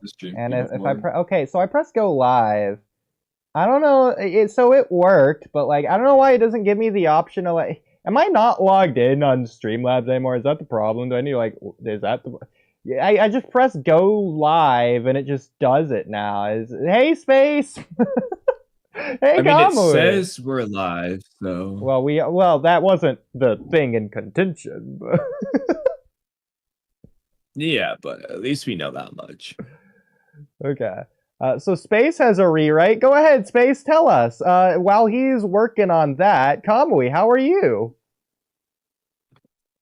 the stream And queue if I before. okay, so I press go live. I don't know. So it worked, but like I don't know why it doesn't give me the option of like. Am I not logged in on Streamlabs anymore? Is that the problem? Do I need to like? Is that the? Yeah, I just press go live and it just does it now. Is hey space? Hey I mean, it Kamui. says we're live, so Well that wasn't the thing in contention. But yeah, but at least we know that much. okay. So Space has a rewrite. Go ahead, Space. Tell us. While he's working on that, Kamui, how are you?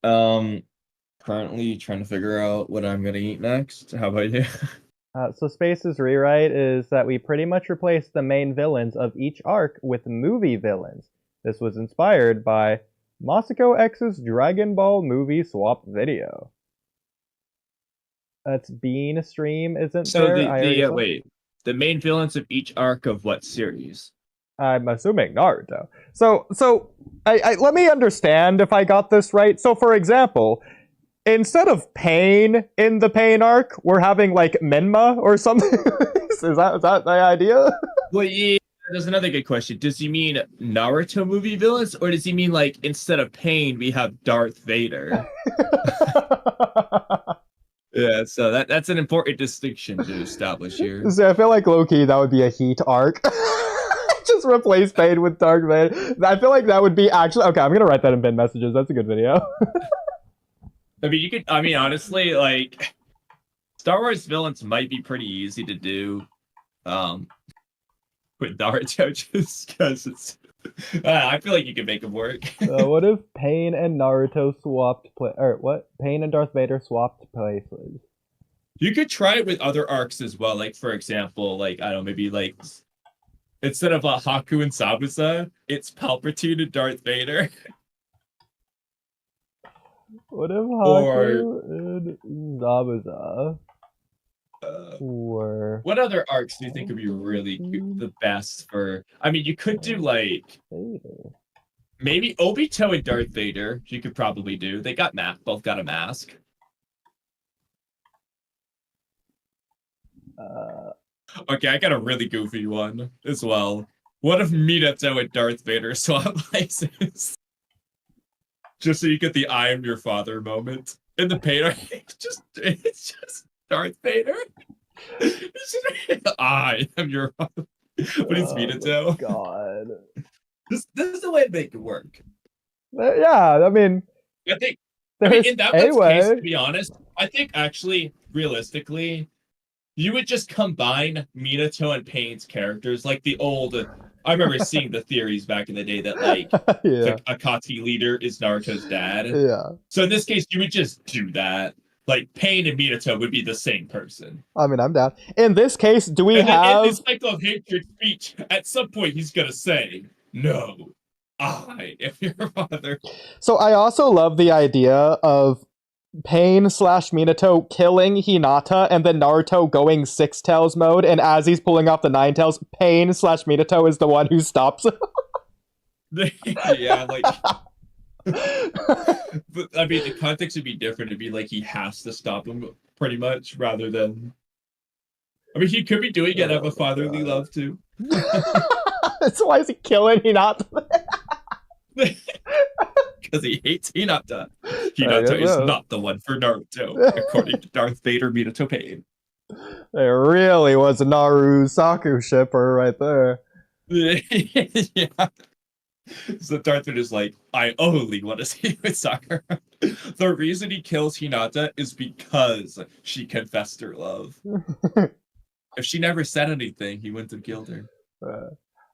Um, Currently trying to figure out what I'm gonna eat next. How about you? So Space's rewrite is that we pretty much replaced the main villains of each arc with movie villains. This was inspired by Masako X's Dragon Ball movie swap video. That's Bean stream, isn't So there? the I the already saw. wait, the main villains of each arc of what series? I'm assuming Naruto. So let me understand if I got this right. So for example, instead of Pain in the Pain arc, we're having like Menma or something. Is that the idea? Well, yeah, there's another good question. Does he mean Naruto movie villains, or does he mean like instead of Pain we have Darth Vader? Yeah, so that's an important distinction to establish here. So I feel like low-key that would be a Heat arc. Just replace Pain with Dark Vader. I feel like that would be actually okay. I'm gonna write that in bin messages. That's a good video. I mean, you could. I mean, honestly, like Star Wars villains might be pretty easy to do, um, with Naruto just because it's. I feel like you can make them work. What if Pain and Naruto swapped play or what? Pain and Darth Vader swapped places. You could try it with other arcs as well. Like for example, like I don't know, maybe like instead of Haku and Sabusa, it's Palpatine and Darth Vader. What if Or Haku and Zabuza uh, were what other arcs do you think would be really the best for? I mean, you could do like Vader? maybe Obito and Darth Vader. You could probably do. They got both got a mask. Uh, Okay, I got a really goofy one as well. What if Minato and Darth Vader swap places? Just so you get the "I am your father" moment in the painter. It's just Darth Vader. I am your father, but he's oh my Minato. god. This is the way to make it work. Yeah, I mean, I think. I mean, there's in that a one's case, way. to be honest, I think actually, realistically, you would just combine Minato and Pain's characters, like the old. I remember seeing the theories back in the day that like the Yeah, Akatsuki leader is Naruto's dad. yeah. So in this case, you would just do that. Like Pain and Minato would be the same person. I mean, I'm down. In this case, do we And then in have this cycle of hatred speech, at some point he's gonna say, "No, I am your father." So I also love the idea of Pain slash Minato killing Hinata and then Naruto going six tails mode, and as he's pulling off the nine tails, Pain slash Minato is the one who stops him. Yeah, like. But I mean, the context would be different. It'd be like he has to stop him, pretty much, rather than. I mean, he could be doing it out of a Oh my fatherly god. love too. So why is he killing Hinata? Because he hates Hinata. I Hinata guess is so. not the one for Naruto, according to Darth Vader Minato Pain. It really was a Naru Saku shipper right there. Yeah. So Darth Vader's like, I only want to see you with Sakura. The reason he kills Hinata is because she confessed her love. If she never said anything, he wouldn't have killed her.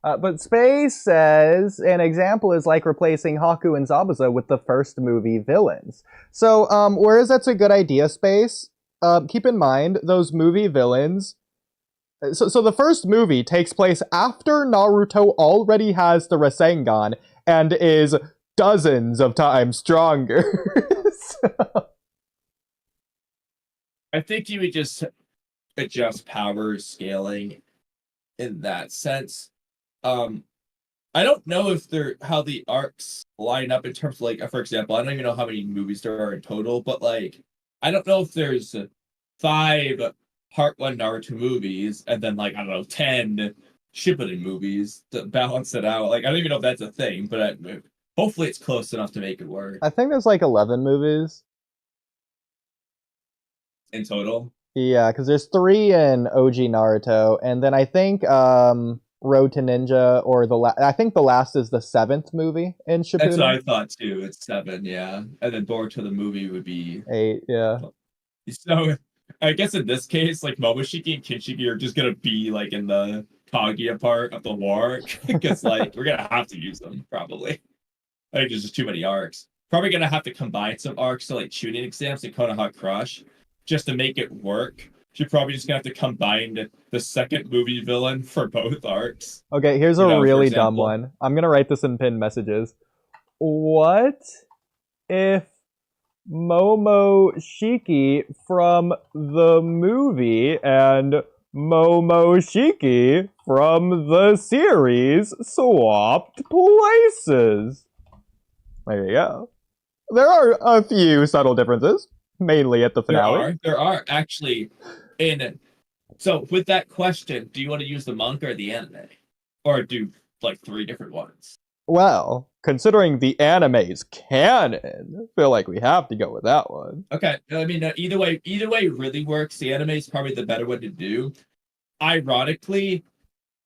But Space says an example is like replacing Haku and Zabuza with the first movie villains. So, whereas that's a good idea, Space, keep in mind those movie villains. So the first movie takes place after Naruto already has the Rasengan and is dozens of times stronger. So- I think you would just adjust power scaling in that sense. Um, I don't know if they're how the arcs line up in terms of like, for example, I don't even know how many movies there are in total, but like, I don't know if there's five Part 1 Naruto movies and then like I don't know 10 Shippuden movies to balance it out. Like I don't even know if that's a thing, but hopefully it's close enough to make it work I think there's like 11 movies. in total. Yeah, because there's 3 in OG Naruto, and then I think Road to Ninja or I think the last is the 7th movie in That's what Shippuden. I thought too. It's 7, yeah, and then Boruto the movie would be 8, yeah. so. I guess in this case, like Momoshiki and Kinshiki are just gonna be like in the Kaguya part of the war because like we're gonna have to use them probably. I think there's just too many arcs. Probably gonna have to combine some arcs to like tuning exams and Konoha Crush just to make it work. You're probably just gonna have to combine the second movie villain for both arcs. Okay, here's You a know, for really dumb example. one. I'm gonna write this in pinned messages. What if Momoshiki from the movie and Momoshiki from the series swapped places? There you go. There are a few subtle differences, mainly at the finale. There are actually in so with that question, do you want to use the manga or the anime? Or do like 3 different ones? Well, considering the anime's canon, I feel like we have to go with that one. Okay. I mean either way really works. The anime is probably the better one to do. Ironically,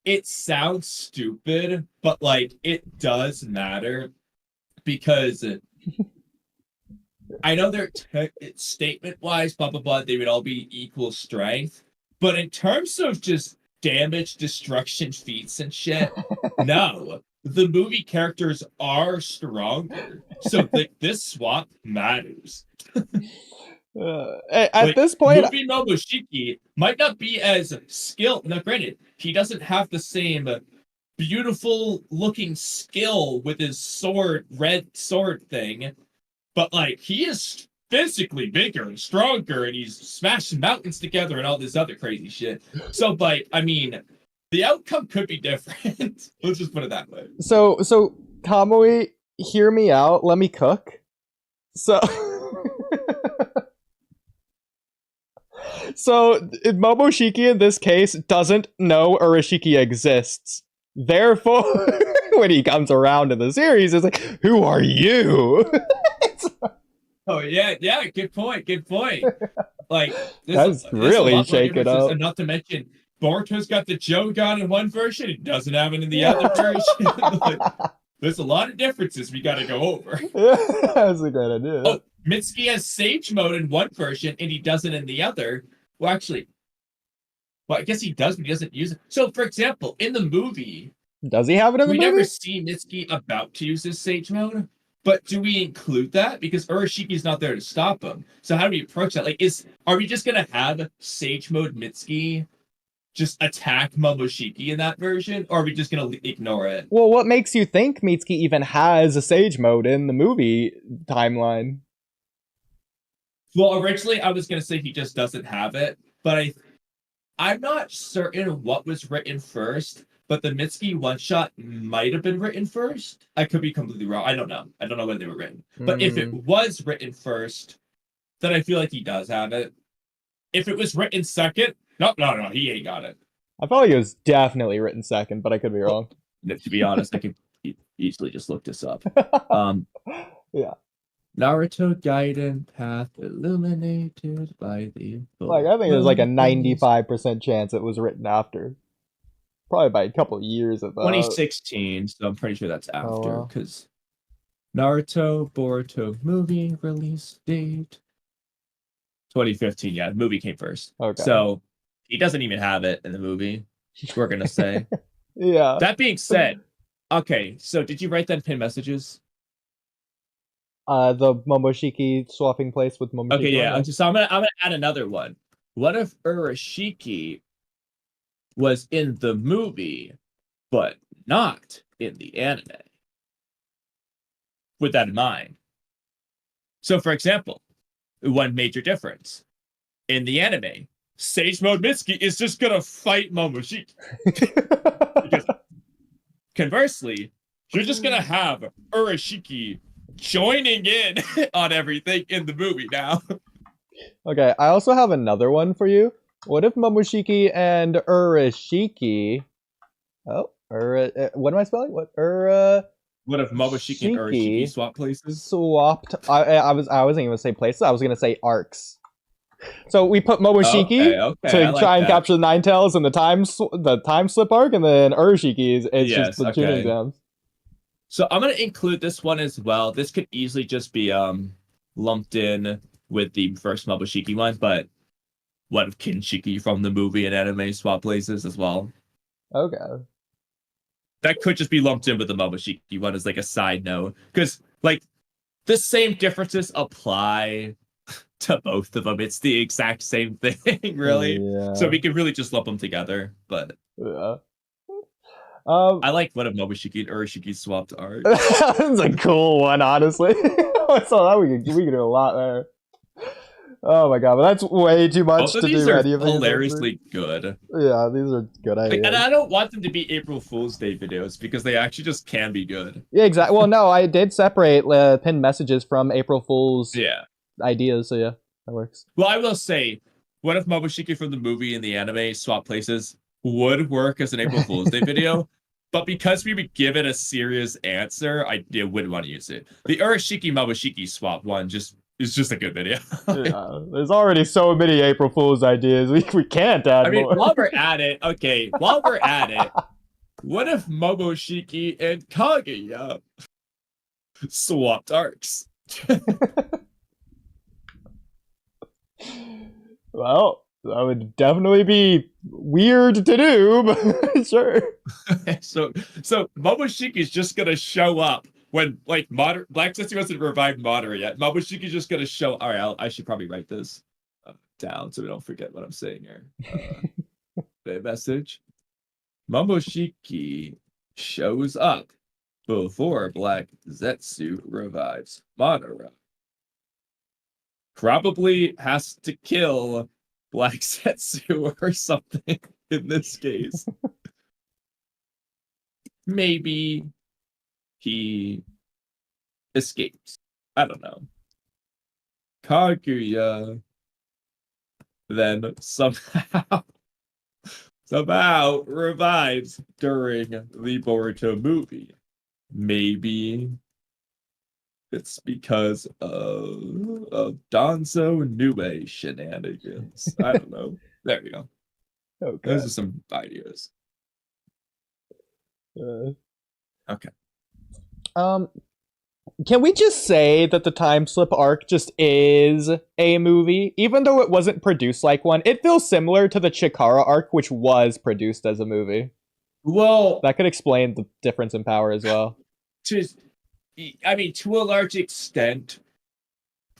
it sounds stupid, but like it does matter because I know they're statement wise, blah blah blah, they would all be equal strength, but in terms of just damage, destruction, feats, and shit, no. The movie characters are stronger, so this swap matters. At Like this point, movie Momoshiki might not be as skilled. Now, granted, he doesn't have the same beautiful looking skill with his red sword thing, but like he is physically bigger and stronger and he's smashing mountains together and all this other crazy shit. So like I mean the outcome could be different. Let's just put it that way. so Kamui, hear me out. Let me cook. So so Momoshiki in this case doesn't know Urashiki exists. Therefore, when he comes around in the series, it's like, who are you? Oh yeah, good point. Like That's really shake it up. And not to mention Boruto's got the Jogan in one version, he doesn't have it in the other version. Like, there's a lot of differences we got to go over. That's a great idea. Oh, Mitsuki has Sage Mode in one version and he doesn't in the other. Well, actually, I guess he does, but he doesn't use it. So, for example, in the movie, does he have it in the we movie? never see Mitsuki about to use his Sage Mode. But do we include that? Because Urashiki's not there to stop him. So how do we approach that? Like, are we just gonna have Sage Mode Mitsuki just attack Momoshiki in that version, or are we just gonna ignore it? Well, what makes you think Mitsuki even has a Sage Mode in the movie timeline? Well, originally I was gonna say he just doesn't have it, but I'm not certain what was written first. But the Mitsuki one shot might have been written first. I could be completely wrong. I don't know when they were written. But if it was written first, then I feel like he does have it. If it was written second, no, he ain't got it. I felt like it was definitely written second, but I could be wrong. To be honest, I could easily just look this up. Yeah. Naruto Gaiden path illuminated by the. Like I think there's like a 95% chance it was written after. Probably by a couple of years of 2016, so I'm pretty sure that's after because Naruto Boruto movie release date 2015. Yeah, the movie came first. Okay. So he doesn't even have it in the movie. We're gonna say. Yeah. That being said, okay. So did you write that in pin messages? The Momoshiki swapping place with Momoshiki. Okay, yeah. So I'm gonna add another one. What if Urashiki was in the movie, but not in the anime? With that in mind. So, for example, one major difference. In the anime, Sage Mode Mitsuki is just gonna fight Momoshiki. Because conversely, you're just gonna have Urashiki joining in on everything in the movie now. Okay, I also have another one for you. What if Momoshiki and Urashiki? Oh, what am I spelling? What What if Momoshiki and Urashiki Shiki swap places? swapped? I wasn't even gonna say places. I was gonna say arcs. So we put Momoshiki I to like try and that. capture the Nine Tails and the time slip arc, and then Urashiki is just Yes, the tuning okay. exams. So I'm gonna include this one as well. This could easily just be lumped in with the first Momoshiki one, but what if Kinshiki from the movie and anime swap places as well? Okay. That could just be lumped in with the Momoshiki one as like a side note. Because like the same differences apply to both of them. It's the exact same thing, really. So Yeah. we could really just lump them together. But Yeah. Um, I like what if Momoshiki and Urashiki swapped arcs. that's a cool one, honestly. So that we could do a lot there. Oh my god, but that's way too Both much of to these do are anything in this movie. hilariously good. Yeah, these are good Like, and ideas. I don't want them to be April Fool's Day videos because they actually just can be good. Yeah, exactly. Well, no, I did separate pinned messages from April Fool's Yeah. ideas, so yeah, that works. Well, I will say, what if Momoshiki from the movie and the anime swap places would work as an April Fool's Day video? But because we would give it a serious answer, I wouldn't want to use it. The Urashiki Momoshiki swap one just is just a good video. Yeah, there's already so many April Fool's ideas. We can't add I mean, more. while we're at it, okay, while we're at it, what if Momoshiki and Kaguya swapped arcs? Well, that would definitely be weird to do, but sure. So Momoshiki's just gonna show up when like modern Black Sissy hasn't revived Madara yet. Momoshiki's just gonna show. All right, I should probably write this down so we don't forget what I'm saying here. The message: Momoshiki shows up before Black Zetsu revives Madara. Probably has to kill Black Zetsu or something in this case. Maybe he escapes. I don't know. Kaguya then somehow revives during the Boruto movie. Maybe it's because of Danzo Nube shenanigans. I don't know. There you go. Okay. Those are some ideas. Okay. Can we just say that the time slip arc just is a movie? Even though it wasn't produced like one, it feels similar to the Chikara arc, which was produced as a movie. Well, that could explain the difference in power as well. To a large extent,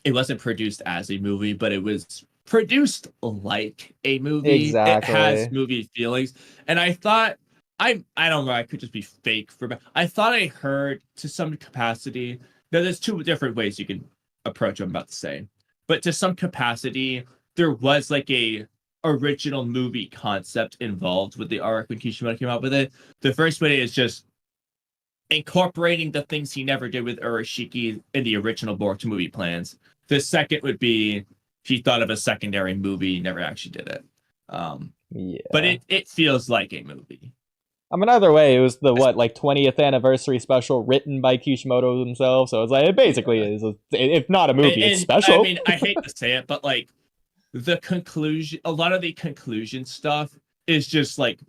it wasn't produced as a movie, but it was produced like a movie. Exactly. It has movie feelings. And I thought I don't know, I could just be fake I thought I heard to some capacity. Now there's two different ways you can approach what I'm about to say. But to some capacity, there was like a original movie concept involved with the arc when Kishimoto came out with it. The first way is just incorporating the things he never did with Urashiki in the original Boruto movie plans. The second would be he thought of a secondary movie, never actually did it. Yeah. But it feels like a movie. I mean, either way, it was the 20th anniversary special written by Kishimoto himself. So it's like it basically is. If not a movie, it's special. I mean, I hate to say it, but like the conclusion, a lot of the conclusion stuff is just like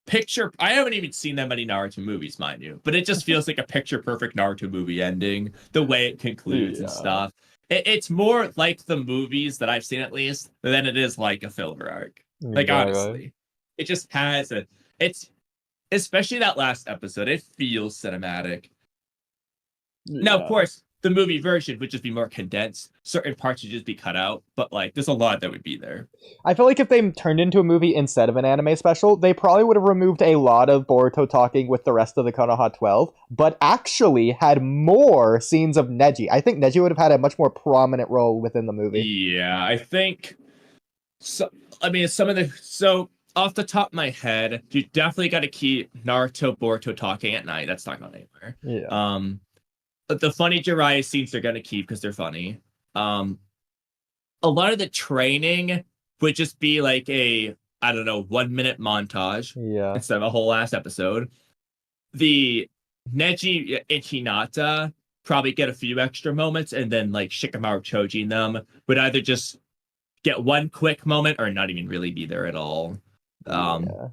picture. I haven't even seen that many Naruto movies, mind you, but it just feels like a picture perfect Naruto movie ending. The way it concludes and stuff. It's more like the movies that I've seen, at least, than it is like a filler arc. Like honestly, it just has it's especially that last episode. It feels cinematic. Yeah. Now, of course, the movie version would just be more condensed. Certain parts would just be cut out, but like there's a lot that would be there. I feel like if they turned into a movie instead of an anime special, they probably would have removed a lot of Boruto talking with the rest of the Konoha 12, but actually had more scenes of Neji. I think Neji would have had a much more prominent role within the movie. Yeah, I think so. I mean, off the top of my head, you definitely got to keep Naruto, Boruto talking at night. That's not going anywhere. Yeah. The funny Jiraiya scenes they're going to keep because they're funny. A lot of the training would just be like a, I don't know, 1 minute montage Yeah. instead of a whole last episode. The Neji and Hinata probably get a few extra moments, and then like Shikamaru Choji and them would either just get one quick moment or not even really be there at all. Yeah.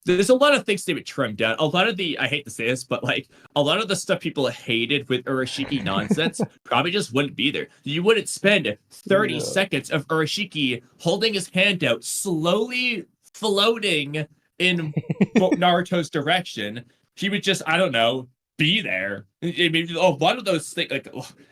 There's a lot of things they would trim down. A lot of the, I hate to say this, but like a lot of the stuff people hated with Urashiki nonsense probably just wouldn't be there. You wouldn't spend 30 seconds of Urashiki holding his hand out, slowly floating in Naruto's direction. He would just, I don't know, be there. I mean, a lot of those things, like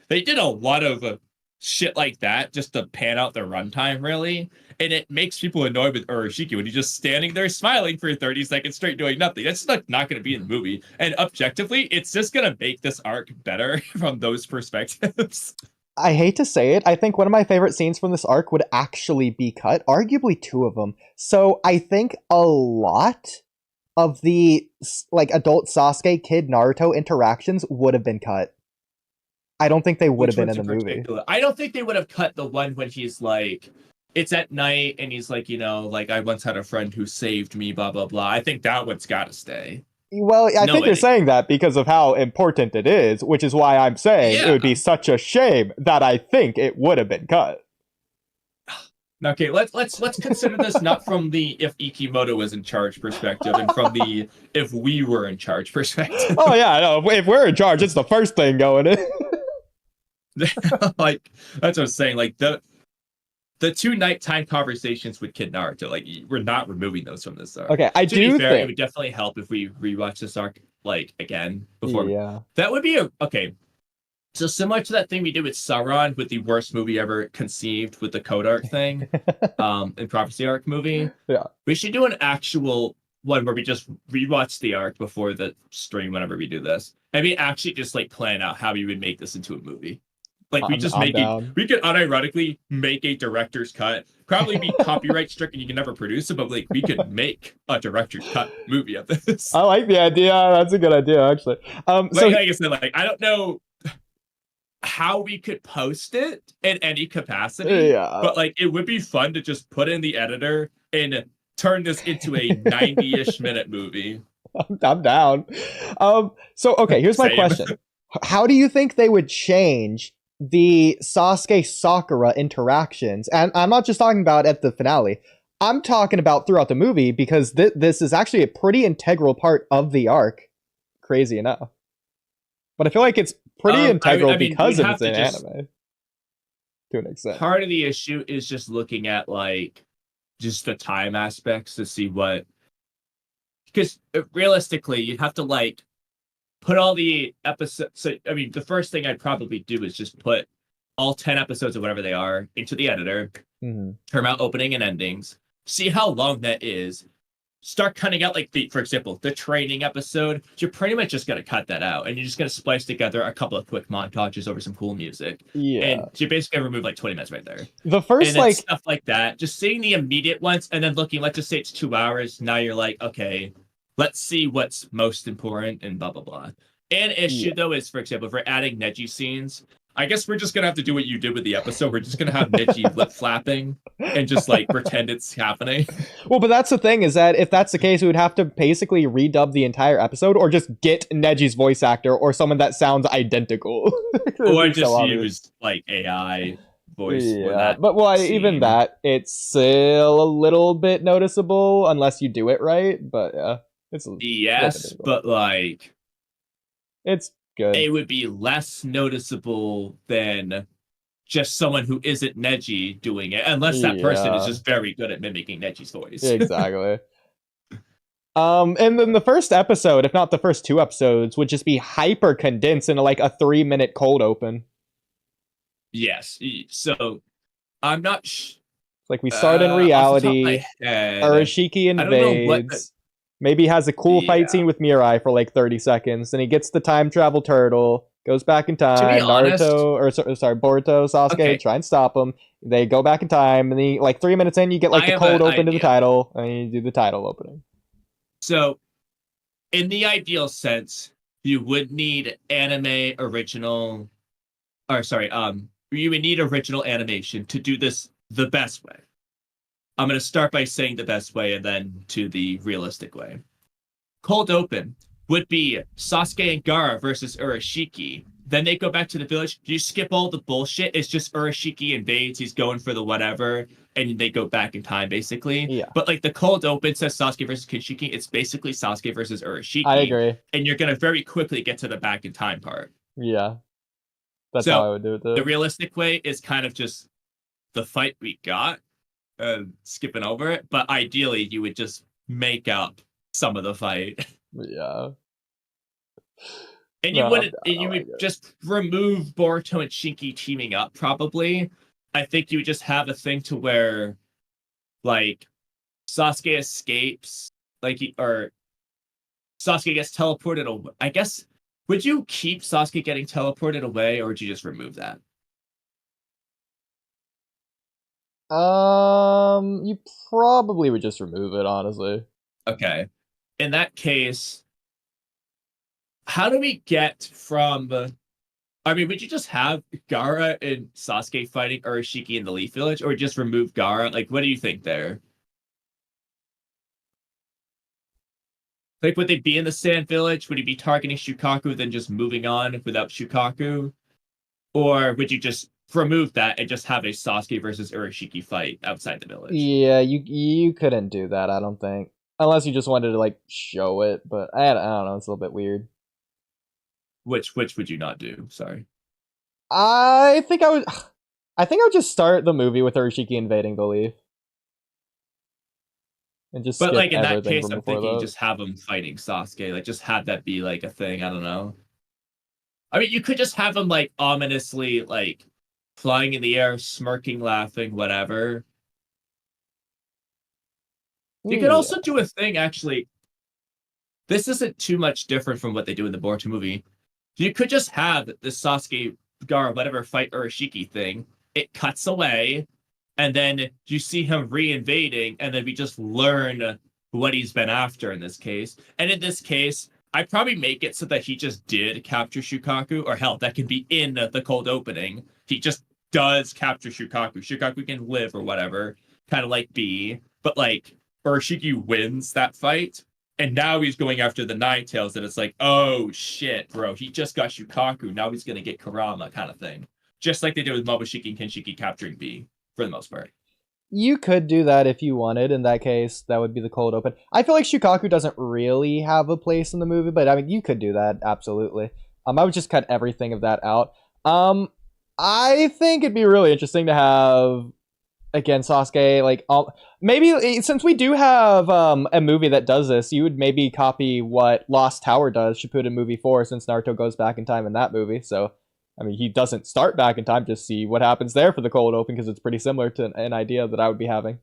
they did a lot of shit like that just to pan out the runtime, really. And it makes people annoyed with Urashiki when he's just standing there smiling for 30 seconds straight doing nothing. That's not going to be in the movie. And objectively, it's just going to make this arc better from those perspectives. I hate to say it, I think one of my favorite scenes from this arc would actually be cut, arguably two of them. So I think a lot of the like adult Sasuke kid Naruto interactions would have been cut. I don't think they would have been in the movie. I don't think they would have cut the one when he's like, it's at night and he's like, you know, like I once had a friend who saved me, blah, blah, blah. I think that one's got to stay. Well, I think you're saying that because of how important it is, which is why I'm saying it would be such a shame that I think it would have been cut. Okay, let's consider this not from the if Ikimoto was in charge perspective and from the if we were in charge perspective. Oh yeah, no, if we're in charge, it's the first thing going in. Like that's what I'm saying. Like the two nighttime conversations with Kid Naruto, like we're not removing those from this arc. Okay, I do think it would definitely help if we rewatch this arc like again before. Yeah, that would be okay. So similar to that thing we did with Sauron with the worst movie ever conceived with the Code Arc thing, and Prophecy Arc movie. Yeah, we should do an actual one where we just rewatch the arc before the stream whenever we do this, and we actually just like plan out how we would make this into a movie. Like we just we could unironically make a director's cut, probably be copyright strict and you can never produce it, but like we could make a director's cut movie of this. I like the idea. That's a good idea, actually. So like I said, like I don't know how we could post it in any capacity, but like it would be fun to just put in the editor and turn this into a 90-ish minute movie. I'm down. So okay, here's my question. How do you think they would change the Sasuke Sakura interactions? And I'm not just talking about at the finale. I'm talking about throughout the movie because this is actually a pretty integral part of the arc. Crazy enough. But I feel like it's pretty integral because it's an anime. To an extent. Part of the issue is just looking at like just the time aspects to see what, because realistically you'd have to like put all the episodes. So I mean, the first thing I'd probably do is just put all 10 episodes of whatever they are into the editor, term out opening and endings, see how long that is. Start cutting out like for example, the training episode. You're pretty much just gonna cut that out, and you're just gonna splice together a couple of quick montages over some cool music. Yeah, and you basically remove like 20 minutes right there. The first like stuff like that, just seeing the immediate ones, and then looking. Let's just say it's 2 hours. Now you're like, okay, let's see what's most important and blah blah blah. An issue though is, for example, if we're adding Neji scenes, I guess we're just gonna have to do what you did with the episode. We're just gonna have Neji lip flapping and just like pretend it's happening. Well, but that's the thing, is that if that's the case, we would have to basically redub the entire episode, or just get Neji's voice actor or someone that sounds identical. Or just use like AI voice. Yeah, but even that, it's still a little bit noticeable unless you do it right. But yeah, it's but like it's good. It would be less noticeable than just someone who isn't Neji doing it, unless that person is just very good at mimicking Neji's voice. Exactly. And then the first episode, if not the first 2 episodes, would just be hyper condensed into like a 3-minute cold open. Yes. So I'm not. Like we start in reality. Urashiki invades. Maybe has a cool fight scene with Mirai for like 30 seconds. Then he gets the time travel turtle, goes back in time. Boruto, Sasuke, try and stop him. They go back in time, and then like 3 minutes in, you get like the cold open to the title, and you do the title opening. So, in the ideal sense, you would need original animation to do this the best way. I'm going to start by saying the best way and then to the realistic way. Cold open would be Sasuke and Gaara versus Urashiki. Then they go back to the village. You skip all the bullshit. It's just Urashiki invades. He's going for the whatever, and they go back in time basically. Yeah, But like the cold open says Sasuke versus Kinshiki, it's basically Sasuke versus I Urashiki, agree. and you're gonna very quickly get to the back in time part. Yeah, that's how So I would do it the too. realistic way is kind of just the fight we got, skipping over it. But ideally, you would just make up some of the fight. Yeah. And No, you I'm wouldn't, down. I you like would it. just remove Boruto and Shinki teaming up, probably. I think you would just have a thing to where, like, Sasuke escapes, like, or Sasuke gets teleported away. I guess, would you keep Sasuke getting teleported away, or would you just remove that? You probably would just remove it, honestly. Okay. In that case, how do we get from I mean, would you just have Gaara and Sasuke fighting Urashiki in the Leaf Village, or just remove Gaara? Like, what do you think there? Like, would they be in the Sand Village? Would he be targeting Shukaku, then just moving on without Shukaku? Or would you just remove that and just have a Sasuke versus Urashiki fight outside the village? Yeah, you couldn't do that, I don't think. Unless you just wanted to like show it, but I don't know, it's a little bit weird. Which would you not do? Sorry. I think I would I think I would just start the movie with Urashiki invading the leaf and just But skip like in that everything case, from I'm before thinking that. just have him fighting Sasuke. Like just have that be like a thing. I don't know. I mean, you could just have him like ominously like flying in the air, smirking, laughing, whatever. You could Yeah. also do a thing actually. This isn't too much different from what they do in the Boruto movie. You could just have the Sasuke Gaara, whatever fight Urashiki thing. It cuts away, and then you see him re-invading, and then we just learn what he's been after in this case. And in this case, I'd probably make it so that he just did capture Shukaku, or hell, that can be in the cold opening. He just does capture Shukaku. Shukaku can live or whatever, kind of like B, but like Urashiki wins that fight. And now he's going after the Nine Tails, and it's like, oh shit, bro, he just got Shukaku. Now he's gonna get Kurama, kind of thing. Just like they did with Momoshiki and Kinshiki capturing B, for the most part. You could do that if you wanted. In that case, that would be the cold open. I feel like Shukaku doesn't really have a place in the movie, but I mean, you could do that absolutely. I would just cut everything of that out. I think it'd be really interesting to have again Sasuke like maybe since we do have a movie that does this, you would maybe copy what Lost Tower does, Shippuden movie 4, since Naruto goes back in time in that movie. So I mean, he doesn't start back in time, just see what happens there for the cold open, because it's pretty similar to an idea that I would be having.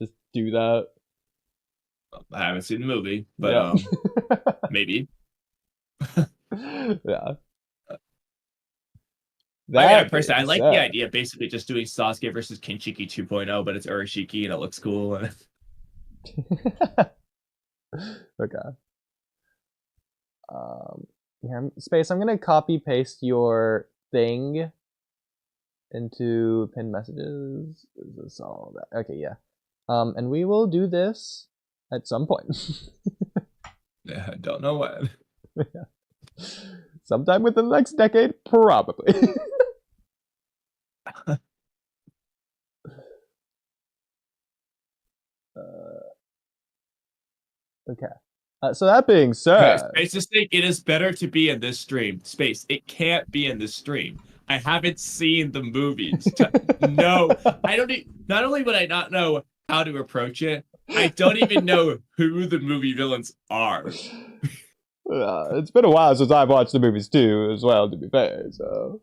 Just do that. I haven't seen the movie, but Yeah. maybe. Yeah. I mean, I That personally, I being like the said, idea of basically just doing Sasuke versus Kinshiki 2.0, but it's Urashiki and it looks cool. okay. Um, yeah, Space. I'm gonna copy paste your thing into pinned messages. Is this all that? Okay, yeah. And we will do this at some point. Yeah, I don't know when. Sometime within the next decade, probably. Okay. So that being said, Space, just think it is better to be in this stream. Space, it can't be in this stream. I haven't seen the movies. No, I don't. Not only would I not know how to approach it, I don't even know who the movie villains are. it's been a while since I've watched the movies too, as well. To be fair, so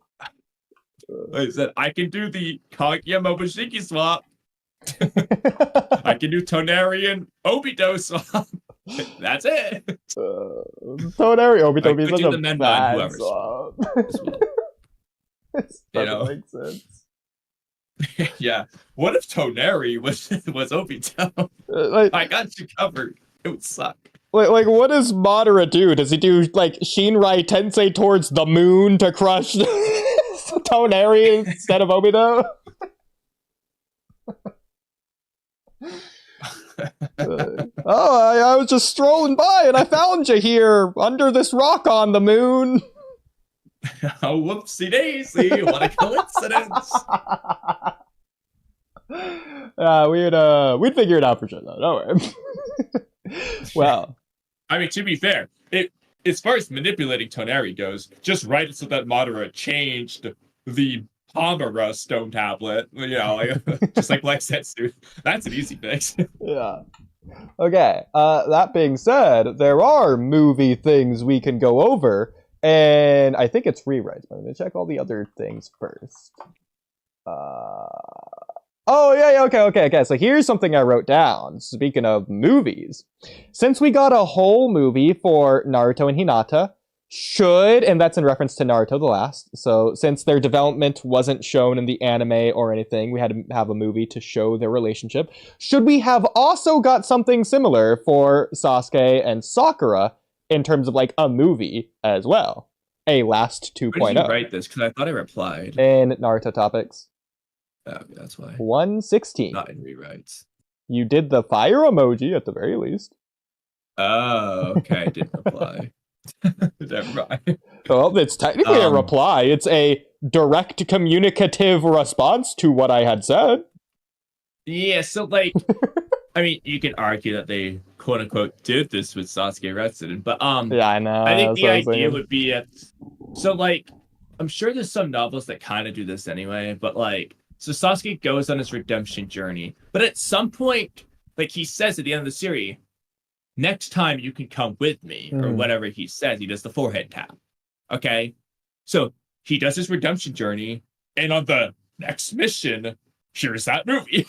Like I said, I can do the Kaguya Momoshiki swap. I can do Toneri and Obito swap. That's it. Toneri Obito I be could such do a the Menma bad and whoever swap. as well. This You doesn't know? make sense. Yeah. What if Toneri was Obito? Like, I got you covered. It would suck. like, what does Madara do? Does he do like Shinrai Tensei towards the moon to crush Toneri instead of Obito? I was just strolling by and I found you here under this rock on the moon. Oh, whoopsie daisy! What a coincidence! We'd figure it out for sure though. Don't worry. Well, I mean, to be fair, as far as manipulating Toneri goes, just write it so that Madara changed the Hamura stone tablet. You know, like, just like Lex said, dude. That's an easy fix. yeah. Okay. That being said, there are movie things we can go over, and I think it's rewrites. But I'm gonna check all the other things first. Oh, yeah, okay. So here's something I wrote down. Speaking of movies. Since we got a whole movie for Naruto and Hinata, and that's in reference to Naruto the Last, so since their development wasn't shown in the anime or anything, we had to have a movie to show their relationship. Should we have also got something similar for Sasuke and Sakura in terms of like a movie as well? A Last 2.0. Where did you write this? Because I thought I replied. In Naruto Topics. Oh, that's why. 116. Not in rewrites. You did the fire emoji at the very least. Oh, okay. I did reply. Never mind. Well, it's technically a reply. It's a direct communicative response to what I had said. Yeah, so like, I mean, you can argue that they quote unquote did this with Sasuke Resident, but yeah, I know. I think the idea would be so like, I'm sure there's some novels that kind of do this anyway, but like, so Sasuke goes on his redemption journey, but at some point, like he says at the end of the series, next time you can come with me, or whatever he says. He does the forehead tap. Okay? So he does his redemption journey, and on the next mission, here's that movie.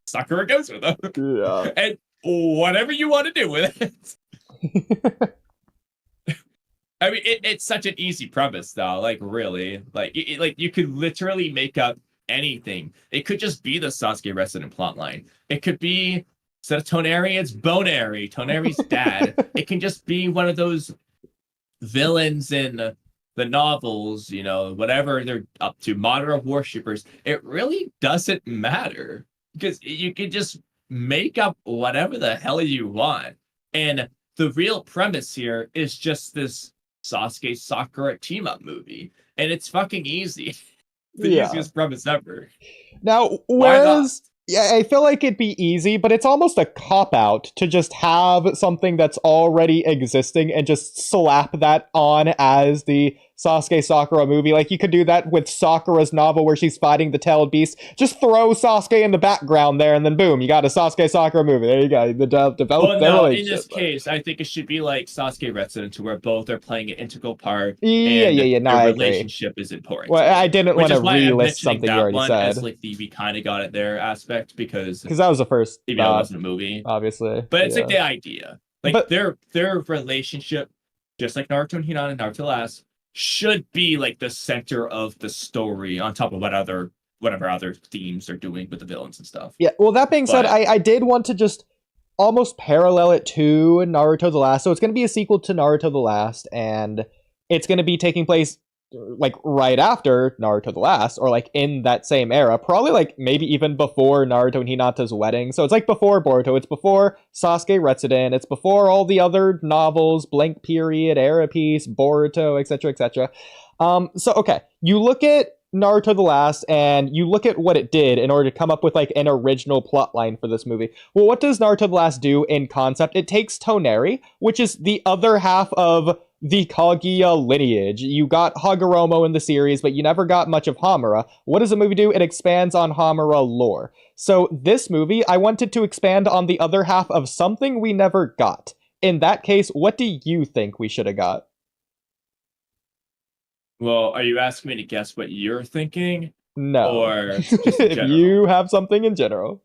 Sakura goes with him. Yeah. And whatever you want to do with it. I mean, it's such an easy premise, though. Like, really. Like, like you could literally make up anything. It could just be the Sasuke Resident plotline. It could be, instead of Toneri, it's Boneri, Toneri's dad. It can just be one of those villains in the novels, you know, whatever they're up to, Madara worshippers. It really doesn't matter, because you can just make up whatever the hell you want. And the real premise here is just this Sasuke Sakura team up movie. And it's fucking easy. The easiest premise ever. Now, whereas yeah, I feel like it'd be easy, but it's almost a cop-out to just have something that's already existing and just slap that on as the Sasuke Sakura movie. Like, you could do that with Sakura's novel where she's fighting the tailed beast. Just throw Sasuke in the background there, and then boom, you got a Sasuke Sakura movie. There you go. Develop their relationship. In this case, I think it should be like Sasuke Resident, where both are playing an integral part. Yeah. No, their I relationship is important. Well, I didn't want to relist something you already said. As like we kind of got it there aspect, because that was the first. Even though it wasn't a movie, obviously. But it's like the idea, like their relationship, just like Naruto and Hinata and Naruto Last, should be like the center of the story, on top of whatever other themes they're doing with the villains and stuff. Yeah, well, that being said, I did want to just almost parallel it to Naruto the Last. So it's going to be a sequel to Naruto the Last, and it's going to be taking place like right after Naruto the Last, or like in that same era, probably like maybe even before Naruto and Hinata's wedding. So it's like before Boruto, it's before Sasuke Retsuden, it's before all the other novels, Blank Period, Era Piece, Boruto, etc., etc. So okay, you look at Naruto the Last and you look at what it did in order to come up with like an original plotline for this movie. Well, what does Naruto the Last do in concept? It takes Toneri, which is the other half of the Kaguya lineage. You got Hagoromo in the series, but you never got much of Hamura. What does the movie do? It expands on Hamura lore. So this movie, I wanted to expand on the other half of something we never got. In that case, what do you think we should have got? Well, are you asking me to guess what you're thinking? No. Or just in if you have something in general.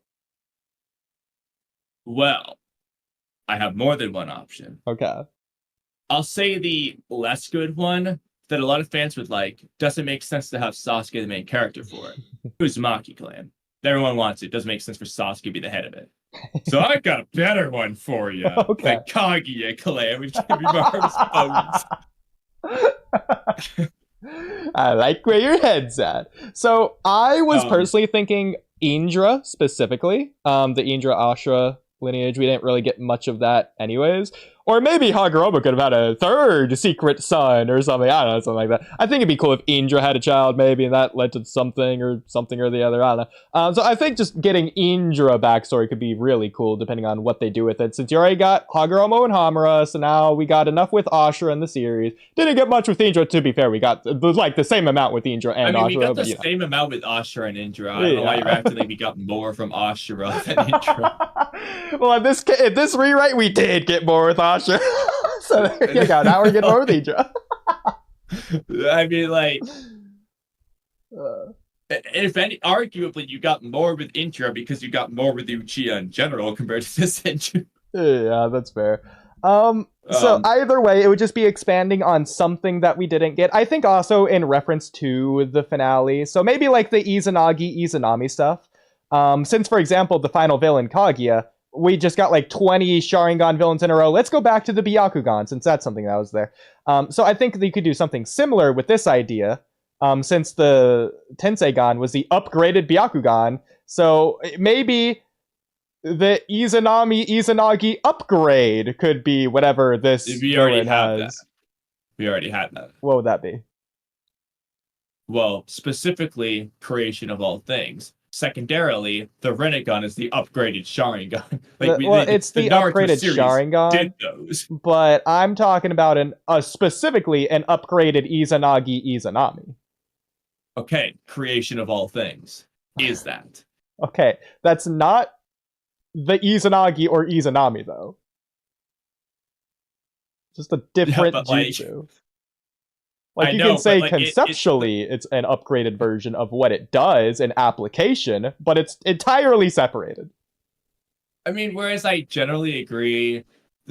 Well, I have more than one option. Okay. I'll say the less good one that a lot of fans would like. Doesn't make sense to have Sasuke the main character for it. Uzumaki clan. Everyone wants it. Doesn't make sense for Sasuke to be the head of it. So I got a better one for you. Okay. The Kaguya clan, which can be Maru's bones. I like where your head's at. So I was personally thinking Indra specifically, the Indra Ashra lineage. We didn't really get much of that anyways. Or maybe Hagoromo could have had a third secret son or something. I don't know, something like that. I think it'd be cool if Indra had a child, maybe, and that led to something or the other. I don't know. So I think just getting Indra backstory could be really cool, depending on what they do with it. Since you already got Hagoromo and Hamura, so now we got enough with Ashura in the series. Didn't get much with Indra, to be fair. We got like the same amount with Indra and Ashura. We got the same amount with Ashura and Indra. I don't know why you're acting like we got more from Ashura than Indra. Well, in this rewrite, we did get more with Ashura. So there you go. Now we're getting more with Indra. I mean, like, if any, arguably you got more with Indra because you got more with Uchiha in general compared to this Indra. Yeah, that's fair. So either way, it would just be expanding on something that we didn't get. I think also in reference to the finale. So maybe like the Izanagi, Izanami stuff. Since, for example, the final villain, Kaguya, we just got like 20 Sharingan villains in a row. Let's go back to the Byakugan, since that's something that was there. So I think they could do something similar with this idea, since the Tenseigan was the upgraded Byakugan. So maybe the Izanagi upgrade could be whatever this villain has. We already had that. What would that be? Well, specifically, creation of all things. Secondarily, the Rinnegan is the upgraded Sharingan. It's the upgraded Sharingan. Did those. But I'm talking about specifically an upgraded Izanagi Izanami. Okay, creation of all things is that. Okay, that's not the Izanagi or Izanami though. Just a different jutsu. Like you can say conceptually it's an upgraded version of what it does in application, but it's entirely separated. I mean, whereas I generally agree,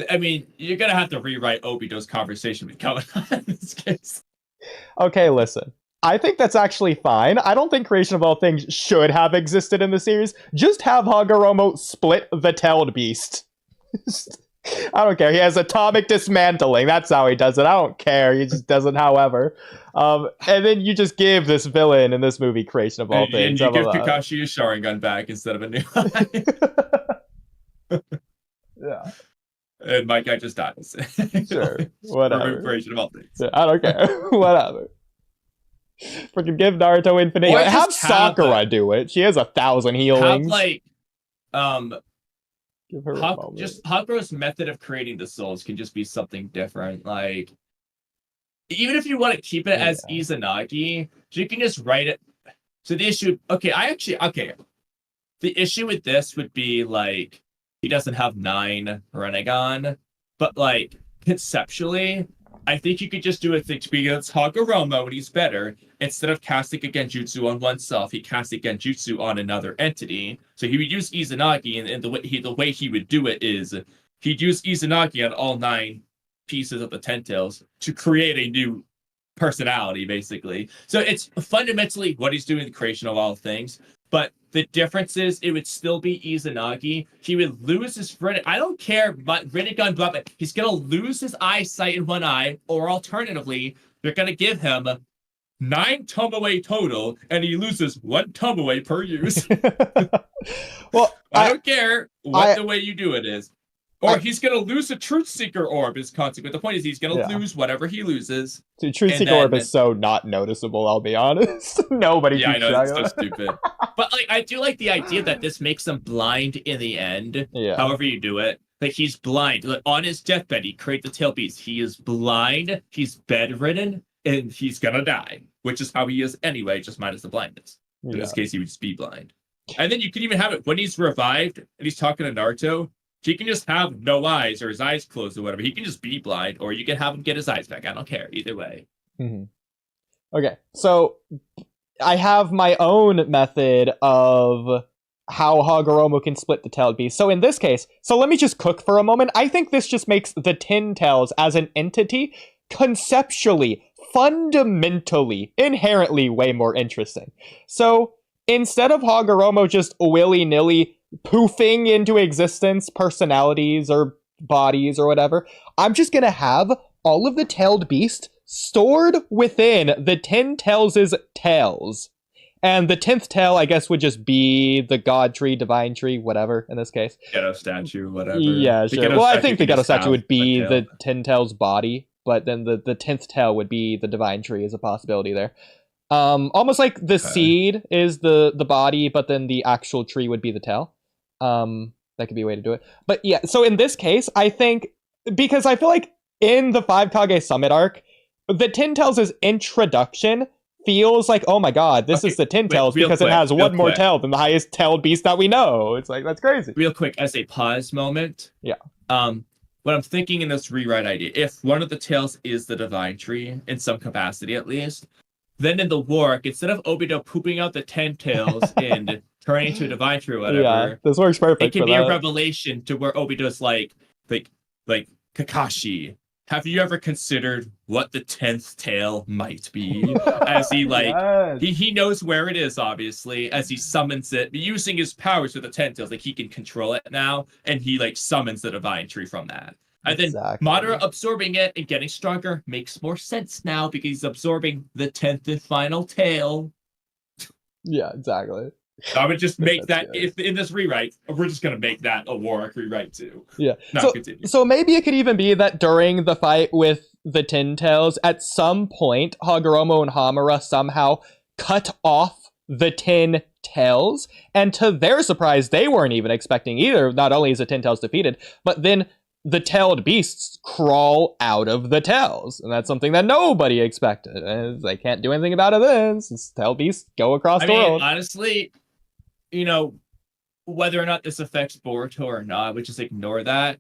I mean, you're gonna have to rewrite Obito's conversation with Kamen in this case. Okay, listen. I think that's actually fine. I don't think Creation of All Things should have existed in the series. Just have Hagoromo split the tailed beast. I don't care. He has atomic dismantling. That's how he does it. I don't care. He just does it however. And then you just give this villain in this movie Creation of All Things. And you give Kakashi a Sharingan back instead of a new eye. Yeah. And my guy just dies. Sure. Whatever. Creation of All Things. Yeah, I don't care. Whatever. Freaking give Naruto infinite. Have Sakura do it. She has 1,000 healings. Have give her just Hakuro's method of creating the souls can just be something different. Like, even if you want to keep it as Izanagi, you can just write it. So the issue, the issue with this would be like he doesn't have 9 Rinnegan, but like conceptually, I think you could just do a thing because Hagoromo when he's better. Instead of casting a Genjutsu on oneself, he casts a Genjutsu on another entity. So he would use Izanagi, and the way he would do it is he'd use Izanagi on all 9 pieces of the Ten Tails to create a new personality, basically. So it's fundamentally what he's doing, the creation of all things. But the difference is it would still be Izanagi. He would lose his Rinnegan. I don't care, but Rinnegan, but he's going to lose his eyesight in one eye, or alternatively, they're going to give him 9 Tomoe total, and he loses 1 Tomoe per use. Well, I don't care what the way you do it is. Or he's going to lose a Truth Seeker Orb as consequence. The point is he's going to lose whatever he loses. The Truth Seeker Orb is so not noticeable, I'll be honest. Nobody I know, it's so stupid. But like, I do like the idea that this makes him blind in the end. Yeah. However you do it. Like, he's blind. Like, on his deathbed, he creates the tail beast. He is blind, he's bedridden, and he's gonna die. Which is how he is anyway, just minus the blindness. In this case, he would just be blind. And then you can even have it when he's revived and he's talking to Naruto. He can just have no eyes or his eyes closed or whatever. He can just be blind, or you can have him get his eyes back. I don't care. Either way. Mm-hmm. Okay, so I have my own method of how Hagoromo can split the tailed beast. So in this case, so let me just cook for a moment. I think this just makes the Ten Tails as an entity conceptually, fundamentally, inherently way more interesting. So instead of Hagoromo just willy-nilly poofing into existence personalities or bodies or whatever, I'm just gonna have all of the tailed beast stored within the Ten Tails' tails. And the 10th tail, I guess, would just be the god tree, divine tree, whatever, in this case. Ghetto statue, whatever. Yeah, The sure. Ghetto Well, I statue think the could ghetto just statue have would be a tail. the 10 tail's body, but then the 10th tail would be the divine tree is a possibility there. Almost like the seed is the body, but then the actual tree would be the tail. That could be a way to do it. But yeah, so in this case, I think, because I feel like in the 5 Kage Summit arc, the 10 tails' introduction feels like, oh my god, this is the 10 tails because it has one more tail than the highest tailed beast that we know. It's like, that's crazy. Real quick, as a pause moment. Yeah. What I'm thinking in this rewrite idea, if one of the tails is the divine tree, in some capacity at least, then in the work, instead of Obito pooping out the 10 tails and turning into a divine tree or whatever, yeah, this works perfect. It can be a revelation to where Obito's like Kakashi, have you ever considered what the 10th tail might be? As he yes. he knows where it is, obviously, as he summons it, using his powers with the 10 tails, like he can control it now, and he like summons the divine tree from that. And then Madara absorbing it and getting stronger makes more sense now because he's absorbing the 10th and final tail. Yeah, exactly. So I would just make that, if in this rewrite, we're just going to make that a Warwick rewrite too. Yeah. So maybe it could even be that during the fight with the 10 tails, at some point, Hagoromo and Hamura somehow cut off the 10 tails, and to their surprise, they weren't even expecting either. Not only is the 10 tails defeated, but then the tailed beasts crawl out of the tails, and that's something that nobody expected. And they can't do anything about it then, since tailed beasts go across the world. Honestly, whether or not this affects Boruto or not, we just ignore that.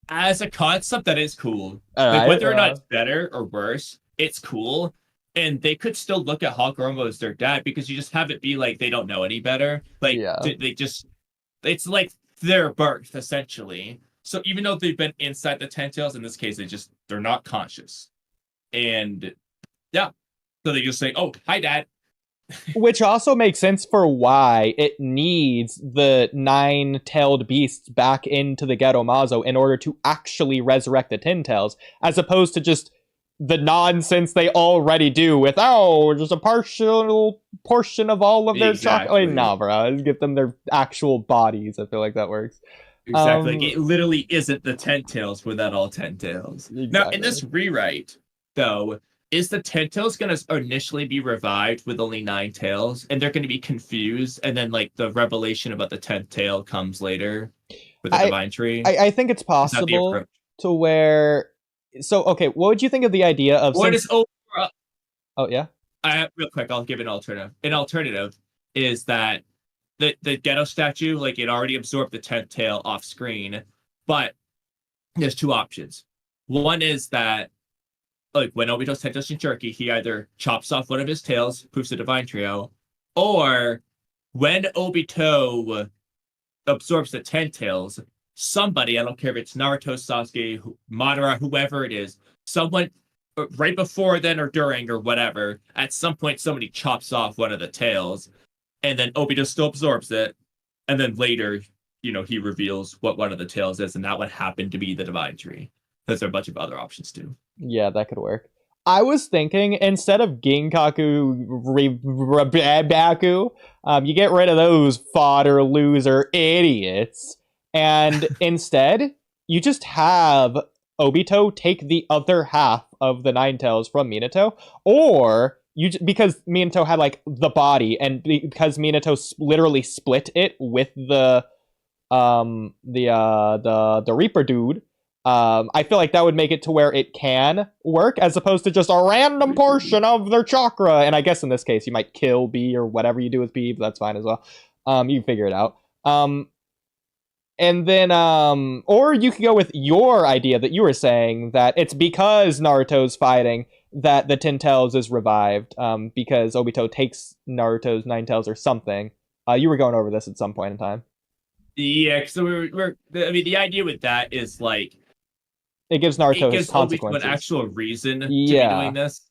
As a concept, that is cool. Whether or not it's better or worse, it's cool. And they could still look at Hagoromo as their dad, because you just have it be like they don't know any better. Like, it's like their birth, essentially. So even though they've been inside the 10 tails, in this case, they're not conscious. And yeah. So they just say, oh, hi, Dad. Which also makes sense for why it needs the 9-tailed beasts back into the Ghetto Mazo in order to actually resurrect the 10 tails, as opposed to just the nonsense they already do with, just a partial portion of all of their chocolate. Nah, bro, give them their actual bodies. I feel like that works. Exactly. Like, it literally isn't the 10 tails without all 10 tails. Exactly. Now, in this rewrite, though, is the 10 tails going to initially be revived with only 9 tails, and they're going to be confused, and then like the revelation about the 10th tail comes later with the divine tree? I think it's possible to where. So, okay, what would you think of the idea of? Oh yeah. Real quick, I'll give an alternative. An alternative is that the ghetto statue, like, it already absorbed the 10th tail off screen, but there's 2 options. One is that, like, when Obito's Tentos Shinchurki, he either chops off one of his tails, proofs the divine trio, or when Obito absorbs the 10 tails, somebody, I don't care if it's Naruto, Sasuke, Madara, whoever it is, someone right before then or during or whatever, at some point somebody chops off one of the tails, and then Obito still absorbs it, and then later, he reveals what one of the tails is, and that would happen to be the divine tree. Because there are a bunch of other options too. Yeah, that could work. I was thinking, instead of Ginkaku Rabaku, you get rid of those fodder loser idiots, and instead, you just have Obito take the other half of the 9 tails from Minato, or because Minato had like the body, and because Minato literally split it with the Reaper dude. I feel like that would make it to where it can work, as opposed to just a random portion of their chakra. And I guess in this case, you might kill B or whatever you do with B, but that's fine as well. You can figure it out. And then, or you could go with your idea that you were saying, that it's because Naruto's fighting that the 10 tails is revived, because Obito takes Naruto's 9 tails or something. You were going over this at some point in time. Yeah, so the idea with that is like, it gives Naruto his consequences. An actual reason to be doing this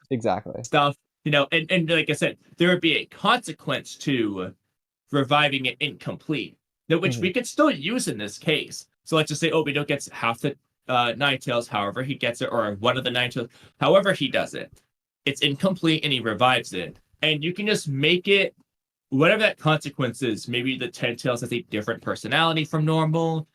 stuff, and like I said, there would be a consequence to reviving it incomplete, which we could still use in this case. So let's just say Obito gets half the 9 tails, however he gets it, or one of the 9 tails, however he does it. It's incomplete, and he revives it, and you can just make it whatever that consequence is, maybe the Ten Tails has a different personality from normal.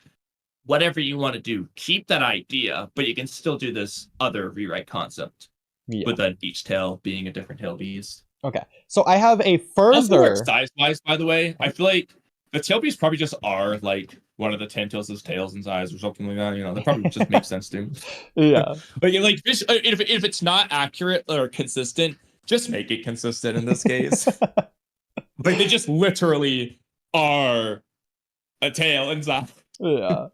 Whatever you want to do, keep that idea, but you can still do this other rewrite concept. Yeah. With then each tail being a different tail beast. Okay. So I have a Also, like further. size-wise, by the way, I feel like the tail beasts probably just are like one of the Ten Tails' tails in size or something like that. You know, that probably just makes sense too. Yeah. But yeah, like if it's not accurate or consistent, just make it consistent in this case. Like they just literally are a tail in size. Yeah.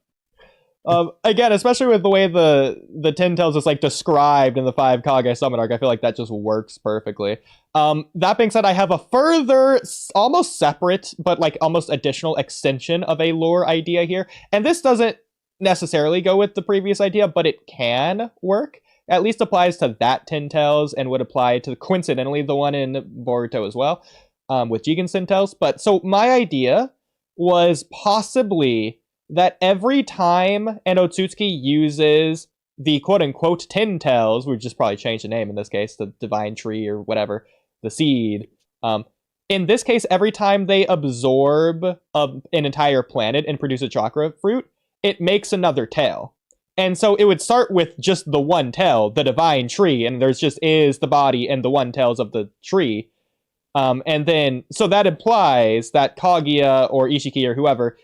Again, especially with the way the Ten Tails is like described in the 5 Kage Summon arc, I feel like that just works perfectly. That being said, I have a further, almost separate, but like almost additional extension of a lore idea here. And this doesn't necessarily go with the previous idea, but it can work. At least applies to that Ten Tails and would apply to, coincidentally, the one in Boruto as well, with Jigen's Ten Tails. But so my idea was possibly that every time an Otsutsuki uses the quote-unquote Ten Tails, we've just probably changed the name in this case, the Divine Tree or whatever, the seed. In this case, every time they absorb an entire planet and produce a chakra fruit, it makes another tail. And so it would start with just the one tail, the Divine Tree, and there's just is the body and the one tails of the tree. And then, so that implies that Kaguya or Ishiki or whoever,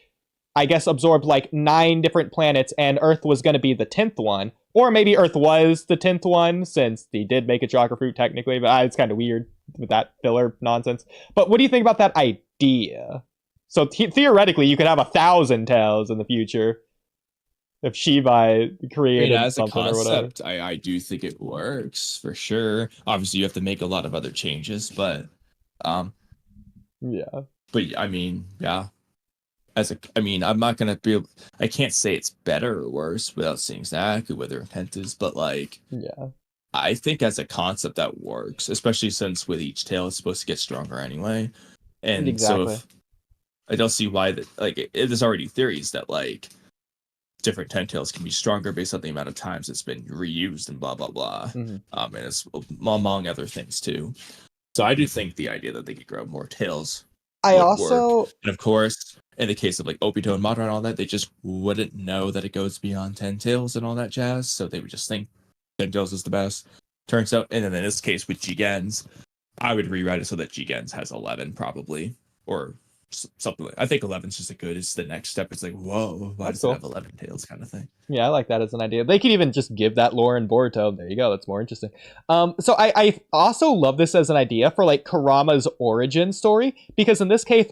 I guess, absorbed like 9 different planets, and Earth was going to be the 10th one. Or maybe Earth was the 10th one, since he did make a chakra fruit technically, but it's kind of weird with that filler nonsense. But what do you think about that idea? So theoretically, you could have 1,000 tails in the future if Shibai created As a something or whatever. concept, I do think it works for sure. Obviously, you have to make a lot of other changes, but Yeah. But I mean, yeah. I'm not gonna be able, I can't say it's better or worse without seeing exactly what their intent is, but like, Yeah. I think as a concept that works, especially since with each tail it's supposed to get stronger anyway. And Exactly. so if, I don't see why that, like, there's already theories that like different ten tails can be stronger based on the amount of times it's been reused and blah blah blah. Mm-hmm. And it's among other things too. So I do think the idea that they could grow more tails I would also work. And of course, in the case of like Obito and Madara and all that, they just wouldn't know that it goes beyond 10 tails and all that jazz. So they would just think 10 tails is the best. Turns out, and then in this case with Jigen's, I would rewrite it so that Jigen's has 11 probably, or something like. I think 11 is just it's the next step. It's like, whoa, why That's does cool. it have 11 tails kind of thing? Yeah, I like that as an idea. They could even just give that lore in Boruto. There you go. That's more interesting. So I also love this as an idea for like Kurama's origin story, because in this case,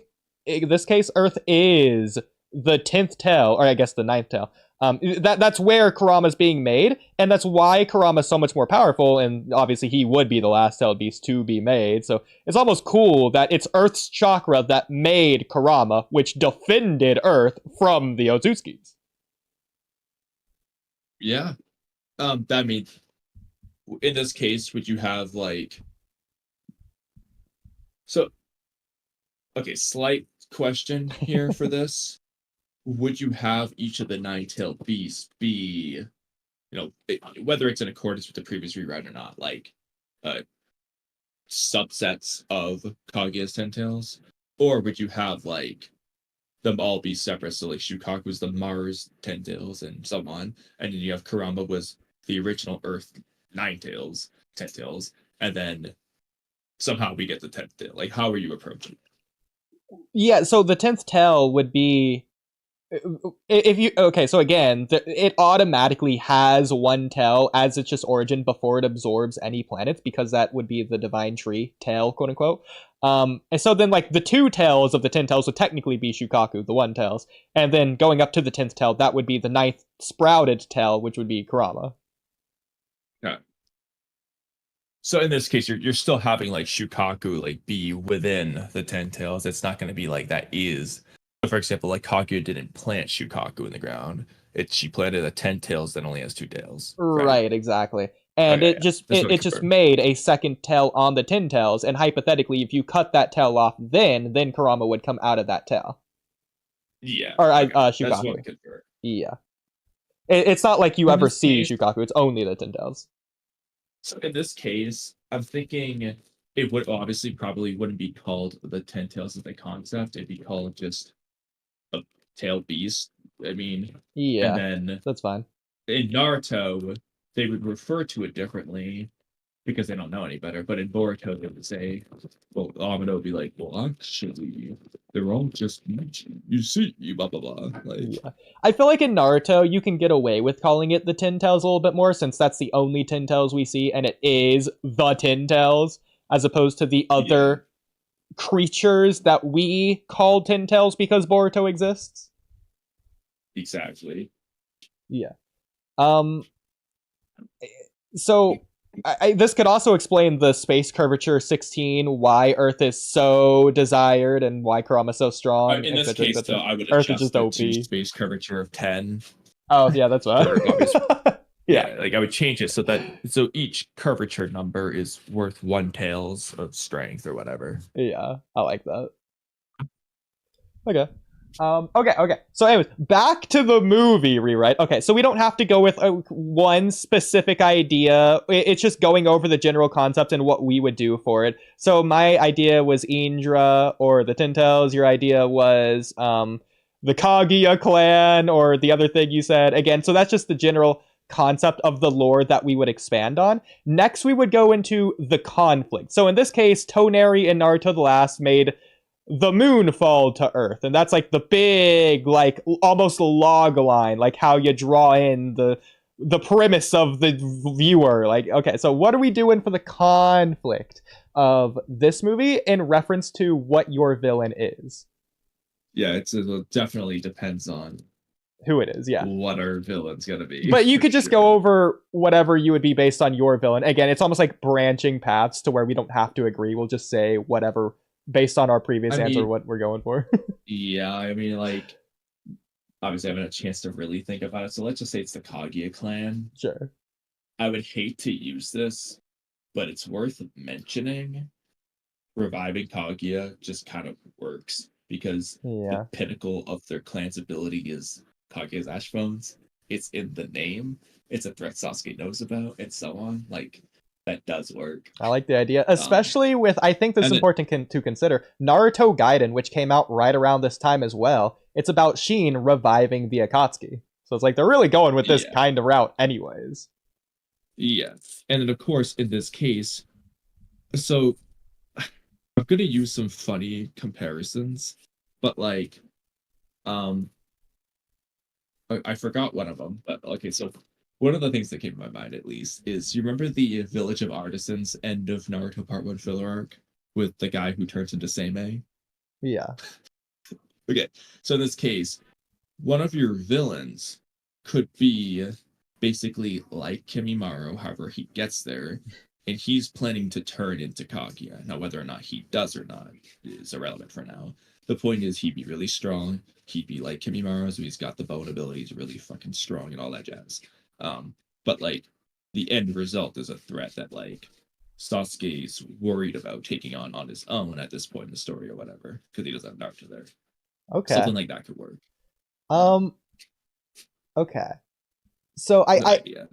Earth is the 10th tail, or I guess the 9th tail. That's where Kurama's being made, and that's why Kurama's so much more powerful, and obviously he would be the last tailed beast to be made. So it's almost cool that it's Earth's chakra that made Kurama, which defended Earth from the Otsutskis. Yeah. That means in this case, would you have like, so okay, slight question here for this. Would you have each of the nine-tailed beasts be, whether it's in accordance with the previous rewrite or not, like subsets of Kaguya's ten tails? Or would you have like them all be separate? So like Shukaku's the Mars ten tails and so on, and then you have Kurama was the original Earth ten tails, and then somehow we get the 10th tail. Like, how are you approaching it? Yeah, so the 10th tail would be, if you, okay, so again, it automatically has one tail as its just origin before it absorbs any planets, because that would be the Divine Tree tail, quote unquote. And so then like the 2 tails of the 10 tails would technically be Shukaku, the 1 tails, and then going up to the 10th tail, that would be the 9th sprouted tail, which would be Kurama. Yeah. So in this case, you're still having like Shukaku like be within the 10 tails. It's not going to be like that is. So for example, like Kaguya didn't plant Shukaku in the ground. She planted a 10 tails that only has 2 tails. Right, exactly. And Okay, it just yeah. it just made a second tail on the 10 tails, and hypothetically, if you cut that tail off, then Kurama would come out of that tail. Yeah. Or okay. Shukaku. Yeah. It's not like you ever see Shukaku. It's only the 10 tails. So in this case, I'm thinking it would obviously probably wouldn't be called the Ten Tails of the concept. It'd be called just a tailed beast. I mean, and Yeah, then that's fine. in Naruto, they would refer to it differently because they don't know any better. But in Boruto, they would say, well, Amino would be like, well, actually, they're all just you see, blah blah blah. Like, Yeah. I feel like in Naruto, you can get away with calling it the Tin Tails a little bit more since that's the only Tin Tails we see, and it is the Tin Tails, as opposed to the yeah, other creatures that we call Tin Tails because Boruto exists. exactly. Yeah. Um. So this could also explain the space curvature 16, why Earth is so desired, and why Kurama's so strong, In this etc., case, though, etc. I would Earth is adjust just it to OP. space curvature of 10 Oh yeah, that's fine. for obvious. Yeah. Yeah, like I would change it so each curvature number is worth one tails of strength or whatever. Yeah, I like that. Okay. Okay. So, anyways, back to the movie rewrite. Okay, so we don't have to go with one specific idea. It's just going over the general concept and what we would do for it. So, my idea was Indra or the Tintels. Your idea was the Kaguya clan or the other thing you said. Again, so that's just the general concept of the lore that we would expand on. Next, we would go into the conflict. So, in this case, Toneri and Naruto the Last made the moon fall to Earth, and that's like the big, like almost log line, like how you draw in the premise of the viewer. Like, okay, so what are we doing for the conflict of this movie in reference to what your villain is? Yeah, it definitely depends on Who it is, yeah. what our villain's gonna be But you for could just sure. go over whatever you would be based on your villain. Again, it's almost like branching paths to where we don't have to agree. We'll just say whatever based on our previous I answer mean, what we're going for. yeah, I mean, like obviously I haven't had a chance to really think about it. So let's just say it's the Kaguya clan. Sure. I would hate to use this, but it's worth mentioning. Reviving Kaguya just kind of works because the Yeah. pinnacle of their clan's ability is Kaguya's Ash Bones. It's in the name. It's a threat Sasuke knows about, and so on. Like that does work. I like the idea, Um, especially with, I think this is and then important to consider, Naruto Gaiden, which came out right around this time as well. It's about Sheen reviving the Akatsuki. So it's like they're really going with this yeah, kind of route anyways. yeah, and then of course in this case, so I'm gonna use some funny comparisons, but like, um, I forgot one of them, but okay, so one of the things that came to my mind at least is you remember the Village of Artisans end of Naruto Part 1 filler arc with the guy who turns into Seimei? Yeah. Okay, so in this case, one of your villains could be basically like Kimimaro, however he gets there, and he's planning to turn into Kaguya. Now, whether or not he does or not is irrelevant for now. The point is he'd be really strong. He'd be like Kimimaro, so he's got the bone ability, he's really fucking strong and all that jazz. But like the end result is a threat that like Sasuke's worried about taking on his own at this point in the story or whatever, because he doesn't have Naruto there. Okay. Something like that could work. Um. Okay. So Good idea.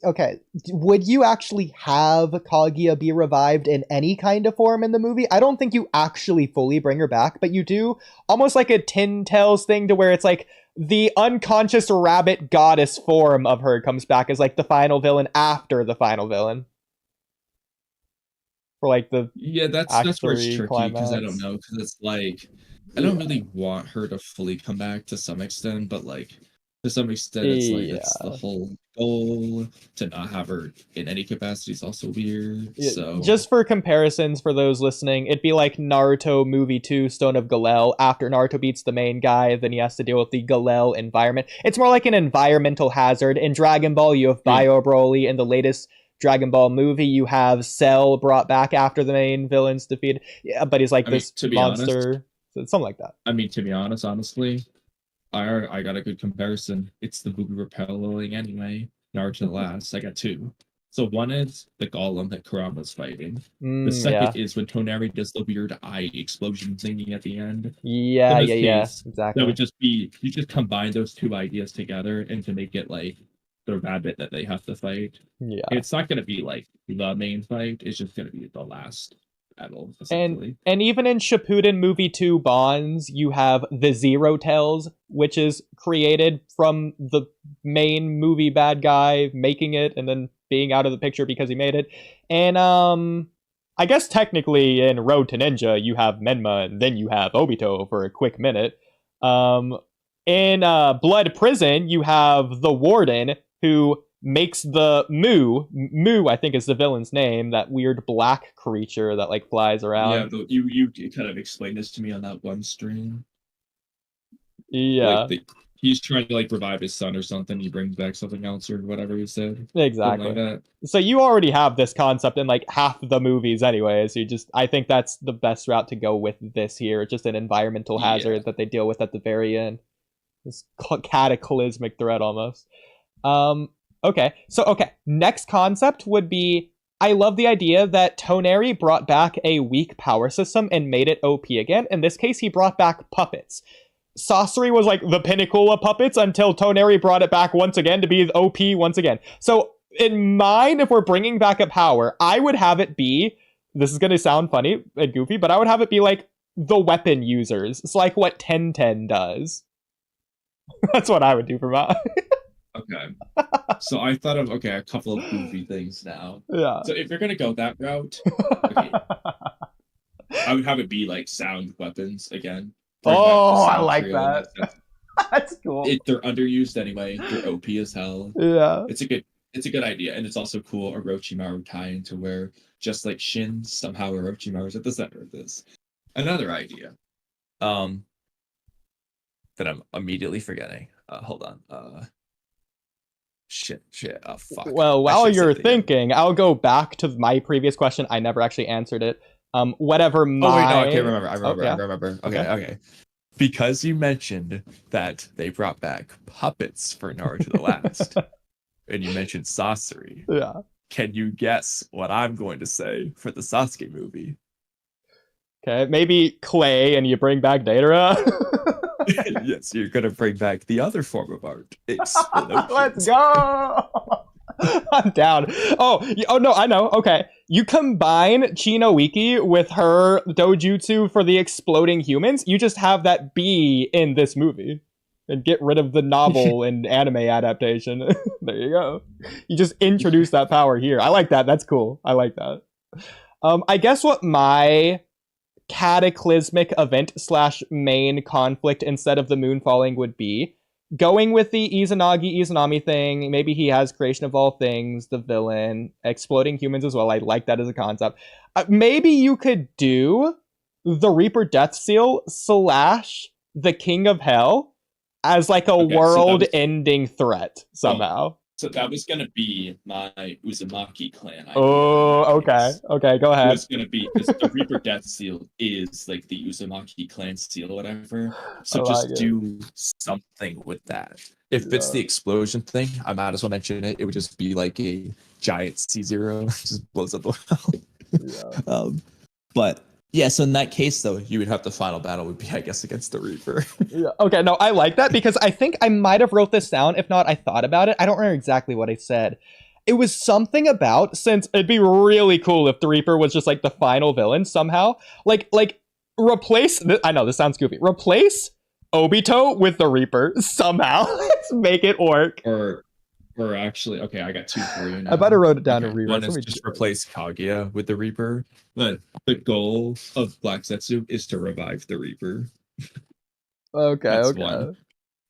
okay. Would you actually have Kaguya be revived in any kind of form in the movie? I don't think you actually fully bring her back, but you do almost like a Tin Tails thing to where it's like the unconscious rabbit goddess form of her comes back as like the final villain after the final villain for like the Yeah, Act that's where it's 3 tricky because I don't climax. know because it's like I don't Yeah. really want her to fully come back to some extent, but like to some extent it's like that's the Yeah. whole goal. To not have her in any capacity is also weird. Yeah, So just for comparisons for those listening, it'd be like Naruto movie 2 Stone of Galel. After Naruto beats the main guy, then he has to deal with the Galel environment. It's more like an environmental hazard. In Dragon Ball, you have I mean, Bio Broly. In the latest Dragon Ball movie, you have Cell brought back after the main villain's defeated. Yeah, but he's like this to be honest, monster. So something like that. honestly, I got a good comparison. It's the movie repelling anyway. Naruto the Last. I got two. So one is the golem that Kurama's fighting. The second Yeah. is when Toneri does the weird eye explosion thingy at the end. Yeah, In yeah, this yeah. case, that Exactly. would just be you just combine those two ideas together and to make it like the rabbit that they have to fight. Yeah. It's not gonna be like the main fight, it's just gonna be the last. battle, And essentially. and even in Shippuden movie 2 Bonds, you have the Zero Tails, which is created from the main movie bad guy making it and then being out of the picture because he made it. And I guess technically in Road to Ninja you have Menma and then you have Obito for a quick minute. Um in Blood Prison you have the Warden who makes the Moo, I think is the villain's name, that weird black creature that like flies Yeah, around. you kind of explained this to me on that one stream. Like Yeah, he's trying to like revive his son or something. He brings back something else or whatever he said, something like exactly. that. So you already have this concept in like half the movies anyways. You just I think that's the best route to go with this here. It's just an environmental Yeah. hazard that they deal with at the very end. This cataclysmic threat almost. Um okay. Next concept would be I love the idea that Toneri brought back a weak power system and made it OP again. In this case, he brought back puppets. Sasori was like the pinnacle of puppets until Toneri brought it back once again to be OP once again. So in mine, if we're bringing back a power, I would have it be, this is going to sound funny and goofy, but I would have it be like the weapon users. It's like what 1010 does. That's what I would do for mine. Okay. So I thought of a couple of goofy things now. Yeah. So if you're gonna go that route, okay, I would have it be like sound weapons again. Bring back the Oh, I sound like trio in that. that sense. That's cool. They're underused anyway. They're OP as hell. Yeah. It's a good idea, and it's also cool Orochimaru tie into where just like Shin, somehow Orochimaru's at the center of this. Another idea, um, that I'm immediately forgetting. Hold on. Shit. Fuck. Well, I while should you're say it again. thinking, I'll go back to my previous question. I never actually answered it. Whatever my. Oh wait, no. Okay, remember. Oh, I yeah. remember. Okay, Okay. okay. Because you mentioned that they brought back puppets for Naruto the Last, and you mentioned Sasori. Yeah. Can you guess what I'm going to say for the Sasuke movie? Okay. Maybe clay, and you bring back Datara. Yes, you're gonna bring back the other form of art, explosions. Let's go. I'm down. Oh no, I know. Okay, you combine Chino-Wiki with her dojutsu for the exploding humans. You just have that be in this movie, and get rid of the novel and anime adaptation. There you go. You just introduce that power here. I like that. That's cool. I like that. I guess what my cataclysmic event slash main conflict instead of the moon falling would be going with the Izanami thing. Maybe he has creation of all things, the villain, exploding humans as well. I like that as a concept. Maybe you could do the Reaper Death Seal slash the King of Hell as like a world ending threat somehow. So that was gonna be my Uzumaki clan idea. Oh, okay. Okay, go It ahead. was gonna be because the Reaper Death Seal is like the Uzumaki clan seal, or whatever. So just do something with that. If it's the explosion thing, I might as well mention it. It would just be like a giant C0, just blows up the world. Yeah. But yeah, so in that case, though, you would have the final battle would be, I guess, against the Reaper. Yeah. Okay, no, I like that because I think I might have wrote this down. If not, I thought about it. I don't remember exactly what I said. It was something about, since it'd be really cool if the Reaper was just like the final villain somehow. Like replace, I know this sounds goofy, replace Obito with the Reaper somehow. Let's make it work. Or actually, okay, I got two for you now. I better wrote it down to reread. One is just replace Kaguya with the Reaper. But the goal of Black Zetsu is to revive the Reaper. Okay, That's okay. one.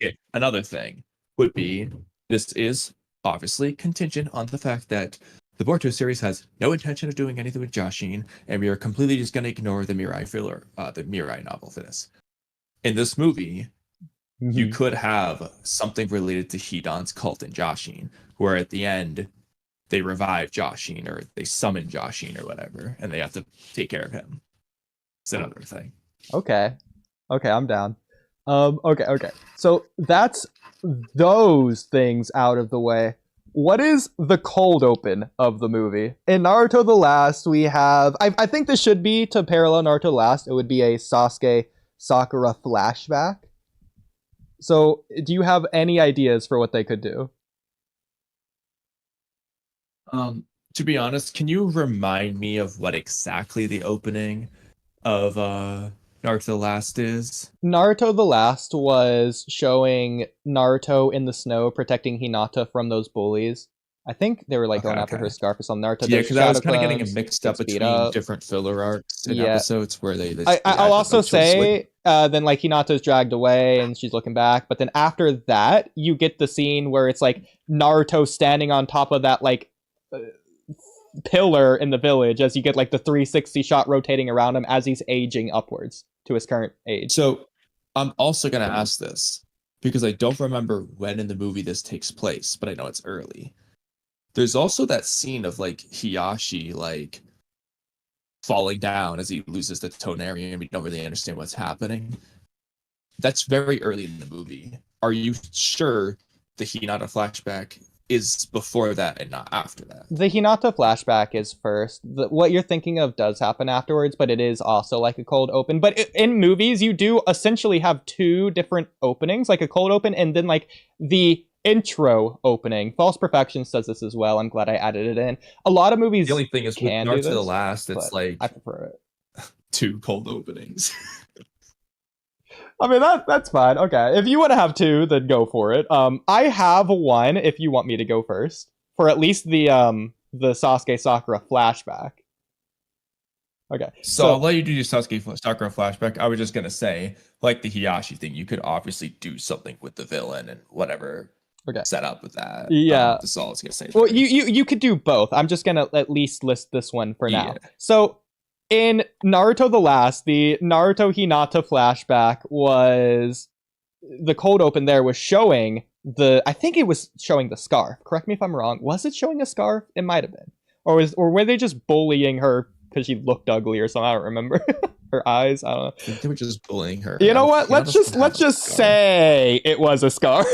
Okay. Another thing would be, this is obviously contingent on the fact that the Boruto series has no intention of doing anything with Jashin, and we are completely just going to ignore the Mirai filler, the Mirai novel for this. In this movie, you could have something related to Hidan's cult in Jashin, where at the end they revive Jashin or they summon Jashin or whatever, and they have to take care of him. It's another thing. Okay, I'm down. Okay. So that's those things out of the way. What is the cold open of the movie? In Naruto the Last, we have... I think this should be, to parallel Naruto the Last, it would be a Sasuke Sakura flashback. So, do you have any ideas for what they could do? To be honest, can you remind me of what exactly the opening of Naruto the Last is? Naruto the Last was showing Naruto in the snow protecting Hinata from those bullies. I think they were like Okay, going after her okay. scarf or something. Naruto Yeah, does because I was shadow kind of getting it cleanse, mixed up gets beat between up. different filler arcs and Yeah. episodes where they basically I'll had also no choice. say, then like Hinata's dragged away and she's looking back, but then after that, you get the scene where it's like Naruto standing on top of that like pillar in the village as you get like the 360 shot rotating around him as he's aging upwards to his current age. So I'm also gonna ask this because I don't remember when in the movie this takes place, but I know it's early. There's also that scene of like Hiyashi like falling down as he loses the tonarium and we don't really understand what's happening. That's very early in the movie. Are you sure the Hinata flashback is before that and not after that? The Hinata flashback is first. What you're thinking of does happen afterwards, but it is also like a cold open. But in movies, you do essentially have two different openings, like a cold open and then like the intro opening. False Perfections does this as well. I'm glad I added it in. A lot of movies The only thing is with can Naruto do the this, Last, it's but like I prefer it. 2 cold openings. I mean that's fine. Okay, if you want to have two, then go for it. I have one. If you want me to go first, for at least the Sasuke Sakura flashback. Okay, So I'll let you do your Sasuke Sakura flashback. I was just gonna say, like the Hiyashi thing, you could obviously do something with the villain and whatever okay, set up with that. yeah. That's all I was gonna say. Well, there. you could do both. I'm just gonna at least list this one for now. Yeah. So in Naruto the Last, the Naruto Hinata flashback was the cold open there was showing I think it was showing the scarf. Correct me if I'm wrong. Was it showing a scarf? It might have been. Or were they just bullying her because she looked ugly or something? I don't remember. Her eyes, I don't know. I think they were just bullying her. You know what? Let's just say it was a scarf.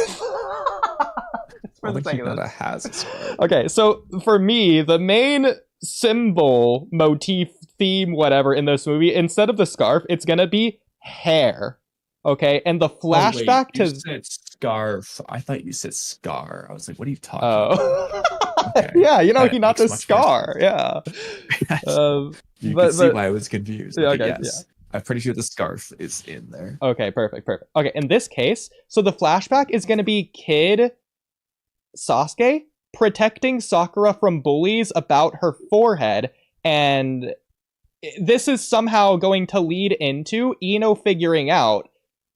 I think Hinata has a scarf. Okay, so for me, the main symbol, motif, theme, whatever in this movie, instead of the scarf, it's gonna be hair. Okay, and the flashback you said scarf. I thought you said scar. I was like, what are you talking about? Okay. Yeah, you know, That Hinata's scar. Yeah. You can see why I was confused. Yeah, Okay, okay, yes. I'm pretty sure the scarf is in there. Okay, perfect. Okay, in this case, so the flashback is gonna be Kid Sasuke protecting Sakura from bullies about her forehead, and this is somehow going to lead into Ino figuring out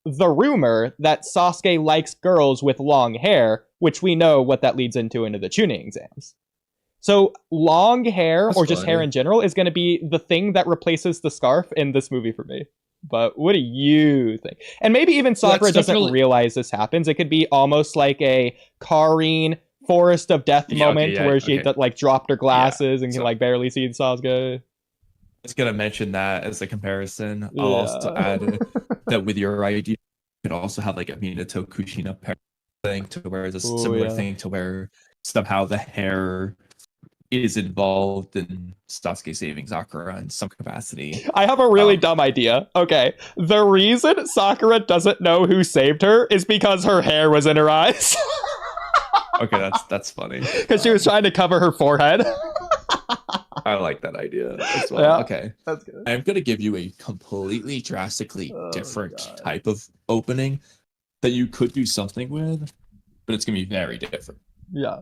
the rumor that Sasuke likes girls with long hair, which we know what that leads into the tuning exams. So long hair, or just hair in general, is going to be the thing that replaces the scarf in this movie for me. But what do you think? And maybe even Sakura doesn't realize this happens. It could be almost like a Karin Forest of Death moment where she like dropped her glasses and can like barely see Sasuke. I was gonna mention that as a comparison. I'll also add that with your idea, you could also have like a Minato Kushina pair thing to where it's a similar thing to where somehow the hair is involved in Sasuke saving Sakura in some capacity. I have a really dumb idea. Okay. The reason Sakura doesn't know who saved her is because her hair was in her eyes. Okay, that's funny. Because she was trying to cover her forehead. I like that idea as well. Yeah, okay. That's good. I'm going to give you a completely drastically different type of opening that you could do something with, but it's going to be very different. Yeah.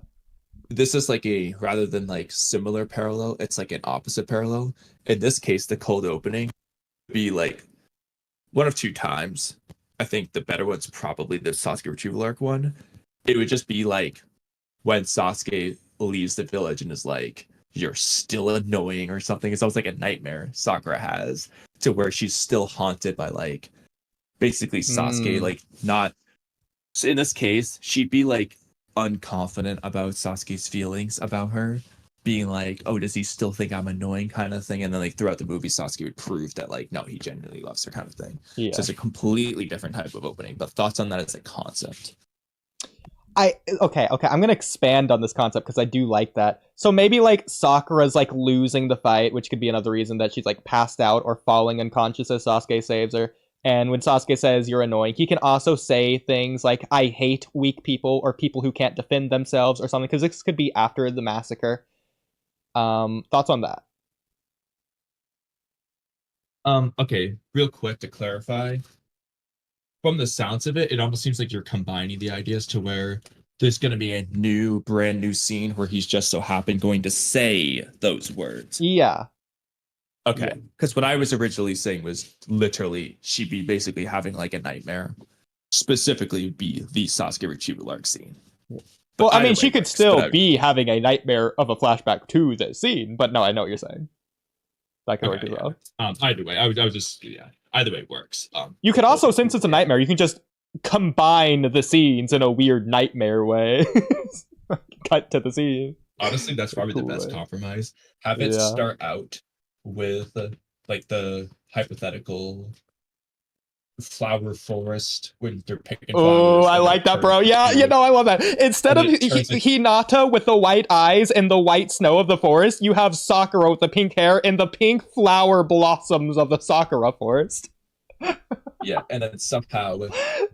This is like a, rather than like similar parallel, it's like an opposite parallel. In this case, the cold opening would be like one of two times. I think the better one's probably the Sasuke retrieval arc one. It would just be like when Sasuke leaves the village and is like, you're still annoying or something. It's almost like a nightmare Sakura has to where she's still haunted by like basically Sasuke, like not. So in this case, she'd be like unconfident about Sasuke's feelings about her, being like, oh, does he still think I'm annoying kind of thing? And then like throughout the movie, Sasuke would prove that like, no, he genuinely loves her kind of thing. Yeah. So it's a completely different type of opening. But thoughts on that as a concept? Okay, I'm gonna expand on this concept because I do like that. So maybe like Sakura's like losing the fight, which could be another reason that she's like passed out or falling unconscious as Sasuke saves her. And when Sasuke says you're annoying, he can also say things like I hate weak people or people who can't defend themselves or something, because this could be after the massacre. Thoughts on that? Okay, real quick to clarify, from the sounds of it, it almost seems like you're combining the ideas to where there's going to be a brand new scene where he's just so happened going to say those words. Yeah. Okay, because what I was originally saying was literally she'd be basically having like a nightmare. Specifically, would be the Sasuke retrieval arc scene. Well, I mean, either she way could works, still be having a nightmare of a flashback to the scene, but no, I know what you're saying. That could work as well. Either way, I was just either way works. You could also, since it's a nightmare, you can just combine the scenes in a weird nightmare way. Cut to the scene. Honestly, that's probably the best compromise. Have it start out with like the hypothetical flower forest when they're picking flowers. Oh, I like that, bro. Yeah, I love that. Instead of Hinata with the white eyes and the white snow of the forest, you have Sakura with the pink hair and the pink flower blossoms of the Sakura forest. Yeah, and then somehow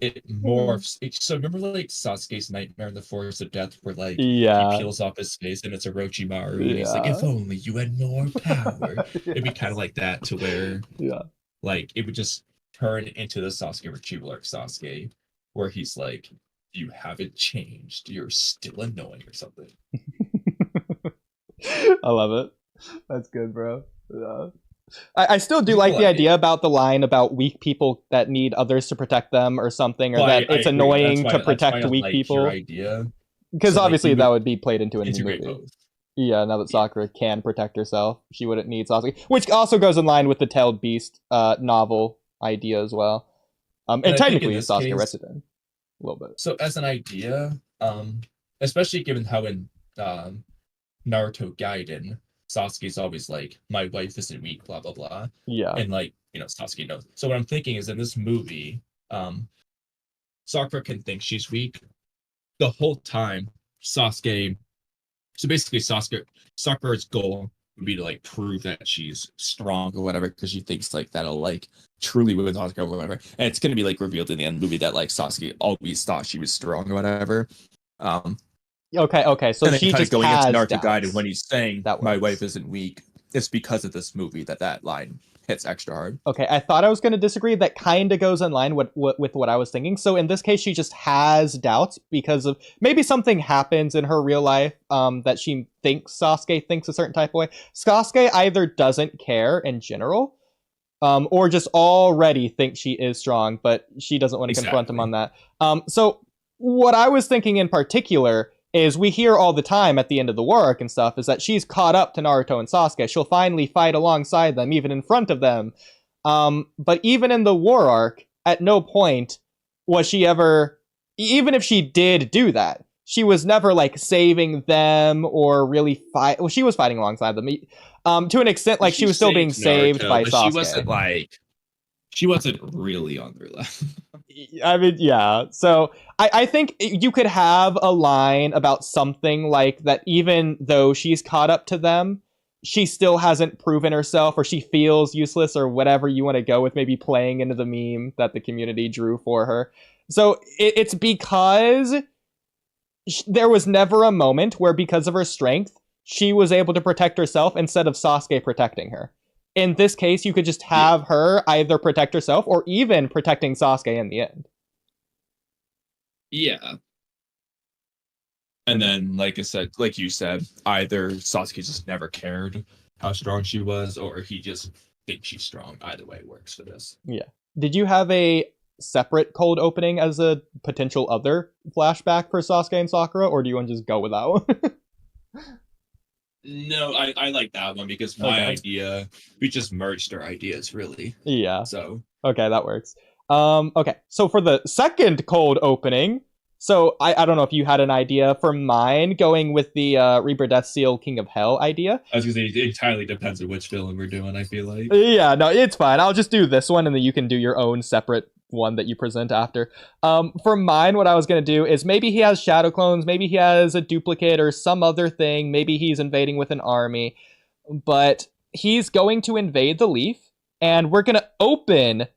it morphs. So remember like Sasuke's nightmare in the Forest of Death where like he peels off his face and it's Orochimaru and he's like, if only you had more power. It'd be kind of like that to where like it would just turn into the Sasuke retrieval arc Sasuke where he's like, you haven't changed, you're still annoying or something. I love it. That's good, bro. Yeah. I still do like the idea about the line about weak people that need others to protect them or something, or that it's annoying to protect weak people. Because obviously that would be played into a new movie. Yeah, now that Sakura can protect herself, she wouldn't need Sasuke. Which also goes in line with the Tailed Beast novel idea as well. And technically Sasuke resident a little bit. So as an idea, especially given how in Naruto Gaiden, Sasuke's always like, my wife isn't weak, blah, blah, blah. Yeah. And like, Sasuke knows. So what I'm thinking is in this movie, Sakura can think she's weak. The whole time, Sakura's goal would be to like prove that she's strong or whatever, because she thinks like that'll like truly win Sasuke or whatever. And it's going to be like revealed in the end of the movie that like Sasuke always thought she was strong or whatever. Okay. So and she just going has into Naruto doubts. Gaiden when he's saying that my wife isn't weak. It's because of this movie that line hits extra hard. Okay, I thought I was going to disagree. That kind of goes in line with what I was thinking. So in this case, she just has doubts because of maybe something happens in her real life that she thinks Sasuke thinks a certain type of way. Sasuke either doesn't care in general, or just already thinks she is strong, but she doesn't want to confront him on that. So what I was thinking in particular is we hear all the time at the end of the war arc and stuff is that she's caught up to Naruto and Sasuke. She'll finally fight alongside them, even in front of them. But even in the war arc, at no point was she ever, even if she did do that, she was never like saving them or really fight. Well, she was fighting alongside them to an extent, like she was still being saved by Sasuke. She wasn't really on their level. I mean, yeah. So I think you could have a line about something like that, even though she's caught up to them, she still hasn't proven herself, or she feels useless, or whatever you want to go with, maybe playing into the meme that the community drew for her. So it's because there was never a moment where, because of her strength, she was able to protect herself instead of Sasuke protecting her. In this case, you could just have her either protect herself or even protecting Sasuke in the end. Yeah. And then, like I said, like you said, either Sasuke just never cared how strong she was, or he just thinks she's strong. Either way works for this. Yeah. Did you have a separate cold opening as a potential other flashback for Sasuke and Sakura, or do you want to just go with that one? No, I like that one because my idea, we just merged our ideas, really. Yeah. So. Okay, that works. Okay, so for the second cold opening, so I don't know if you had an idea for mine, going with the Reaper Death Seal King of Hell idea. I was going to say, it entirely depends on which villain we're doing, I feel like. Yeah, no, it's fine. I'll just do this one, and then you can do your own separate one that you present after. For mine, what I was going to do is maybe he has shadow clones, maybe he has a duplicate or some other thing, maybe he's invading with an army, but he's going to invade the Leaf, and we're going to open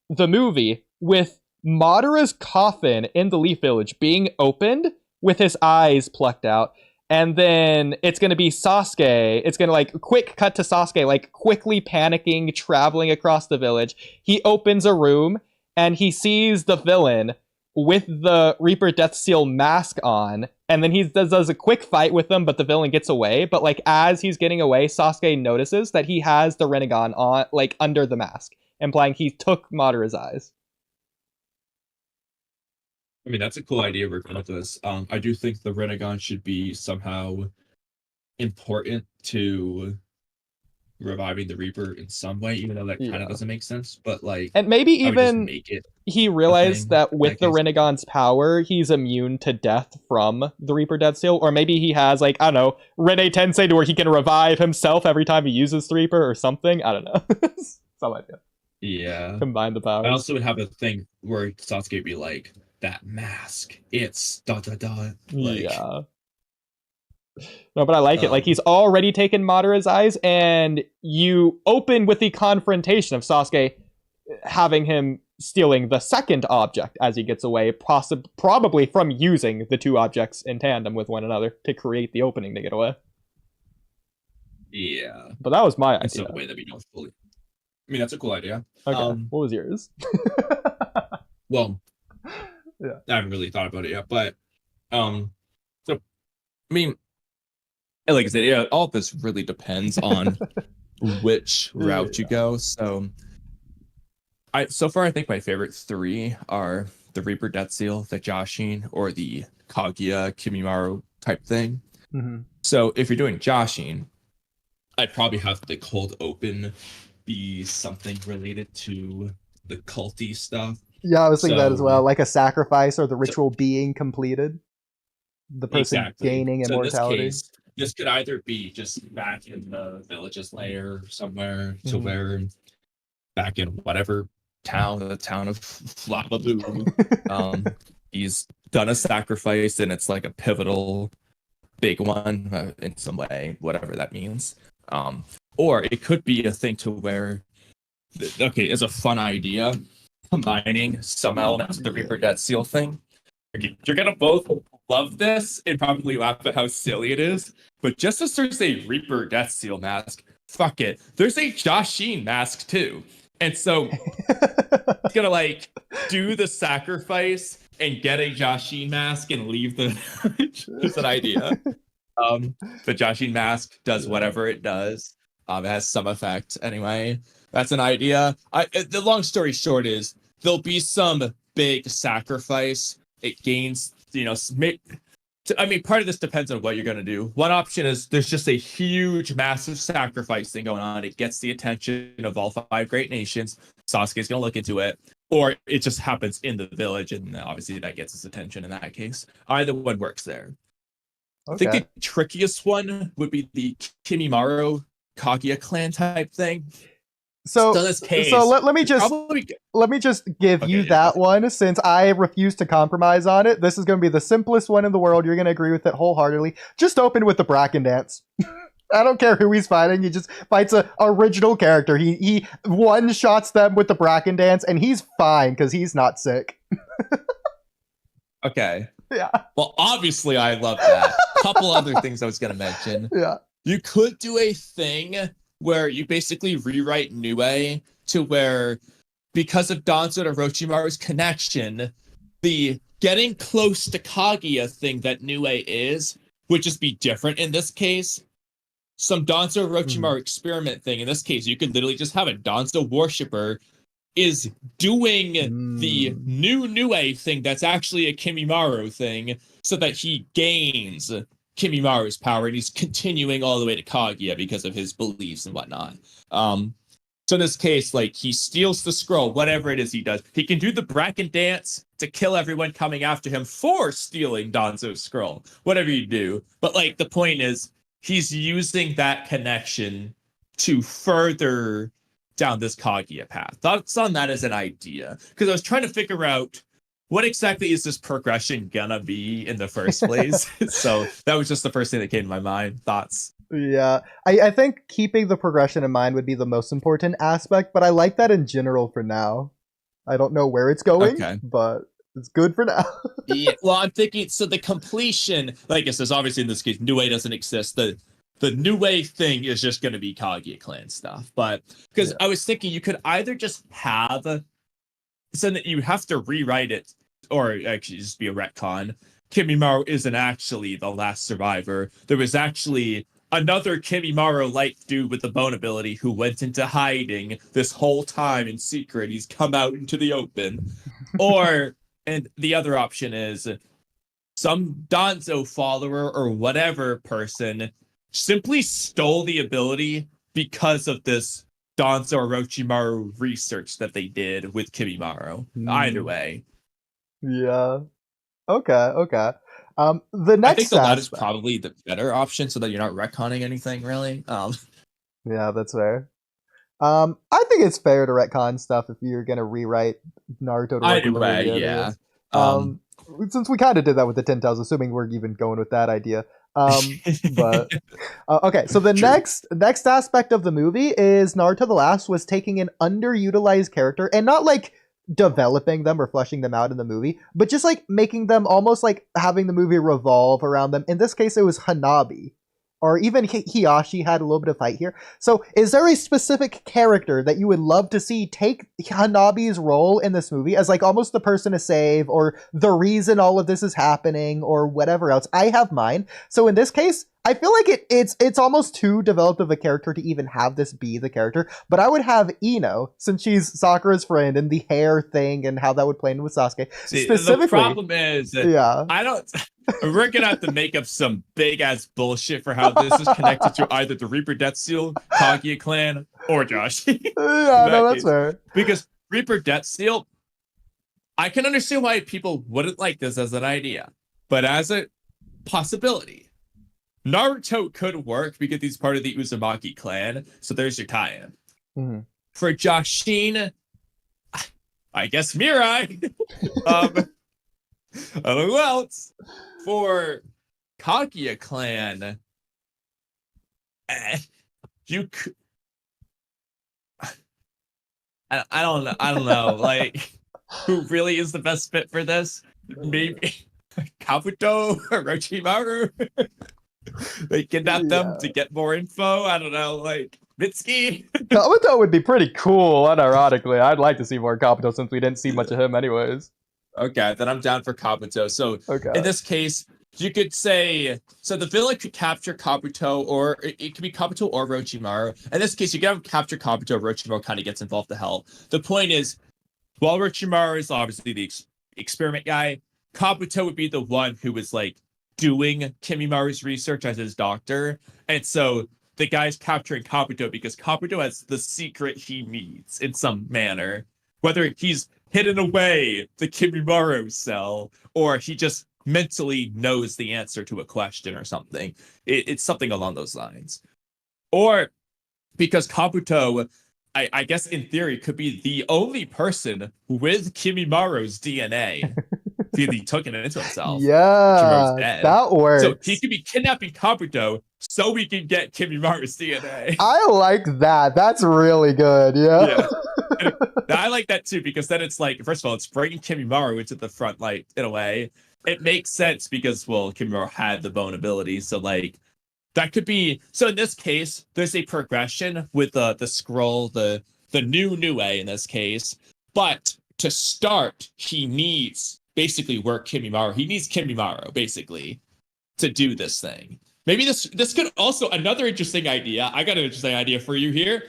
the movie with Madara's coffin in the Leaf Village being opened with his eyes plucked out, And then it's gonna be Sasuke. It's gonna like quick cut to Sasuke, like quickly panicking, traveling across the village. He opens a room and he sees the villain with the Reaper Death Seal mask on, and then he does a quick fight with them, but the villain gets away. But like as he's getting away, Sasuke notices that he has the Rinnegan on, like under the mask, implying he took Madara's eyes. I mean, that's a cool idea regardless. I do think the Rinnegan should be somehow important to reviving the Reaper in some way, even though that kind of doesn't make sense. But like, and maybe I would just even make it he realized that in with that the case. Rinnegan's power, he's immune to death from the Reaper Death Seal. Or maybe he has, like, I don't know, Rene Tensei to where he can revive himself every time he uses the Reaper or something. I don't know. Some idea. Yeah. Combine the powers. I also would have a thing where Sasuke would be like, that mask, it's dot dot dot. Like, yeah. No, but I like it. Like, he's already taken Madara's eyes, and you open with the confrontation of Sasuke having him stealing the second object as he gets away, probably from using the two objects in tandem with one another to create the opening to get away. Yeah. But that was my in idea. some way that we don't fully. I mean, that's a cool idea. Okay, what was yours? Well, yeah. I haven't really thought about it yet, but so I mean, like I said, yeah, all of this really depends on which route you go. So so far I think my favorite three are the Reaper Death Seal, the Jashin, or the Kaguya Kimimaru type thing. Mm-hmm. So if you're doing Jashin, I'd probably have the cold open be something related to the culty stuff. Yeah, I was thinking that as well, like a sacrifice or the ritual being completed. The person gaining immortality. In this case, this could either be just back in the village's lair somewhere to where back in whatever town, the town of Flababoo, he's done a sacrifice and it's like a pivotal big one in some way, whatever that means. Or it could be a thing to where, okay, it's a fun idea, combining some elements of the Reaper Death Seal thing. You're gonna both love this and probably laugh at how silly it is, but just as there's a Reaper Death Seal mask, fuck it, there's a Jashin mask too. And so it's gonna like do the sacrifice and get a Jashin mask and leave the just an idea. The Jashin mask does whatever it does. It has some effect anyway. That's an idea. The long story short is there'll be some big sacrifice. It gains, I mean, part of this depends on what you're going to do. One option is there's just a huge, massive sacrifice thing going on. It gets the attention of all 5 great nations. Sasuke's going to look into it. Or it just happens in the village, and obviously that gets his attention in that case. Either one works there. Okay. I think the trickiest one would be the Kimimaru Kaguya clan type thing. So let me just give you that one, since I refuse to compromise on it. This is going to be the simplest one in the world. You're going to agree with it wholeheartedly. Just open with the Bracken dance. I don't care who he's fighting. He just fights a original character. He one-shots them with the Bracken dance, and he's fine because he's not sick. Okay. Yeah. Well, obviously I love that. Couple other things I was going to mention. Yeah. You could do a thing where you basically rewrite Nue to where, because of Danzo to Orochimaru's connection, the getting close to Kaguya thing that Nue is would just be different in this case. Some Danzo Orochimaru experiment thing. In this case, you could literally just have a Danzo worshipper is doing the new Nue thing that's actually a Kimimaru thing, so that he gains Kimimaru's power, and he's continuing all the way to Kaguya because of his beliefs and whatnot. So in this case, like, he steals the scroll, whatever it is he does. He can do the Bracken dance to kill everyone coming after him for stealing Danzo's scroll, whatever you do. But like, the point is, he's using that connection to further down this Kaguya path. Thoughts on that as an idea? Because I was trying to figure out what exactly is this progression gonna be in the first place? So that was just the first thing that came to my mind. Thoughts? Yeah, I think keeping the progression in mind would be the most important aspect, but I like that in general for now. I don't know where it's going, but It's good for now. Yeah, well, I'm thinking so the completion, like I says, obviously in this case, New Way doesn't exist. The New Way thing is just going to be Kaguya Clan stuff. But because Yeah. I was thinking you could either just have so that you have to rewrite it, or actually just be a retcon. Kimimaro isn't actually the last survivor. There was actually another Kimimaro-like dude with the bone ability who went into hiding this whole time in secret. He's come out into the open. Or, and the other option is some Danzo follower or whatever person simply stole the ability because of this Danzo Orochimaru research that they did with Kimimaro. Either way. Yeah. Okay, okay. The I think next the latter is aspect. probably the better option so that you're not retconning anything really. Yeah, that's fair. I think it's fair to retcon stuff if you're gonna rewrite Naruto to work with Either the way, movie as it yeah. is. Um Since we kind of did that with the Ten Tails, assuming we're even going with that idea. But okay, so the True. next aspect of the movie is Naruto the Last was taking an underutilized character and not like developing them or fleshing them out in the movie, but just like making them almost like having the movie revolve around them. In this case, it was Hanabi. Or even Hiyashi had a little bit of fight here. So, is there a specific character that you would love to see take Hanabi's role in this movie as like almost the person to save or the reason all of this is happening or whatever else? I have mine. So in this case, I feel like it's almost too developed of a character to even have this be the character. But I would have Ino, since she's Sakura's friend, and the hair thing and how that would play in with Sasuke. See, Specifically, the problem is yeah. I don't we're gonna have to make up some big ass bullshit for how this is connected to either the Reaper Death Seal, Kaguya clan, or Josh. Yeah, that no, that's case. fair. Because Reaper Death Seal, I can understand why people wouldn't like this as an idea, but as a possibility, Naruto could work because he's part of the Uzumaki clan. So there's your tie-in. Mm-hmm. For Joshin, I guess Mirai. I don't know who else. For Kaguya clan, you could. I don't know. I don't know. Like, who really is the best fit for this? Maybe Kabuto or Orochimaru. They kidnap them to get more info. I don't know. Like Mitsuki. Kabuto would be pretty cool, unironically. I'd like to see more Kabuto since we didn't see much of him anyways. Okay, then I'm down for Kabuto. So Okay. in this case, you could say so the villain could capture Kabuto, or it could be Kabuto or Orochimaru. In this case, you can have capture Kabuto. Orochimaru kind of gets involved to help. The point is, while Orochimaru is obviously the experiment guy, Kabuto would be the one who was like doing Kimimaru's research as his doctor, and so the guy's capturing Kabuto because Kabuto has the secret he needs in some manner, whether he's hidden away the Kimimaru cell or he just mentally knows the answer to a question or something. It's something along those lines. Or because Kabuto, I guess in theory, could be the only person with Kimimaru's DNA. He took it into himself. Yeah, that works. So he could be kidnapping Kabuto so we can get Kimimaru's DNA. I like that. That's really good. Yeah. I like that too, because then it's like, first of all, it's bringing Kimimaru into the front light in a way. It makes sense because, well, Kimimaru had the bone ability. So, like, that could be. So, in this case, there's a progression with the scroll, the new way in this case. But to start, he needs basically work Kimimaru. He needs Kimimaru, basically, to do this thing. Maybe this could also, another interesting idea. I got an interesting idea for you here.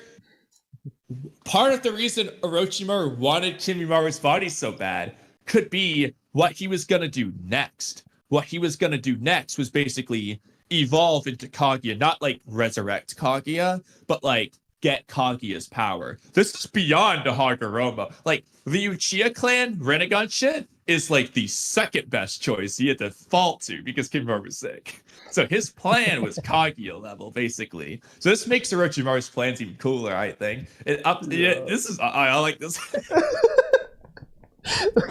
Part of the reason Orochimaru wanted Kimimaru's body so bad could be what he was going to do next. What he was going to do next was basically evolve into Kaguya, not like resurrect Kaguya, but like get Kaguya's power. This is beyond the Hagoromo. Like the Uchiha clan Renegon shit is like the second best choice he had to fall to because Kimimaru was sick. So his plan was Kaguya level, basically. So this makes Orochimaru's plans even cooler, I think. This is I like this.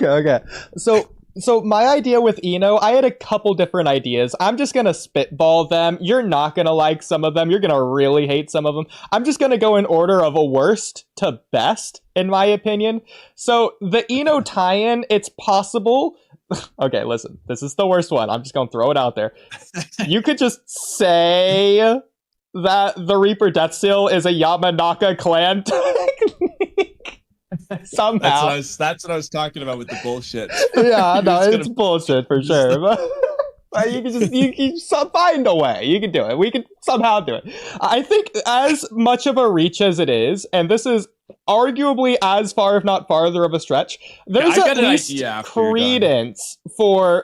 Okay. So So my idea with Ino, I had a couple different ideas. I'm just gonna spitball them. You're not gonna like some of them. You're gonna really hate some of them. I'm just gonna go in order of a worst to best, in my opinion. So the Ino tie-in, it's possible. Okay, listen, this is the worst one. I'm just gonna throw it out there. You could just say that the Reaper Death Seal is a Yamanaka clan technique somehow. That's what I was talking about with the bullshit. Yeah, no, it's bullshit for sure. But you can find a way. You can do it. We can somehow do it. I think as much of a reach as it is, and this is arguably as far, if not farther, of a stretch, there's at least credence for...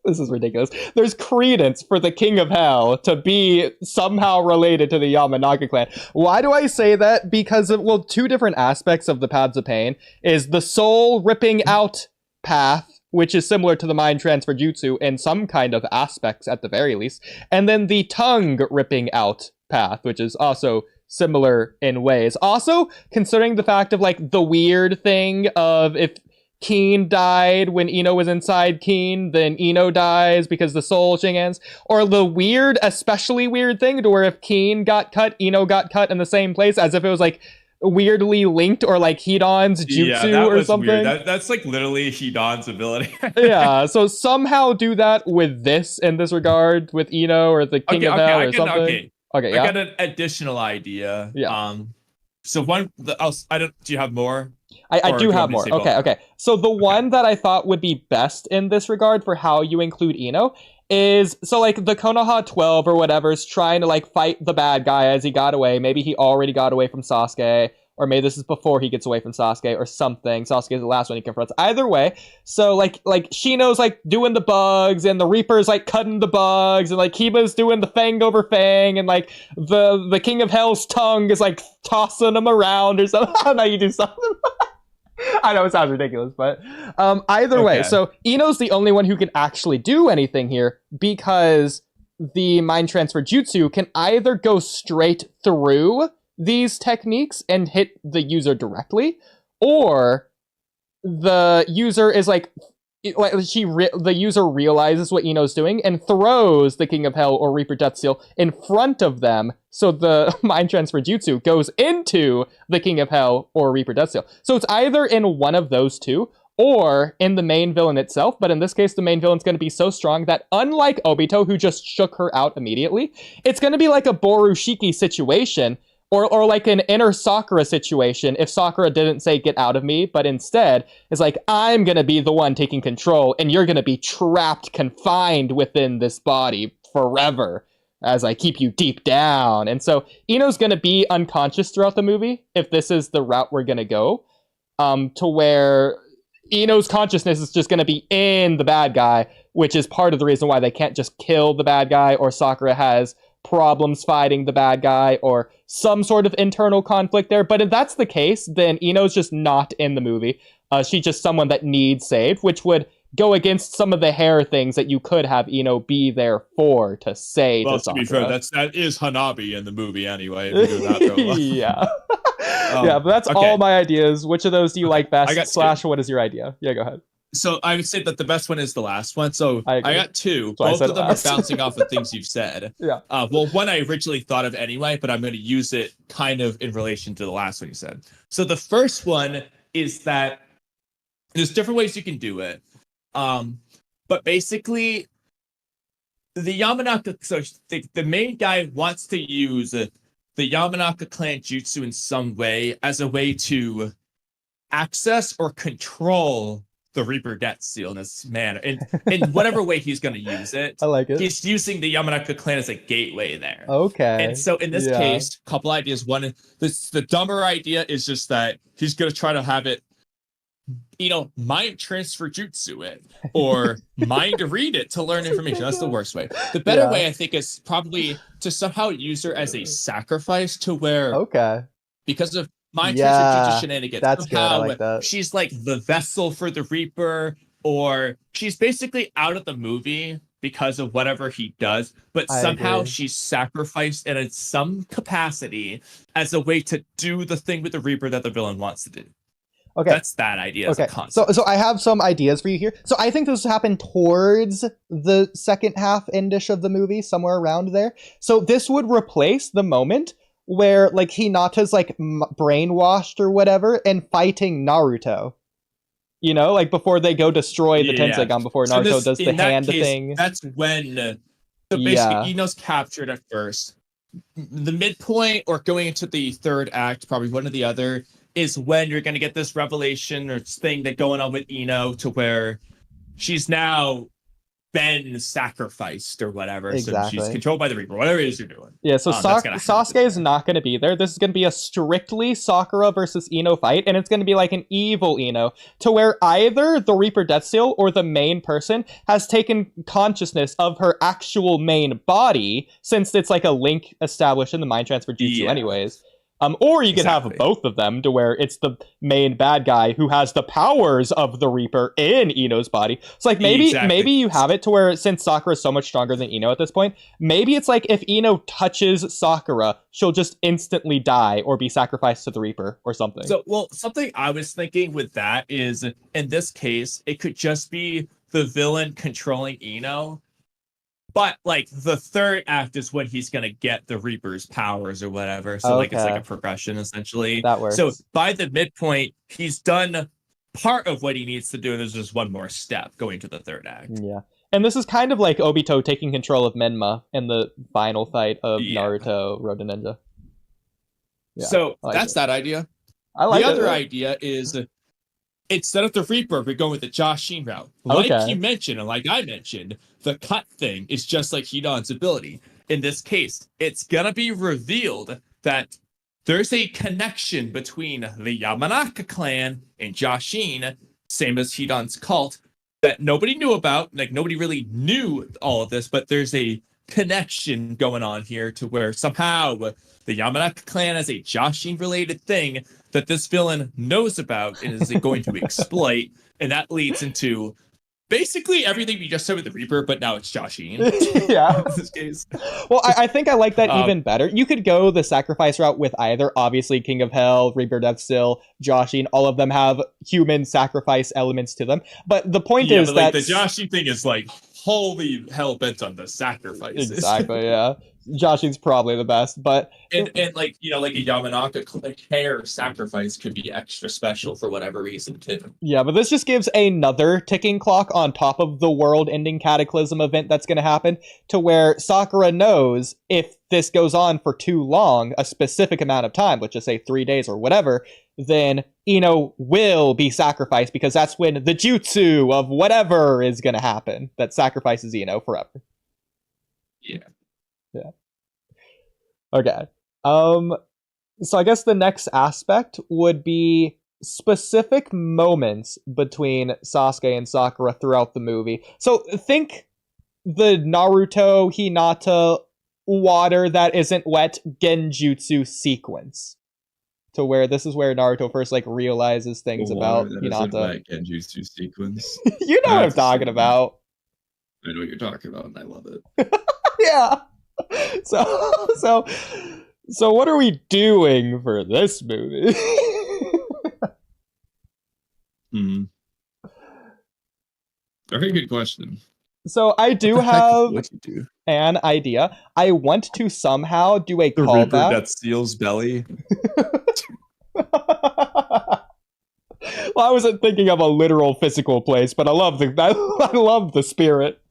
This is ridiculous. There's credence for the King of Hell to be somehow related to the Yamanaka clan. Why do I say that? Because of, well, two different aspects of the Paths of Pain is the soul ripping out path, which is similar to the mind transfer jutsu in some kind of aspects at the very least, and then the tongue ripping out path, which is also similar in ways. Also, considering the fact of like the weird thing of if Keen died when Ino was inside Keen, then Ino dies because the soul shingans, or the weird, especially weird thing to where if Keen got cut, Ino got cut in the same place, as if it was like weirdly linked, or like Hidon's jutsu or something. That's like literally Hidon's ability. Yeah, so somehow do that with this in this regard, with Ino or the King of Hell or something. Okay, yeah. I got an additional idea. Yeah. So one, I don't. Do you have more? I do have more. Okay. So the one that I thought would be best in this regard for how you include Ino is, so like the Konoha 12 or whatever is trying to like fight the bad guy as he got away. Maybe he already got away from Sasuke, or maybe this is before he gets away from Sasuke or something. Sasuke is the last one he confronts. Either way, so like Shino's like doing the bugs, and the Reaper's like cutting the bugs, and like Kiba's doing the fang over fang, and like the King of Hell's tongue is like tossing him around or something. I don't know, you do something. I know it sounds ridiculous, but either way, so Ino's the only one who can actually do anything here, because the mind transfer jutsu can either go straight through these techniques and hit the user directly, or the user is like the user realizes what Ino's doing and throws the King of Hell or Reaper Death Seal in front of them, so the mind transfer jutsu goes into the King of Hell or Reaper Death Seal. So it's either in one of those two, or in the main villain itself, but in this case, the main villain's going to be so strong that, unlike Obito, who just shook her out immediately, it's going to be like a Borushiki situation, or like an inner Sakura situation if Sakura didn't say, get out of me, but instead is like, I'm going to be the one taking control, and you're going to be trapped, confined within this body forever as I keep you deep down. And so Ino's going to be unconscious throughout the movie if this is the route we're going to go, to where Ino's consciousness is just going to be in the bad guy, which is part of the reason why they can't just kill the bad guy, or Sakura has problems fighting the bad guy, or some sort of internal conflict there. But if that's the case, then Ino's just not in the movie. She's just someone that needs saved, which would go against some of the hair things that you could have Ino be there for, to say to Sakura. To be fair, that is Hanabi in the movie anyway. If you do that, yeah. Yeah, but that's all my ideas. Which of those do you like best? Slash, what is your idea? Yeah, go ahead. So I would say that the best one is the last one. So I got two. So both of them are bouncing off of things you've said. Yeah. Well, one I originally thought of anyway, but I'm going to use it kind of in relation to the last one you said. So the first one is that there's different ways you can do it. But basically, the Yamanaka, so the main guy wants to use the Yamanaka clan jutsu in some way as a way to access or control the Reaper Death Seal in this manner, in whatever way he's going to use it. I like it. He's using the Yamanaka clan as a gateway there. Okay. And so in this case, a couple ideas. One, the dumber idea is just that he's going to try to have it, mind transfer jutsu it, or mind read it to learn information. That's the worst way. The better way, I think, is probably to somehow use her as a sacrifice, to where, because of mind transfer jutsu shenanigans, that's good. I like that. She's like the vessel for the Reaper, or she's basically out of the movie because of whatever he does, but somehow she's sacrificed in some capacity as a way to do the thing with the Reaper that the villain wants to do. Okay. That's that idea as a Okay, concept. so I have some ideas for you here. So I think this happened towards the second half endish of the movie, somewhere around there. So this would replace the moment where like Hinata's like brainwashed or whatever and fighting Naruto. You know, like before they go destroy the Yeah. Tensegon, before So Naruto does the in that hand case, thing. that's when so Yeah, basically Ino's captured at first. The midpoint or going into the third act, probably one or the other, is when you're going to get this revelation or thing that going on with Ino to where she's now been sacrificed or whatever. So she's exactly. controlled by the Reaper, whatever it is you're doing. Yeah, so That's gonna Sasuke is not going to be there. This is going to be a strictly Sakura versus Ino fight, and it's going to be like an evil Ino, to where either the Reaper Death Seal or the main person has taken consciousness of her actual main body, since it's like a link established in the mind transfer jutsu anyways. Or you could have both of them to where it's the main bad guy who has the powers of the Reaper in Ino's body. It's like maybe you have it to where since Sakura is so much stronger than Ino at this point, maybe it's like if Ino touches Sakura, she'll just instantly die or be sacrificed to the Reaper or something. So, well, something I was thinking with that is in this case, it could just be the villain controlling Ino. But like the third act is when he's gonna get the Reaper's powers or whatever. So like it's like a progression essentially. That works. So by the midpoint, he's done part of what he needs to do. There's just one more step going to the third act. Yeah. And this is kind of like Obito taking control of Menma in the final fight of Naruto Road to Ninja. Yeah, so that's that idea. I like the other idea is instead of the Reaper, we're going with the Jashin route. You mentioned, and like I mentioned, the cut thing is just like Hidan's ability. In this case, it's gonna be revealed that there's a connection between the Yamanaka clan and Jashin, same as Hidan's cult, that nobody knew about. Like nobody really knew all of this, but there's a connection going on here to where somehow the Yamanaka clan has a Jashin related thing that this villain knows about and is going to exploit, and that leads into basically everything we just said with the Reaper, but now it's Jashin. Yeah. In this case. Well, I think I like that even better. You could go the sacrifice route with either. Obviously, King of Hell, Reaper Death Seal, Jashin, all of them have human sacrifice elements to them. But the point is but that like the Jashin thing is like holy hell bent on the sacrifices. Exactly, yeah. Jashin's probably the best, but and like like a Yamanaka hair sacrifice could be extra special for whatever reason too. Yeah, but this just gives another ticking clock on top of the world-ending cataclysm event that's going to happen, to where Sakura knows if this goes on for too long, a specific amount of time, let's just say 3 days or whatever, then Ino will be sacrificed, because that's when the jutsu of whatever is going to happen that sacrifices Ino forever. Yeah. Yeah. Okay. So I guess the next aspect would be specific moments between Sasuke and Sakura throughout the movie. So think the Naruto Hinata water that isn't wet genjutsu sequence, to where this is where Naruto first like realizes things about Hinata. Genjutsu sequence. You know what I'm talking about. I know what you're talking about, and I love it. Yeah. So what are we doing for this movie? Very good question. So I do have an idea. I want to somehow do a callback. Reaper that steals belly. Well, I wasn't thinking of a literal physical place, but I love the spirit.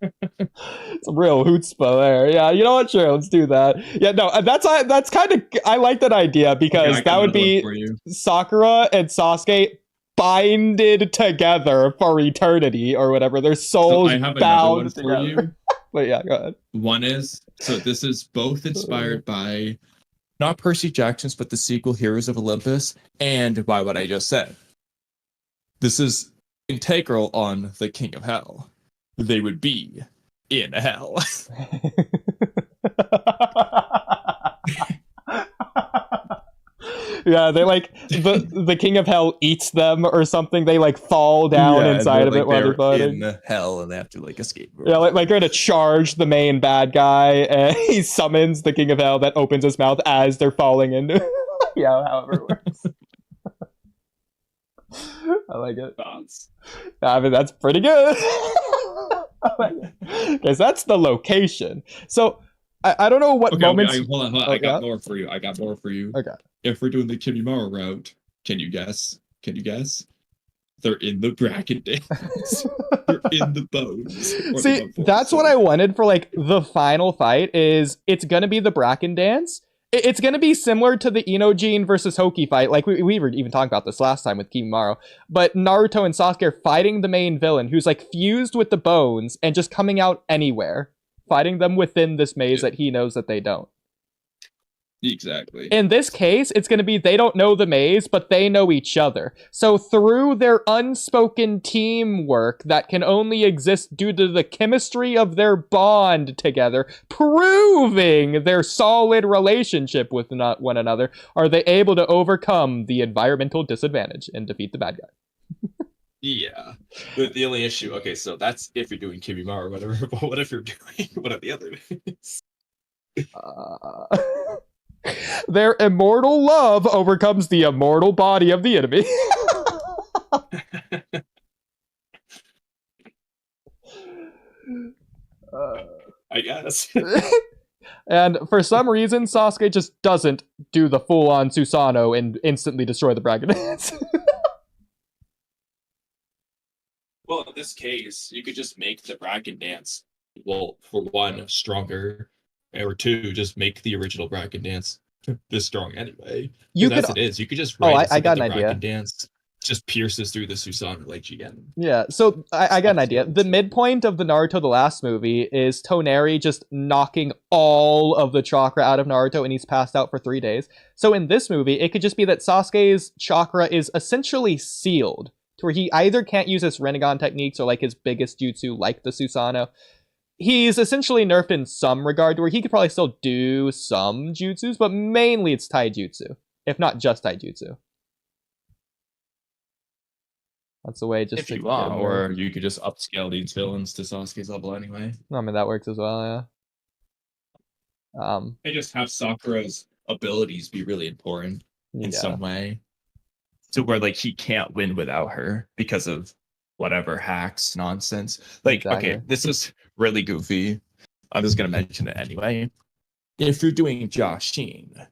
It's a real chutzpah there. Yeah, you know what? Sure, let's do that. Yeah, no, that's kind of, I like that idea, because that would be Sakura and Sasuke binded together for eternity or whatever. Their souls bound together. But yeah, go ahead. One is, so this is both inspired by not Percy Jackson's, but the sequel Heroes of Olympus, and by what I just said. This is integral on the King of Hell. They would be in hell. Yeah, they like the King of Hell eats them or something. They like fall down inside of it while they're fighting. In hell, and they have to like escape. Yeah, like they're gonna charge the main bad guy, and he summons the King of Hell that opens his mouth as they're falling into. Yeah, however it works. I like it. Thoughts? I mean, that's pretty good. Because that's the location. So I don't know what moments. Hold on. Oh, I got yeah? more for you. Okay. If we're doing the Kimimaro route, can you guess? They're in the bracket dance. They're in the bones. See, that's what I wanted for like the final fight. Is it's gonna be the Bracken dance. It's gonna be similar to the Inojin versus Hoki fight. Like we were even talking about this last time with Kimimaro. But Naruto and Sasuke are fighting the main villain, who's like fused with the bones and just coming out anywhere, fighting them within this maze that he knows that they don't. Exactly. In this case, it's going to be they don't know the maze, but they know each other. So through their unspoken teamwork that can only exist due to the chemistry of their bond together, proving their solid relationship with one another, are they able to overcome the environmental disadvantage and defeat the bad guy. Yeah. The only issue, okay, so that's if you're doing Kimimaro or whatever, but what if you're doing one of the other names? Their immortal love overcomes the immortal body of the enemy. I guess. And for some reason, Sasuke just doesn't do the full-on Susanoo and instantly destroy the bracket dance. Well, in this case, you could just make the bracket dance, well, for one, stronger, or two, just make the original bracket dance this strong anyway. You That's could. it is. You could just Oh, write I got an the idea. bracket dance just pierces through the Susanoo like again. Yeah, so I got an idea. The midpoint of the Naruto the last movie is Toneri just knocking all of the chakra out of Naruto and he's passed out for 3 days. So in this movie, it could just be that Sasuke's chakra is essentially sealed, to where he either can't use his Rinnegan techniques or like his biggest jutsu like the Susanoo. He's essentially nerfed in some regard, where he could probably still do some jutsus, but mainly it's taijutsu, if not just taijutsu. That's the way just if you want, or you could just upscale these villains to Sasuke's level anyway. I mean, that works as well, yeah. And just have Sakura's abilities be really important in some way, to where like he can't win without her because of whatever hacks nonsense. Like, Exactly. okay, this is really goofy. I'm just gonna mention it anyway. If you're doing Jashin,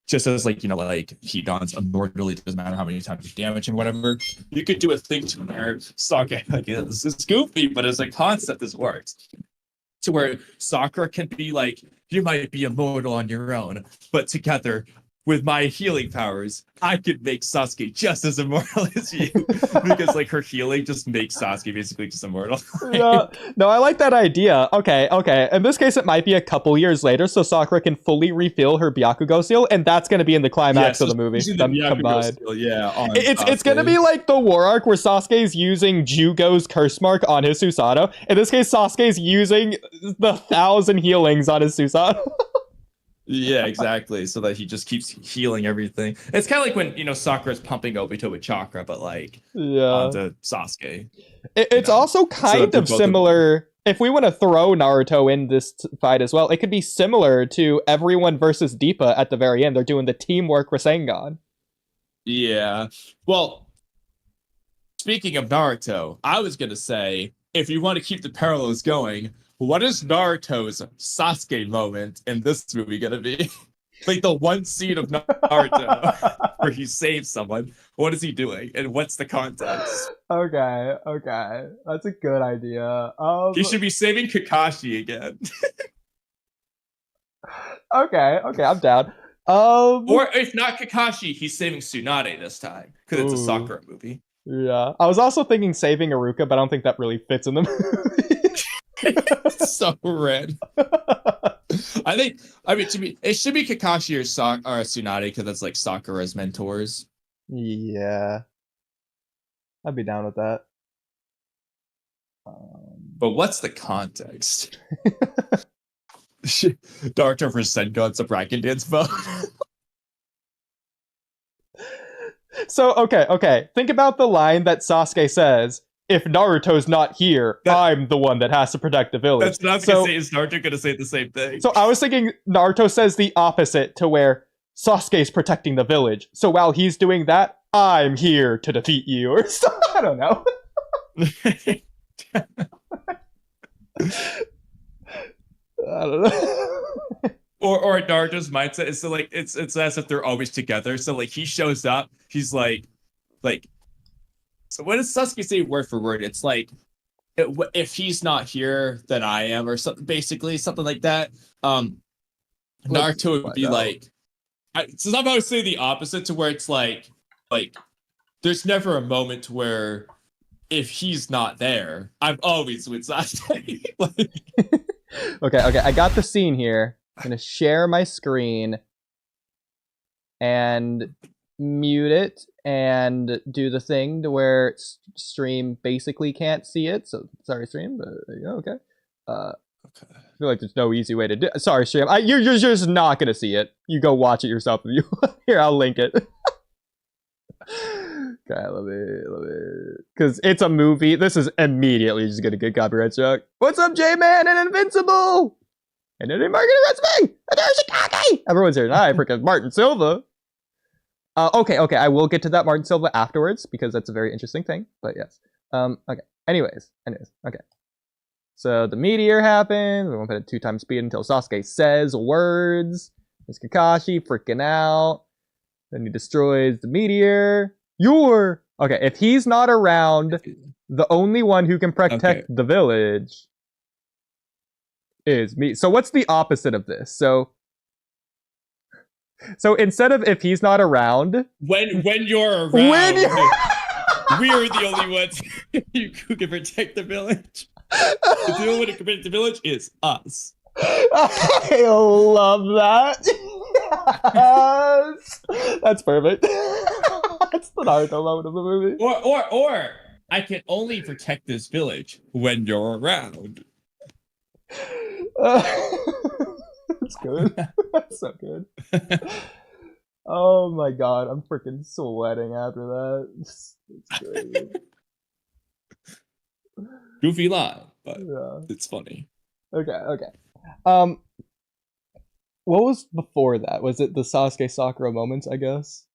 just as like, you know, like he dons immortally, it doesn't matter how many times you damage him, whatever. You could do a thing to where Sakura, like, this is goofy, but as a concept, this works. To where Sakura can be like, you might be immortal on your own, but together with my healing powers, I could make Sasuke just as immortal as you. Because like her healing just makes Sasuke basically just immortal. Yeah, no, I like that idea. Okay. In this case, it might be a couple years later, so Sakura can fully refill her Byakugo seal, and that's going to be in the climax of the movie. Them combined. It's going to be like the war arc where Sasuke's using Jugo's curse mark on his Susanoo. In this case, Sasuke's using the 1,000 healings on his Susanoo. Yeah, exactly. So that he just keeps healing everything. It's kind of like when, you know, Sakura's pumping Obito with chakra, but like onto Sasuke. It's also kind of similar. If we want to throw Naruto in this fight as well, it could be similar to everyone versus Deepa at the very end. They're doing the teamwork Rasengan. Yeah. Well, speaking of Naruto, I was going to say, if you want to keep the parallels going, what is Naruto's Sasuke moment in this movie gonna be? Like the one scene of Naruto where he saves someone. What is he doing? And what's the context? Okay. That's a good idea. He should be saving Kakashi again. Okay, I'm down. Or if not Kakashi, he's saving Tsunade this time. Because it's a Sakura movie. Yeah. I was also thinking saving Iruka, but I don't think that really fits in the movie. So red. I mean, to me, it should be Kakashi or Tsunade because that's like Sakura's mentors. Yeah, I'd be down with that. But what's the context? Naruto for Sengon's a bracket dance mode. So okay. Think about the line that Sasuke says. If Naruto's not here, I'm the one that has to protect the village. That's what I was going to say. Is Naruto going to say the same thing? So I was thinking Naruto says the opposite, to where Sasuke's protecting the village. So while he's doing that, I'm here to defeat you, or something. I don't know. I don't know. Or Naruto's mindset is so like it's as if they're always together. So like he shows up, he's like so what does Sasuke say word for word? It's like if he's not here, then I am, or something, basically something like that. Naruto would be like, so somehow I would say the opposite to where it's like there's never a moment where if he's not there, I'm always with Sasuke. Like, Okay, I got the scene here. I'm gonna share my screen and mute it and do the thing to where stream basically can't see it. So sorry, stream, but there you go. Okay. okay. I feel like there's no easy way to do. Sorry, stream. You're just not gonna see it. You go watch it yourself. If you here, I'll link it. Okay, let me, because it's a movie. This is immediately just gonna get copyright struck. What's up, J-Man and Invincible? And then Margaret Rutsby! And there's Chicago! Everyone's here tonight, freaking Martin Silva. Okay, I will get to that Martin Silva afterwards, because that's a very interesting thing, but yes. Okay, anyways, okay. So the meteor happens, we won't put it 2 times speed until Sasuke says words. There's Kakashi freaking out. Then he destroys the meteor. Okay, if he's not around, the only one who can protect the village is me. So what's the opposite of this? So instead of if he's not around, when you're around, we're the only ones who can protect the village. The only one who can protect the village is us. I love that. Yes. That's perfect. That's the Naruto moment of the movie. Or I can only protect this village when you're around. That's good. That's so good. Oh my god, I'm freaking sweating after that. It's great. Goofy line, but yeah. It's funny. Okay. What was before that? Was it the Sasuke Sakura moments, I guess?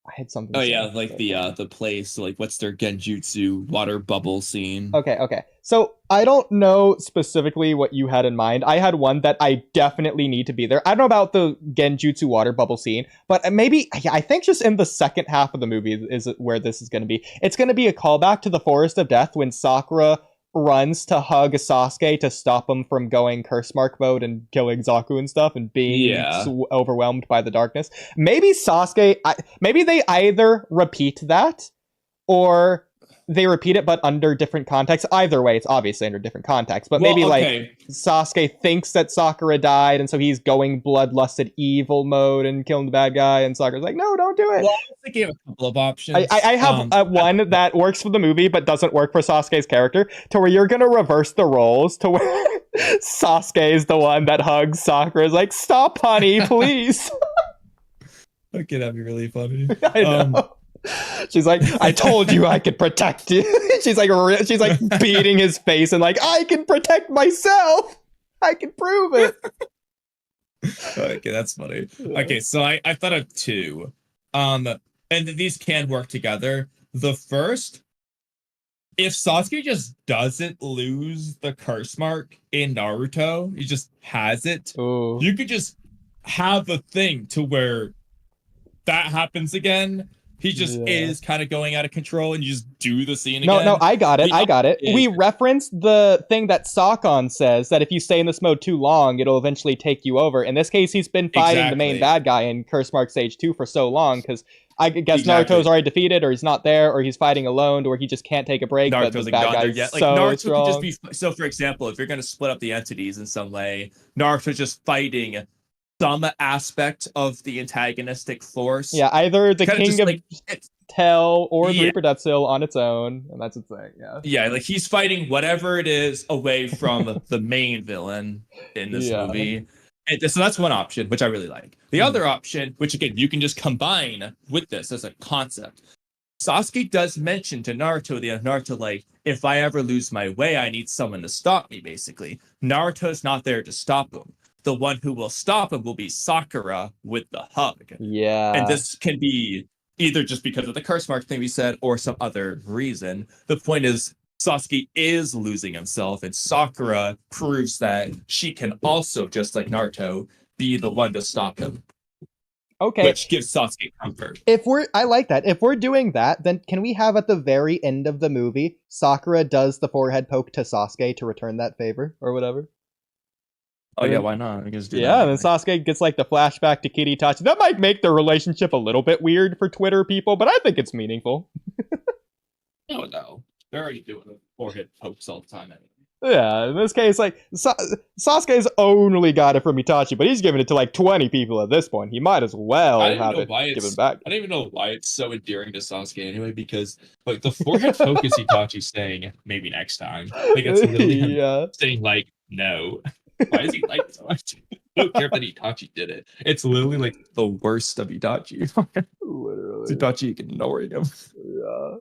I had something. Oh yeah, like the place, like what's their genjutsu water bubble scene. Okay. So I don't know specifically what you had in mind. I had one that I definitely need to be there. I don't know about the genjutsu water bubble scene, but maybe I think just in the second half of the movie is where this is going to be. It's going to be a callback to the Forest of Death when Sakura runs to hug Sasuke to stop him from going curse mark mode and killing Zaku and stuff and being overwhelmed by the darkness. Maybe Sasuke, maybe they either repeat that or they repeat it but under different contexts. Either way, it's obviously under different contexts, but maybe like Sasuke thinks that Sakura died and so he's going bloodlusted evil mode and killing the bad guy, and Sakura's like, no, don't do it. Well, I was thinking of a couple of options. I have one that works for the movie but doesn't work for Sasuke's character, to where you're gonna reverse the roles to where Sasuke is the one that hugs Sakura, is like, stop honey, please. Okay, that'd be really funny. I know. She's like, I told you I could protect you. she's like beating his face and like, I can protect myself. I can prove it. Okay, that's funny. Okay, so I thought of 2. And these can work together. The first, if Sasuke just doesn't lose the curse mark in Naruto, he just has it. Ooh. You could just have a thing to where that happens again. He just is kind of going out of control, and you just do the scene again. No, I got it. We referenced the thing that Sakon says, that if you stay in this mode too long, it'll eventually take you over. In this case, he's been fighting the main bad guy in Curse Mark Stage 2 for so long, because I guess Naruto's already defeated, or he's not there, or he's fighting alone, or he just can't take a break. Naruto's but the bad guy's yet. Like, so Naruto strong. could just be... So, for example, if you're going to split up the entities in some way, Naruto's just fighting some aspect of the antagonistic force. Yeah, either the Kinda King of like, Tell or the Reaper Death Seal on its own, and that's its thing. Yeah, like he's fighting whatever it is away from the main villain in this movie. And so that's one option, which I really like. The other option, which again you can just combine with this as a concept. Sasuke does mention to Naruto, Naruto, like, if I ever lose my way, I need someone to stop me, basically. Naruto's not there to stop him. The one who will stop him will be Sakura with the hug. Yeah. And this can be either just because of the curse mark thing we said or some other reason. The point is, Sasuke is losing himself, and Sakura proves that she can also, just like Naruto, be the one to stop him, Okay. which gives Sasuke comfort. I like that. If we're doing that, then can we have at the very end of the movie, Sakura does the forehead poke to Sasuke to return that favor or whatever? Oh yeah, why not? I guess do that. Yeah, and then Sasuke gets like the flashback to Kitty Itachi. That might make their relationship a little bit weird for Twitter people, but I think it's meaningful. No. They're already doing the forehead pokes all the time anyway. Yeah, in this case, like, Sasuke's only got it from Itachi, but he's giving it to like 20 people at this point. He might as well have it given back. I don't even know why it's so endearing to Sasuke anyway, because like the forehead poke is Itachi saying maybe next time. Like it's literally him saying like no. Why is he like so much? I don't care that Itachi did it. It's literally like the worst of Itachi. Literally. It's Itachi ignoring him. Yeah.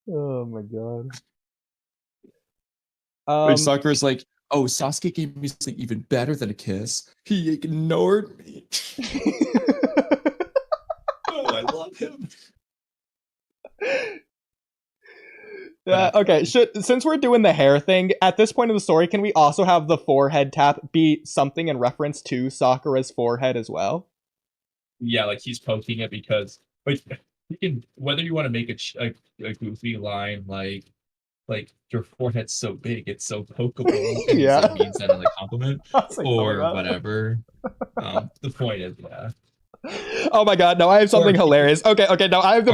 Oh my god. Sakura's like, oh, Sasuke gave me something even better than a kiss. He ignored me. Oh, I love him. Yeah, okay, since we're doing the hair thing, at this point in the story, can we also have the forehead tap be something in reference to Sakura's forehead as well? Yeah, like he's poking it because like you can, whether you want to make a goofy line like your forehead's so big, it's so pokeable, and Yeah. it means that in a compliment or whatever. The point is, yeah. Oh my god, no, I have something hilarious. Okay, no, I have the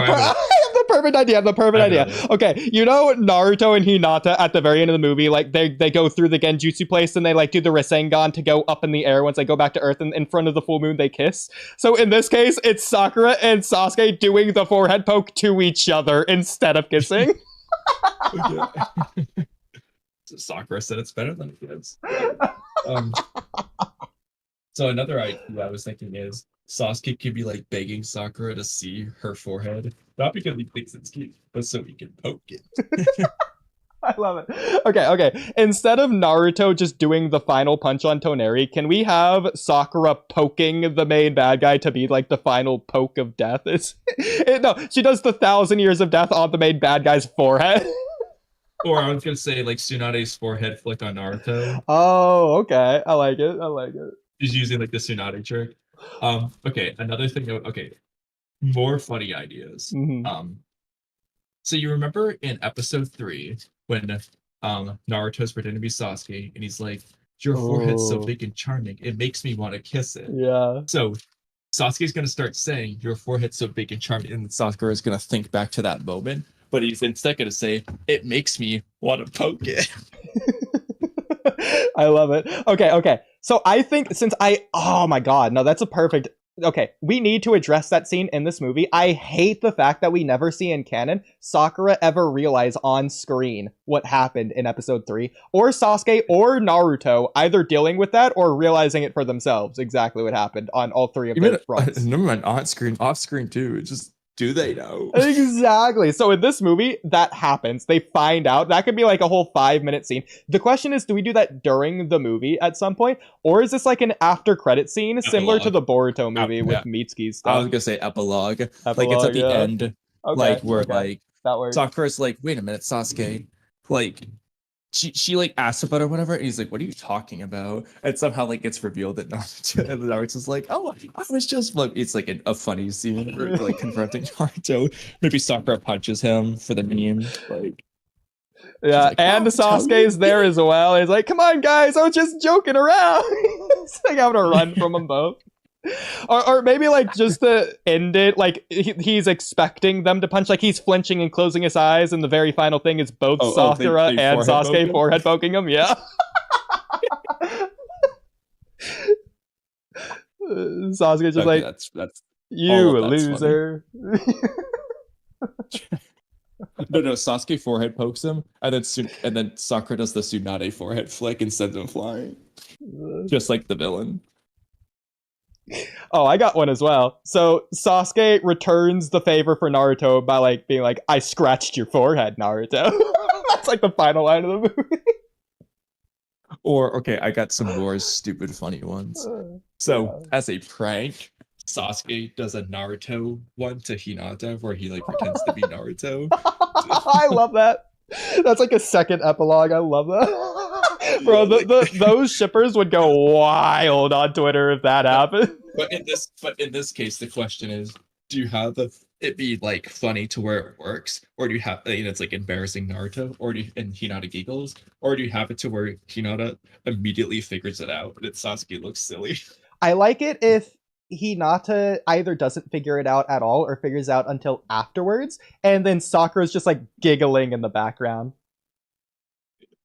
perfect idea. Okay, you know Naruto and Hinata at the very end of the movie, like they go through the Genjutsu place and they like do the Rasengan to go up in the air once they go back to Earth, and in front of the full moon they kiss. So in this case, it's Sakura and Sasuke doing the forehead poke to each other instead of kissing. So Sakura said it's better than it is. So another idea I was thinking is Sasuke could be like begging Sakura to see her forehead, not because he thinks it's cute, but so he can poke it. I love it. Okay. Instead of Naruto just doing the final punch on Toneri, can we have Sakura poking the main bad guy to be like the final poke of death? No, she does the 1,000 years of death on the main bad guy's forehead. Or I was gonna say like Tsunade's forehead flick on Naruto. Oh, okay. I like it. He's using like the Tsunade trick. Okay, another thing. Okay, more funny ideas. Mm-hmm. So you remember in episode 3 when Naruto's pretending to be Sasuke and he's like, "Your forehead's so big and charming, it makes me want to kiss it." Yeah. So Sasuke's gonna start saying, "Your forehead's so big and charming," and Sakura is gonna think back to that moment, but he's instead gonna say, "It makes me want to poke it." I love it. Okay. So I think oh my god, no, that's a perfect. Okay, we need to address that scene in this movie. I hate the fact that we never see in canon Sakura ever realize on screen what happened in episode 3, or Sasuke or Naruto either dealing with that or realizing it for themselves exactly what happened on all three of their fronts. Never mind on screen, off screen too. It's just, do they know? Exactly. So in this movie, that happens. They find out. That could be like a whole 5-minute scene. The question is, do we do that during the movie at some point? Or is this like an after credit scene similar to the Boruto movie with Mitsuki's stuff? I was going to say epilogue. Like it's at the end. Like where like Sakura's like, wait a minute, Sasuke. Like she like asks about it or whatever, and he's like, what are you talking about? And somehow like it's revealed that Naruto's like, oh, I was just like, it's like a funny scene where like confronting Naruto. Maybe Sakura punches him for the meme. Like, yeah, like, and Sasuke's there as well. He's like, come on guys, I was just joking around. It's like having to run from them both. Or maybe like just to end it, like he's expecting them to punch, like he's flinching and closing his eyes, and the very final thing is both Sakura and Sasuke forehead poking him. Yeah. Sasuke's just like, that's you loser. No, Sasuke forehead pokes him, and then Sakura does the Tsunade forehead flick and sends him flying, just like the villain. Oh, I got one as well. So Sasuke returns the favor for Naruto by like being like, I scratched your forehead, Naruto. That's like the final line of the movie. Or, okay, I got some more stupid funny ones. So, as a prank, Sasuke does a Naruto one to Hinata where he like pretends to be Naruto. I love that. That's like a second epilogue. I love that. Bro, Yeah, like those shippers would go wild on Twitter if that but happened. but in this case the question is, do you have it be like funny to where it works, or do you have it's like embarrassing Naruto, or do you, and Hinata giggles, or do you have it to where Hinata immediately figures it out and Sasuke looks silly? I like it if Hinata either doesn't figure it out at all or figures out until afterwards, and then Sakura's just like giggling in the background.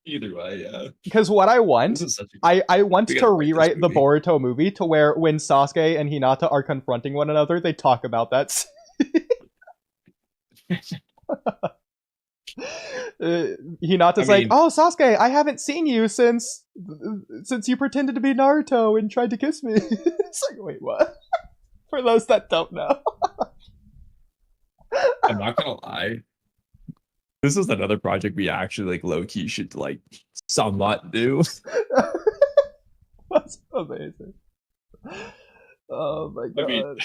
Either way, yeah. Because what I This want, is such a I want we to gotta write this rewrite the movie. Boruto movie to where when Sasuke and Hinata are confronting one another, they talk about that. I Hinata's like, mean, "Oh, Sasuke, I haven't seen you since you pretended to be Naruto and tried to kiss me." It's like, wait, what? For those that don't know. I'm not gonna lie. This is another project we actually like low key should like somewhat do. That's amazing. Oh my I mean, god.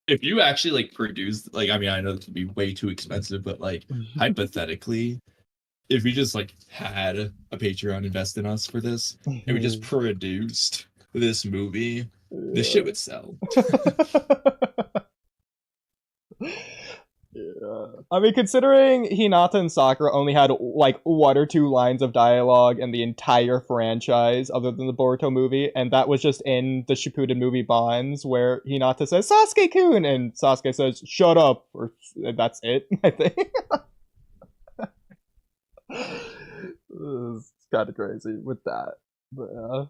if you actually like produce like I mean I know this would be way too expensive, but like hypothetically, if we just like had a Patreon invest in us for this and we just produced this movie, this shit would sell. Yeah. I mean, considering Hinata and Sakura only had like one or two lines of dialogue in the entire franchise, other than the Boruto movie, and that was just in the Shippuden movie Bonds, where Hinata says "Sasuke-kun" and Sasuke says "Shut up," or that's it. I think it's kind of crazy with that, but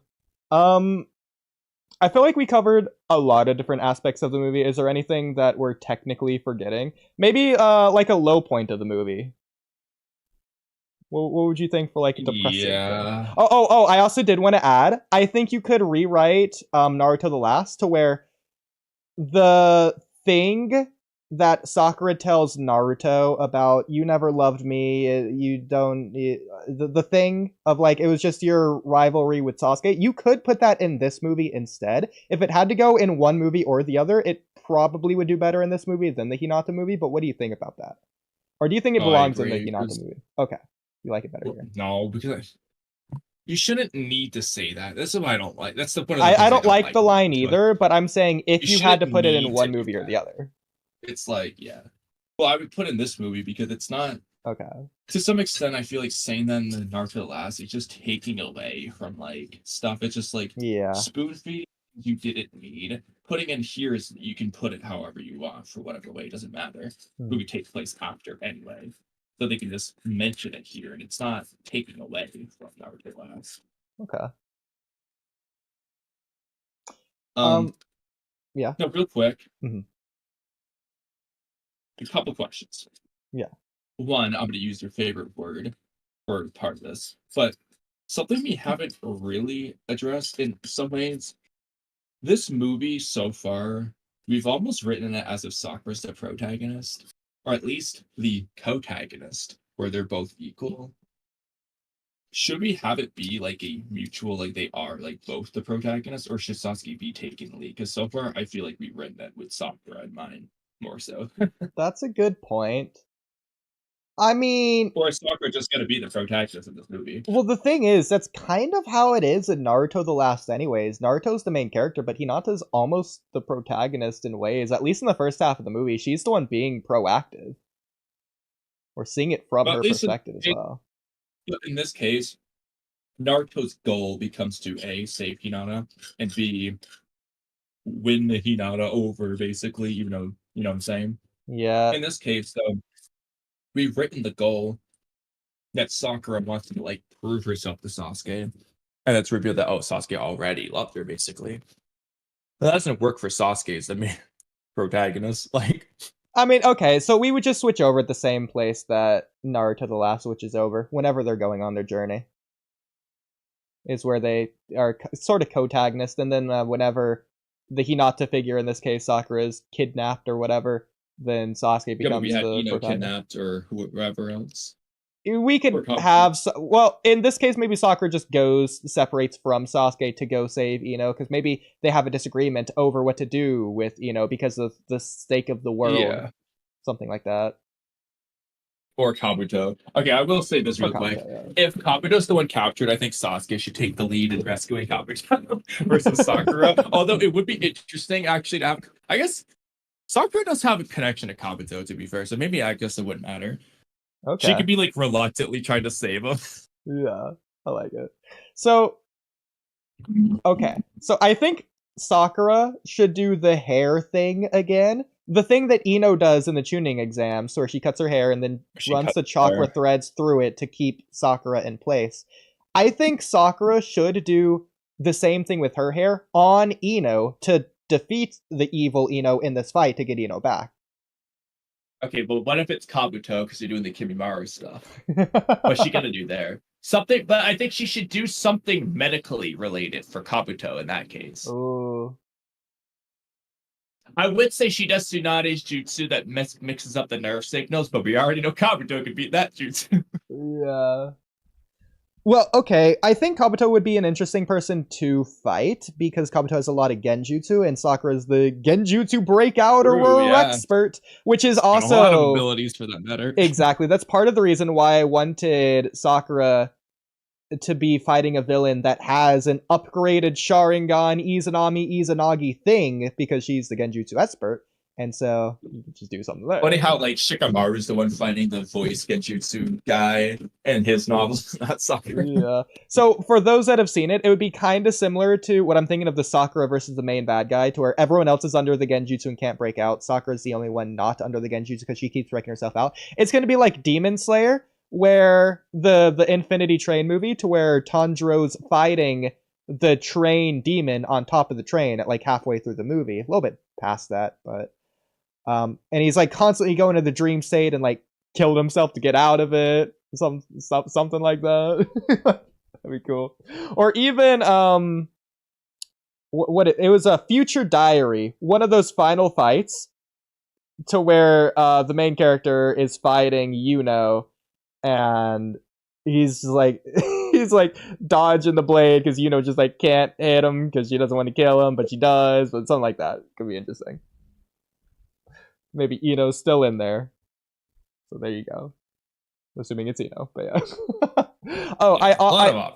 I feel like we covered a lot of different aspects of the movie. Is there anything that we're technically forgetting? Maybe like a low point of the movie. What would you think for like a depressing thing? Yeah. Oh! I also did want to add. I think you could rewrite Naruto the Last to where the thing that Sakura tells Naruto about "you never loved me, you don't," the thing of like it was just your rivalry with Sasuke. You could put that in this movie instead. If it had to go in one movie or the other, it probably would do better in this movie than the Hinata movie. But what do you think about that? Or do you think it Oh, I belongs in the agree. Hinata movie? Okay, you like it better here. No, because you shouldn't need to say that. That's what I don't like. That's the one of the I things I don't don't like like the about line it. But either, but I'm saying you if you had shouldn't to put it in need to one do movie or the that. other. It's like, yeah. Well, I would put in this movie because it's not Okay. to some extent. I feel like saying that in the Naruto last is just taking away from like stuff. It's just like Yeah. spoon feeding you didn't need. Putting in here is you can put it however you want for whatever way. It doesn't matter. Hmm. Movie takes place after anyway, so they can just mention it here, and it's not taking away from Naruto last. Okay. Um, Yeah. no, real quick, Hmm. a couple questions. Yeah. One, I'm going to use your favorite word for part of this, but something we haven't really addressed in some ways. This movie so far, we've almost written it as if Sakura's the protagonist, or at least the protagonist, where they're both equal. Should we have it be like a mutual, like they are like both the protagonists, or should Sasuke be taking the lead? Because so far, I feel like we've written it with Sakura in mind more so. That's a good point. I mean, Or is Sakura just going to be the protagonist of this movie? well, the thing is, that's kind of how it is in Naruto the Last, anyways. Naruto's the main character, but Hinata's almost the protagonist in ways, at least in the first half of the movie. She's the one being proactive. We're seeing it from But at her least perspective as well. in this case, Naruto's goal becomes to A, save Hinata, and B, win the Hinata over, basically, you know what I'm saying? Yeah. In this case, though, we've written the goal that Sakura wants to like prove herself to Sasuke. And it's revealed that Sasuke already loved her, basically. But that doesn't work for Sasuke as the main protagonist. Like I mean, okay, so we would just switch over at the same place that Naruto the Last switches over whenever they're going on their journey. Is where they are sort of co-tagonist, and then whenever the Hinata figure, in this case Sakura, is kidnapped or whatever, then Sasuke yeah, but we becomes had the Ino protagonist. kidnapped or whoever else. we could Or have well, in this case maybe Sakura just separates from Sasuke to go save Ino, because maybe they have a disagreement over what to do with Ino because of the sake of the world. Yeah. Something like that. Or Kabuto. Okay, I will say this Or really quick. Kabuto, If Kabuto's the one captured, I think Sasuke should take the lead in rescuing Kabuto versus Sakura. Although it would be interesting actually to have. I guess Sakura does have a connection to Kabuto, to be fair, so maybe I guess it wouldn't matter. Okay. She could be like reluctantly trying to save him. Yeah, I like it. So, okay. So I think Sakura should do the hair thing again. The thing that Ino does in the tuning exams, where she cuts her hair and then runs the chakra threads through it to keep Sakura in place. I think Sakura should do the same thing with her hair on Ino to defeat the evil Ino in this fight to get Ino back. Okay, but what if it's Kabuto because you're doing the Kimimaru stuff? What's she gonna do there? Something, but I think she should do something medically related for Kabuto in that case. Ooh. I would say she does Tsunade's jutsu that mixes up the nerve signals, but we already know Kabuto can beat that jutsu. Yeah. Well, okay, I think Kabuto would be an interesting person to fight because Kabuto has a lot of genjutsu and Sakura is the genjutsu breakout or expert, which is also a lot of abilities for that matter. Exactly. That's part of the reason why I wanted Sakura to be fighting a villain that has an upgraded Sharingan Izanagi thing because she's the genjutsu expert. And so you can just do something there. Funny how like Shikamaru's the one finding the voice genjutsu guy in his novels, not Sakura. Yeah. So for those that have seen it, it would be kind of similar to what I'm thinking of the Sakura versus the main bad guy, to where everyone else is under the genjutsu and can't break out. Sakura's the only one not under the genjutsu because she keeps breaking herself out. It's going to be like Demon Slayer, where the Infinity Train movie, to where Tanjiro's fighting the train demon on top of the train at like halfway through the movie. A little bit past that, but and he's like constantly going to the dream state and like killed himself to get out of it. Something like that. That'd be cool. Or even it was a Future Diary, one of those final fights to where the main character is fighting Yuno and he's like he's like dodging the blade because Yuno just like can't hit him because she doesn't want to kill him, but she does. But something like that could be interesting. Maybe Ino's still in there. So there you go. Assuming it's Ino, but yeah. Oh, I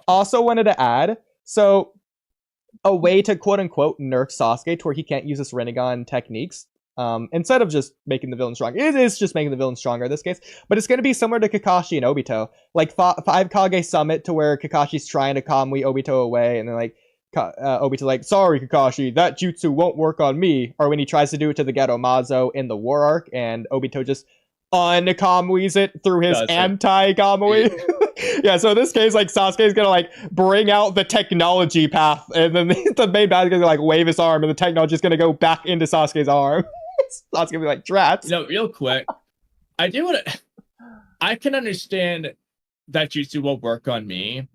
also wanted to add, so a way to quote unquote nerf Sasuke to where he can't use his Rinnegan techniques, instead of just making the villain stronger. It is just making the villain stronger in this case, but it's going to be similar to Kakashi and Obito. Like 5 Kage Summit to where Kakashi's trying to Kamui Obito away, and then like Obito like, sorry Kakashi, that jutsu won't work on me. Or when he tries to do it to the Ghetto Mazo in the War Arc, and Obito just un-Kamui's it through his anti-Kamui. Yeah, so in this case, like, Sasuke's gonna, like, bring out the technology path, and then the main bad guy's gonna, like, wave his arm, and the technology's gonna go back into Sasuke's arm. Sasuke's gonna be like, drats. No, real quick, I do want to... I can understand that jutsu won't work on me,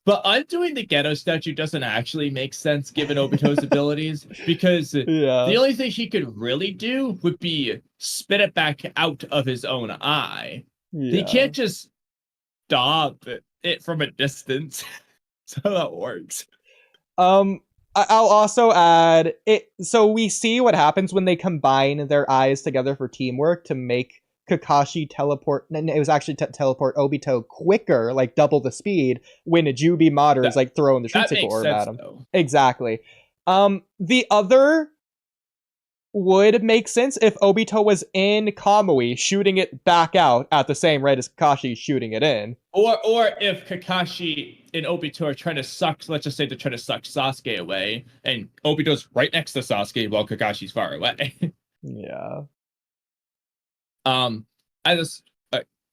but undoing the Ghetto statue doesn't actually make sense given Obito's abilities, because the only thing he could really do would be spit it back out of his own eye. He can't just stop it from a distance. That's how that works. I'll also add it. So we see what happens when they combine their eyes together for teamwork to make Kakashi teleport. And it was actually teleport Obito quicker, like double the speed, when a Jubi Mater is like throwing the Shutsuko orb at him. Though. Exactly. The other would make sense if Obito was in Kamui shooting it back out at the same rate as Kakashi shooting it in. Or if Kakashi and Obito are trying to suck, let's just say they're trying to suck Sasuke away, and Obito's right next to Sasuke while Kakashi's far away. Yeah. I just,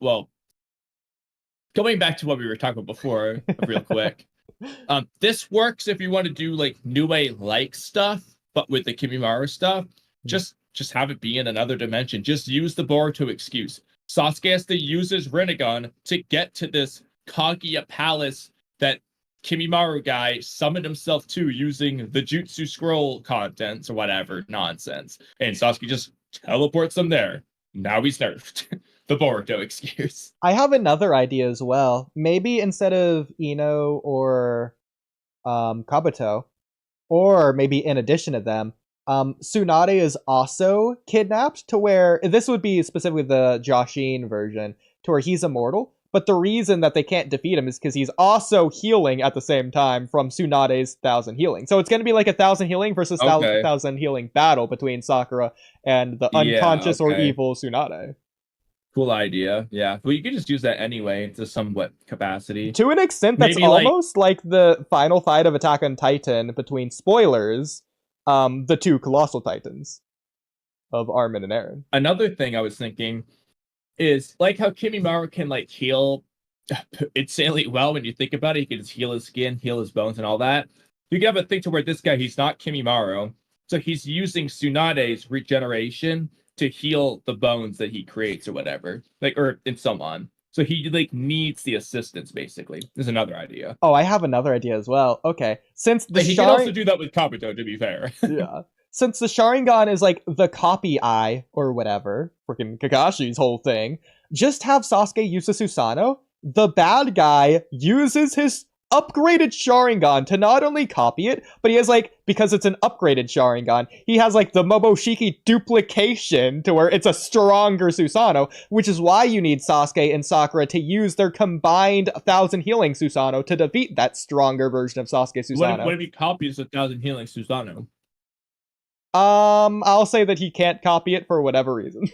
well, going back to what we were talking about before, real quick. This works if you want to do like Nue-like stuff, but with the Kimimaru stuff, just have it be in another dimension. Just use the Boruto excuse. Sasuke has to use his Rinnegan to get to this Kaguya palace that Kimimaru guy summoned himself to using the Jutsu scroll contents or whatever nonsense. And Sasuke just teleports him there. Now he's nerfed. the Boruto excuse. I have another idea as well. Maybe instead of Ino or Kabuto, or maybe in addition to them, Tsunade is also kidnapped to where this would be specifically the Joshin version, to where he's immortal. But the reason that they can't defeat him is because he's also healing at the same time from Tsunade's 1,000 healing. So it's going to be like 1,000 healing versus Okay. 1,000 healing battle between Sakura and the Yeah, unconscious or okay. evil Tsunade. Cool idea. Yeah. Well, you could just use that anyway to somewhat capacity. To an extent, that's Maybe like almost like the final fight of Attack on Titan between, spoilers, the two colossal titans of Armin and Eren. another thing I was thinking is like how Kimimaro can like heal insanely well when you think about it. He can just heal his skin, heal his bones, and all that. You can have a thing to where this guy, he's not Kimimaro, so he's using Tsunade's regeneration to heal the bones that he creates or whatever, like or in someone. So he like needs the assistance basically. Is another idea. Oh, I have another idea as well. Okay, since the But he can also do that with Kabuto, to be fair. yeah, since the Sharingan is like the copy eye or whatever, freaking Kakashi's whole thing, just have Sasuke use the Susanoo. The bad guy uses his upgraded Sharingan to not only copy it, but he has like, because it's an upgraded Sharingan, he has like the Momoshiki duplication to where it's a stronger Susanoo, which is why you need Sasuke and Sakura to use their combined 1,000 healing Susanoo to defeat that stronger version of Sasuke Susanoo. What if he copies 1,000 healing Susanoo? I'll say that he can't copy it for whatever reason.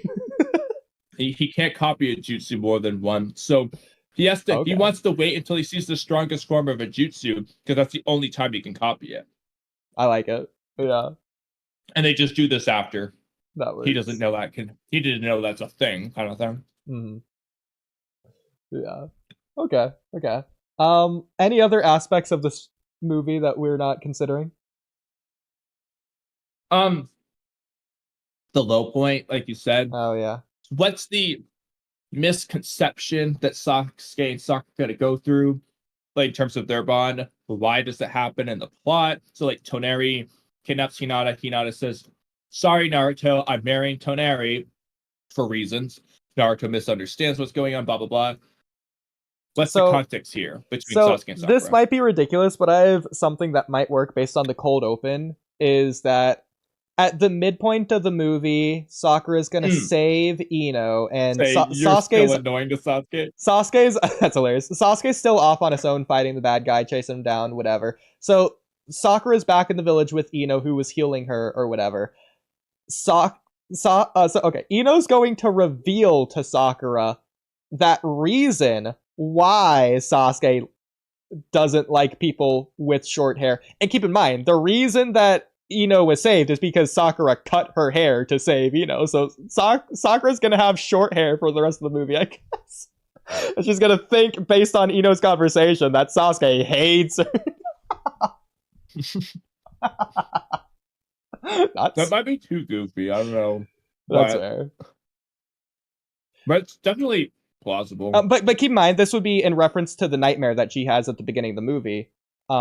He can't copy a jutsu more than one. So he has to. Okay. He wants to wait until he sees the strongest form of a jutsu because that's the only time he can copy it. I like it. Yeah, And they just do this after. that was. He doesn't know that can. He didn't know that's a thing, kind of thing. Mhm. Yeah. Okay. Okay. Any other aspects of this movie that we're not considering? The low point, like you said. Oh yeah. What's the misconception that Sasuke and Sakura gotta go through, like in terms of their bond? Why does it happen in the plot? So like Toneri kidnaps Hinata. Hinata says, "Sorry, Naruto, I'm marrying Toneri for reasons." Naruto misunderstands what's going on. Blah blah blah. What's the context here between Sasuke and Sakura? This might be ridiculous, but I have something that might work based on the cold open. Is that at the midpoint of the movie, Sakura is gonna save Ino, and Sasuke's annoying to Sasuke. Sasuke's that's hilarious. Sasuke's still off on his own, fighting the bad guy, chasing him down, whatever. So Sakura's back in the village with Ino, who was healing her or whatever. Okay, Ino's going to reveal to Sakura that reason why Sasuke doesn't like people with short hair. And keep in mind, the reason that Ino was saved is because Sakura cut her hair to save Ino. So Sakura's gonna have short hair for the rest of the movie, I guess. And she's gonna think, based on Ino's conversation, that Sasuke hates her. That might be too goofy. I don't know. That's fair. But it's definitely plausible. But keep in mind, this would be in reference to the nightmare that she has at the beginning of the movie.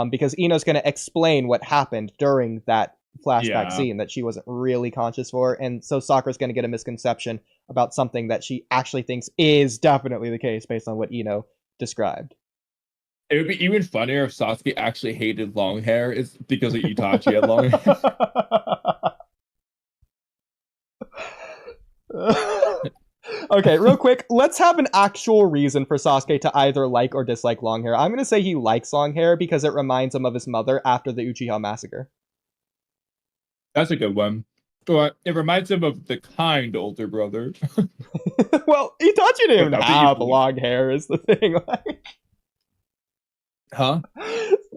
Because Ino's going to explain what happened during that flashback scene that she wasn't really conscious for. And so Sakura's going to get a misconception about something that she actually thinks is definitely the case based on what Ino described. It would be even funnier if Sasuke actually hated long hair is because of Itachi had long hair. Okay, real quick, let's have an actual reason for Sasuke to either like or dislike long hair. I'm going to say he likes long hair because it reminds him of his mother after the Uchiha massacre. That's a good one. But it reminds him of the kind older brother. Well, Itachi didn't even have long hair is the thing. Huh?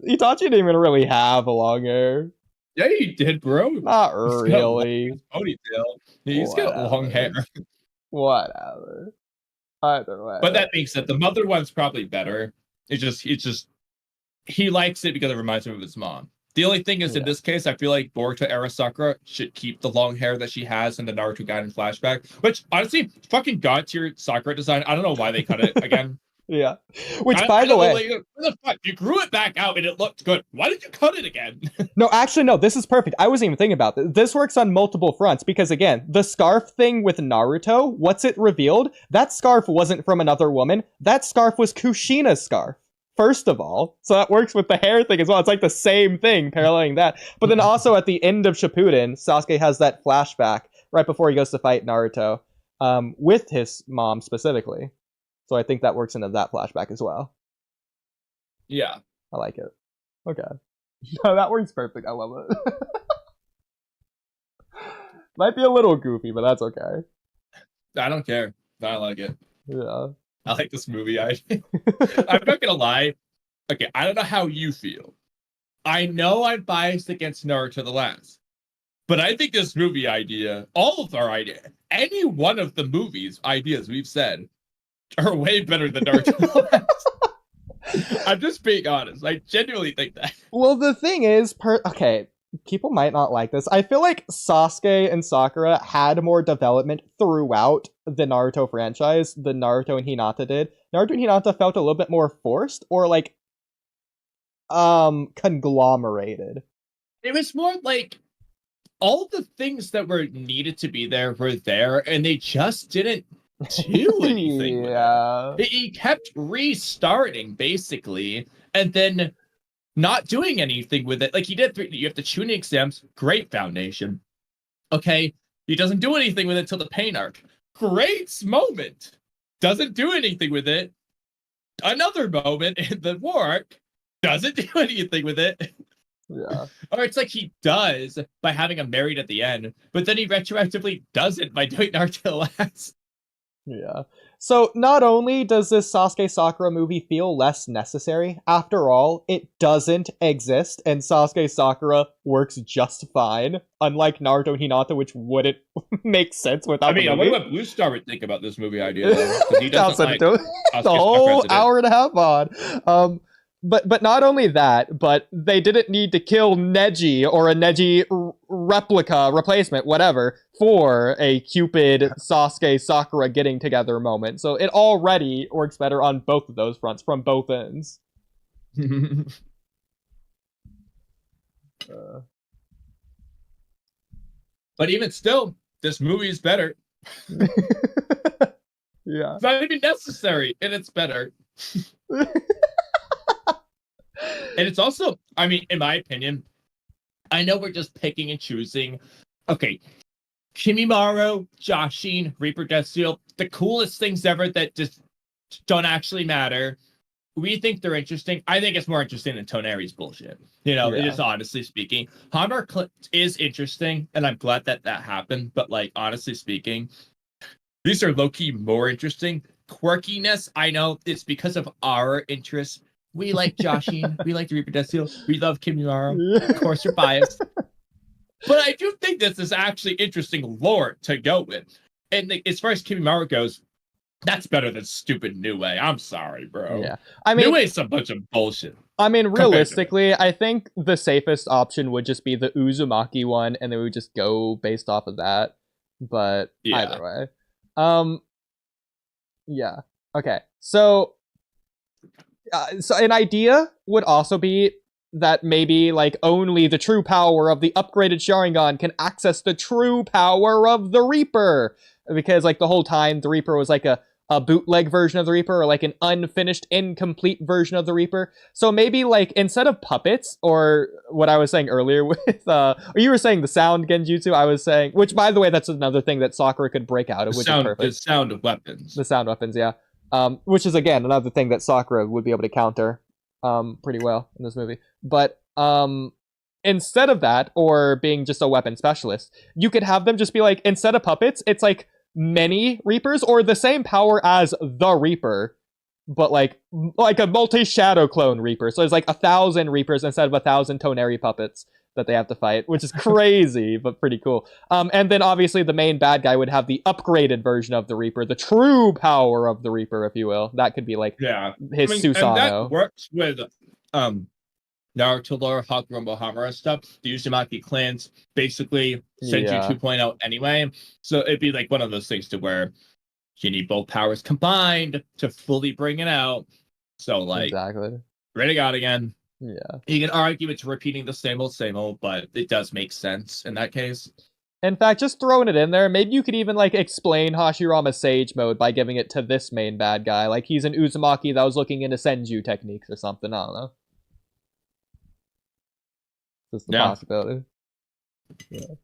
Itachi didn't even really have a long hair. Yeah, he did, bro. Not really. Ponytail. He's got long hair. Whatever. Either way. But that being said, the mother one's probably better. It's just he likes it because it reminds him of his mom. The only thing is, in this case, I feel like Boruto era Sakura should keep the long hair that she has in the Naruto Gaiden flashback. Which honestly, fucking god tier Sakura design. I don't know why they cut it again. Yeah. Which, by the way, like, what the fuck? You grew it back out and it looked good. Why did you cut it again? no, actually, no, this is perfect. I wasn't even thinking about this. This works on multiple fronts because, again, the scarf thing with Naruto, what's it revealed? That scarf wasn't from another woman. That scarf was Kushina's scarf, first of all. So that works with the hair thing as well. It's like the same thing, paralleling that. But then also at the end of Shippuden, Sasuke has that flashback right before he goes to fight Naruto with his mom specifically. So I think that works into that flashback as well. Yeah. I like it. Okay. No, that works perfect. I love it. Might be a little goofy, but that's okay. I don't care. I like it. Yeah. I like this movie. I'm not gonna lie. Okay, I don't know how you feel. I know I'm biased against Naruto the Last, but I think this movie idea, all of our ideas, any one of the movies ideas we've said are way better than Naruto the Last. I'm just being honest. I genuinely think that. Well, the thing is, okay, people might not like this. I feel like Sasuke and Sakura had more development throughout the Naruto franchise than Naruto and Hinata did. Naruto and Hinata felt a little bit more forced or like conglomerated. It was more like all the things that were needed to be there were there, and they just didn't do anything. Yeah. With it. He kept restarting basically, and then not doing anything with it. Like he did, you have the tuning exams, great foundation. Okay, he doesn't do anything with it till the pain arc. Great moment, doesn't do anything with it. Another moment in the war arc, doesn't do anything with it. Yeah. Or it's like he does by having him married at the end, but then he retroactively doesn't by doing Naruto Last. Yeah. So not only does this Sasuke Sakura movie feel less necessary, after all, it doesn't exist, and Sasuke Sakura works just fine, unlike Naruto and Hinata, which wouldn't make sense without the movie. I wonder what Blue Star would think about this movie idea, though, because he doesn't like the whole hour and a half on. But not only that, but they didn't need to kill Neji or a Neji replica, replacement, whatever, for a Cupid Sasuke Sakura getting together moment. So it already works better on both of those fronts from both ends. But even still, this movie is better. Yeah. It's not even necessary, and it's better. And it's also, I mean, in my opinion, I know we're just picking and choosing. Okay, Kimimaro, Jashin, Reaper Death Seal, the coolest things ever that just don't actually matter. We think they're interesting. I think it's more interesting than Toneri's bullshit. You know, Yeah. just honestly speaking. Hammer is interesting, and I'm glad that that happened. But, like, honestly speaking, these are low-key more interesting. Quirkiness, I know it's because of our interests. We like Jashin. We like the Reaper Death Seal. We love Kimimaro. Of course, you're biased. But I do think this is actually interesting lore to go with. And as far as Kimimaro goes, that's better than stupid New Way. I'm sorry, bro. Yeah. I mean, New Way's a bunch of bullshit. I mean, realistically, I think the safest option would just be the Uzumaki one, and then we would just go based off of that. But either way. Yeah. Okay. So an idea would also be that maybe like only the true power of the upgraded Sharingan can access the true power of the Reaper, because like the whole time the Reaper was like a bootleg version of the Reaper, or like an unfinished, incomplete version of the Reaper. So maybe like instead of puppets, or what I was saying earlier with or you were saying the sound genjutsu, I was saying, which by the way, that's another thing that Sakura could break out of, which is perfect. The sound of weapons. The sound weapons, yeah. Which is again another thing that Sakura would be able to counter pretty well in this movie. But instead of that, or being just a weapon specialist, you could have them just be like, instead of puppets, it's like many Reapers, or the same power as the Reaper, but like a multi-shadow clone Reaper. So there's like 1,000 Reapers instead of 1,000 Toneri puppets that they have to fight, which is crazy, but pretty cool. And then obviously the main bad guy would have the upgraded version of the Reaper, the true power of the Reaper, if you will. That could be like his Susanoo. And that works with Naruto lore, Hakurumbo Hamura stuff. The Uzumaki clans basically Senju 2.0 anyway. So it'd be like one of those things to where you need both powers combined to fully bring it out. So, like, Exactly. ready God again. Yeah. You can argue it's repeating the same old, but it does make sense in that case. In fact, just throwing it in there, maybe you could even like explain Hashirama's Sage mode by giving it to this main bad guy. Like he's an Uzumaki that was looking into Senju techniques or something. I don't know. Just the possibility. Yeah.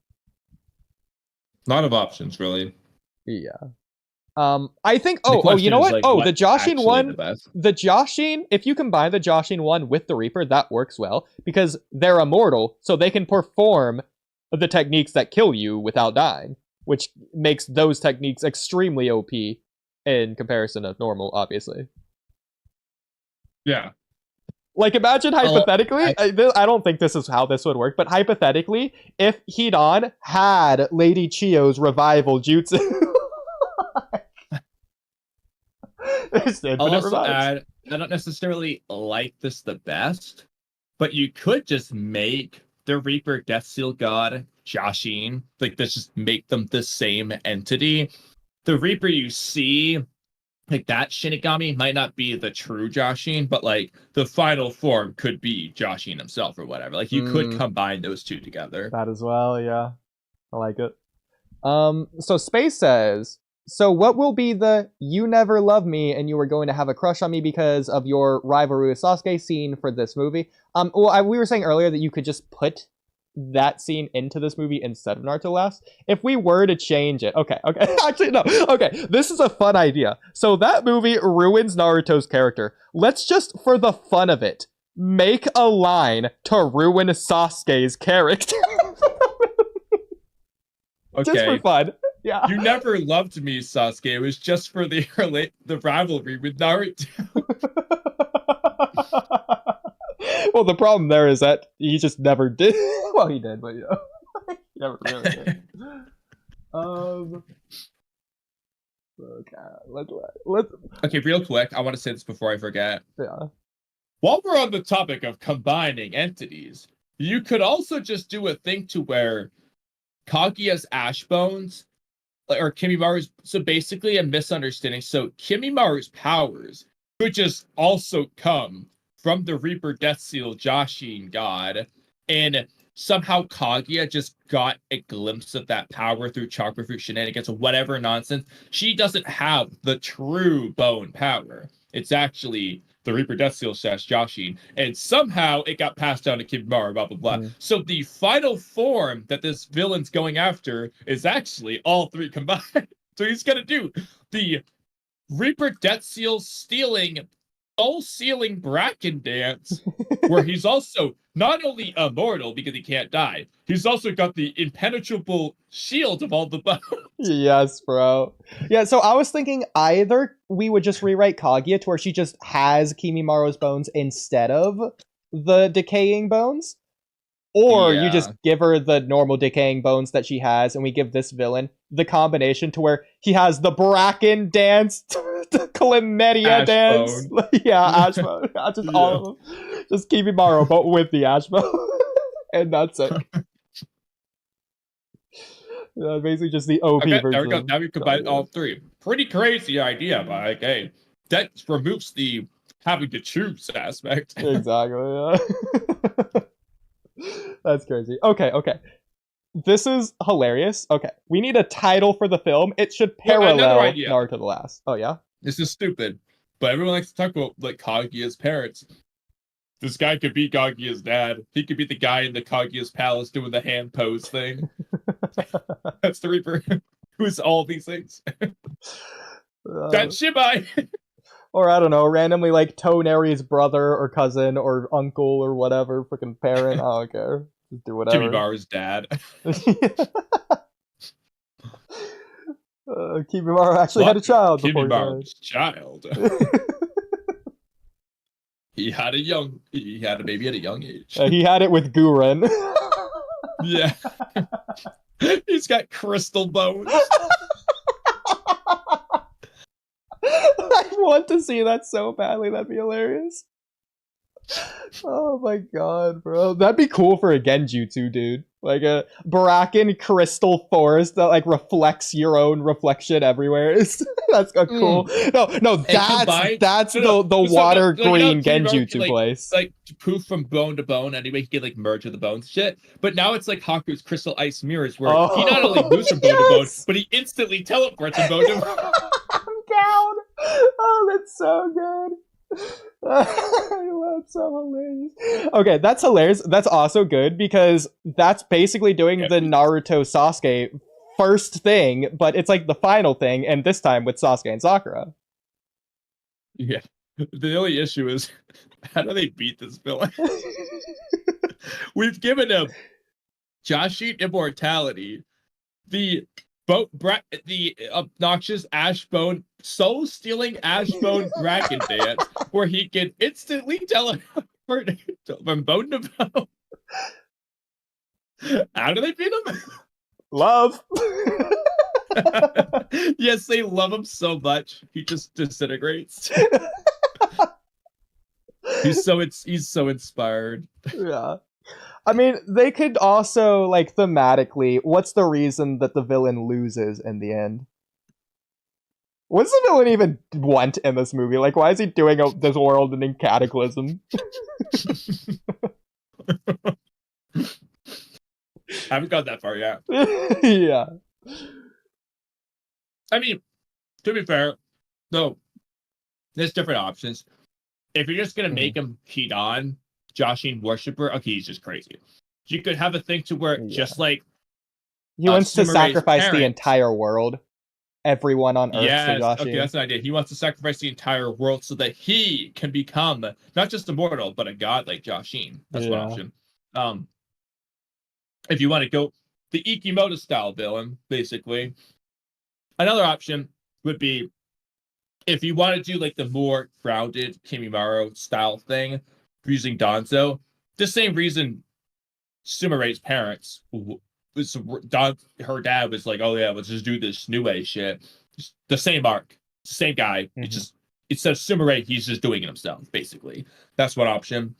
A lot of options, really. Yeah. I think. You know what? Like, the Joshin one. The Joshin. If you combine the Joshin one with the Reaper, that works well because they're immortal, so they can perform the techniques that kill you without dying, which makes those techniques extremely OP in comparison to normal, obviously. Yeah. Like, imagine hypothetically, I don't think this is how this would work, but hypothetically, if Hidan had Lady Chio's revival jutsu. I'll also add, I don't necessarily like this the best, but you could just make the Reaper Death Seal God Joshin. Like, let's just make them the same entity. The Reaper you see, like that Shinigami might not be the true Joshin, but like the final form could be Joshin himself or whatever. Like you could combine those two together. That as well, yeah. I like it. So Space says, so what will be the "you never love me and you were going to have a crush on me because of your rivalry with Sasuke" scene for this movie? We were saying earlier that you could just put that scene into this movie instead of Naruto Last. If we were to change it, okay, actually no, okay, this is a fun idea. So that movie ruins Naruto's character. Let's just, for the fun of it, make a line to ruin Sasuke's character. Okay. Just for fun. Yeah. You never loved me, Sasuke. It was just for the rivalry with Naruto. Well, the problem there is that he just never did. Well, he did, but you know, he never really did. Okay, let's. Okay, real quick, I want to say this before I forget. Yeah. While we're on the topic of combining entities, you could also just do a thing to where Kaguya's ash bones, or Kimimaru's, so basically a misunderstanding. So Kimimaru's powers could just also come from the Reaper Death Seal Joshin God, and somehow Kaguya just got a glimpse of that power through chakra fruit shenanigans or whatever nonsense. She doesn't have the true bone power. It's actually the Reaper Death Seal / Joshin, and somehow it got passed down to Kimimaru, blah, blah, blah. So the final form that this villain's going after is actually all three combined. So he's gonna do the Reaper Death Seal stealing soul-sealing Bracken dance, where he's also not only immortal because he can't die, he's also got the impenetrable shield of all the bones. Yes, bro. Yeah, so I was thinking either we would just rewrite Kaguya to where she just has Kimimaru's bones instead of the decaying bones, or you just give her the normal decaying bones that she has, and we give this villain the combination to where he has the Bracken dance, the Chlamydia dance. Yeah, ash bone. Just all of them. Just Kimimaru, but with the ash bone. And that's it. Basically just the OP version. There we go. Now we combine all three. Pretty crazy idea, but like, hey, that removes the having to choose aspect. Exactly, yeah. That's crazy. Okay. This is hilarious. Okay, we need a title for the film. It should parallel Naruto the Last. Oh, yeah? This is stupid, but everyone likes to talk about, like, Kaguya's parents. This guy could be Kaguya's dad. He could be the guy in the Kaguya's palace doing the hand pose thing. That's the Reaper. Who's all these things? That's Shibai! Or, I don't know, randomly, like, Toneri's brother or cousin or uncle or whatever, freaking parent. I don't care. Just do whatever. Kimimaru's dad. Kimimaru actually had a child. Kimimaru's child. He had a baby at a young age. He had it with Guren. Yeah. He's got crystal bones. I want to see that so badly. That'd be hilarious. Oh my god, bro. That'd be cool for a Genjutsu, dude. Like a Bracken crystal forest that like reflects your own reflection everywhere. That's a cool. No, that's the water green Kimimaro Genjutsu place. like poof from bone to bone. Anyway, he can like merge with the bones shit. But now it's like Haku's crystal ice mirrors, where he not only moves from bone to bone, but he instantly teleports from bone to bone. I'm down. Oh, that's so good. That's so hilarious. Okay, that's hilarious. That's also good because that's basically doing the Naruto Sasuke first thing, but it's like the final thing, and this time with Sasuke and Sakura. Yeah. The only issue is, how do they beat this villain? We've given him Joshi immortality, the obnoxious Ashbone soul-stealing Ashbone Dragon dance, where he can instantly teleport from bone to bone. How do they beat him? Love. Yes, they love him so much he just disintegrates. He's so inspired. Yeah. I mean, they could also, like, thematically, what's the reason that the villain loses in the end? What's the villain even want in this movie? Like, why is he doing this world-ending cataclysm? I haven't got that far yet. Yeah. I mean, to be fair, though, there's different options. If you're just gonna make him Hidan, Joshin worshiper, okay, he's just crazy. You could have a thing to where just like he wants to sacrifice the entire world, everyone on Earth. Yes, to Joshin. Okay, that's an idea. He wants to sacrifice the entire world so that he can become not just immortal, but a god like Joshin. That's one option. If you want to go the Ikimoto style villain, basically. Another option would be if you want to do like the more grounded Kimimaro style thing, using Danzo, the same reason Sumire's parents was her dad was like, oh yeah, let's just do this new way shit. Just the same arc, same guy. It's just instead of Sumire, he's just doing it himself. Basically, that's one option.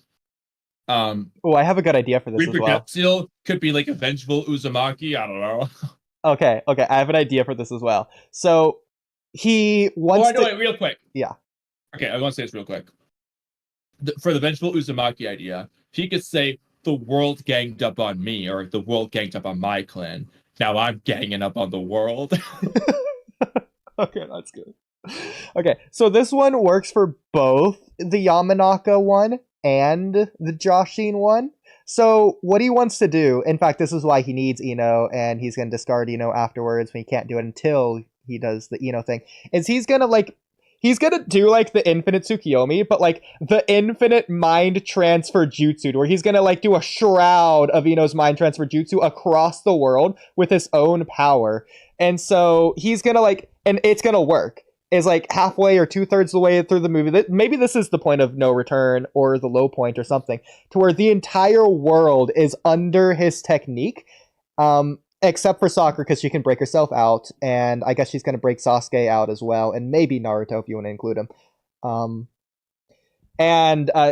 Oh, I have a good idea for this as well. Seal could be like a vengeful Uzumaki. I don't know. Okay, I have an idea for this as well. So he wants wait, real quick. Yeah. Okay, I want to say this real quick. For the vengeful Uzumaki idea, he could say, the world ganged up on me, or the world ganged up on my clan. Now I'm ganging up on the world. Okay, that's good. Okay, so this one works for both the Yamanaka one and the Joshin one. So what he wants to do, in fact, this is why he needs Ino, and he's going to discard Ino afterwards when he can't do it until he does the Ino thing, is he's going to do like the infinite Tsukiyomi, but like the infinite mind transfer jutsu, where he's going to like do a shroud of Ino's mind transfer jutsu across the world with his own power. And so he's going to like, and it's going to work. Is like halfway or 2/3 of the way through the movie. Maybe this is the point of no return or the low point or something, to where the entire world is under his technique, except for Sakura, because she can break herself out, and I guess she's going to break Sasuke out as well, and maybe Naruto if you want to include him.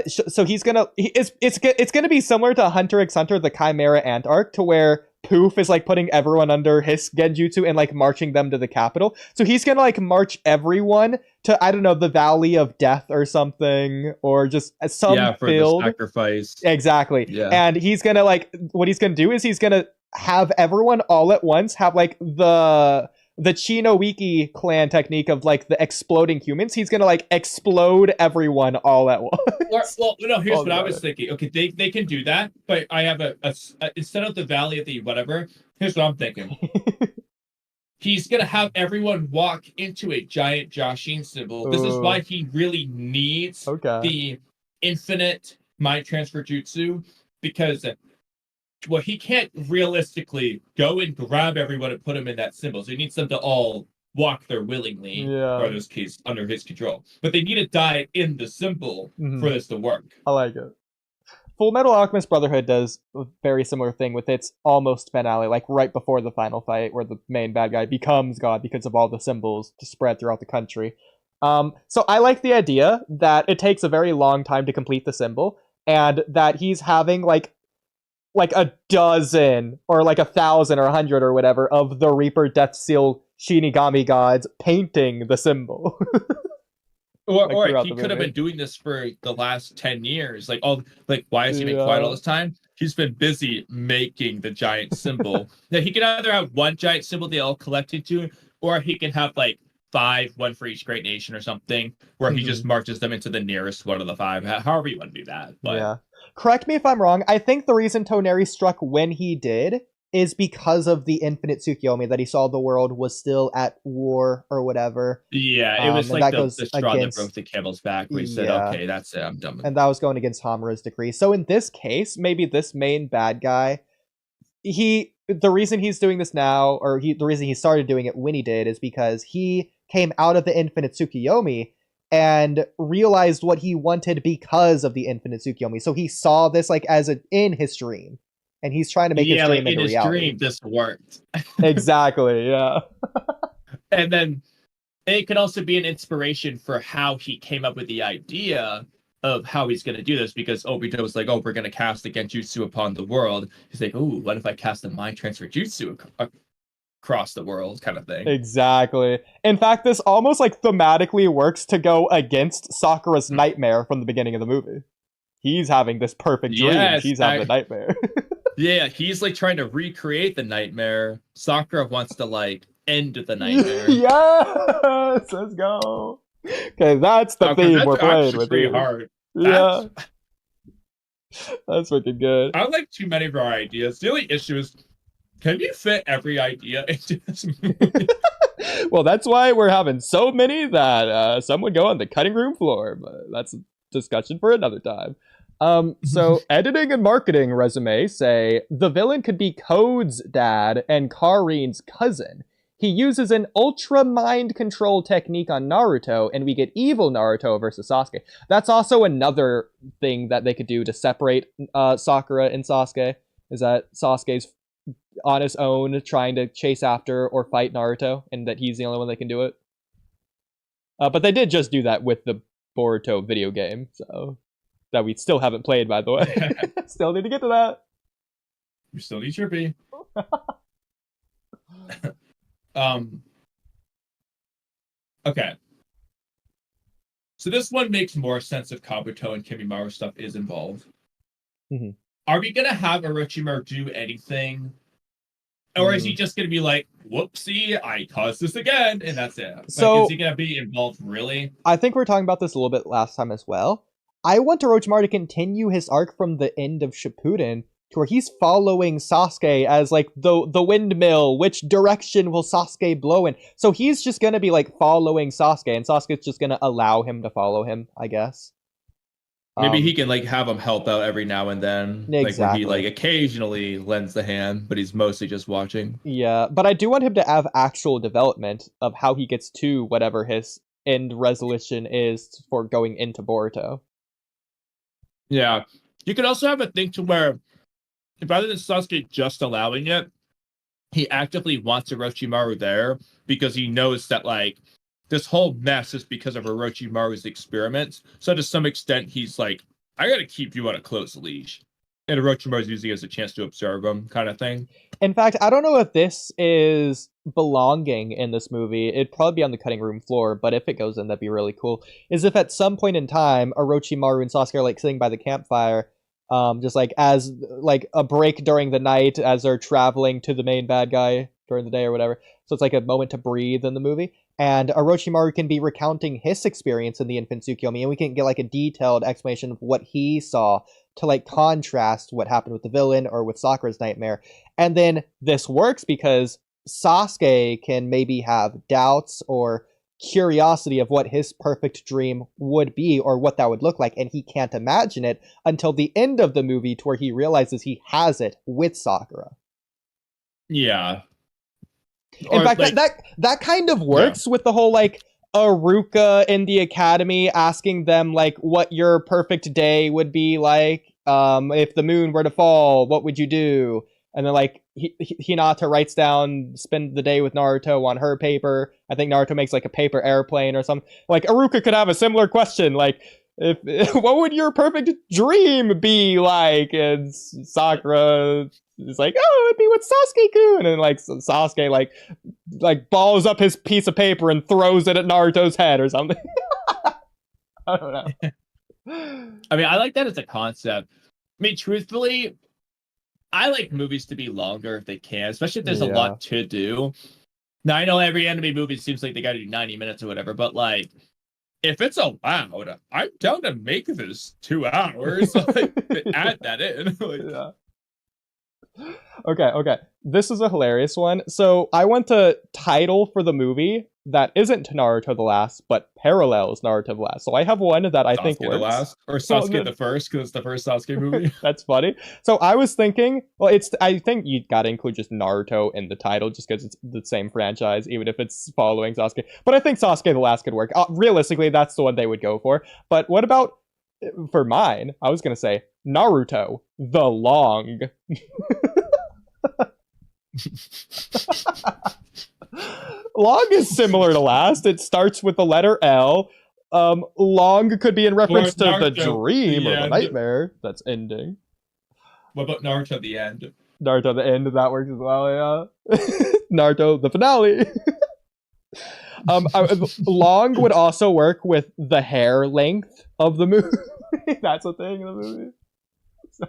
So he's gonna. It's gonna be similar to Hunter x Hunter, the Chimera Ant arc, to where Poof is like putting everyone under his genjutsu and like marching them to the capital. So he's gonna like march everyone to, I don't know, the Valley of Death or something, or just some for field. The sacrifice. Exactly. Yeah. And he's gonna like, what he's gonna do is he's gonna have everyone all at once have like the Chinowiki clan technique of like the exploding humans. He's gonna like explode everyone all at once. Well, no, here's what I was thinking. Okay, they can do that, but I have a instead of the Valley of the whatever, here's what I'm thinking. He's gonna have everyone walk into a giant Joshin symbol. This is why he really needs the infinite mind transfer jutsu, because well, he can't realistically go and grab everyone and put them in that symbol. So he needs them to all walk there willingly, or in this case, under his control. But they need to die in the symbol for this to work. I like it. Full Metal Alchemist Brotherhood does a very similar thing with its almost finale, like right before the final fight, where the main bad guy becomes God because of all the symbols to spread throughout the country. So I like the idea that it takes a very long time to complete the symbol, and that he's having like like a dozen or like 1,000 or 100 or whatever of the Reaper Death Seal Shinigami gods painting the symbol. Like, Or throughout he the could have movie. been doing this for the last 10 years. Like, all like, why has he been quiet all Yeah. this time? He's been busy making the giant symbol. Now he can either have one giant symbol they all collect into, or he can have like five, one for each great nation or something, where he Mhm. just marches them into the nearest one of the five. However you want to do that. But Yeah. Correct me if I'm wrong. I think the reason Toneri struck when he did is because of the Infinite Tsukiyomi, that he saw the world was still at war or whatever. yeah, it was And like that the goes straw that broke against, the camel's back, where he said, yeah, "Okay, that's it. I'm done with and it." that was going against Hamura's decree. So in this case, maybe this main bad guy, the reason he's doing this now, or the reason he started doing it when he did, is because he came out of the Infinite Tsukiyomi and realized what he wanted because of the Infinite Tsukiyomi. So he saw this like in his dream, and he's trying to make his Yeah, like dream in into his reality. dream, this worked. Exactly. Yeah. And then it could also be an inspiration for how he came up with the idea of how he's going to do this, because Obito was like, "Oh, we're going to cast the Genjutsu upon the world." He's like, "Oh, what if I cast the mind transfer jutsu across the world," kind of thing. Exactly. In fact, this almost like thematically works to go against Sakura's nightmare from the beginning of the movie. He's having this perfect dream. Yes, She's having a nightmare. yeah, he's like trying to recreate the nightmare. Sakura wants to like end the nightmare. Yes, let's go. Okay, that's the Because theme that's we're playing actually with pretty here. hard. Yeah, That's that's wicked good. I like too many of our ideas. The only issue is, can you fit every idea into this movie? Well, that's why we're having so many that some would go on the cutting room floor, but that's a discussion for another time. So editing and marketing resume say the villain could be Code's dad and Karin's cousin. He uses an ultra mind control technique on Naruto, and we get evil Naruto versus Sasuke. That's also another thing that they could do to separate Sakura and Sasuke. Is that Sasuke's on his own trying to chase after or fight Naruto, and that he's the only one that can do it. But they did just do that with the Boruto video game, so that we still haven't played, by the way. Still need to get to that. You still need your B. um. Okay. So this one makes more sense if Kabuto and Kimimaru stuff is involved. Mm-hmm. Are we gonna have Orochimaru do anything, or is he just gonna be like, "Whoopsie, I caused this again," and that's it? Like, So is he gonna be involved really? I think we were talking about this a little bit last time as well. I want Orochimaru to continue his arc from the end of Shippuden to where he's following Sasuke as like the windmill. Which direction will Sasuke blow in? So he's just gonna be like following Sasuke, and Sasuke's just gonna allow him to follow him, I guess. Maybe he can like have him help out every now and then, like where he like Exactly. occasionally lends the hand, but he's mostly just watching. Yeah, but I do want him to have actual development of how he gets to whatever his end resolution is for going into Boruto. Yeah, you could also have a thing to where, rather than Sasuke just allowing it, he actively wants Orochimaru there because he knows that like this whole mess is because of Orochimaru's experiments. So to some extent, he's like, "I got to keep you on a close leash," and Orochimaru's using it as a chance to observe him, kind of thing. In fact, I don't know if this is belonging in this movie. It'd probably be on the cutting room floor, but if it goes in, that'd be really cool. Is if at some point in time, Orochimaru and Sasuke are like sitting by the campfire, just like as like a break during the night as they're traveling to the main bad guy during the day or whatever. So it's like a moment to breathe in the movie. And Orochimaru can be recounting his experience in the Infant Tsukiyomi, and we can get like a detailed explanation of what he saw to like contrast what happened with the villain or with Sakura's nightmare. And then this works because Sasuke can maybe have doubts or curiosity of what his perfect dream would be or what that would look like, and he can't imagine it until the end of the movie to where he realizes he has it with Sakura. Yeah. In Or fact, like, that kind of yeah. works with the whole like Aruka in the academy asking them like what your perfect day would be like. If the moon were to fall, what would you do? And then like Hinata writes down spend the day with Naruto on her paper. I think Naruto makes like a paper airplane or something. Like Aruka could have a similar question like if what would your perfect dream be like? And Sakura is like, oh, it'd be with Sasuke-kun, and like Sasuke like balls up his piece of paper and throws it at Naruto's head or something. I don't know. I mean, I like that as a concept. I mean, truthfully, I like movies to be longer if they can, especially if there's a lot to do. Now, I know every anime movie seems like they got to do 90 minutes or whatever, but like, if it's allowed, I'm down to make this 2 hours. Like, add that in. Like, yeah. Okay. This is a hilarious one. So I want a title for the movie that isn't Naruto the Last, but parallels Naruto the Last. So I have one that I think works. The Last, or Sasuke the First, because it's the first Sasuke movie. That's funny. So I was thinking, well, I think you gotta include just Naruto in the title, just because it's the same franchise, even if it's following Sasuke. But I think Sasuke the Last could work. Realistically, that's the one they would go for. But what about, for mine, I was gonna say Naruto the Long. Long is similar to Last. It starts with the letter L. Long could be in reference to the dream or the nightmare that's ending. What about Naruto the End? Naruto the End, that works as well, yeah. Naruto the finale. Long would also work with the hair length of the movie. That's a thing in the movie. So,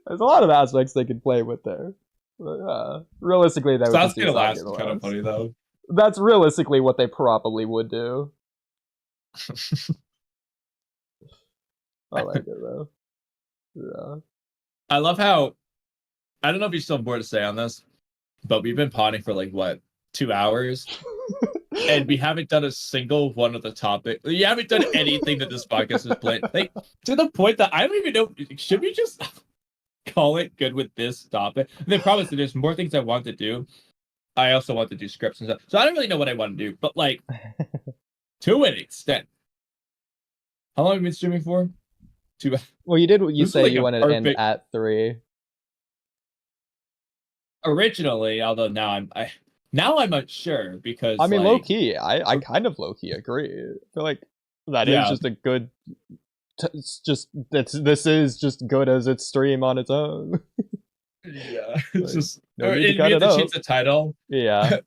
there's a lot of aspects they could play with there. But, realistically, they would just do Sasuke the Last is kind of funny, though. That's realistically what they probably would do. I like it, though. Yeah. I love how... I don't know if you still have more to say on this, but we've been potting for, like, what, 2 hours? And we haven't done a single one of the topic. We haven't done anything that this podcast has played. Like, to the point that I don't even know... Should we just... call it good with this topic? The problem is that there's more things I want to do. I also want to do scripts and stuff. So I don't really know what I want to do, but like, to an extent. How long have you been streaming for? 2 hours. Well, you did what you say, like, you wanted to end at 3. Originally, although now I'm unsure because I mean, like, low key, I kind of low key agree. I feel like that is just a good. It's just this is just good as its stream on its own. Yeah, it's like, just no need to cut it out. Change the title. Yeah,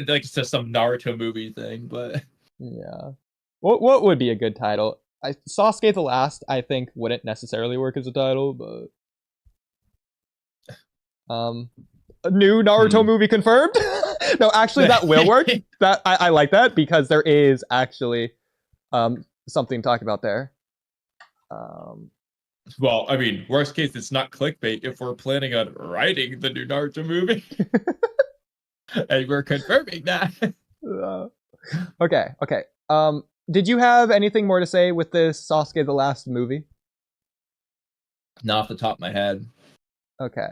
like it's just some Naruto movie thing, but yeah. What would be a good title? Sasuke the Last, I think, wouldn't necessarily work as a title, but a new Naruto movie confirmed. No, actually, that will work. That I like that because there is actually something to talk about there. Well, I mean, worst case, it's not clickbait if we're planning on writing the new Naruto movie. And we're confirming that. Okay. Did you have anything more to say with this Sasuke the Last movie? Not off the top of my head. Okay.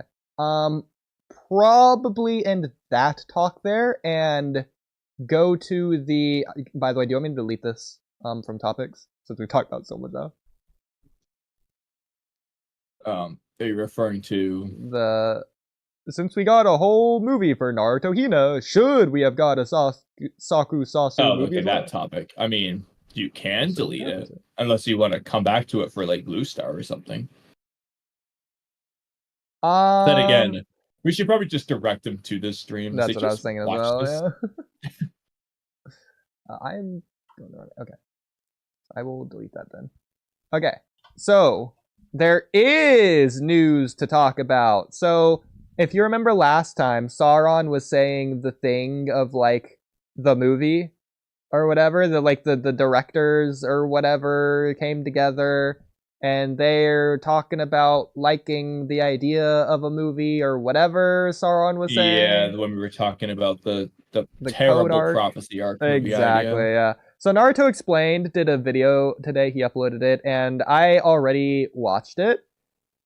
Probably end that talk there and go to the... By the way, do you want me to delete this from topics? Since we talked about so much now. Are you referring to since we got a whole movie for Naruto Hina, should we have got a Sasu movie? Okay, that topic. I mean, you can delete it unless you want to come back to it for like Blue Star or something. Then again, we should probably just direct them to this stream. That's what I was thinking as well. Yeah. I'm going to... Okay. I will delete that then. Okay. So there is news to talk about. So if you remember last time, Sauron was saying the thing of like the movie or whatever, the directors or whatever came together and they're talking about liking the idea of a movie or whatever Sauron was saying. Yeah, when we were talking about the terrible prophecy arc. Exactly, yeah. So Naruto Explained did a video today. He uploaded it, and I already watched it.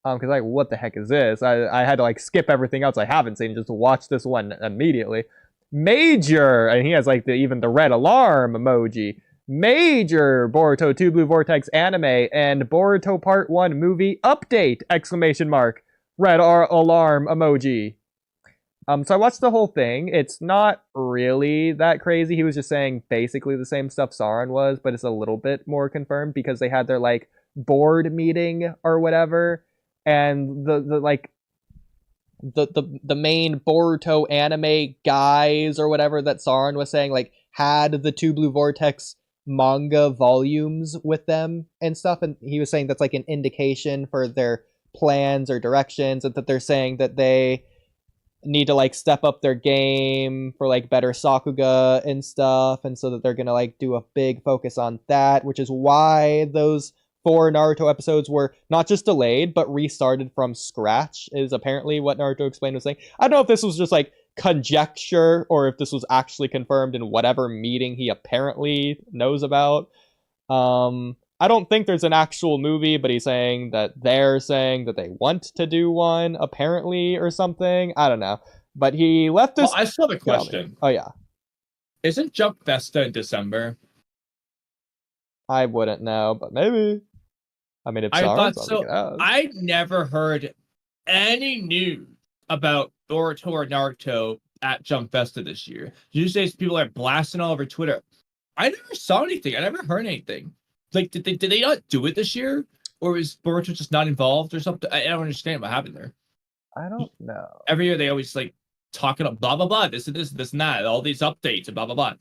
Because like, what the heck is this? I had to like skip everything else I haven't seen just to watch this one immediately. Major, and he has like even the red alarm emoji. Major Boruto 2 Blue Vortex anime and Boruto Part 1 movie update! Exclamation mark. Red alarm emoji. So I watched the whole thing. It's not really that crazy. He was just saying basically the same stuff Sauron was, but it's a little bit more confirmed because they had their like board meeting or whatever, and the like the main Boruto anime guys or whatever that Sauron was saying like had the two Blue Vortex manga volumes with them and stuff, and he was saying that's like an indication for their plans or directions, and that they're saying that they need to like step up their game for like better Sakuga and stuff, and so that they're gonna like do a big focus on that, which is why those 4 Naruto episodes were not just delayed but restarted from scratch, is apparently what Naruto Explained was saying. I don't know if this was just like conjecture or if this was actually confirmed in whatever meeting he apparently knows about. I don't think there's an actual movie, but he's saying that they're saying that they want to do one, apparently, or something. I don't know. But he left this. Well, I still have a question. Oh, yeah. Isn't Jump Festa in December? I wouldn't know, but maybe. I mean, if I thought Sauron's so. I never heard any news about Boruto or Naruto at Jump Festa this year. Usually people are blasting all over Twitter. I never saw anything. I never heard anything. Like, did they not do it this year? Or is Boruto just not involved or something? I don't understand what happened there. I don't know. Every year they always like talking about blah blah blah, this and this and that, all these updates and blah blah blah.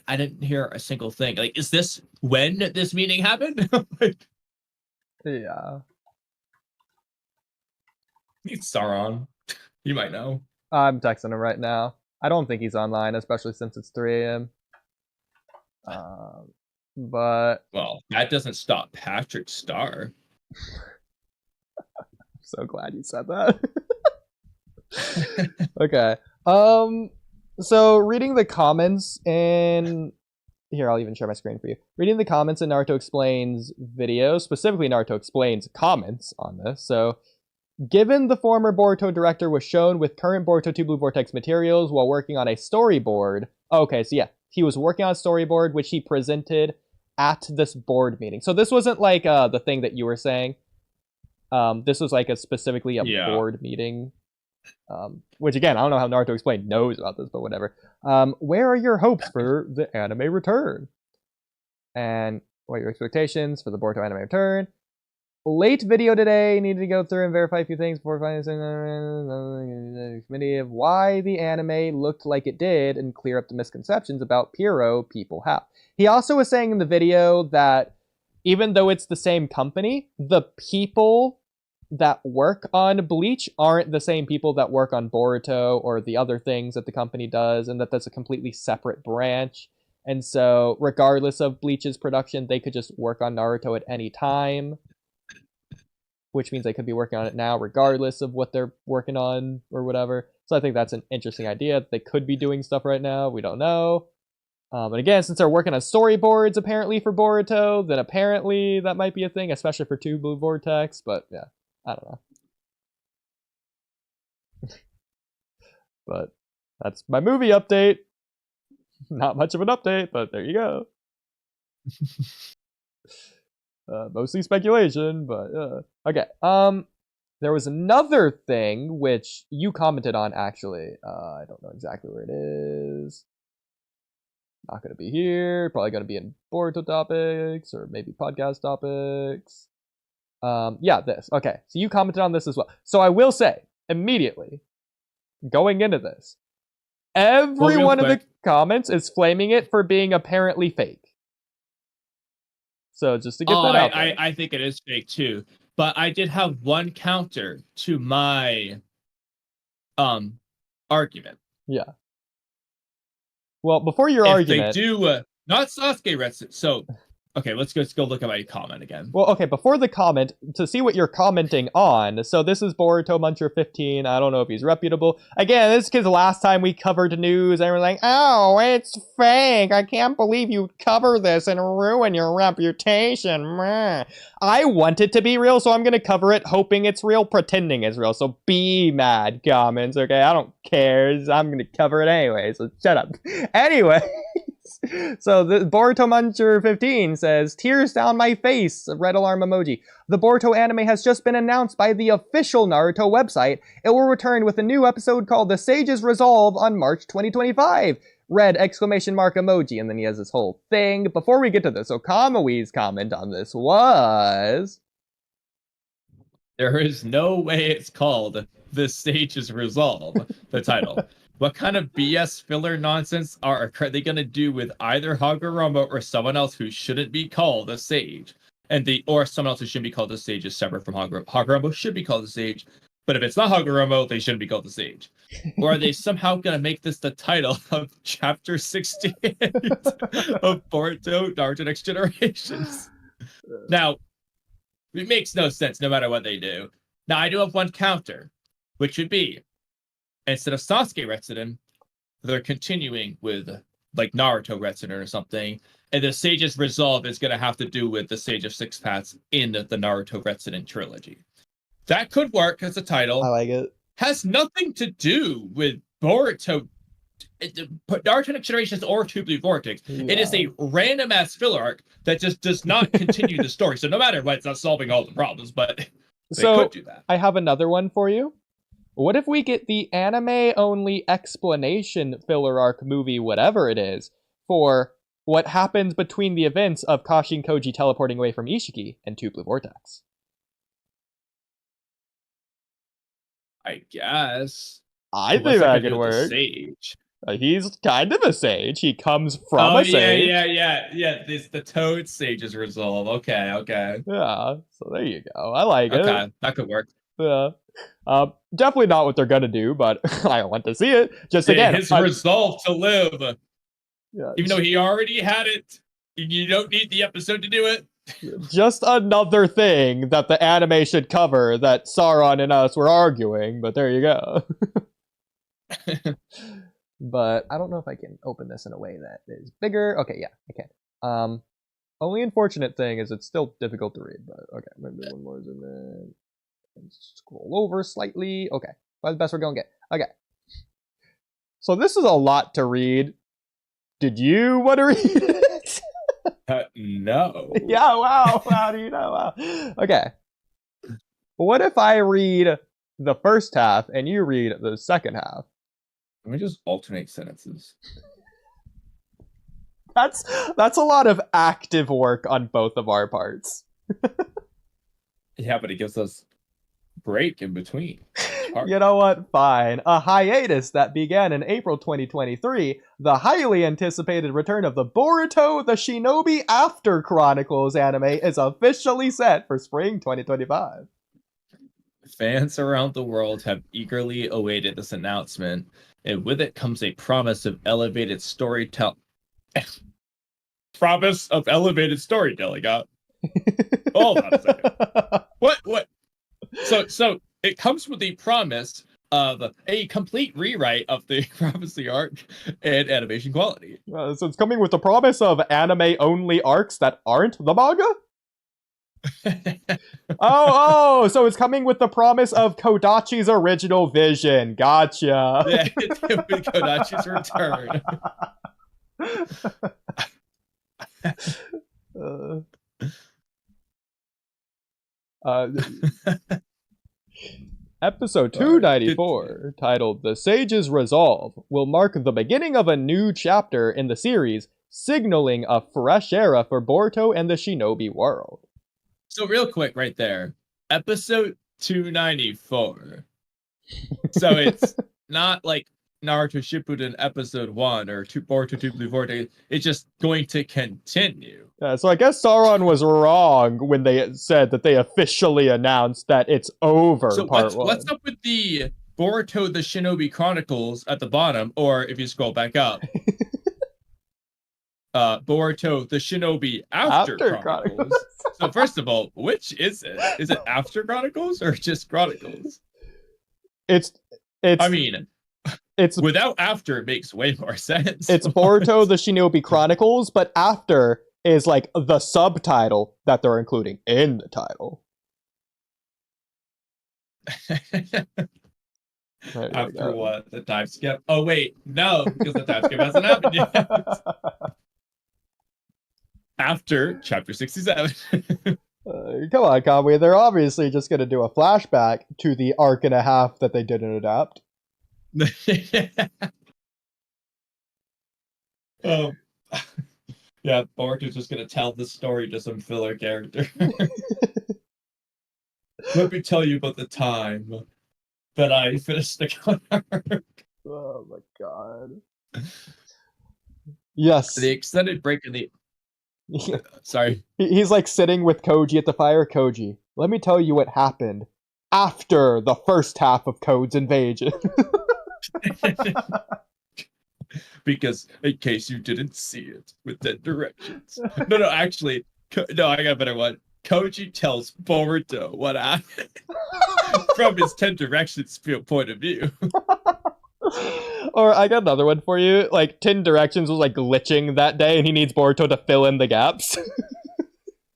I didn't hear a single thing. Like, is this when this meeting happened? Like, yeah. It's Sauron. You might know. I'm texting him right now. I don't think he's online, especially since it's 3 a.m. But well, that doesn't stop Patrick Star. I'm so glad you said that. Okay. So reading the comments in here, I'll even share my screen for you. Reading the comments in Naruto Explains video, specifically Naruto Explains comments on this. So, given the former Boruto director was shown with current Boruto 2 Blue Vortex materials while working on a storyboard. Okay, so yeah, he was working on a storyboard which he presented at this board meeting. So this wasn't like the thing that you were saying. This was like specifically a board meeting. Which again, I don't know how Naruto Explained knows about this, but whatever. Where are your hopes for the anime return? And what are your expectations for the Boruto anime return? Late video today. Needed to go through and verify a few things before finding the committee of why the anime looked like it did and clear up the misconceptions about Piro people have. He also was saying in the video that even though it's the same company, the people that work on Bleach aren't the same people that work on Boruto or the other things that the company does, and that that's a completely separate branch. And so, regardless of Bleach's production, they could just work on Naruto at any time, which means they could be working on it now, regardless of what they're working on or whatever. So I think that's an interesting idea. They could be doing stuff right now. We don't know. And again, since they're working on storyboards apparently for Boruto, then apparently that might be a thing, especially for 2 Blue Vortex. But yeah, I don't know. But that's my movie update. Not much of an update, but there you go. Mostly speculation, but okay. There was another thing which you commented on, actually. I don't know exactly where it is. Not going to be here. Probably going to be in Boruto topics or maybe podcast topics. Yeah, this. Okay, so you commented on this as well. So I will say, immediately, going into this, every one of the comments is flaming it for being apparently fake. So just to get that out there. I think it is fake too. But I did have one counter to my argument. Yeah. Well, before your argument, they do not Sasuke Retsu. So okay, let's go look at my comment again. Well, okay, before the comment, to see what you're commenting on, so this is Boruto Muncher 15. I don't know if he's reputable. Again, this is because last time we covered news, and we're like, oh, it's fake. I can't believe you cover this and ruin your reputation. Meh. I want it to be real, so I'm going to cover it hoping it's real, pretending it's real. So be mad, comments, okay? I don't care. I'm going to cover it anyway, so shut up. Anyway. So the Boruto Muncher 15 says, tears down my face, red alarm emoji. The Boruto anime has just been announced by the official Naruto website. It will return with a new episode called The Sage's Resolve on March 2025. Red exclamation mark emoji, and then he has this whole thing. Before we get to this, so Kamui's comment on this was... There is no way it's called The Sage's Resolve, the title. What kind of BS filler nonsense are they going to do with either Hagoromo or someone else who shouldn't be called a sage? Or someone else who shouldn't be called a sage is separate from Hagoromo. Hagoromo should be called a sage, but if it's not Hagoromo, they shouldn't be called a sage. Or are they somehow going to make this the title of Chapter 68 of Boruto Naruto Next Generations? Now, it makes no sense no matter what they do. Now, I do have one counter, which would be, instead of Sasuke Retsuden, they're continuing with, like, Naruto Retsuden or something, and the Sage's Resolve is going to have to do with the Sage of Six Paths in the Naruto Retsuden trilogy. That could work as a title. I like it. Has nothing to do with Boruto, Naruto Next Generations, or Two Blue Vortex. Yeah. It is a random-ass filler arc that just does not continue the story. So no matter what, it's not solving all the problems, but they could do that. I have another one for you. What if we get the anime-only explanation filler arc movie, whatever it is, for what happens between the events of Kashi and Koji teleporting away from Ishiki and Two Blue Vortex? I guess. I think that could work. Sage. He's kind of a sage. He comes from a sage. Yeah. This the Toad Sage's Resolve. Okay. Yeah. So there you go. I like it. Okay, that could work. Yeah. Definitely not what they're gonna do, but I want to see it. Just again, his resolve to live. Yeah, even though he already had it, you don't need the episode to do it. Just another thing that the anime should cover that Sauron and us were arguing, but there you go. But I don't know if I can open this in a way that is bigger. Okay, yeah, I can. Only unfortunate thing is it's still difficult to read, but okay, maybe one more zoom in. And scroll over slightly. Okay, well, the best we're gonna get. Okay. So this is a lot to read. Did you want to read it? No. Yeah, wow. How do you know? Wow. Okay. What if I read the first half and you read the second half? Let me just alternate sentences. That's a lot of active work on both of our parts. Yeah, but it gives us break in between. You know what? Fine. A hiatus that began in April 2023, the highly anticipated return of the Boruto the Shinobi After Chronicles anime is officially set for spring 2025. Fans around the world have eagerly awaited this announcement, and with it comes a promise of elevated storytelling. Promise of elevated storytelling. Hold on a second. What? So it comes with the promise of a complete rewrite of the prophecy arc and animation quality. So it's coming with the promise of anime-only arcs that aren't the manga? So it's coming with the promise of Kodachi's original vision. Gotcha. Yeah, with Kodachi's return. Episode 294, titled The Sage's Resolve, will mark the beginning of a new chapter in the series, signaling a fresh era for Boruto and the Shinobi world. So real quick right there, episode 294. So it's not like Naruto Shippuden episode 1 or Boruto 2 Blue Vortex. It's just going to continue. Yeah, so I guess Sauron was wrong when they said that they officially announced that it's over. So part one. What's up with the Boruto the Shinobi Chronicles at the bottom, or if you scroll back up, Boruto the Shinobi After Chronicles. So first of all, which is it? Is it After Chronicles or just Chronicles? It's. I mean, it's without after it makes way more sense. It's Boruto the Shinobi Chronicles, but after is like the subtitle that they're including in the title. There you After go. what? The time skip? Oh, wait. No, because the time skip hasn't happened yet. After chapter 67. Come on, Kamui. They're obviously just going to do a flashback to the arc and a half that they didn't adapt. Oh, yeah, Boruto's just gonna tell the story to some filler character. Let me tell you about the time that I finished the counter. Oh my god. Yes. The extended break in the sorry. He's like sitting with Koji at the fire. Koji, let me tell you what happened after the first half of Code's invasion. Because in case you didn't see it with the directions. No, actually, no, I got a better one. Koji tells Boruto what happened from his 10 directions point of view. Or I got another one for you. Like 10 directions was like glitching that day, and he needs Boruto to fill in the gaps.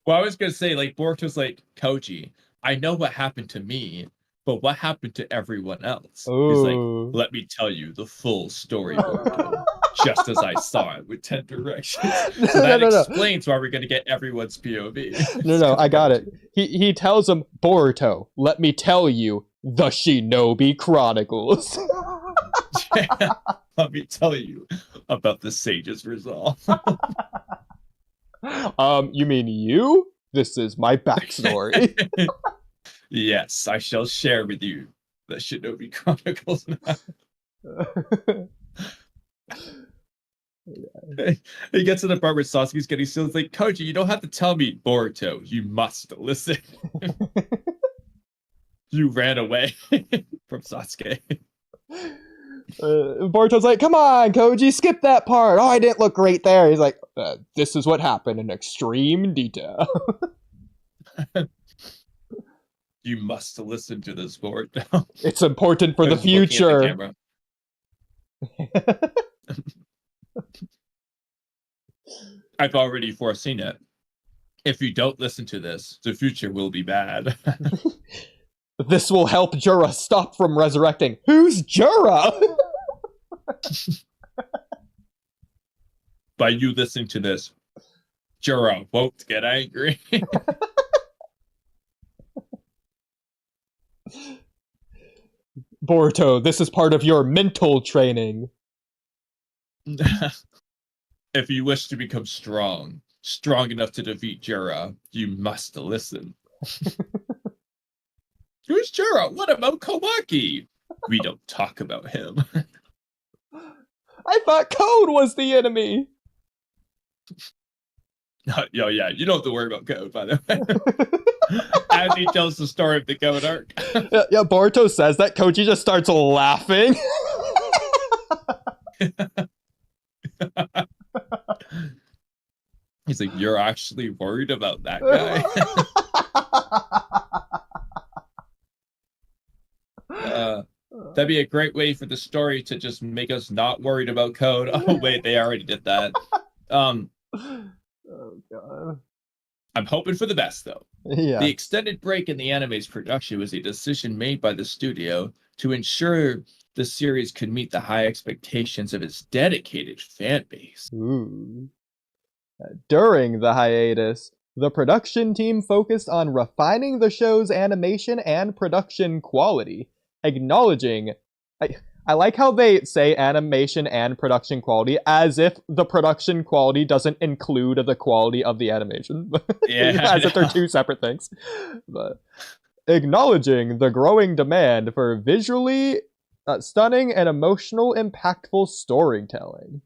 Well, I was gonna say, like, Boruto's like, Koji, I know what happened to me, but what happened to everyone else? Ooh. He's like, let me tell you the full story, Boruto, just as I saw it with 10 directions. So that explains why we're gonna get everyone's POV. No, I got it. He tells him, Boruto, let me tell you the Shinobi Chronicles. Yeah, let me tell you about the sage's resolve. You mean you? This is my backstory. Yes, I shall share with you the Shinobi Chronicles now. He gets to the part where Sasuke's getting still. It's like, Koji, you don't have to tell me, Boruto. You must listen. You ran away from Sasuke. Boruto's like, come on, Koji, skip that part. Oh, I didn't look great there. He's like, this is what happened in extreme detail. You must listen to this, Boruto. It's important for the future. I've already foreseen it. If you don't listen to this, the future will be bad. This will help Jura stop from resurrecting. Who's Jura? By you listening to this, Jura won't get angry. Boruto, this is part of your mental training. If you wish to become strong enough to defeat Jura, you must listen. Who's Jura? What about Kawaki? We don't talk about him. I thought Code was the enemy. Yo, yeah, you don't have to worry about Code, by the way. As he tells the story of the Code arc. Yeah, Boruto says that. Koji just starts laughing. He's like, you're actually worried about that guy? That'd be a great way for the story to just make us not worried about Code. Oh, wait, they already did that. Oh, God. I'm hoping for the best, though. Yeah. The extended break in the anime's production was a decision made by the studio to ensure the series could meet the high expectations of its dedicated fan base. Ooh. During the hiatus, the production team focused on refining the show's animation and production quality, acknowledging... I like how they say animation and production quality as if the production quality doesn't include the quality of the animation. Yeah, as if they're two separate things. But acknowledging the growing demand for visually stunning and emotional impactful storytelling.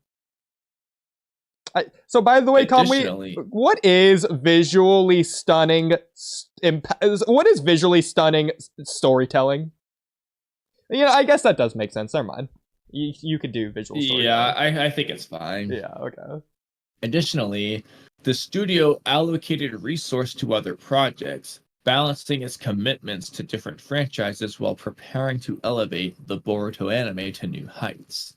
So by the way, Kamui, what is visually stunning what is visually stunning storytelling? Yeah, I guess that does make sense. Never mind. You could do visual storytelling. Yeah, I think it's fine. Yeah, okay. Additionally, the studio allocated resource to other projects, balancing its commitments to different franchises while preparing to elevate the Boruto anime to new heights.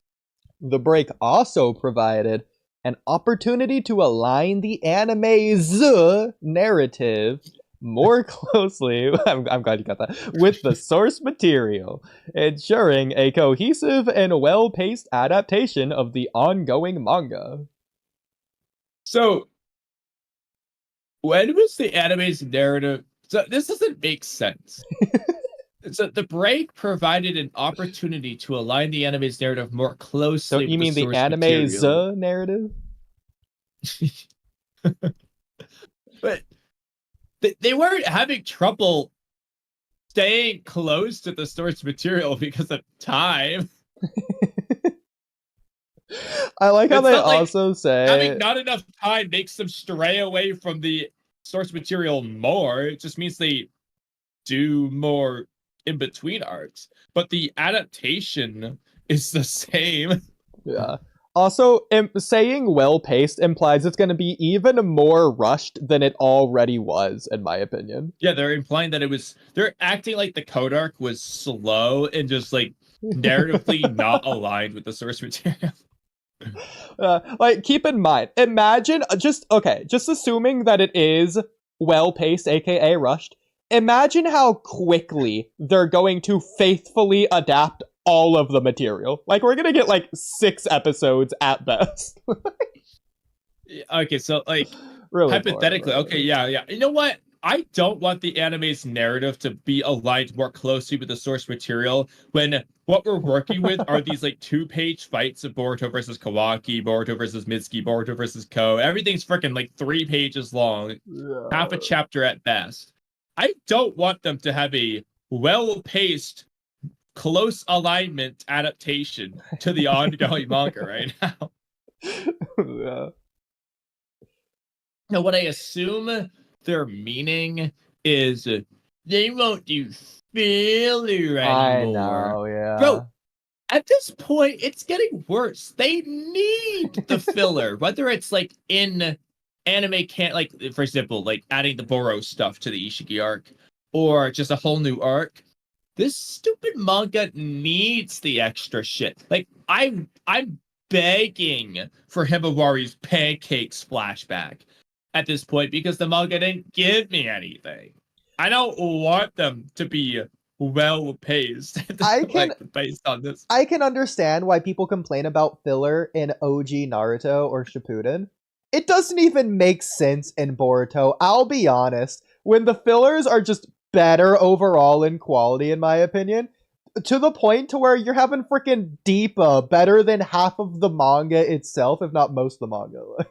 The break also provided an opportunity to align the anime's narrative more closely, I'm glad you got that, with the source material, ensuring a cohesive and well-paced adaptation of the ongoing manga. So when was the anime's narrative? So this doesn't make sense. So the break provided an opportunity to align the anime's narrative more So closely you with the mean the source anime's material. narrative? But they weren't having trouble staying close to the source material because of time. I like how It's they not like also having say, not enough time makes them stray away from the source material more. It just means they do more in between arcs. But the adaptation is the same. yeah. Also, saying well-paced implies it's going to be even more rushed than it already was, in my opinion. Yeah, they're implying that they're acting like the code arc was slow and just like narratively not aligned with the source material. Like, keep in mind, imagine just assuming that it is well-paced, aka rushed. Imagine how quickly they're going to faithfully adapt all of the material. Like, we're gonna get like 6 episodes at best. Okay, so like Really boring. hypothetically, okay, yeah. You know what? I don't want the anime's narrative to be aligned more closely with the source material when what we're working with are these like 2-page fights of Boruto versus Kawaki, Boruto versus Mitsuki, Boruto versus Ko. Everything's freaking like 3 pages long, half a Yeah. chapter at best. I don't want them to have a well-paced, close alignment adaptation to the ongoing manga right now. Yeah. Now, what I assume their meaning is they won't do filler I anymore. know, yeah. Bro, at this point, it's getting worse. They need the filler, whether it's like in anime can't like for example, like adding the Boro stuff to the Ishiki arc, or just a whole new arc. This stupid manga needs the extra shit. Like I'm begging for Himawari's pancakes flashback at this point because the manga didn't give me anything. I don't want them to be well paced I can like based on this. I can understand why people complain about filler in OG Naruto or Shippuden. It doesn't even make sense in Boruto. I'll be honest. When the fillers are just better overall in quality, in my opinion, to the point to where you're having freaking Deepa better than half of the manga itself, if not most of the manga.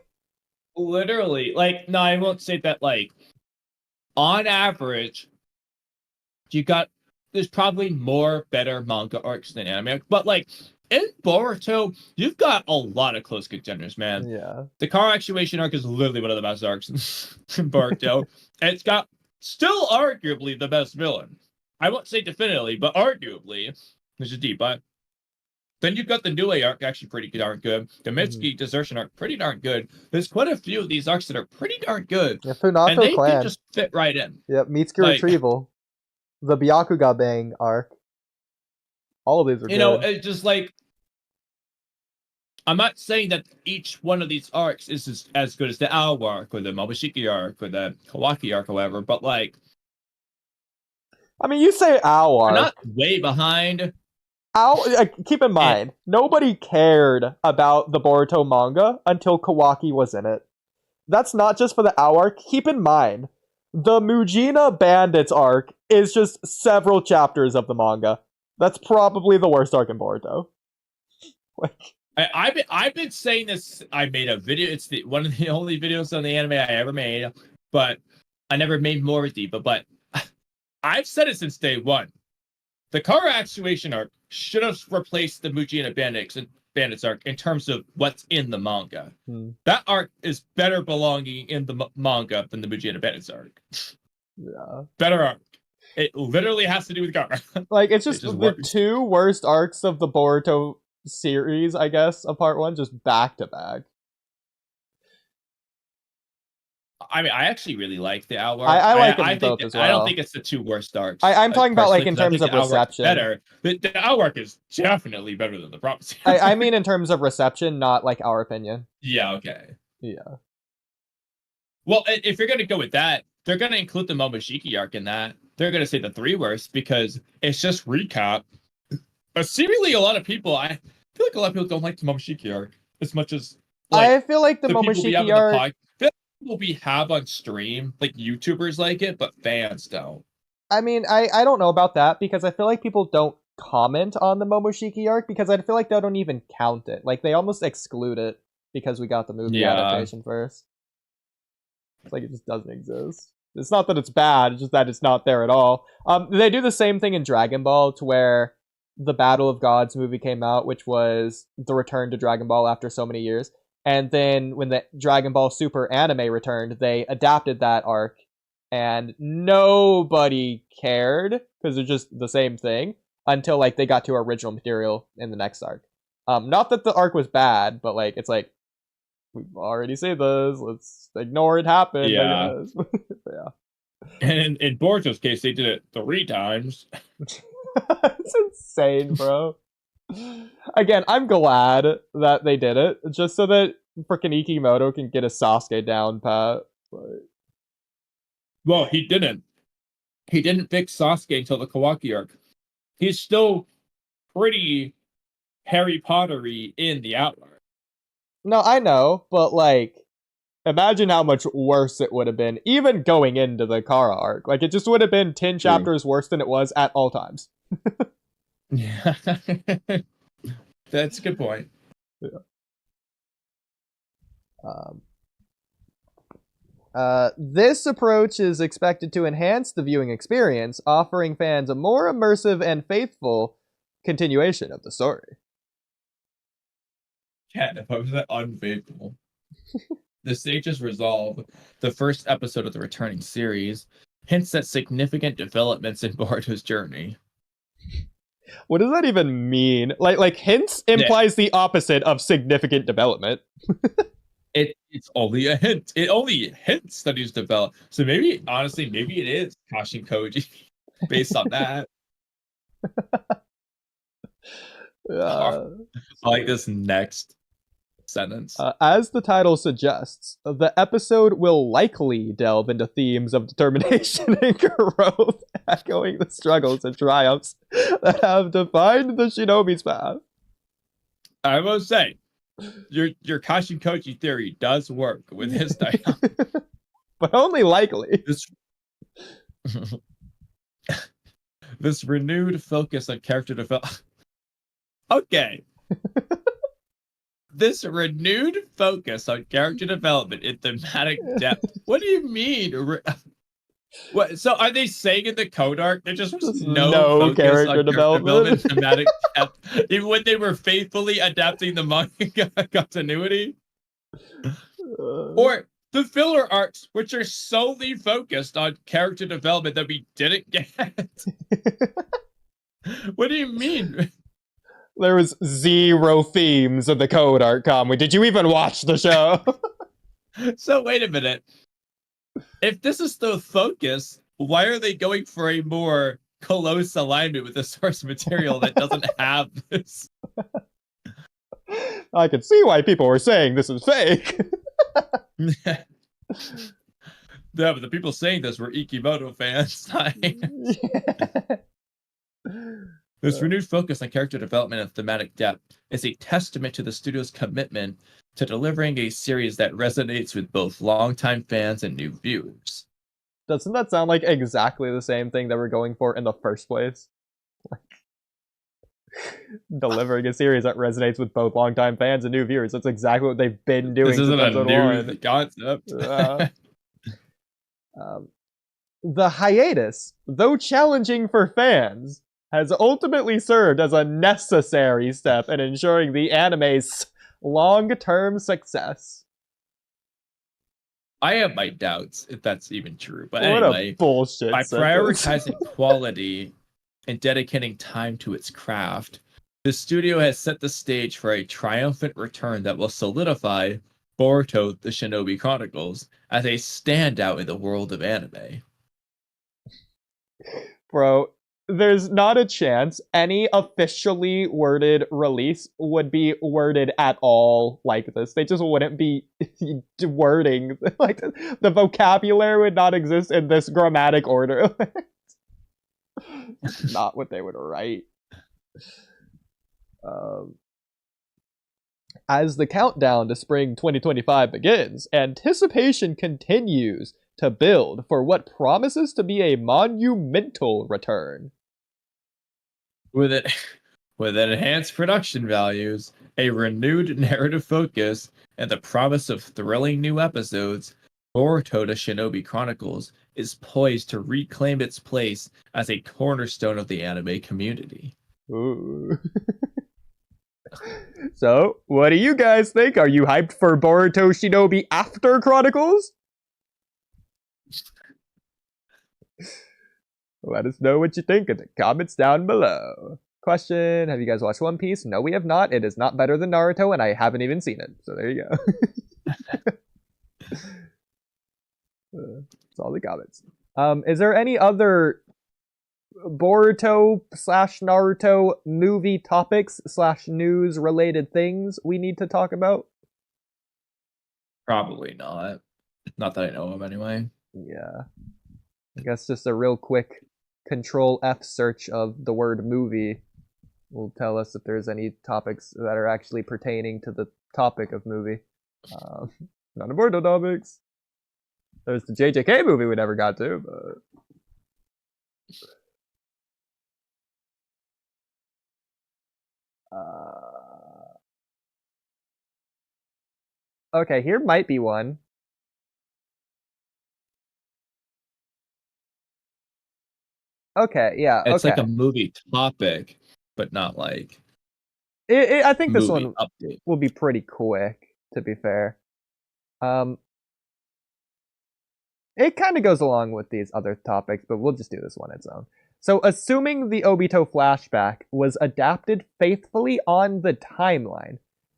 Literally, like, no, I won't say that. Like, on average, you got there's probably more better manga arcs than anime, but like in Boruto, you've got a lot of close contenders, man. Yeah. The car actuation arc is literally one of the best arcs in Boruto. And it's got still arguably the best villain. I won't say definitively, but arguably, which is deep. But then you've got the New arc, actually pretty darn good. The Mitsuki desertion arc, pretty darn good. There's quite a few of these arcs that are pretty darn good, Yeah, and Funato they can Clan. just fit right in. Yep, Mitsuki Like, Retrieval. The Byakuga Bang arc. All of these are you know, good. it's just like I'm not saying that each one of these arcs is as good as the Ao arc or the Momoshiki arc or the Kawaki arc, however, but like I mean, you say Ao they're arc. not way behind. Keep in mind, nobody cared about the Boruto manga until Kawaki was in it. That's not just for the Ao arc. Keep in mind, the Mujina Bandits arc is just several chapters of the manga. That's probably the worst arc in Boruto. Like, I've been saying this. I made a video. It's one of the only videos on the anime I ever made, but I never made more with Deepa. But I've said it since day one. The car actuation arc should have replaced the Mujina Bandits arc in terms of what's in the manga. That arc is better belonging in the manga than the Mujina Bandits arc. Yeah. Better arc. It literally has to do with car. Like, it's just It just the works. 2 worst arcs of the Boruto series, I guess, of part 1, just back to back. I mean, I actually really like the Ao arc. I like them I both think as well. I don't think it's the 2 worst arcs. I'm talking about like in terms of the Ao arc is reception. better. The Ao arc is definitely better than the Prophecy. I mean in terms of reception, not like our opinion. Yeah, okay. Yeah. Well, if you're gonna go with that, they're gonna include the Momoshiki arc in that. They're gonna say the three worst because it's just recap. But seemingly a lot of people, I feel like a lot of people don't like the Momoshiki arc as much as like I feel like the people we have Momoshiki in the arc. people we have on stream, like YouTubers like it, but fans don't. I mean, I don't know about that because I feel like people don't comment on the Momoshiki arc because I feel like they don't even count it. Like they almost exclude it because we got the movie adaptation first. It's like it just doesn't exist. It's not that it's bad, it's just that it's not there at all. They do the same thing in Dragon Ball to where the Battle of Gods movie came out, which was the return to Dragon Ball after so many years. And then when the Dragon Ball Super anime returned, they adapted that arc and nobody cared because it's just the same thing until like they got to original material in the next arc. Not that the arc was bad, but like it's like we've already seen this. Let's ignore it happened. Yeah. I guess. Yeah. And in Boruto's case, they did it 3 times. It's insane, bro. Again, I'm glad that they did it just so that freaking Ikimoto can get a Sasuke down pat. Well, he didn't. He didn't fix Sasuke until the Kawaki arc. He's still pretty Harry Pottery in the Outlaw. No, I know, but like, imagine how much worse it would have been, even going into the Kara arc. Like, it just would have been 10 chapters worse than it was at all times. Yeah. That's a good point. Yeah. This approach is expected to enhance the viewing experience, offering fans a more immersive and faithful continuation of the story. Yeah, if I was that unfaithful. The sage's resolve, the first episode of the returning series, hints at significant developments in Boruto's journey. What does that even mean? Like hints implies the opposite of significant development. It's only a hint. It only hints that he's developed. So maybe, honestly, maybe it is Kashin Koji based on that. I like this next sentence. As the title suggests, the episode will likely delve into themes of determination and growth, echoing the struggles and triumphs that have defined the shinobi's path. I will say, your Kashin Koji theory does work with his title. But only likely. This renewed focus on character development. Okay. This renewed focus on character development and thematic depth. What do you mean? What? So are they saying in the code arc there just was no focus character on development, thematic depth, even when they were faithfully adapting the manga continuity? Or the filler arcs, which are solely focused on character development that we didn't get? What do you mean? There was 0 themes in the code arc, Kamui. Did you even watch the show? So wait a minute. If this is the focus, why are they going for a more close alignment with the source material that doesn't have this? I can see why people were saying this is fake. Yeah, but the people saying this were Ikimoto fans. This renewed focus on character development and thematic depth is a testament to the studio's commitment to delivering a series that resonates with both longtime fans and new viewers. Doesn't that sound like exactly the same thing that we're going for in the first place? Like, delivering a series that resonates with both longtime fans and new viewers. That's exactly what they've been doing since episode 1. Concept. The hiatus, though challenging for fans, has ultimately served as a necessary step in ensuring the anime's long-term success. I have my doubts if that's even true, but what anyway, a bullshit by sentence. prioritizing quality and dedicating time to its craft, the studio has set the stage for a triumphant return that will solidify Boruto: The Shinobi Chronicles as a standout in the world of anime. Bro, there's not a chance any officially worded release would be worded at all like this. They just wouldn't be wording like the vocabulary would not exist in this grammatic order. That's not what they would write. As the countdown to spring 2025 begins, anticipation continues to build for what promises to be a monumental return. With enhanced production values, a renewed narrative focus, and the promise of thrilling new episodes, Boruto: The Shinobi Chronicles is poised to reclaim its place as a cornerstone of the anime community. Ooh. So, what do you guys think? Are you hyped for Boruto Shinobi After Chronicles? Let us know what you think in the comments down below. Question, have you guys watched One Piece? No, we have not. It is not better than Naruto, and I haven't even seen it. So there you go. That's all the comments. Is there any other Boruto / Naruto movie topics / news related things we need to talk about? Probably not. Not that I know of anyway. Yeah. I guess just a real quick Control F search of the word movie will tell us if there's any topics that are actually pertaining to the topic of movie. Not important topics. There's the JJK movie we never got to, but... Okay, here might be one. Okay, yeah, It's okay. like a movie topic, but not like I think this one update. will be pretty quick, to be fair. It kind of goes along with these other topics, but we'll just do this one its own. So, assuming the Obito flashback was adapted faithfully on the timeline,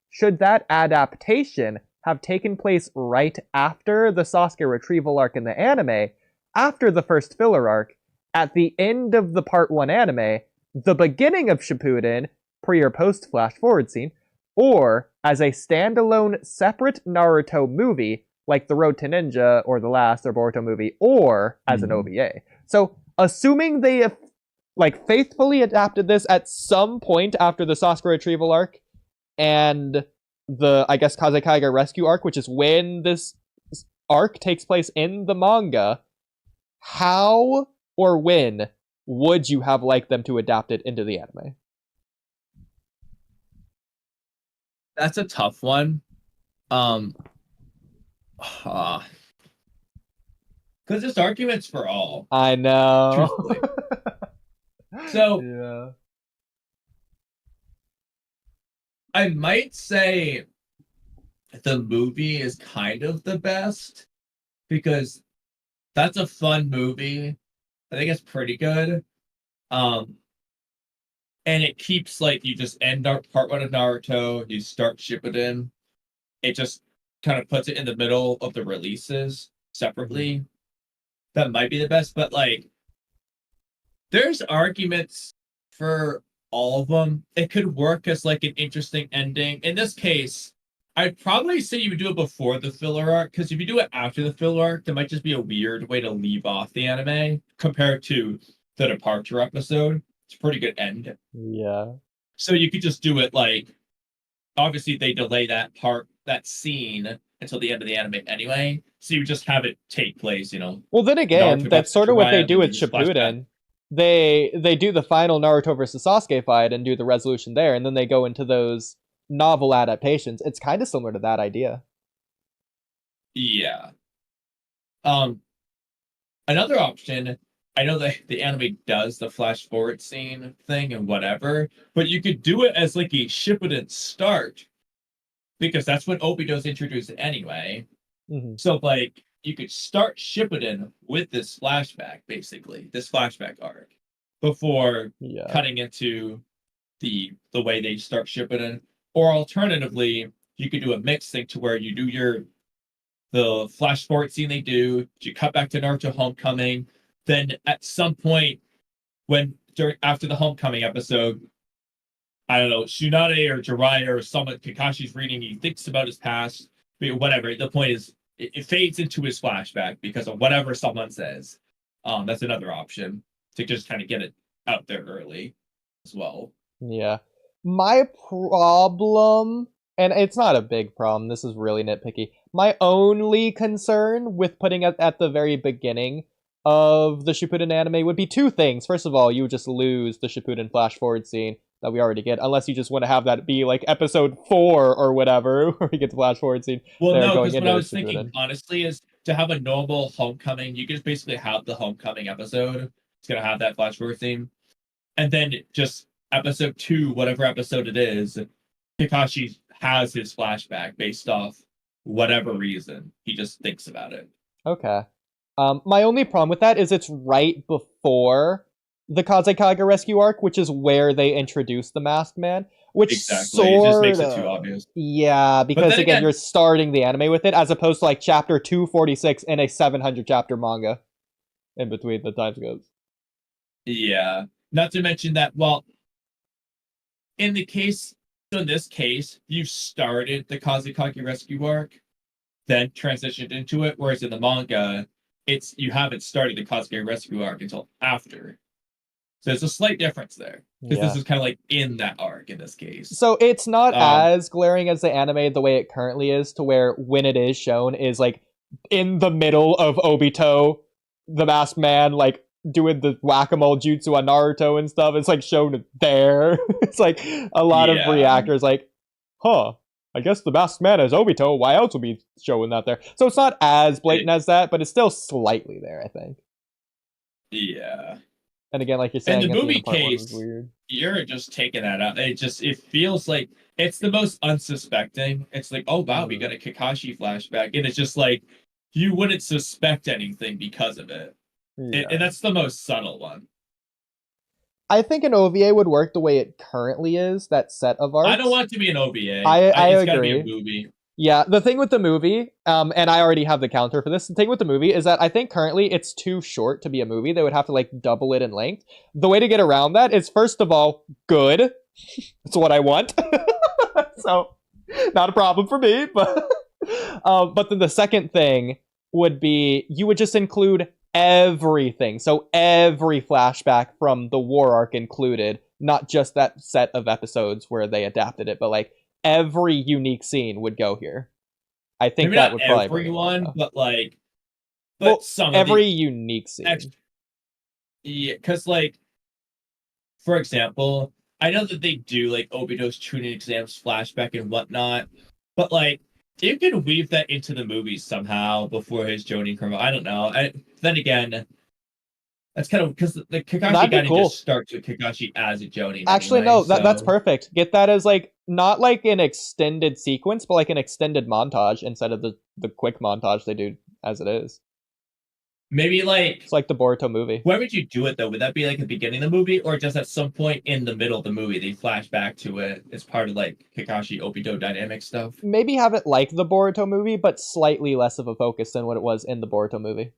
should that adaptation have taken place right after the Sasuke retrieval arc in the anime, after the first filler arc, at the end of the Part 1 anime, the beginning of Shippuden, pre or post flash forward scene, or as a standalone separate Naruto movie, like The Road to Ninja or The Last or Boruto movie, or as an OVA. So, assuming they have faithfully adapted this at some point after the Sasuke retrieval arc and the, I guess, Kazekage rescue arc, which is when this arc takes place in the manga, how or when would you have liked them to adapt it into the anime? That's a tough one. Because there's arguments for all. I know. Truthfully. So, yeah. I might say the movie is kind of the best because that's a fun movie. I think it's pretty good. And it keeps you just end part 1 of Naruto, you start Shippuden. It just kind of puts it in the middle of the releases separately. That might be the best, but there's arguments for all of them. It could work as an interesting ending. In this case, I'd probably say you would do it before the filler arc, because if you do it after the filler arc, that might just be a weird way to leave off the anime compared to the departure episode. It's a pretty good end. Yeah. So you could just do it obviously they delay that scene until the end of the anime anyway. So you just have it take place, Well, then again, that's sort of what they do with Shippuden. They do the final Naruto versus Sasuke fight and do the resolution there, and then they go into those novel adaptations. It's kind of similar to that idea. Yeah. Another option, I know that the anime does the flash forward scene thing and whatever, but you could do it as a Shippuden start, because that's when Obito's introduced anyway. So you could start Shippuden with this flashback, basically, this flashback arc, before cutting into the way they start Shippuden. Or alternatively, you could do a mixed thing to where you do the flash forward scene they do, you cut back to Naruto Homecoming, then at some point when after the homecoming episode, I don't know, Tsunade or Jiraiya or someone Kakashi's reading, he thinks about his past, whatever. The point is, it fades into his flashback because of whatever someone says. That's another option to just kind of get it out there early as well. Yeah. My problem, and it's not a big problem, this is really nitpicky. My only concern with putting it at the very beginning of the Shippuden anime would be two things. First of all, you would just lose the Shippuden flash forward scene that we already get, unless you just want to have that be like episode 4 or whatever, where we get the flash forward scene. Well, no, because what I was thinking, honestly, is to have a normal homecoming, you can just basically have the homecoming episode. It's going to have that flash forward scene. And then just episode 2, whatever episode it is, Kakashi has his flashback based off whatever reason. He just thinks about it. Okay. My only problem with that is it's right before the Kazekage rescue arc, which is where they introduce the Masked Man. Which exactly. It just makes it too obvious. Yeah, because again, you're starting the anime with it, as opposed to like chapter 246 in a 700 chapter manga in between the time skips. Yeah. Not to mention that, well, in this case, you started the Kazekage rescue arc, then transitioned into it, whereas in the manga, you haven't started the Kazekage rescue arc until after. So it's a slight difference there. Because this is kind of like in that arc in this case. So it's not as glaring as the anime the way it currently is, to where when it is shown is like in the middle of Obito, the Masked Man, like doing the whack-a-mole jutsu on Naruto and stuff. It's like shown there. It's like a lot of reactors like, huh, I guess the Masked Man is Obito. Why else would be showing that there? So it's not as blatant as that, but it's still slightly there, I think. Yeah. And again, like you're saying, in the movie case, weird. You're just taking that out. It feels like it's the most unsuspecting. It's like, oh wow, we got a Kakashi flashback, and it's just like you wouldn't suspect anything because of it. Yeah. And that's the most subtle one. I think an OVA would work the way it currently is. That set of arcs. I don't want it to be an OVA. I it's agree. Gotta be a movie. Yeah, the thing with the movie, and I already have the counter for this, the thing with the movie is that I think currently it's too short to be a movie. They would have to, like, double it in length. The way to get around that is, first of all, good. That's what I want. So, not a problem for me, but then the second thing would be, you would just include everything. So every flashback from the war arc included, not just that set of episodes where they adapted it, but, like, every unique scene would go here. I think maybe that would probably everyone, but some every unique scene. Yeah, because like, for example, I know that they do like Obito's tuning exams flashback and whatnot, but like you can weave that into the movies somehow before his Jonin Kurama. I don't know. Then again, that's kind of because the Kakashi got to just start with Kakashi as a Jonin. Actually, anyway, no, that's perfect. Get that as like not like an extended sequence, but like an extended montage instead of the quick montage they do as it is. Maybe like it's like the Boruto movie. Where would you do it though? Would that be like the beginning of the movie, or just at some point in the middle of the movie they flash back to it as part of like Kakashi Obito dynamic stuff? Maybe have it like the Boruto movie, but slightly less of a focus than what it was in the Boruto movie.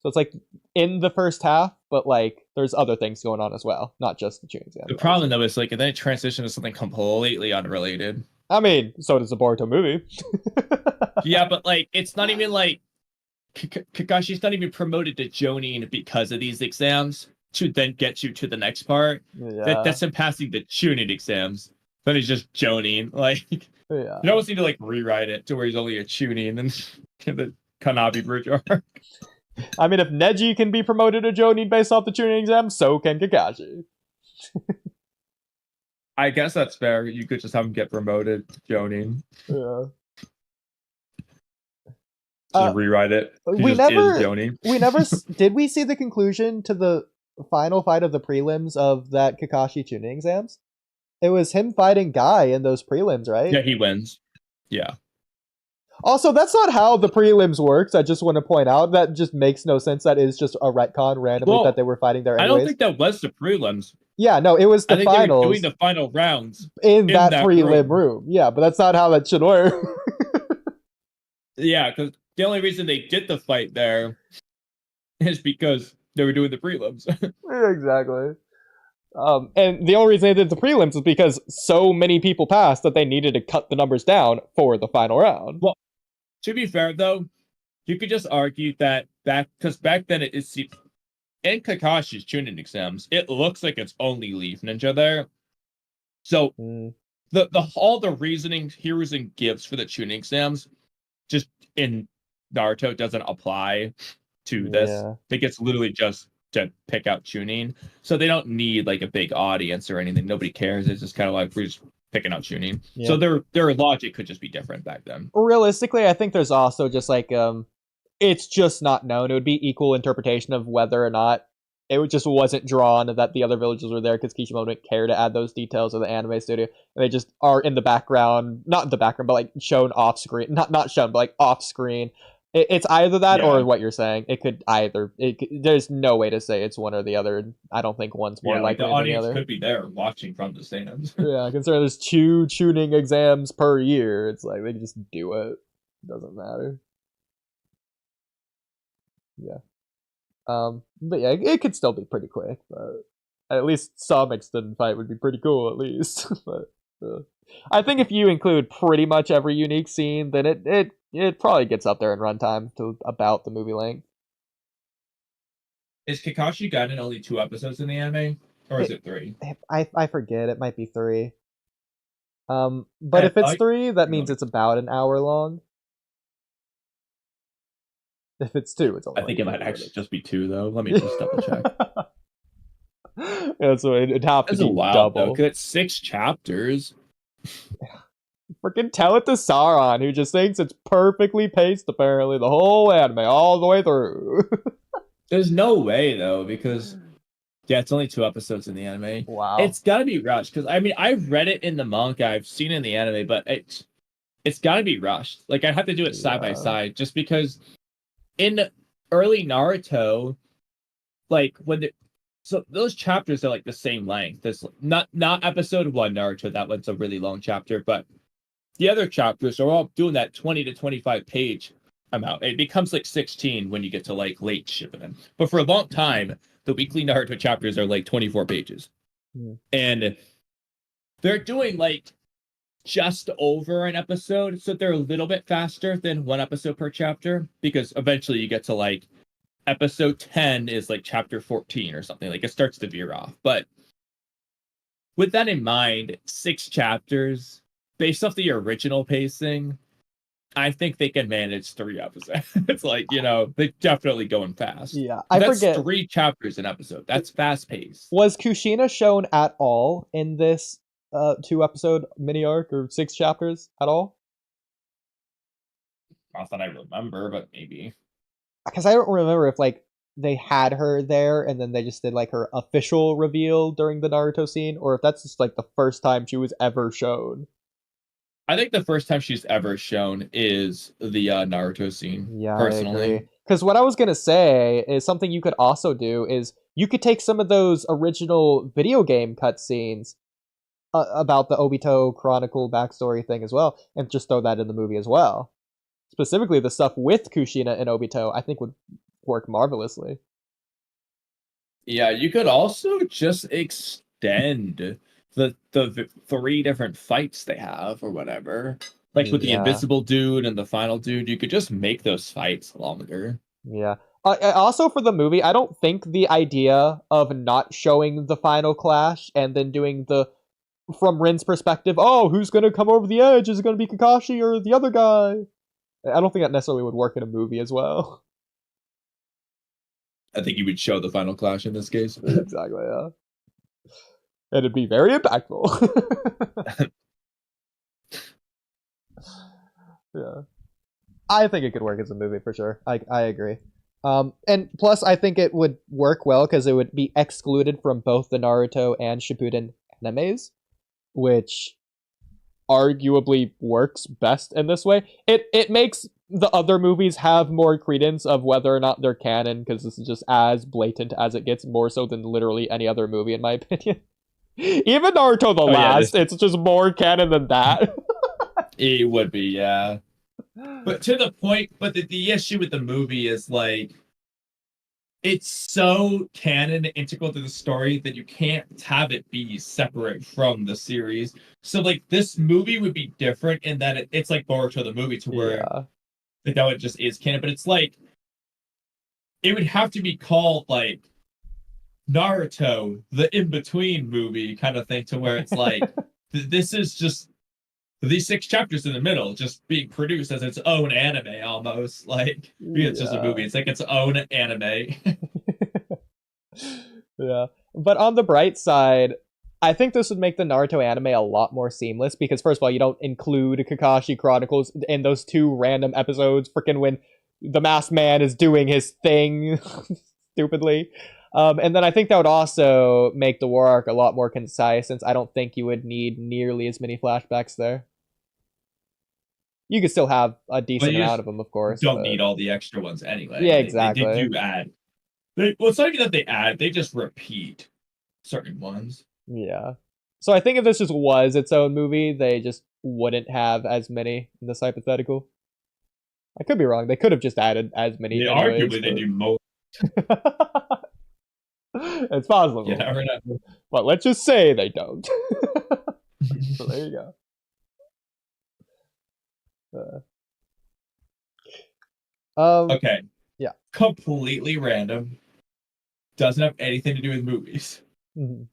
So it's like in the first half, but like there's other things going on as well, not just the tuning exam. The problem though is like then it transitions to something completely unrelated. I mean, so does the Boruto movie. Yeah, but like it's not even like Kakashi's not even promoted to Jonin because of these exams to then get you to the next part. Yeah. That's him passing the tuning exams. Then he's just Jonin. Like, you almost need to like rewrite it to where he's only a tuning and then the Kanabi Bridge arc. I mean, if Neji can be promoted to Jonin based off the tuning exam, so can Kakashi. I guess that's fair. You could just have him get promoted to Jonin. Yeah. Rewrite it. We never did we see the conclusion to the final fight of the prelims of that Kakashi tuning exams? It was him fighting Guy in those prelims, right? Yeah, he wins. Yeah. Also, that's not how the prelims works. I just want to point out that just makes no sense. That is just a retcon randomly that they were fighting there anyways. I don't think that was the prelims. Yeah, no, it was the finals. They were doing the final rounds in that prelim room. Yeah, but that's not how that should work. Yeah, because the only reason they did the fight there is because They were doing the prelims. Yeah, exactly. And the only reason they did the prelims is because so many people passed that they needed to cut the numbers down for the final round. Well, to be fair though, you could just argue that back then it's in Kakashi's tuning exams, it looks like it's only Leaf Ninja there. So the all the reasoning Hiruzen gives for the tuning exams just in Naruto doesn't apply to this. Yeah. I think it's literally just to pick out tuning. So they don't need like a big audience or anything. Nobody cares. It's just kind of like we're just picking out tuning. Yeah. So their logic could just be different back then. Realistically, I think there's also just like it's just not known. It would be equal interpretation of whether or not it just wasn't drawn that the other villages were there because Kishimoto didn't care to add those details of the anime studio. And they just are in the background, not in the background, but like shown off screen. Not shown, but like off screen. It's either that or what you're saying. It could either. There's no way to say it's one or the other. I don't think one's more likely the than the other. audience could be there watching from the stands. Yeah, considering there's 2 tuning exams per year, it's like they just do it. It doesn't matter. Yeah. But yeah, it could still be pretty quick, but at least some extended fight would be pretty cool, at least. But I think if you include pretty much every unique scene, then it probably gets up there in runtime to about the movie length. Is Kakashi Gaiden only 2 episodes in the anime, or is it 3? I forget. It might be 3. But if it's 3, that means it's about an hour long. If it's 2, it's only. I think it might actually just be 2, though. Let me just double check. Yeah, so it'd have to be double. Because it's 6 chapters. Freaking tell it to Sauron, who just thinks it's perfectly paced, apparently, the whole anime, all the way through. There's no way, though, because, yeah, it's only 2 episodes in the anime. Wow. It's gotta be rushed, because, I mean, I've read it in the manga, I've seen it in the anime, but it's gotta be rushed. Like, I have to do it side by side, just because in early Naruto, like, so those chapters are, like, the same length. There's not episode 1 Naruto, that one's a really long chapter, but the other chapters are all doing that 20 to 25 page amount. It becomes like 16 when you get to like late Shippuden. But for a long time, the weekly Naruto chapters are like 24 pages. And they're doing like just over an episode. So they're a little bit faster than 1 episode per chapter, because eventually you get to like episode 10 is like chapter 14 or something. Like it starts to veer off. But with that in mind, 6 chapters based off the original pacing, I think they can manage 3 episodes. It's like, they're definitely going fast. Yeah, That's forget 3 chapters an episode. That's fast paced. Was Kushina shown at all in this 2 episode mini arc or 6 chapters at all? Not that I remember, but maybe. Because I don't remember if like they had her there and then they just did like her official reveal during the Naruto scene, or if that's just like the first time she was ever shown. I think the first time she's ever shown is the Naruto scene. Yeah, personally. Because what I was gonna say is something you could also do is you could take some of those original video game cutscenes about the Obito Chronicle backstory thing as well, and just throw that in the movie as well. Specifically, the stuff with Kushina and Obito, I think would work marvelously. Yeah, you could also just extend the 3 different fights they have or whatever. Like with the invisible dude and the final dude, you could just make those fights longer. Yeah. Also for the movie, I don't think the idea of not showing the final clash and then doing the, from Rin's perspective, oh, who's going to come over the edge? Is it going to be Kakashi or the other guy? I don't think that necessarily would work in a movie as well. I think you would show the final clash in this case. Exactly, yeah. And it'd be very impactful. Yeah. I think it could work as a movie for sure. I agree. And plus, I think it would work well because it would be excluded from both the Naruto and Shippuden animes, which arguably works best in this way. It makes the other movies have more credence of whether or not they're canon, because this is just as blatant as it gets, more so than literally any other movie in my opinion. Even Naruto the Last, it's just more canon than that. It would be, yeah. But to the point, but the issue with the movie is like it's so canon integral to the story that you can't have it be separate from the series. So like this movie would be different in that it's like Boruto the movie to where Yeah. like that it just is canon, but it's like it would have to be called like Naruto the in between movie kind of thing to where it's like this is just these 6 chapters in the middle just being produced as its own anime almost like it's just a Yeah. movie, it's like its own anime. Yeah. But on the bright side, I think this would make the Naruto anime a lot more seamless because first of all, you don't include Kakashi Chronicles in those 2 random episodes freaking when the masked man is doing his thing stupidly. And then I think that would also make the war arc a lot more concise since I don't think you would need nearly as many flashbacks there. You could still have a But decent you amount just of them, of course, don't but need all the extra ones anyway. yeah, They exactly. do add. Well, it's not even that they add; they just repeat certain ones. Yeah. So I think if this just was its own movie, they just wouldn't have as many in this hypothetical. I could be wrong. They could have just added as many They anyways, arguably they but do most. it's You possible. never know. But let's just say they don't. So there you go. Okay, Yeah. completely random. Doesn't have anything to do with movies. Mhm.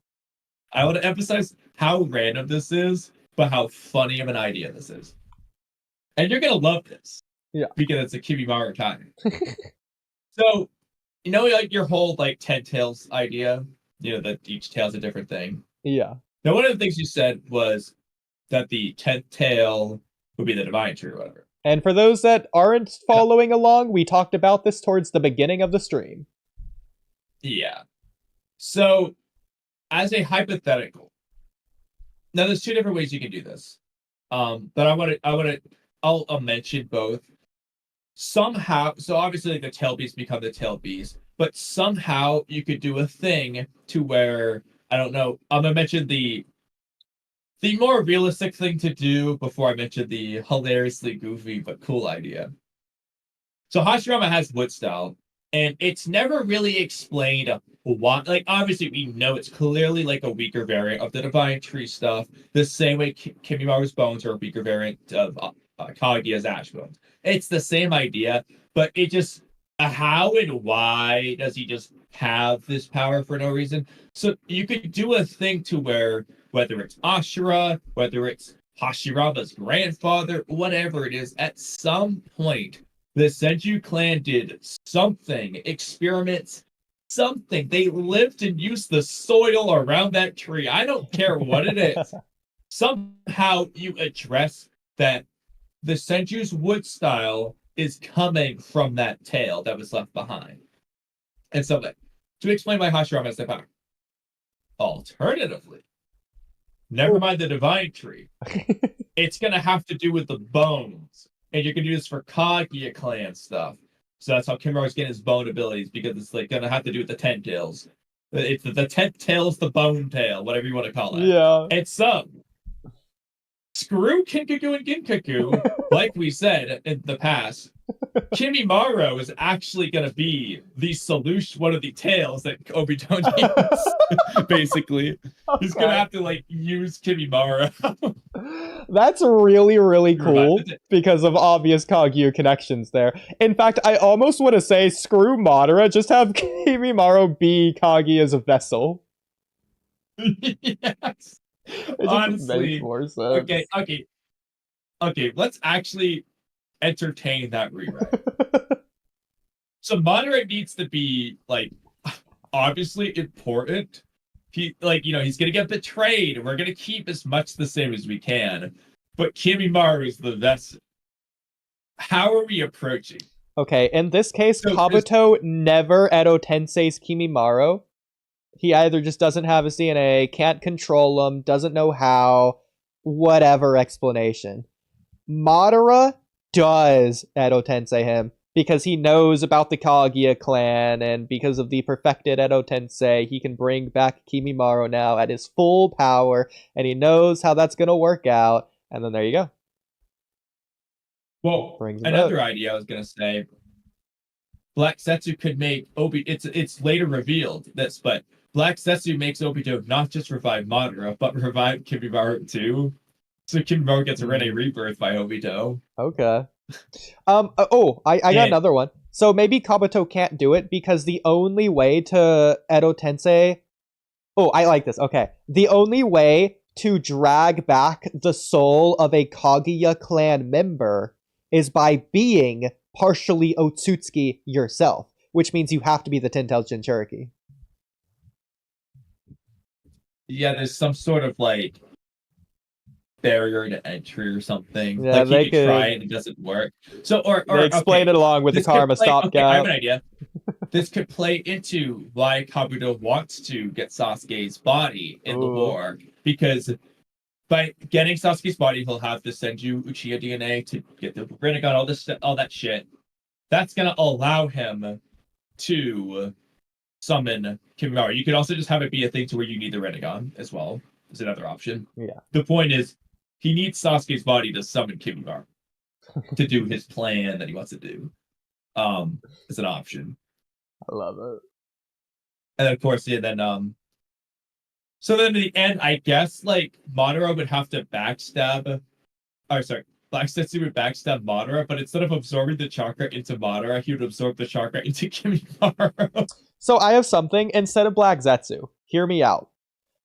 I want to emphasize how random this is, but how funny of an idea this is. And you're gonna love this. Yeah. Because it's a Kimimaro time. So, you know, like your whole like 10 tails idea, you know, that each tail's a different thing. Yeah. Now, one of the things you said was that the 10th tail would be the divine tree or whatever. And for those that aren't following along, we talked about this towards the beginning of the stream. Yeah. So, as a hypothetical, now there's 2 different ways you can do this. But I'll mention both. Somehow, so obviously like, the tail beast become the tail beast, but somehow you could do a thing to where I don't know. I'm gonna mention the more realistic thing to do before I mention the hilariously goofy but cool idea. So Hashirama has wood style, and it's never really explained what. Like obviously we know it's clearly like a weaker variant of the divine tree stuff, the same way Kimimaru's bones are a weaker variant of Kaguya's ash bones. It's the same idea, but it just how and why does he just have this power for no reason? So you could do a thing to where whether it's Ashura, whether it's Hashirama's grandfather, whatever it is, at some point the Senju clan did something, experiments, something. They lived and used the soil around that tree. I don't care what it is. Somehow you address that the Senju's wood style is coming from that tail that was left behind. And so, to explain why Hashirama has the power. Alternatively, never mind the divine tree. It's going to have to do with the bones. And you can do this for Kaguya clan stuff. So that's how Kimura's getting his bone abilities, because it's like going to have to do with the 10 tails. It's the 10th tail is the bone tail, whatever you want to call it. Yeah. And so, screw Kinkaku and Ginkaku, like we said in the past. Kimimaro is actually going to be the solution, one of the tails that Obi don't use. Basically, he's going to have to like use Kimimaro. That's really, really cool because of obvious Kaguya connections there. In fact, I almost want to say screw Madara, just have Kimimaro be Kaguya's vessel. Yes. It Honestly, makes more sense. Okay. Let's actually entertain that rewrite. So Madara needs to be like obviously important. He like he's gonna get betrayed, and we're gonna keep as much the same as we can. But Kimimaro is the vessel. How are we approaching? Okay, in this case, so Kabuto never Edo Tensei's Kimimaro. He either just doesn't have his DNA, can't control him, doesn't know how, whatever explanation. Madara does Edo Tensei him because he knows about the Kaguya clan, and because of the perfected Edo Tensei, he can bring back Kimimaro now at his full power, and he knows how that's going to work out, and then there you go. Well, another idea I was going to say, Black Setsu could make Obi. It's later revealed this, but Black Setsu makes Obito not just revive Madara, but revive Kimimaro too. So Kimimaro gets a Rene rebirth by Obito. Okay. I got another one. So maybe Kabuto can't do it because the only way to Edo Tensei. Oh, I like this. Okay. The only way to drag back the soul of a Kaguya clan member is by being partially Otsutsuki yourself, which means you have to be the Ten-Tailed Jinchuriki. Yeah, there's some sort of like barrier to entry or something. Yeah, like they he could try could. it and it doesn't work. So or They explain okay, it along with the this could karma play. Okay, I have stopgap. an idea. This could play into why Kabuto wants to get Sasuke's body in the Ooh. war because by getting Sasuke's body, he'll have the Senju Uchiha DNA to get the Rinnegan, all that shit. That's gonna allow him to summon Kimimaro. You could also just have it be a thing to where you need the Rinnegan as well. Is another option. Yeah. The point is, he needs Sasuke's body to summon Kimimaro to do his plan that he wants to do. As an option. I love it. And of course, yeah, then so then in the end, I guess like Madara would have to backstab. Oh, sorry, Black Setsu would backstab Madara, but instead of absorbing the chakra into Madara, he would absorb the chakra into Kimimaro. So I have something instead of Black Zetsu. Hear me out.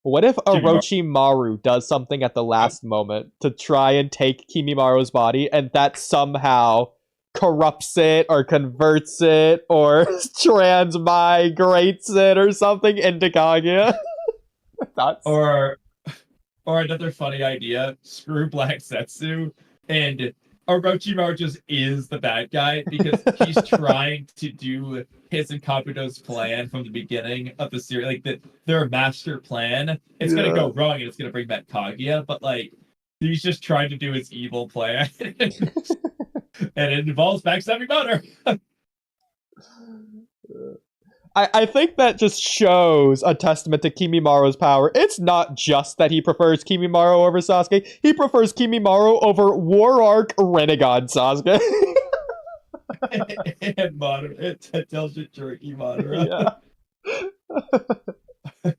What if Orochimaru does something at the last moment to try and take Kimimaro's body, and that somehow corrupts it or converts it or transmigrates it or something into Kaguya? Or another funny idea: screw Black Setsu and Orochimaru just is the bad guy because he's trying to do his and Kabuto's plan from the beginning of the series, like their master plan. It's gonna go wrong and it's gonna bring back Kaguya, but like he's just trying to do his evil plan, and it involves backstabbing Madara. I think that just shows a testament to Kimimaro's power. It's not just that he prefers Kimimaro over Sasuke. He prefers Kimimaro over War Arc Renegade Sasuke. And Madara, it tells you jerky Madara. Yeah.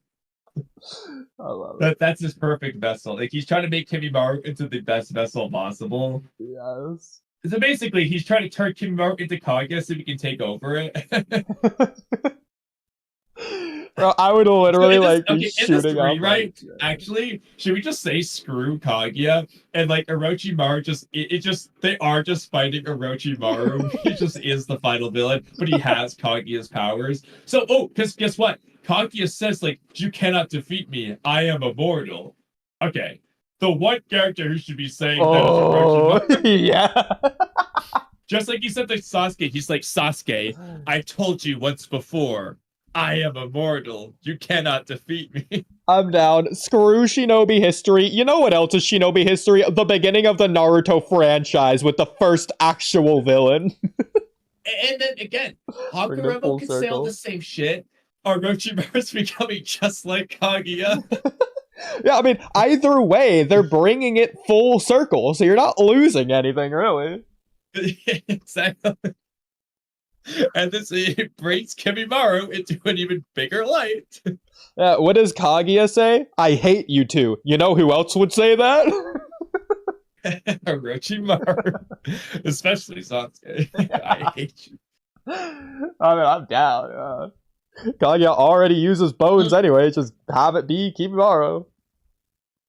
I love it. That's his perfect vessel. Like he's trying to make Kimimaro into the best vessel possible. Yes. So basically, he's trying to turn Kimimaro into Kaguya so he can take over it. Bro, I would literally be shooting off. Right? Actually, should we just say screw Kaguya and like Orochimaru? They are just fighting Orochimaru. He just is the final villain, but he has Kaguya's powers. So because guess what? Kaguya says like, "You cannot defeat me. I am immortal." Okay, the one character who should be saying that is Orochimaru. Yeah. Just like he said to Sasuke, he's like, "Sasuke, I told you once before. I am immortal. You cannot defeat me." I'm down. Screw Shinobi history. You know what else is Shinobi history? The beginning of the Naruto franchise with the first actual villain. And then again, Hakuremo can say all the same shit. Orochimaru's becoming just like Kaguya. Yeah, I mean, either way, they're bringing it full circle, so you're not losing anything, really. Exactly. And this brings Kimimaro into an even bigger light. Yeah, what does Kaguya say? I hate you two. You know who else would say that? Orochimaru. Especially Sasuke. I hate you. I mean, I'm down. Kaguya already uses bones anyway, just have it be Kimimaro.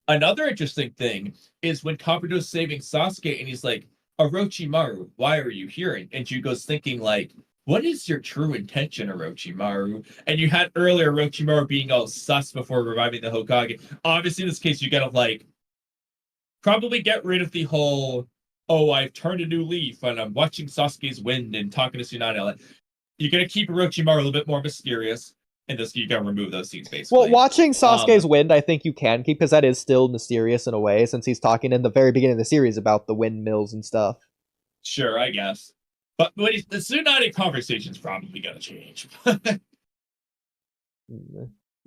Another interesting thing is when Kabuto's saving Sasuke and he's like, Orochimaru, why are you here? And Jugo's thinking like, what is your true intention, Orochimaru? And you had earlier Orochimaru being all sus before reviving the Hokage. Obviously, in this case, you gotta like probably get rid of the whole, oh, I've turned a new leaf and I'm watching Sasuke's wind and talking to Tsunade. You're gonna keep Orochimaru a little bit more mysterious. And this, you gotta remove those scenes, basically. Well, watching Sasuke's wind, I think you can keep, because that is still mysterious in a way, since he's talking in the very beginning of the series about the windmills and stuff. Sure, I guess. But the Tsunade conversation's probably gonna change.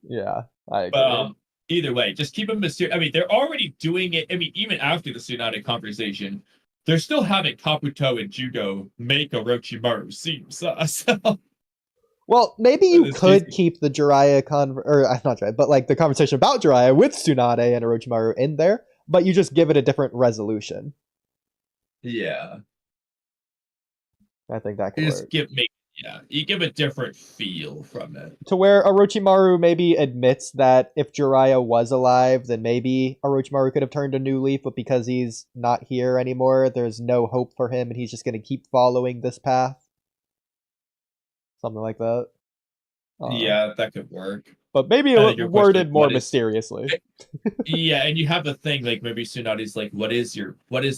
Yeah, I agree. But either way, just keep them mysterious. I mean, they're already doing it. I mean, even after the Tsunade conversation, they're still having Kabuto and Jugo make Orochimaru seem so Well, maybe in you this case, could keep the not Jiraiya, but like the conversation about Jiraiya with Tsunade and Orochimaru in there, but you just give it a different resolution. yeah. I think that could You just work. you give a different feel from it. To where Orochimaru maybe admits that if Jiraiya was alive, then maybe Orochimaru could have turned a new leaf, but because he's not here anymore, there's no hope for him and he's just going to keep following this path. Something like that. Yeah, that could work. But maybe I think your question worded is, more what is mysteriously. yeah, and you have the thing like maybe Tsunade's like, what is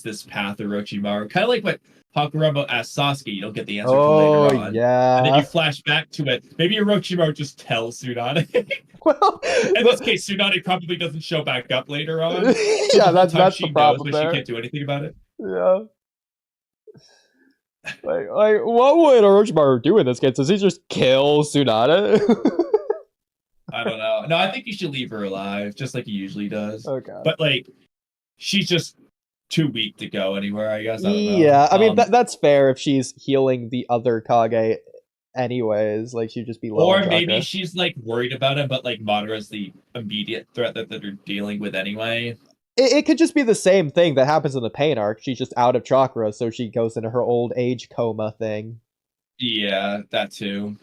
this path, Orochimaru? Kind of like what Hakurama asked Sasuke. You don't get the answer till Oh, later on. And then yeah. you flash back to it. Maybe Orochimaru just tells Tsunade. Well, In this case, Tsunade probably doesn't show back up later on. So yeah, the whole time that's she the knows, problem but she there. can't do anything about it. Yeah. Like, what would Orochimaru do in this case? Does he just kill Tsunade? I don't know. No, I think you should leave her alive, just like he usually does. Okay. But like, she's just too weak to go anywhere. I guess. I don't know. Yeah, I mean that's fair if she's healing the other Kage, anyways. Like she'd just be low. Or maybe she's like worried about him, but like Madara's the immediate threat that they're dealing with anyway. It could just be the same thing that happens in the pain arc. She's just out of chakra, so she goes into her old age coma thing. Yeah, that too.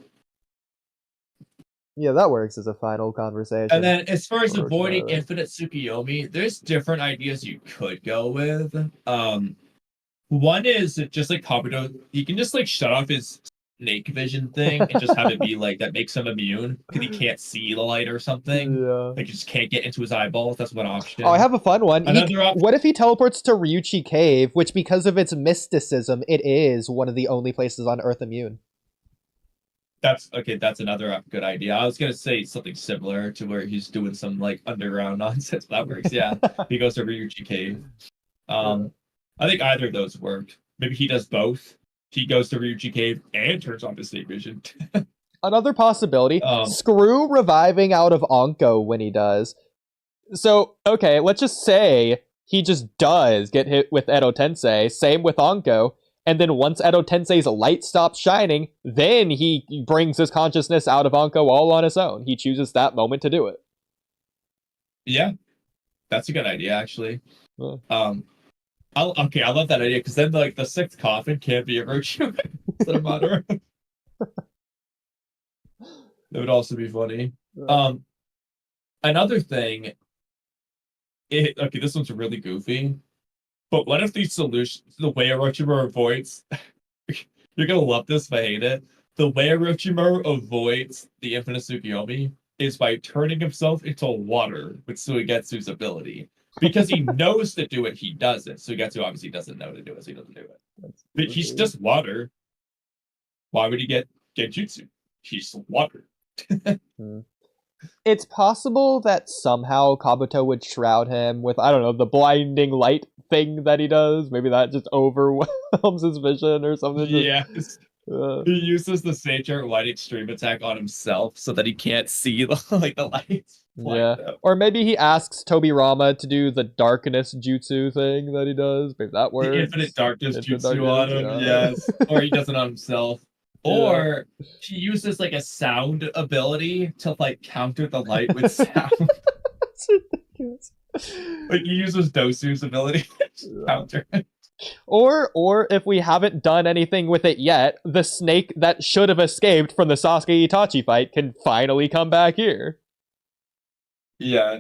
Yeah, that works as a final conversation. And then as far as avoiding infinite Tsukiyomi, there's different ideas you could go with. One is just like Kabuto, he can just like shut off his snake vision thing and just have it be like that makes him immune because he can't see the light or something. Yeah. Like he just can't get into his eyeballs. That's one option. Oh, I have a fun one. Another what if he teleports to Ryuchi Cave, which because of its mysticism, it is one of the only places on Earth immune? That's okay. That's another good idea. I was gonna say something similar to where he's doing some like underground nonsense. That works. Yeah, he goes to Ryuchi Cave. I think either of those worked. Maybe he does both. He goes to Ryuchi Cave and turns on his snake vision. Another possibility. Screw reviving out of Anko when he does. So, okay, let's just say he just does get hit with Edo Tensei. Same with Anko. And then once Edo Tensei's light stops shining, then he brings his consciousness out of Anko all on his own. He chooses that moment to do it. Yeah, that's a good idea, actually. Yeah. I love that idea because then like the sixth coffin can't be a virtue instead of Madara. That would also be funny. Yeah. Another thing. This one's really goofy. But what if the solution, the way Orochimaru avoids, you're gonna love this if I hate it. The way Orochimaru avoids the infinite Tsukiyomi is by turning himself into water with Suigetsu's ability. Because he knows to do it, he doesn't. Suigetsu obviously doesn't know to do it, so he doesn't do it. But he's just water. Why would he get Genjutsu? He's water. It's possible that somehow Kabuto would shroud him with, I don't know, the blinding light thing that he does. Maybe that just overwhelms his vision or something. Yes. He uses the Sage Art Light Extreme attack on himself so that he can't see the lights. Yeah. Or maybe he asks Tobirama to do the darkness jutsu thing that he does. Maybe that works. The infinite darkness jutsu on him, yes. Or he does it on himself. Or he uses like a sound ability to like counter the light with sound. That's ridiculous. Like he uses Dosu's ability to counter it. Or if we haven't done anything with it yet, the snake that should have escaped from the Sasuke Itachi fight can finally come back here. Yeah.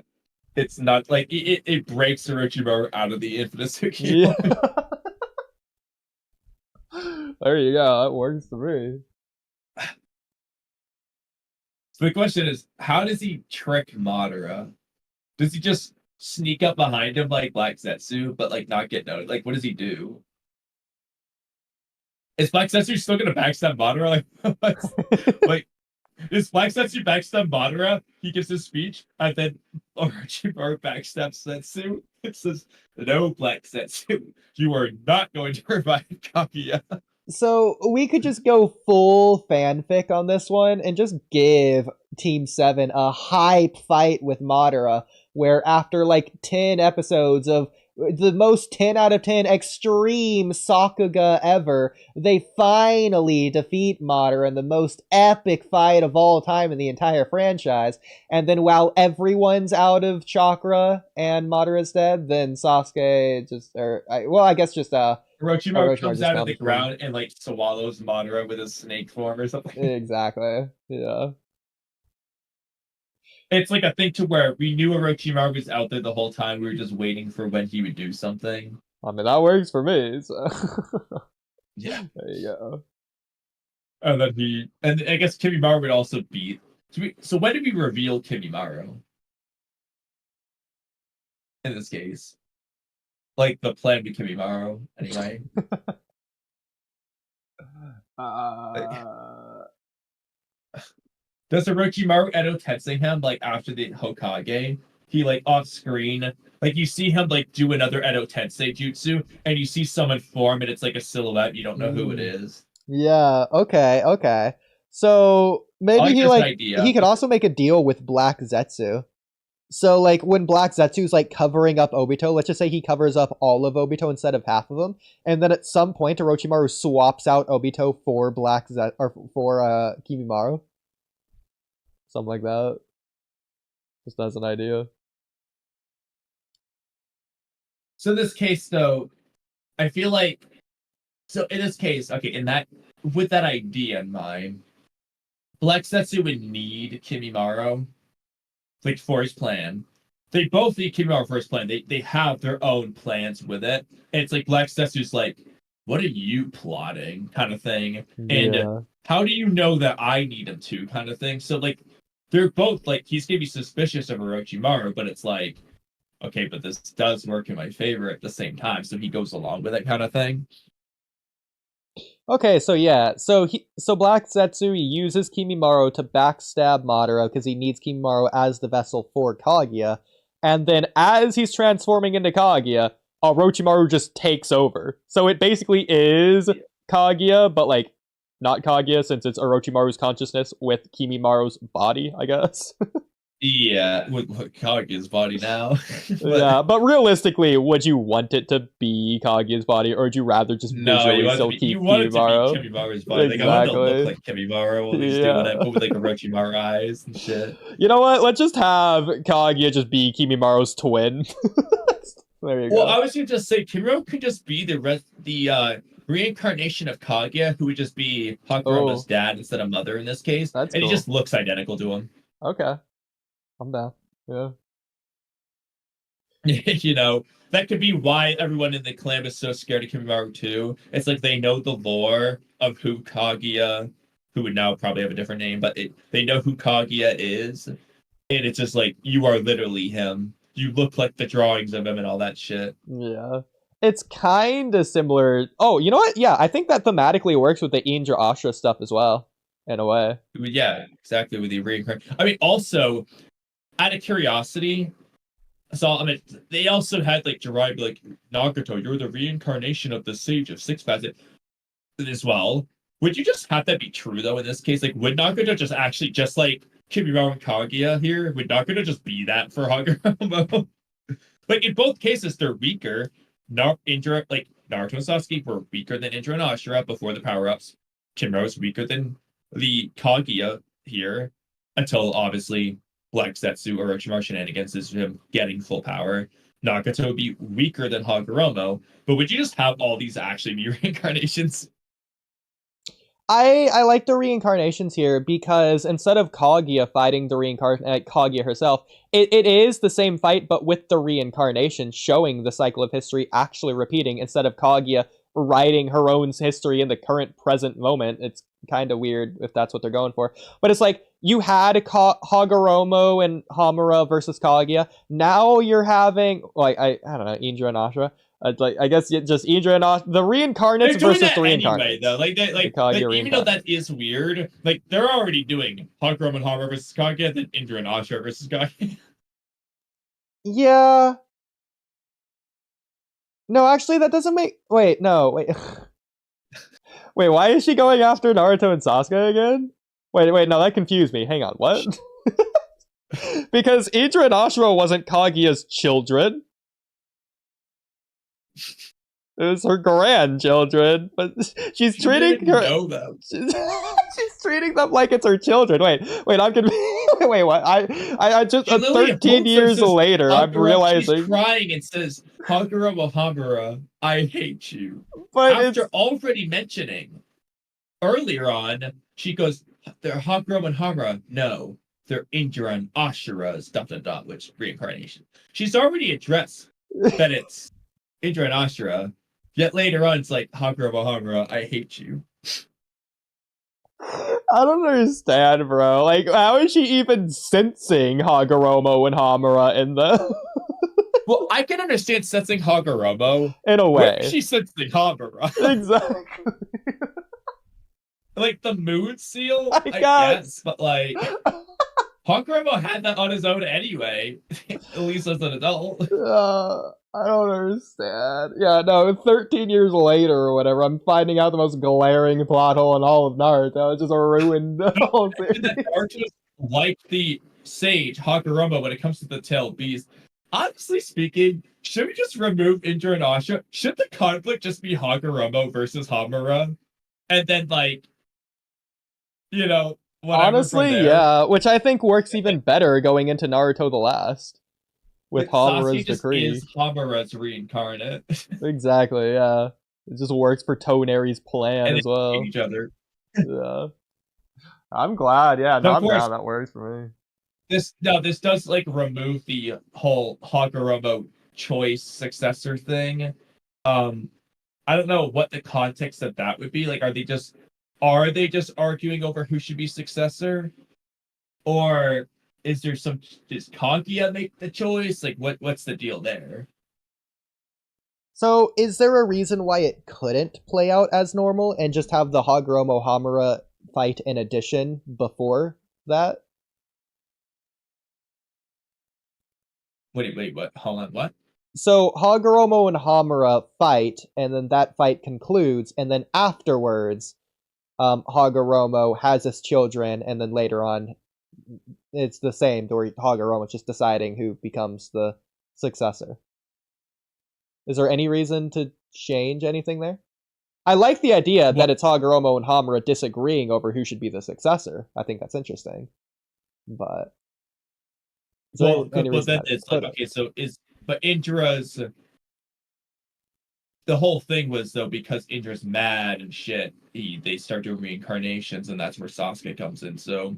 It's not like it breaks Orochimaru out of the infinite Tsukiyomi. Yeah. There you go. That works for me. So the question is, how does he trick Madara? Does he just sneak up behind him like Black Zetsu, but like not get noticed? Like, what does he do? Is Black Zetsu still gonna backstab Madara? Like, is Black Zetsu backstab Madara? He gives his speech, and then Orochimaru backstabs Zetsu. It says, "No, Black Zetsu, you are not going to revive Kaguya." So we could just go full fanfic on this one and just give Team 7 a hype fight with Madara, where after like 10 episodes of the most 10 out of 10 extreme Sakuga ever. They finally defeat Madara in the most epic fight of all time in the entire franchise. And then while everyone's out of chakra and Madara's dead, then Sasuke just, I guess just, Orochimaru Orochimaru comes just out of the comes from. ground and like swallows Madara with his snake form or something. Exactly. Yeah. It's like a thing to where we knew Orochimaru was out there the whole time. We were just waiting for when he would do something. I mean, that works for me, so. Yeah. There you go. And then and I guess Kimimaro would also beat. So when did we reveal Kimimaro? In this case, like the plan with Kimimaro, anyway. Like, does Orochimaru Edo Tensei him like after the Hokage? He like off screen, like you see him like do another Edo Tensei jutsu, and you see someone form, and it's like a silhouette. You don't know who it is. Yeah, okay. So I maybe like he this like idea. he could also make a deal with Black Zetsu. So like when Black Zetsu's like covering up Obito, let's just say he covers up all of Obito instead of half of him, and then at some point Orochimaru swaps out Obito for Black Zet or for Kimimaro. Something like that. Just as an idea. So in this case, though, I feel like so in this case, okay, in that with that idea in mind, Black Zetsu would need Kimimaro like for his plan. They both need Kimimaro for his plan. They have their own plans with it. And it's like Black Zetsu's like, what are you plotting? Kind of thing. And Yeah. how do you know that I need him to? Kind of thing. So like they're both like he's gonna be suspicious of Orochimaru, but it's like, okay, but this does work in my favor at the same time. So he goes along with it kind of thing. Okay, so yeah, so Black Zetsu uses Kimimaro to backstab Madara because he needs Kimimaro as the vessel for Kaguya, and then as he's transforming into Kaguya, Orochimaru just takes over. So it basically is Kaguya, but like not Kaguya since it's Orochimaru's consciousness with Kimimaro's body, I guess. Yeah, with Kaguya's body now. Yeah, but realistically, would you want it to be Kaguya's body, or would you rather just No, visually still keep you want it to Kimimaro? be Kimimaru's body. Like I want it to look Exactly. like Kimimaro while he's doing it, Yeah. but with like Orochimaru eyes and shit. You know what? Let's just have Kaguya just be Kimimaro's twin. There you Well, go. I was gonna just say Kimimaro could just be the reincarnation of Kaguya, who would just be Hakuroma's Oh, dad instead of mother in this case, that's and he cool. just looks identical to him. Okay, I'm down. Yeah. You know, that could be why everyone in the clan is so scared of Kimimaro too. It's like they know the lore of who Kaguya, who would now probably have a different name, but they know who Kaguya is, and it's just like you are literally him. You look like the drawings of him and all that shit. Yeah. It's kind of similar. Oh, you know what? Yeah, I think that thematically works with the Indra Ashra stuff as well, in a way. Yeah, exactly with the reincarnation. I mean, also out of curiosity, so I mean, they also had like Jiraiya be like, Nagato, you're the reincarnation of the Sage of Six Facets as well. Would you just have that be true though in this case? Like, would Nagato just actually just like Kimimaro and Kaguya here? Would Nagato just be that for Hagoromo? Like in both cases, they're weaker. Indra, like Naruto and Sasuke were weaker than Indra and Ashura before the power-ups. Kinro's weaker than the Kaguya here until obviously Black Zetsu or Orochimaru shenanigans is him getting full power. Nagato would be weaker than Hagoromo, but would you just have all these actually be reincarnations? I like the reincarnations here because instead of Kaguya fighting the Kaguya herself, it is the same fight but with the reincarnation showing the cycle of history actually repeating instead of Kaguya writing her own history in the current present moment. It's kind of weird if that's what they're going for. But it's like you had Hagoromo and Hamura versus Kaguya. Now you're having like I don't know, Indra and Ashura. Like I guess just Indra and the They're reincarnates doing versus the that anyway, reincarnates. though. Like, The Kaguya even though reincarnates. that is weird, like they're already doing Hagoromo and Hamura versus Kaguya, then Indra and Ashura versus Kaguya. Yeah. No, actually, that doesn't make. Wait, no, wait. Wait, why is she going after Naruto and Sasuke again? Wait, no, that confused me. Hang on, what? Because Indra and Ashura wasn't Kaguya's children. It was her grandchildren, but she's She treating didn't her. know them. She's treating them like it's her children. Wait, I'm gonna. Wait, what? I just She literally 13 holds them, years says, later, I'm She's realizing, crying and says, Hagura Hamura, I hate you. but After it's already mentioning earlier on, she goes, they're Hagura and Hamura. No, they're Indra and Ashura's dot dot dot, which reincarnation. She's already addressed that it's Indra and Ashura. Yet later on, it's like Hagura Hamura, I hate you. I don't understand, bro. Like, how is she even sensing Hagoromo and Hamura in the Well, I can understand sensing Hagoromo in a when way? she's sensing Hamura. Exactly. Like the mood seal, I I guess. guess, but like Hagoromo had that on his own anyway, at least as an adult. I don't understand. Yeah, no, 13 years later or whatever, I'm finding out the most glaring plot hole in all of Naruto. It's just ruined the whole And series. that Naruto is like the sage Hagoromo when it comes to the tailed beast. Honestly speaking, should we just remove Indra and Asha? Should the conflict just be Hagoromo versus Hamura? And then like, whatever from Honestly, there. yeah, which I think works even better going into Naruto the Last with Like Hamura's Sasuke just decree. is Hamura's reincarnate. Exactly, yeah. It just works for Toneri's plan And as they hate well. each other. Yeah. I'm glad, yeah, Now, no, of I'm course, down. That works for me. this does like remove the whole Hagoromo choice successor thing. Um, I don't know what the context of that would be. Like, are they just arguing over who should be successor, or is there some does Kaguya make the choice? Like, what's the deal there? So, is there a reason why it couldn't play out as normal and just have the Hagoromo Hamura fight in addition before that? Wait, what? Hold on, what? So Hagoromo and Hamura fight, and then that fight concludes, and then afterwards, Hagoromo has his children, and then later on, it's the same. Where Hagoromo's just deciding who becomes the successor. Is there any reason to change anything there? I like the idea that it's Hagoromo and Hamura disagreeing over who should be the successor. I think that's interesting, but is there any But reason then that it it's like, couldn't? okay, but Indra's the whole thing was though because Indra's mad and shit, they start doing reincarnations, and that's where Sasuke comes in. So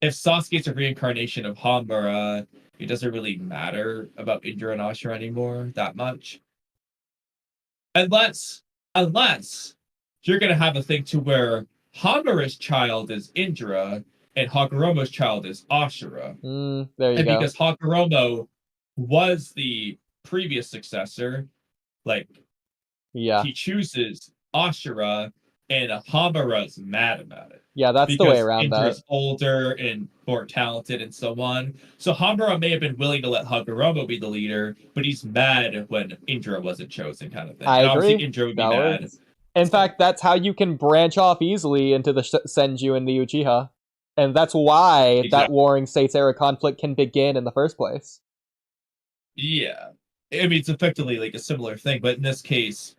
if Sasuke's a reincarnation of Hamura, it doesn't really matter about Indra and Ashura anymore that much. Unless you're gonna have a thing to where Hamura's child is Indra and Hagoromo's child is Ashura. There you And go. because Hagoromo was the previous successor, like Yeah, he chooses Ashura, and Hamura's mad about it yeah, that's the way because around that. Indra's older and more talented and so on. So Hamura may have been willing to let Hagoromo be the leader, but he's mad when Indra wasn't chosen, kind of thing. I And obviously agree. Indra would be That mad. works. In So, fact, that's how you can branch off easily into the Senju and the Uchiha. And that's why that exactly. Warring States era conflict can begin in the first place. Yeah. I mean, it's effectively like a similar thing, but in this case,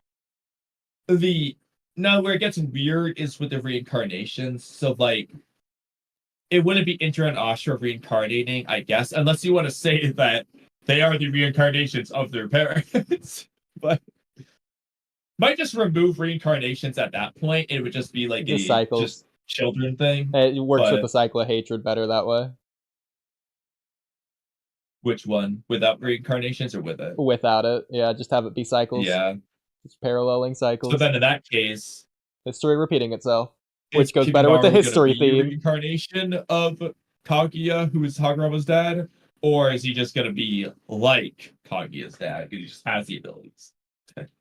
the now where it gets weird is with the reincarnations. So like it wouldn't be Indra and Ashura reincarnating, I guess, unless you want to say that they are the reincarnations of their parents. But might just remove reincarnations at that point. It would just be like The a just cycles. children thing. It works with But the cycle of hatred better that way. which one? Without reincarnations or with it? Without it. Yeah, just have it be cycles. Yeah. Just paralleling So cycles. then in that case, History repeating itself. is Which goes better with the Kibimaru gonna history be a theme. reincarnation of Kaguya, who is Hagoromo's dad? Or is he just gonna be like Kaguya's dad, because he just has the abilities? That's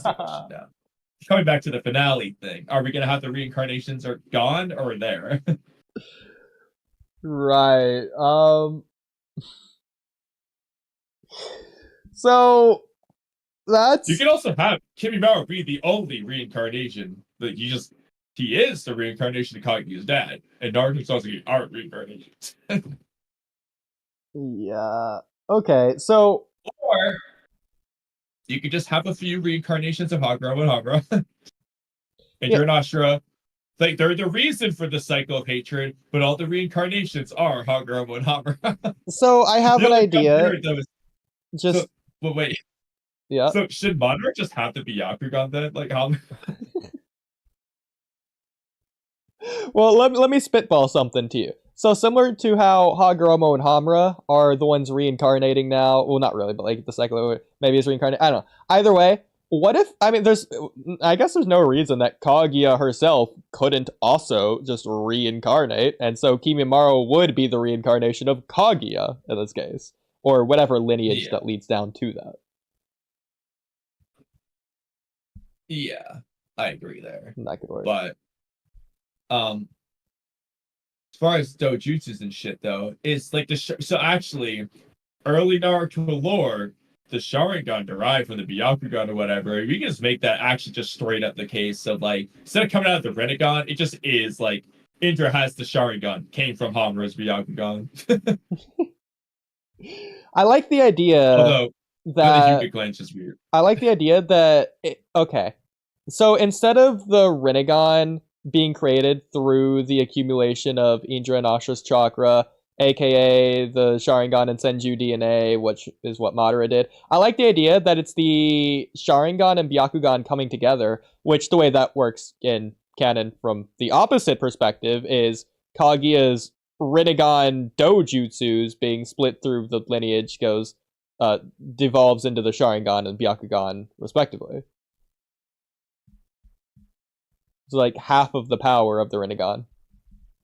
the question now. Coming back to the finale thing, are we gonna have the reincarnations are gone or there? Right. So that's You can also have Kibimaru be the only reincarnation that he is the reincarnation of Kaguya's dad, and Naruto and Sasuke aren't reincarnations. yeah. Okay, so Or You could just have a few reincarnations of Haguro and Hamura. And Yeah. you're not sure. Like they're the reason for the cycle of hatred, but all the reincarnations are Haguro and Hamura. So I have The an only idea. problem there, though, is- Just So, but wait. yeah. So should Monarch just have the Byakugan then? Like how? Well, let me spitball something to you. So similar to how Hagoromo and Hamura are the ones reincarnating now. Well, not really, but like the cycle maybe is reincarnated. I don't know. Either way, what if I guess there's no reason that Kaguya herself couldn't also just reincarnate, and so Kimimaro would be the reincarnation of Kaguya in this case, or whatever lineage that leads down to that. Yeah, I agree there. That could work. But as far as dojutsus and shit though, it's like so actually early Naruto lore, the Sharingan derived from the Byakugan or whatever. We can just make that actually just straight up the case of like instead of coming out of the Rinnegan, it just is like Indra has the Sharingan, came from Hamura's Byakugan. I like the idea. Although that the Hyuga clan's just weird. I like the idea that okay. So instead of the Rinnegan being created through the accumulation of Indra and Asha's chakra, aka the Sharingan and Senju DNA, which is what Madara did, I like the idea that it's the Sharingan and Byakugan coming together, which the way that works in canon from the opposite perspective is Kaguya's Rinnegan dojutsus being split through the lineage devolves into the Sharingan and Byakugan respectively. So like half of the power of the Rinnegan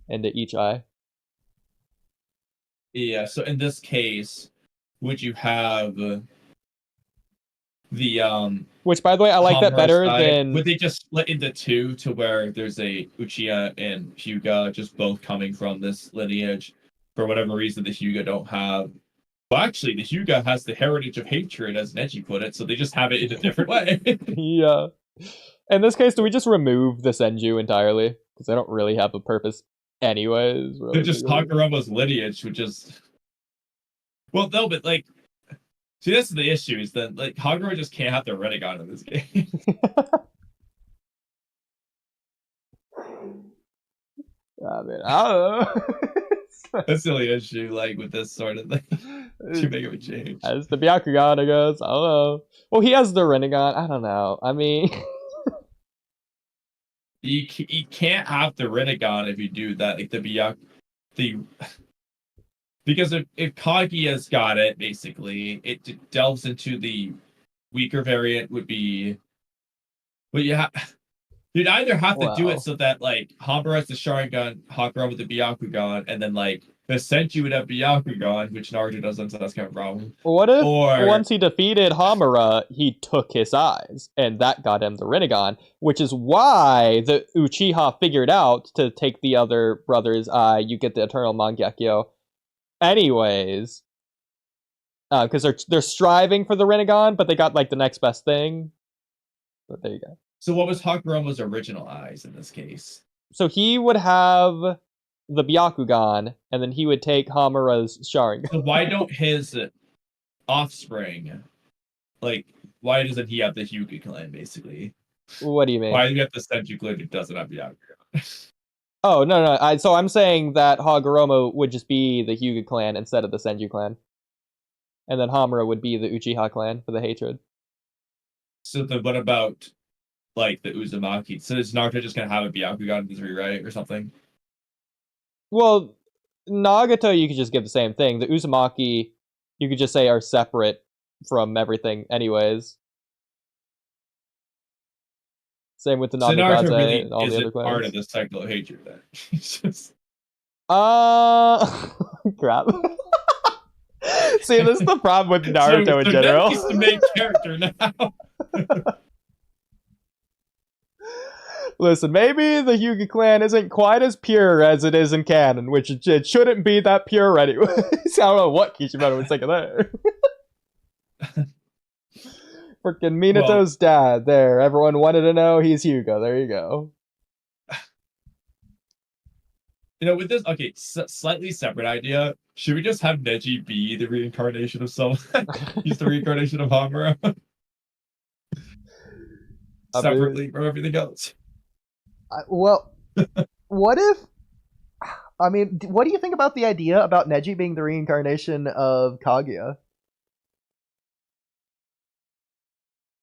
into each eye. Yeah, so in this case, would you have the which by the way I like that better side, than would they just split into two to where there's a Uchiha and Hyuga just both coming from this lineage? For whatever reason the Hyuga don't have. Well, actually the Hyuga has the heritage of hatred, as Neji put it, so they just have it in a different way. Yeah. In this case, do we just remove the Senju entirely? Because they don't really have a purpose anyways. They're just Hakuroma's lineage, which is... Well, no, but like... See, that's the issue, is that like Haguro just can't have the Rinnegan in this game. I mean, I don't know. That's the only issue, like, with this sort of thing. Too big of a change. As the Byakugan, I guess. I don't know. Well, he has the Rinnegan. I don't know. I mean... You can't have the Rinnegan if you do that, like because if Kaguya's got it, basically, it delves into the weaker variant would be, but you'd either have to do it so that like Hamura has the Sharingan, Haguro with the Byakugan, and then like the Senju would have Byakugan, which Naruto doesn't, so that's kind of a problem. What if once he defeated Hamura, he took his eyes, and that got him the Rinnegan, which is why the Uchiha figured out to take the other brother's eye, you get the Eternal Mangekyo. Anyways, because they're striving for the Rinnegan, but they got like the next best thing. But there you go. So what was Hakuroma's original eyes in this case? So he would have the Byakugan, and then he would take Hamura's Sharingan. So why don't his offspring, like, why doesn't he have the Hyuga clan, basically? What do you mean? Why do you have the Senju clan who doesn't have Byakugan? Oh, no. So I'm saying that Hagoromo would just be the Hyuga clan instead of the Senju clan. And then Hamura would be the Uchiha clan for the hatred. So then what about, like, the Uzumaki? So is Naruto just going to have a Byakugan in this rewrite or something? Well, Nagato you could just give the same thing. The Uzumaki you could just say are separate from everything anyways. Same with the Namikaze really and all the other clans. Part of the cycle of hatred then. Just... crap. See, this is the problem with Naruto in general. He's the main character now. Listen, maybe the Hyuga clan isn't quite as pure as it is in canon, which it shouldn't be that pure anyway. I don't know what Kishimoto was thinking there. Freaking Minato's dad. There, everyone wanted to know he's Hyuga. There you go. You know, with this, okay, slightly separate idea. Should we just have Neji be the reincarnation of someone? He's the reincarnation of Hamura. I mean, separately from everything else. well, what if? I mean, what do you think about the idea about Neji being the reincarnation of Kaguya?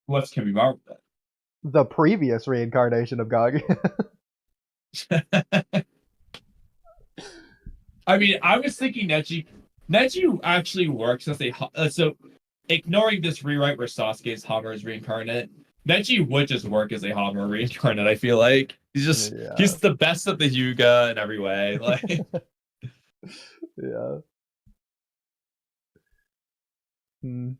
What's Kimimaro The previous reincarnation of Kaguya. then? I mean, I was thinking Neji actually works as a so ignoring this rewrite where Sasuke is Hamura's reincarnate. Neji would just work as a Hamura reincarnate. I feel like Yeah. he's the best of the Hyuga in every way. Like Yeah. Hmm.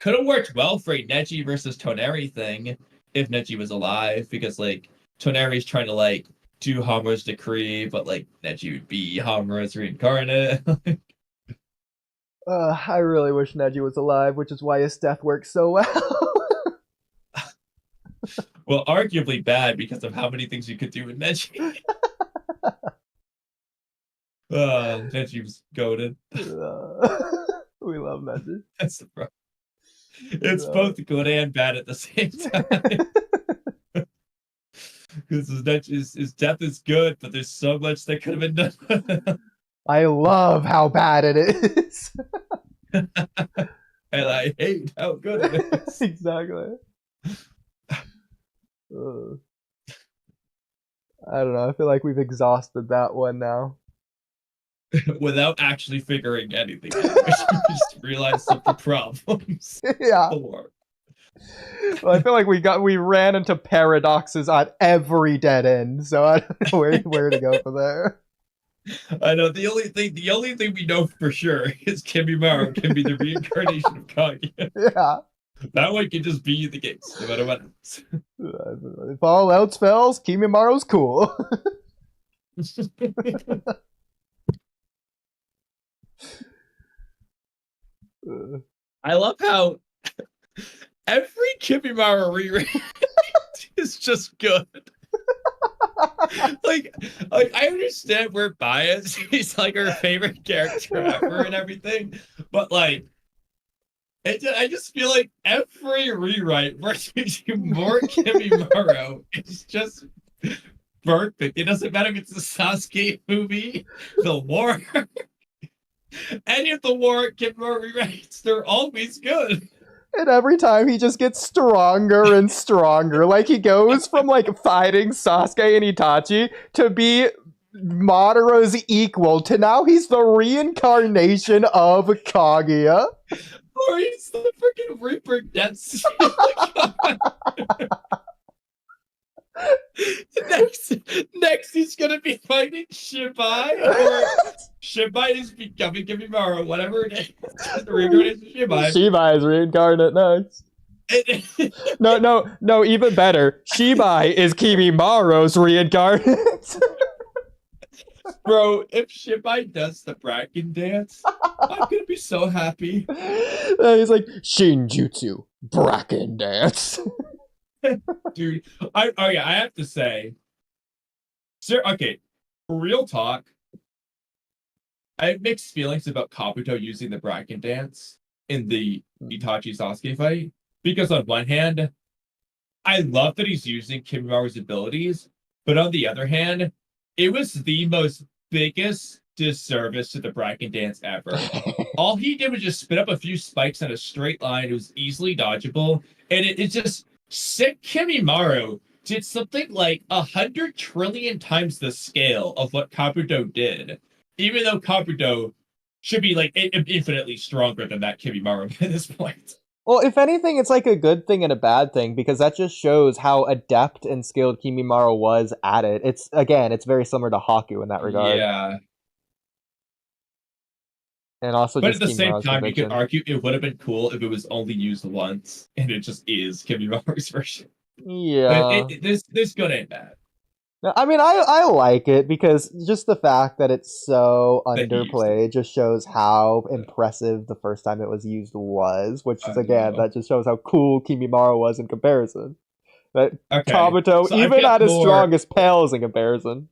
could have worked well for a Neji versus Toneri thing if Neji was alive, because like Toneri's trying to like do Hamura's decree, but like Neji would be Hamura's reincarnate. I really wish Neji was alive, which is why his death works so well. Well, arguably bad because of how many things you could do with Neji. Neji was goaded. We love Neji. That's the problem. It's both good and bad at the same time. Because his death is good, but there's so much that could have been done. I love how bad it is. And I hate how good it is. Exactly. I don't know. I feel like we've exhausted that one now. Without actually figuring anything out. We just realized some of the problems. Yeah. Well, I feel like we ran into paradoxes on every dead end, so I don't know where to go from there. I know the only thing we know for sure is Kimimaro can be the reincarnation of Kaguya. Yeah. That one can just be the case, no matter what else. If all else fails, Kimimaro's cool. I love how every Kimimaro reread is just good. like I understand we're biased. He's like our favorite character ever and everything, but like I just feel like every rewrite versus more Kimimaro is just perfect. It doesn't matter if it's the Sasuke movie, the war, any of the war Kimimaro rewrites. They're always good. And every time he just gets stronger and stronger. Like he goes from like fighting Sasuke and Itachi to be Madara's equal to now he's the reincarnation of Kaguya. Or he's the freaking Reaper Death. next he's gonna be fighting Shibai, or Shibai is becoming Kimimaro, whatever it is. The reincarnation of Shibai. Shibai is reincarnate next. No, even better. Shibai is Kimimaro's reincarnate. Bro, if Shibai does the Bracken dance, I'm gonna be so happy. He's like, Shinjutsu, Bracken dance. Dude, I have to say, okay, real talk. I have mixed feelings about Kabuto using the Bracken dance in the Itachi Sasuke fight, because on one hand, I love that he's using Kimimaru's abilities, but on the other hand, it was the most biggest disservice to the Bracken dance ever. All he did was just spit up a few spikes in a straight line. It was easily dodgeable, and it's just sick. Kimimaro did something like 100 trillion times the scale of what Kabuto did, even though Kabuto should be like infinitely stronger than that Kimimaro at this point. Well, if anything, it's like a good thing and a bad thing, because that just shows how adept and skilled Kimimaro was at it. It's very similar to Haku in that regard. Yeah. And also, but just at the same Kimimaro's time, conviction. you could argue it would have been cool if it was only used once, and it just is Kimimaro's version. Yeah. But there's good and bad. I mean, I like it because just the fact that it's so underplayed just shows how impressive the first time it was used was, which is, again, that just shows how cool Kimimaro was in comparison. That Kabuto, so even at his strongest, pales in comparison.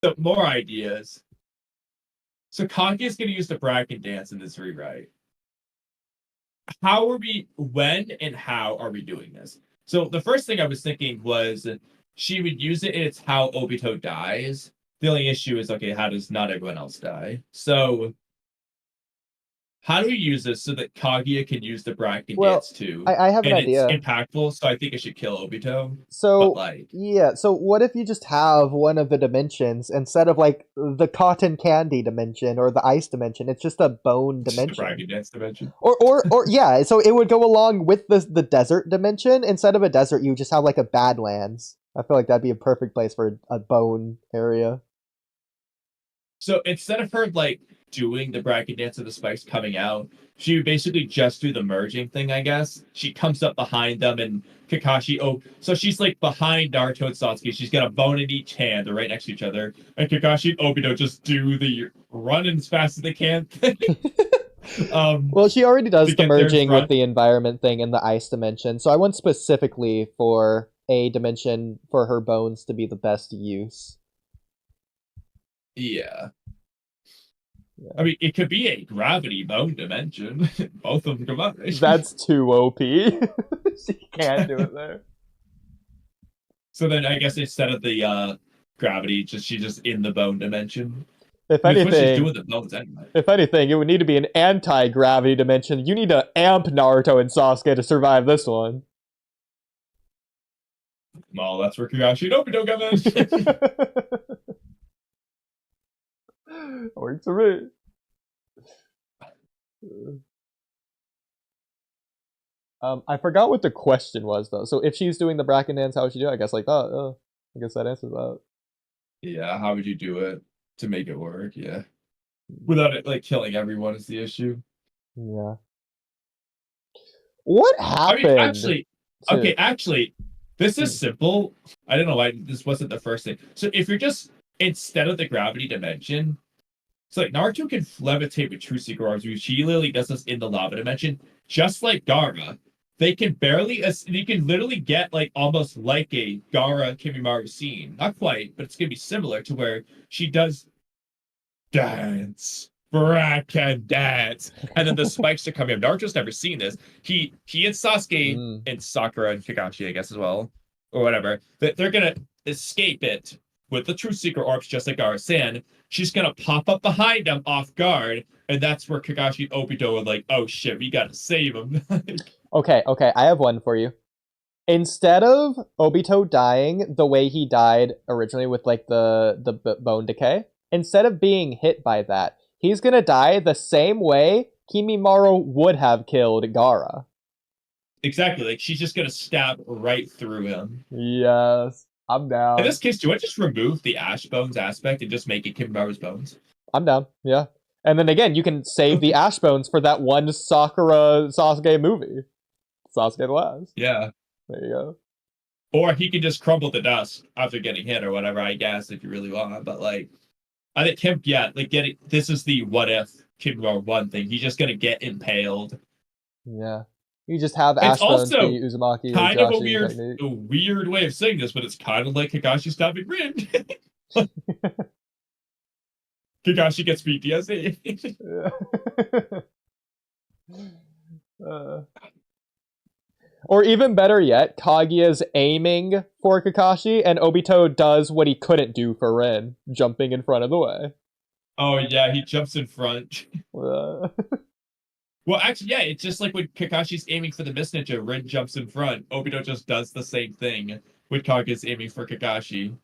So, more ideas. So, Kaguya's going to use the Bracken dance in this rewrite. When and how are we doing this? So the first thing I was thinking was she would use it, and it's how Obito dies. The only issue is, okay, how does not everyone else die? So how do we use this so that Kaguya can use the Bracken Well, dance too? I have an And it's idea. impactful, so I think I should kill Obito. But So like, yeah, so what if you just have one of the dimensions instead of like the cotton candy dimension or the ice dimension, it's just a bone just the dimension. Bracken dance dimension. Or yeah, so it would go along with the desert dimension. Instead of a desert, you just have like a Badlands. I feel like that'd be a perfect place for a bone area. So instead of her like doing the Bracken dance of the spikes coming out, she would basically just do the merging thing, I guess. She comes up behind them and Kakashi, oh, so she's like behind Naruto and Sasuke. She's got a bone in each hand. They're right next to each other. And Kakashi and Obito just do the run as fast as they can thing, Well, she already to does the get there in merging with front. the environment thing in the ice dimension. So I want specifically for a dimension for her bones to be the best use. Yeah. I Yeah. mean, it could be a gravity bone dimension. Both of them come up. That's too OP. She can't do it there. So then I guess instead of the gravity, just she's just in the bone dimension. If Because what she's doing anything, with the bones anyway. if anything, it would need to be an anti-gravity dimension. You need to amp Naruto and Sasuke to survive this one. Well, that's where Kakashi and Obito come in. Works for me. I forgot what the question was though. So if she's doing the Bracken dance, how would she do it? I guess like that. I guess that answers that. Yeah, how would you do it to make it work? Yeah. Without it like killing everyone is the issue. Yeah. What I mean, happened actually, to? okay, actually, this is simple. I don't know why this wasn't the first thing. So if you're just instead of the gravity dimension, so like Naruto can levitate with true secret arms, which he literally does this in the lava dimension, just like Gaara. They can barely, you can literally get like almost like a Gaara Kimimaru scene. Not quite, but it's gonna be similar to where she does dance, Bracken dance, and then the spikes are coming up. Naruto's never seen this. He and Sasuke Mm. and Sakura and Kakashi, I guess as well, or whatever. That they're gonna escape it with the true secret orbs, just like San. She's gonna pop up behind them off guard, and that's where Kakashi and Obito are like, "Oh shit, we gotta save him." Okay, okay. I have one for you. Instead of Obito dying the way he died originally with like the bone decay, instead of being hit by that, he's gonna die the same way Kimimaru would have killed Gaara. Exactly, like she's just gonna stab right through him. Yes, I'm In down. this case, do I just remove the Ash Bones aspect and just make it Kimbaru's bones? I'm down. Yeah. And then again, you can save the Ash Bones for that one Sakura Sasuke movie. Sasuke the Last. Yeah. There you go. Or he can just crumble to dust after getting hit or whatever, I guess, if you really want. But like, I think Kim, yeah, like getting this is the what if Kimura one thing. He's just gonna get impaled. Yeah. You just have It's Ash Bones also be Uzumaki or kind of Joshi technique. a weird way of saying this, but it's kind of like Kakashi stabbing Rin. Kakashi gets PTSD. uh, or even better yet, Kaguya's aiming for Kakashi, and Obito does what he couldn't do for Rin, jumping in front of the way. Oh yeah, he jumps in front. Uh, Well, actually, yeah, it's just like when Kakashi's aiming for the Mist Ninja, Rin jumps in front. Obito just does the same thing when Kaguya's aiming for Kakashi.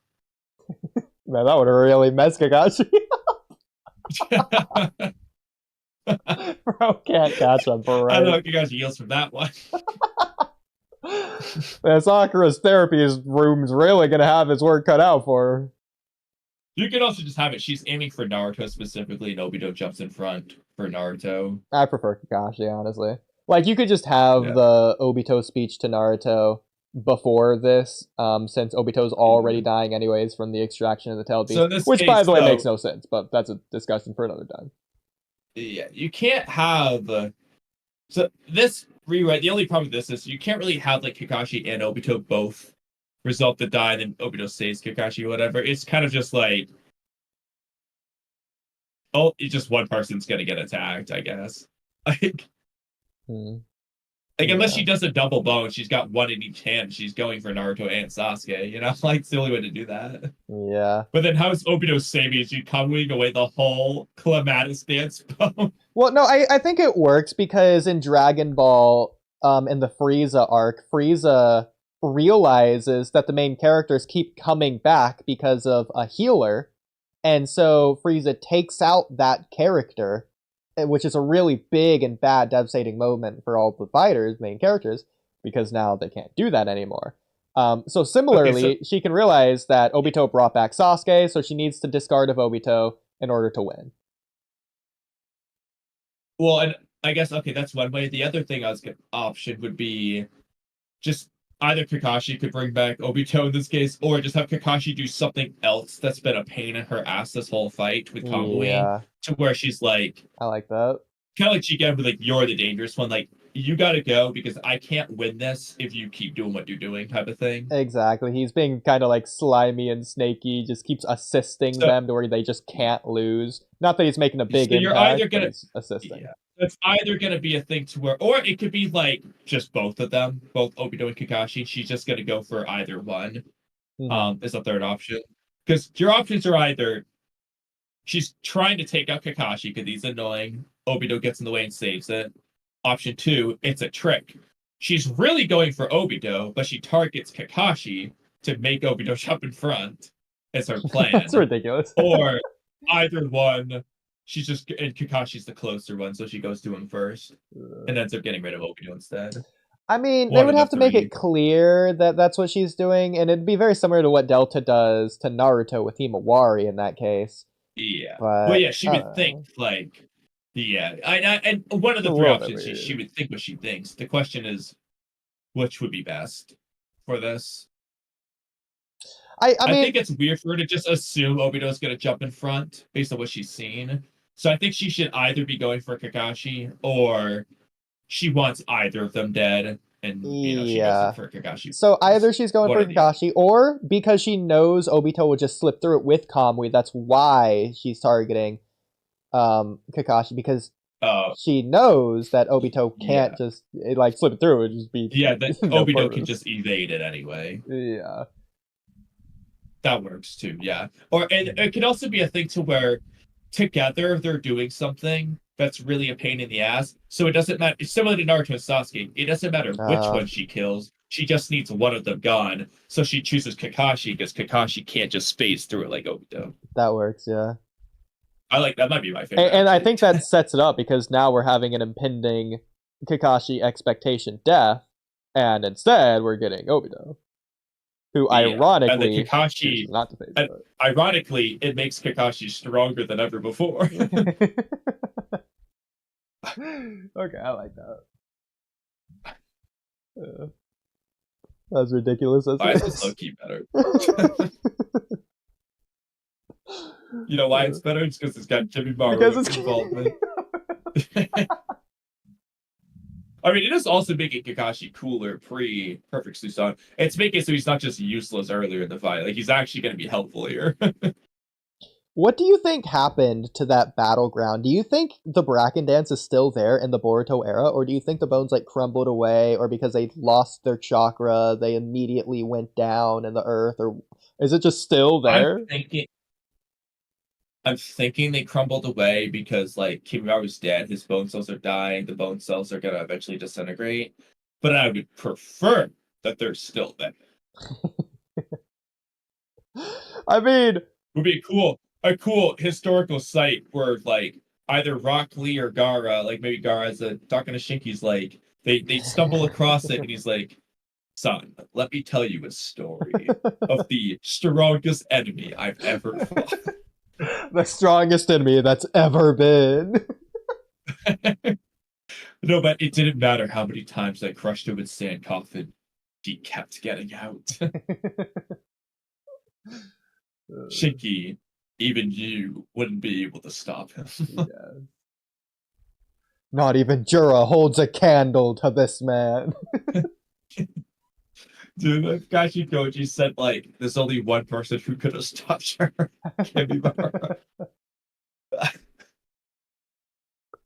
man, that would really mess Kakashi. Bro can't catch him for I don't know right. if Kakashi heals from that one. Man, Sakura's therapy room's really gonna have his work cut out for her. You can also just have it. She's aiming for Naruto specifically, and Obito jumps in front for Naruto. I prefer Kakashi, honestly. Like, you could just have Yeah. the Obito speech to Naruto before this, since Obito's already dying anyways from the extraction of the tailed beast. So in this Which, by case, the way, though, makes no sense, but that's a discussion for another time. yeah, you can't have. So this rewrite, the only problem with this is you can't really have like Kakashi and Obito both result to die, then Obito saves Kakashi or whatever. It's kind of just like, oh, it's just one person's gonna get attacked, I guess. Like, Hmm. Like, unless Yeah. she does a double bone, she's got one in each hand. She's going for Naruto and Sasuke. Like it's the only way to do that. Yeah. But then how's Obito saving? Is you Kamuing away the whole clematis dance bone? Well, no, I think it works because in Dragon Ball, in the Frieza arc, Frieza realizes that the main characters keep coming back because of a healer, and so Frieza takes out that character, which is a really big and bad, devastating moment for all the fighters, main characters, because now they can't do that anymore. So Okay, so similarly, she can realize that Obito brought back Sasuke, so she needs to discard of Obito in order to win. well, and I guess okay, that's one way. The other thing I was gonna option would be just either Kakashi could bring back Obito in this case, or just have Kakashi do something else that's been a pain in her ass this whole fight with Kamui, Yeah, to where she's like, I like that. kind of like she gave, like, you're the dangerous one. Like, you gotta go because I can't win this if you keep doing what you're doing, type of thing. Exactly. He's being kind of like slimy and snaky, just keeps assisting So, them to where they just can't lose. Not that he's making a big so you're impact, either but gonna, he's assisting. yeah, it's either gonna be a thing to where, or it could be like just both of them, both Obito and Kakashi. She's just gonna go for either one. Hmm. Is a third option because your options are either she's trying to take out Kakashi because he's annoying. Obito gets in the way and saves it. Option two, it's a trick. She's really going for Obito, but she targets Kakashi to make Obito jump in front. Is her That's plan. ridiculous. Or either one, she's just, and Kakashi's the closer one, so she goes to him first and ends up getting rid of Obito instead. I mean, they One would of the have to make three. it clear that that's what she's doing, and it'd be very similar to what Delta does to Naruto with Himawari in that case. Yeah. Well, But yeah, she would think like, yeah, and one of it's a the three little bit options she weird. would think what she thinks. The question is, which would be best for this? I I mean, think it's weird for her to just assume Obito's going to jump in front based on what she's seen. So I think she should either be going for Kakashi or she wants either of them dead, and she goes yeah. for Kakashi So either first. she's going One for or the other. Kakashi, or because she knows Obito would just slip through it with Kamui, that's why she's targeting Kakashi, because Uh, she knows that Obito can't yeah, just like slip it through. It'd just be yeah. That no Obito can purpose. just evade it anyway. Yeah. That works too. Yeah. Or and it could also be a thing to where together they're doing something that's really a pain in the ass. So it doesn't matter. It's similar to Naruto and Sasuke. It doesn't matter which Uh, one she kills. She just needs one of them gone. So she chooses Kakashi because Kakashi can't just phase through it like Obito. that works. Yeah. I like that. Might be my favorite And I actually. think that sets it up because now we're having an impending Kakashi expectation death, and instead we're getting Obito, who Yeah. And the ironically Kakashi, chooses not to face and ironically, it makes Kakashi stronger than ever before. it. Okay, I like that. That's ridiculous. Why is this low key better? You know why it's better? It's because it's got Jimmy Because Maru's it's involvement. I mean, it is also making Kakashi cooler pre Perfect Susan. It's making it so he's not just useless earlier in the fight. Like, he's actually going to be helpful here. What do you think happened to that battleground? Do you think the Bracken dance is still there in the Boruto era, or do you think the bones like crumbled away, or because they lost their chakra, they immediately went down in the earth, or is it just still I'm there? thinking. I'm thinking they crumbled away because, like, Kimura's dead. His bone cells are dying. The bone cells are gonna eventually disintegrate. But I would prefer that they're still there. I mean, Would be a cool historical site where, like, either Rock Lee or Gara, like maybe Gara's talking to Shinki's, like they stumble across it and he's like, "Son, let me tell you a story of the strongest enemy I've ever fought." the strongest enemy that's ever been. No, but it didn't matter how many times I crushed him in sand coffin. He kept getting out. Shinky, even you wouldn't be able to stop him. Yeah. Not even Jura holds a candle to this man. Dude, if Gachi Koji said, like, there's only one person who could have stopped her. Kimimura.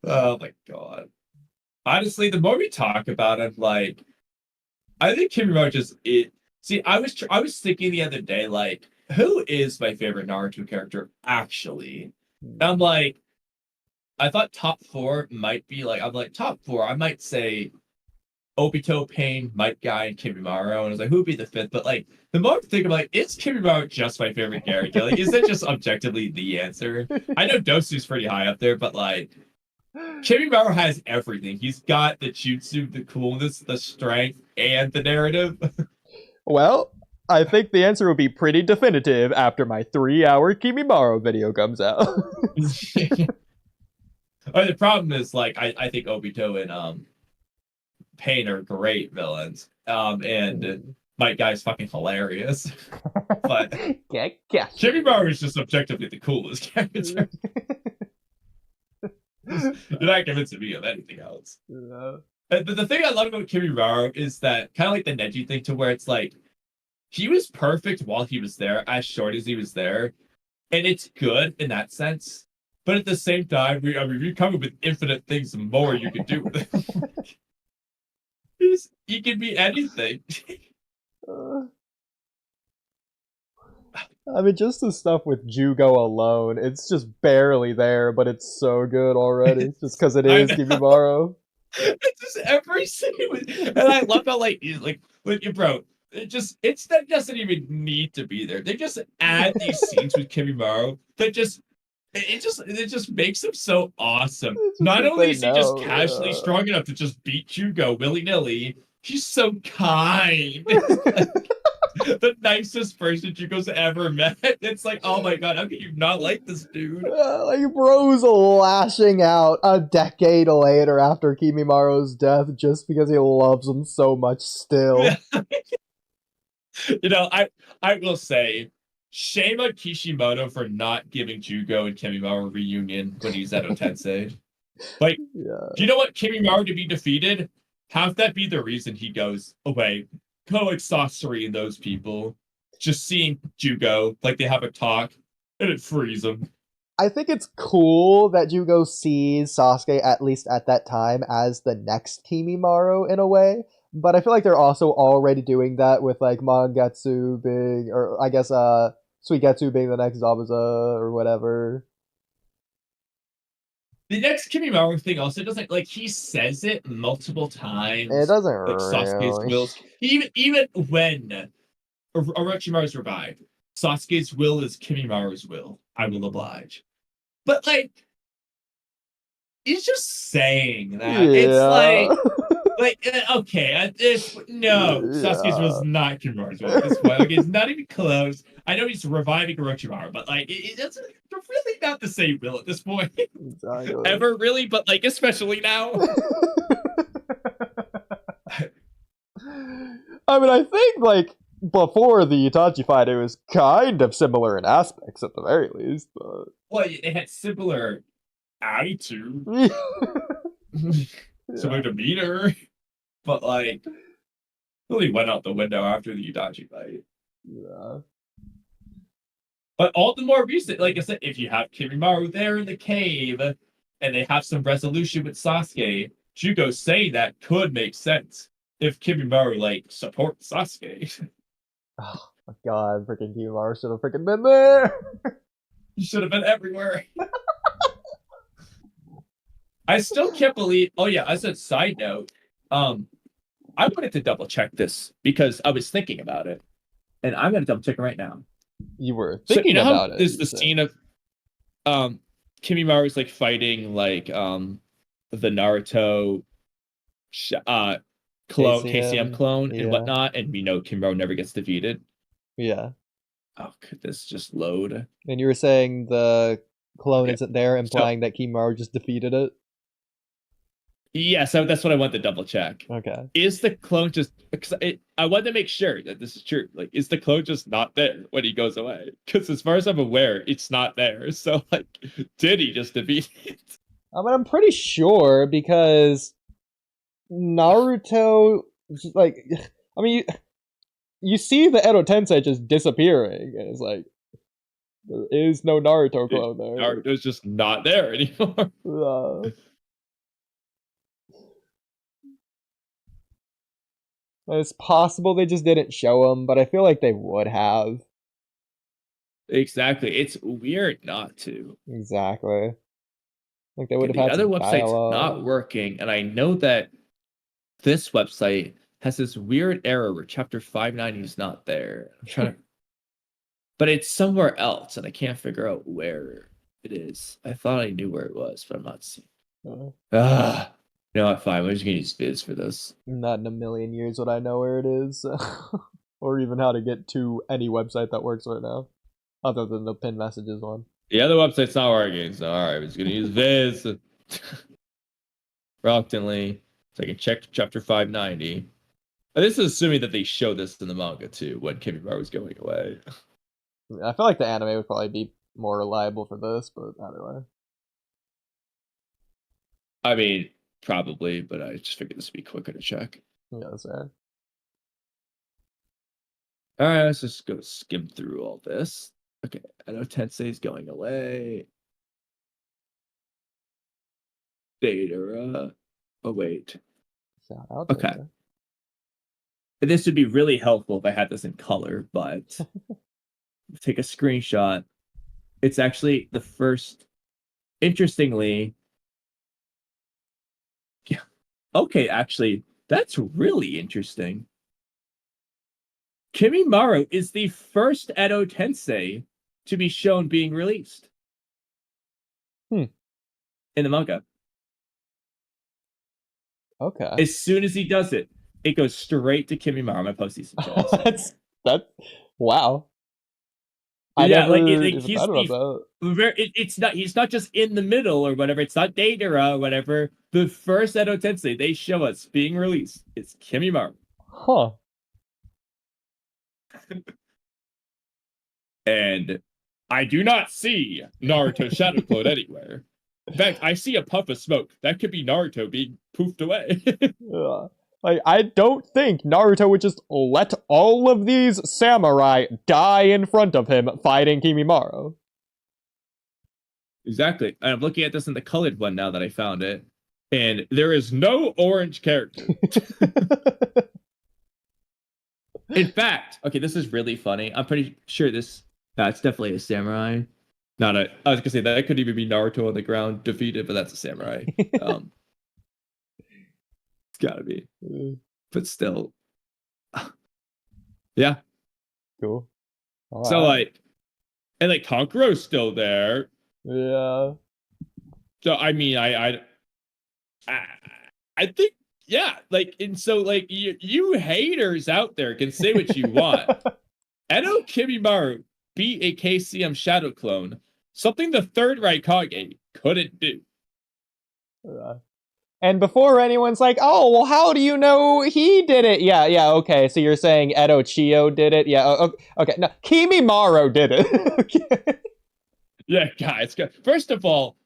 Oh my god. Honestly, the more we talk about it, like I think Kimura just it. See, I was thinking the other day, like, who is my favorite Naruto character actually? And I'm like, I thought top four might be like, I'm like top four. I might say Obito, Pain, Might Guy, and Kimimaro. And I was like, who would be the fifth? But like, the more I think about, like, is Kimimaro just my favorite character? Like, is that just objectively the answer? I know Dosu's pretty high up there, but like, Kimimaro has everything. He's got the jutsu, the coolness, the strength, and the narrative. Well, I think the answer will be pretty definitive after my 3-hour Kimimaro video comes out. The problem is, like, I think Obito and Pain are great villains. And Might Guy's fucking hilarious. But Kimimaro is just objectively the coolest character. You're not convincing me of anything else. Yeah. But the thing I love about Kimimaro is that kind of like the Neji thing, to where it's like he was perfect while he was there, as short as he was there, and it's good in that sense. But at the same time, I mean, we come up with infinite things more you can do with him. He can be anything. I mean, just the stuff with Jugo alone, it's just barely there, but it's so good already. Just because it is Kimimaro. It's just every scene, and I love how like bro, that doesn't even need to be there. They just add these scenes with Kimimaro that it just makes him so awesome. Not only is he just casually strong enough to just beat Jugo willy nilly, he's so kind. The nicest person Jugo's ever met. It's like, oh my god, how can you not like this dude? Like, bro's lashing out a decade later after Kimimaro's death just because he loves him so much still. You know, I will say, shame on Kishimoto for not giving Jugo and Kimimaro a reunion when he's at Otensei. Like, do you know what Kimimaro to be defeated? Have that be the reason he goes away. Go like Sasori and those people. Just seeing Jugo, like they have a talk, and it frees him. I think it's cool that Jugo sees Sasuke, at least at that time, as the next Kimimaro in a way. But I feel like they're also already doing that with like Mangetsu being, or I guess Suigetsu being the next Zabuza or whatever. The next Kimimaro thing also doesn't, like, he says it multiple times. It doesn't like Sasuke's really. wills. Even when Orochimaru's revived, Sasuke's will is Kimimaru's will. I will oblige. But like, he's just saying that. Yeah. It's okay, Sasuke's will is not Kimimaru's will at this point. Like, it's not even close. I know he's reviving Orochimaru, but like, it's really not the same will at this point. Exactly. Ever really, but like, especially now. I mean, I think like before the Itachi fight, it was kind of similar in aspects, at the very least. But well, they had similar attitude, similar demeanor, but like, really went out the window after the Itachi fight. Yeah. But all the more reason, like I said, if you have Kimimaru there in the cave and they have some resolution with Sasuke, Jugo saying that could make sense if Kimimaru like supports Sasuke. Oh my god, freaking Kimimaro should have freaking been there. He should have been everywhere. I still can't believe. Oh yeah, as a side note, I wanted to double check this because I was thinking about it, and I'm gonna double check it right now. You were thinking about it. There's the scene of Kimimaru's like fighting like the Naruto KCM clone and whatnot, and we know Kimimaru never gets defeated. Yeah. Oh, could this just load? And you were saying the clone isn't there, implying that Kimimaru just defeated it? Yeah, so that's what I want to double check. Okay. Is the clone just... I want to make sure that this is true. Like, is the clone just not there when he goes away? Because as far as I'm aware, it's not there. So, like, did he just defeat it? I mean, I'm pretty sure because Naruto, like, I mean, you see the Edo Tensei just disappearing, and it's like, there is no Naruto clone there. Naruto's just not there anymore. It's possible they just didn't show them, but I feel like they would have. Exactly. It's weird not to. Exactly. Like they Okay, would have the had other some website's not dialogue. working, and I know that this website has this weird error where chapter 590 is not there. I'm trying to, but it's somewhere else, and I can't figure out where it is. I thought I knew where it was, but I'm not seeing. Uh, Ah, no, fine. We're just gonna use Viz for this. Not in a million years would I know where it is, or even how to get to any website that works right now, other than the pin messages one. The other website's not working, so all right, we're just gonna use Viz. Reluctantly, so I can check chapter 590. And this is assuming that they show this in the manga too when Kimimaro was going away. I feel like the anime would probably be more reliable for this, but either way. I mean, probably, but I just figured this would be quicker to check. Yeah, that's fair. All right, let's just go skim through all this. Okay, I know Tensei's going away. Datara. Oh, wait. Shout out. Okay. There. This would be really helpful if I had this in color, but take a screenshot. It's actually the first. Interestingly, yeah. Okay, actually, that's really interesting. Kimimaro is the first Edo Tensei to be shown being released. In the manga. Okay. As soon as he does it, it goes straight to Kimimaro. My postseason. That's wow. Yeah, like, even he's thought about that. it's not, he's not just in the middle or whatever. It's not Datara or whatever. The first Edo Tensei they show us being released is Kimimaro. Huh. And I do not see Naruto Shadow Clone anywhere. In fact, I see a puff of smoke. That could be Naruto being poofed away. Yeah. Like, I don't think Naruto would just let all of these samurai die in front of him fighting Kimimaro. Exactly. And I'm looking at this in the colored one now that I found it. And there is no orange character. In fact, okay, this is really funny. I'm pretty sure this, that's definitely a samurai. Not a, I was gonna say that could even be Naruto on the ground defeated, but that's a samurai. It's gotta be. But still. Yeah. Cool. All So, right. like, and like Konkuro's still there. Yeah. So I mean, I think, yeah, like, and so like you haters out there can say what you want. Edo Kimimaro beat a KCM Shadow Clone, something the third Raikage couldn't do. Yeah. And before anyone's like, oh, well, how do you know he did it? Yeah, okay. So you're saying Edo Chiyo did it? Yeah, okay. No, Kimimaro did it. Okay. Yeah, guys. First of all,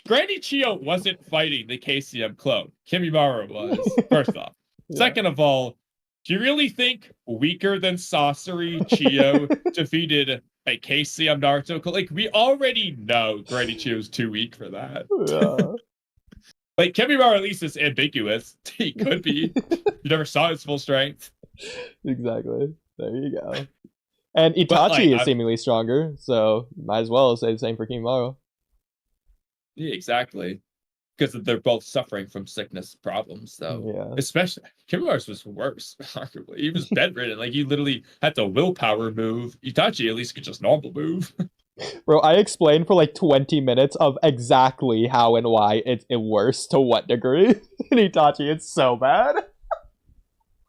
Granny Chiyo wasn't fighting the KCM clone. Kimimaro was, first off. Yeah. Second of all, do you really think weaker than Sorcery Chiyo defeated a KCM Naruto clone? Like, we already know Granny Chiyo's too weak for that. Yeah. Like, Kimimaro at least is ambiguous. He could be. You never saw his full strength. Exactly. There you go. And Itachi is seemingly stronger, so might as well say the same for Kimimaro. Yeah, exactly. Because they're both suffering from sickness problems, so yeah. Especially Kimimaro was worse, arguably. He was bedridden. Like, he literally had to willpower move. Itachi at least could just normal move. Bro, I explained for like 20 minutes of exactly how and why it's worse to what degree. In Itachi, it's so bad.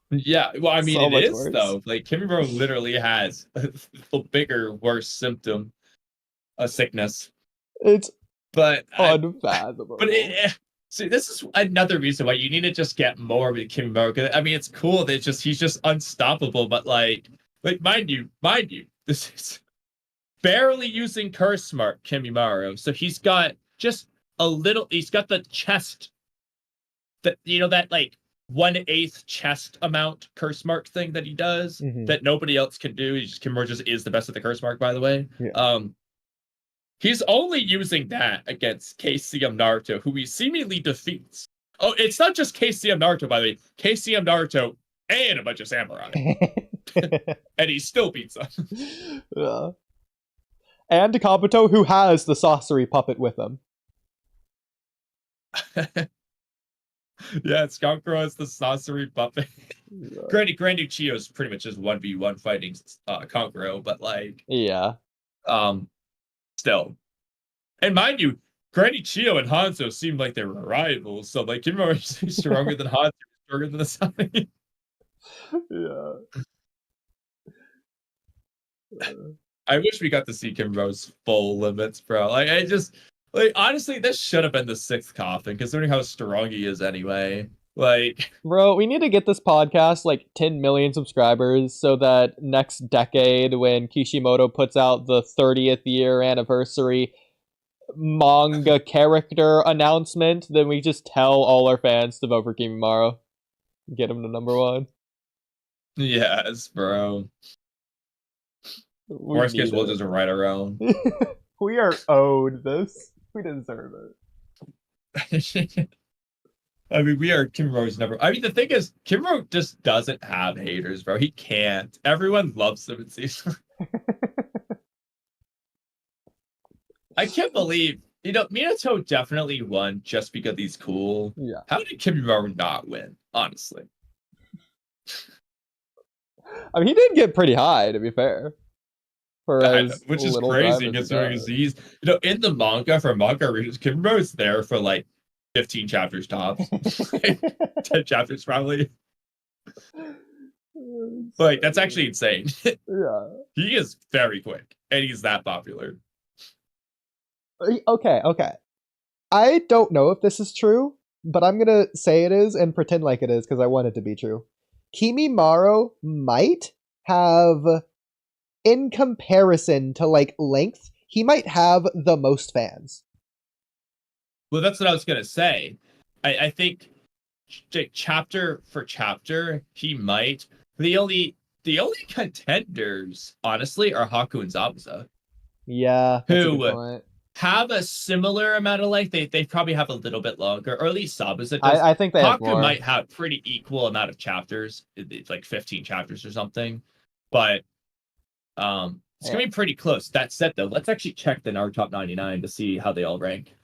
Yeah, well, I mean, so it is, worse. though. Like, Kimimaro literally has a bigger, worse symptom, a sickness. It's but unfathomable. See, this is another reason why you need to just get more with Kimimaro. I mean, it's cool that he's just unstoppable, but like mind you, this is barely using Curse Mark Kimimaro. So he's got just a little. He's got the chest, that that like 1/8 chest amount Curse Mark thing that he does that nobody else can do. Kimimaro just is the best at the Curse Mark, by the way. Yeah. He's only using that against KCM Naruto, who he seemingly defeats. Oh, it's not just KCM Naruto, by the way. KCM Naruto and a bunch of samurai, and he still beats them. Yeah. And Kabuto, who has the sorcery puppet with him. Yeah, Kankuro is the sorcery puppet. Yeah. Granny Chio is pretty much just 1v1 fighting Kankuro, but like, Yeah. Still. And mind you, Granny Chio and Hanzo seemed like they were rivals, so like Kimura is stronger than Hanzo, stronger than the Sunny. Yeah. I wish we got to see Kimura's full limits, bro. Honestly, this should have been the sixth coffin, considering how strong he is anyway. Like, bro, we need to get this podcast like 10 million subscribers so that next decade, when Kishimoto puts out the 30th year anniversary manga character announcement, then we just tell all our fans to vote for Kimimaro. Get him to #1. yes, bro. Worst case, we'll just ride around. We are owed this. We deserve it. I mean, we are Kimuro's number. I mean, the thing is, Kimuro just doesn't have haters, bro. He can't. Everyone loves him in season. I can't believe, Minato definitely won just because he's cool. Yeah. How did Kimuro not win, honestly? I mean, he did get pretty high, to be fair. Which is crazy considering he's, in the manga, for manga readers, Kimuro is there for like 15 chapters tops. 10 chapters probably. Like, that's actually insane. Yeah. He is very quick, and he's that popular. Okay. I don't know if this is true, but I'm gonna say it is and pretend like it is because I want it to be true. Kimimaro might have, in comparison to like length, he might have the most fans. Well, that's what I was gonna say. I think chapter for chapter, he might. The only contenders, honestly, are Haku and Zabuza. Yeah, who have a similar amount of length. They probably have a little bit longer, or at least Zabuza does. I think they have more. Haku might have pretty equal amount of chapters. It's like 15 chapters or something. But it's gonna be pretty close. That said, though, let's actually check the Naruto Top 99 to see how they all rank.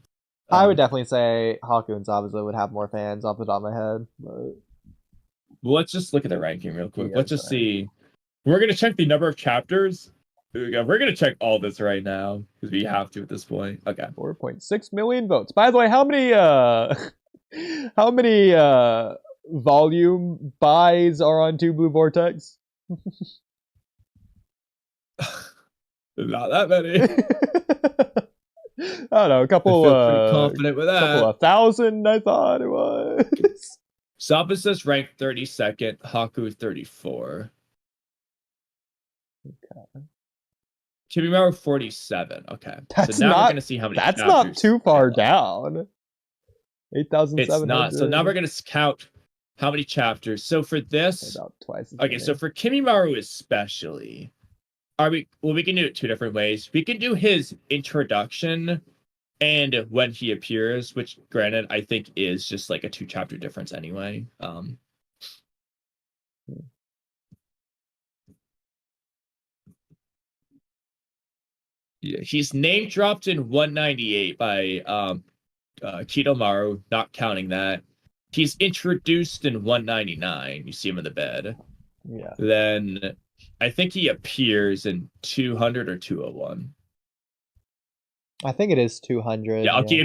I would definitely say Haku and Zabuza would have more fans off the top of my head. But well, let's just look at the ranking real quick. Let's just see. We're gonna check the number of chapters. We're gonna check all this right now because we have to at this point. Okay. 4.6 million votes. By the way, how many volume buys are on Two Blue Vortex? Not that many. I don't know, a couple. I feel pretty confident with that. Couple of 1,000, I thought it was. Zabuza's ranked 32nd. Haku 34. Okay. Kimimaro 47. Okay. That's so now not, we're gonna see how many. That's chapters not too far down. 8,700. It's not. So now we're gonna count how many chapters. So for this, about twice. Okay. So for Kimimaro especially, we can do it two different ways. We can do his introduction and when he appears, which granted I think is just like a 2-chapter difference anyway. Yeah, he's name dropped in 198 by Kidomaru, not counting that. He's introduced in 199. You see him in the bed. Yeah. Then I think he appears in 200 or 201. I think it is 200. Yeah, okay,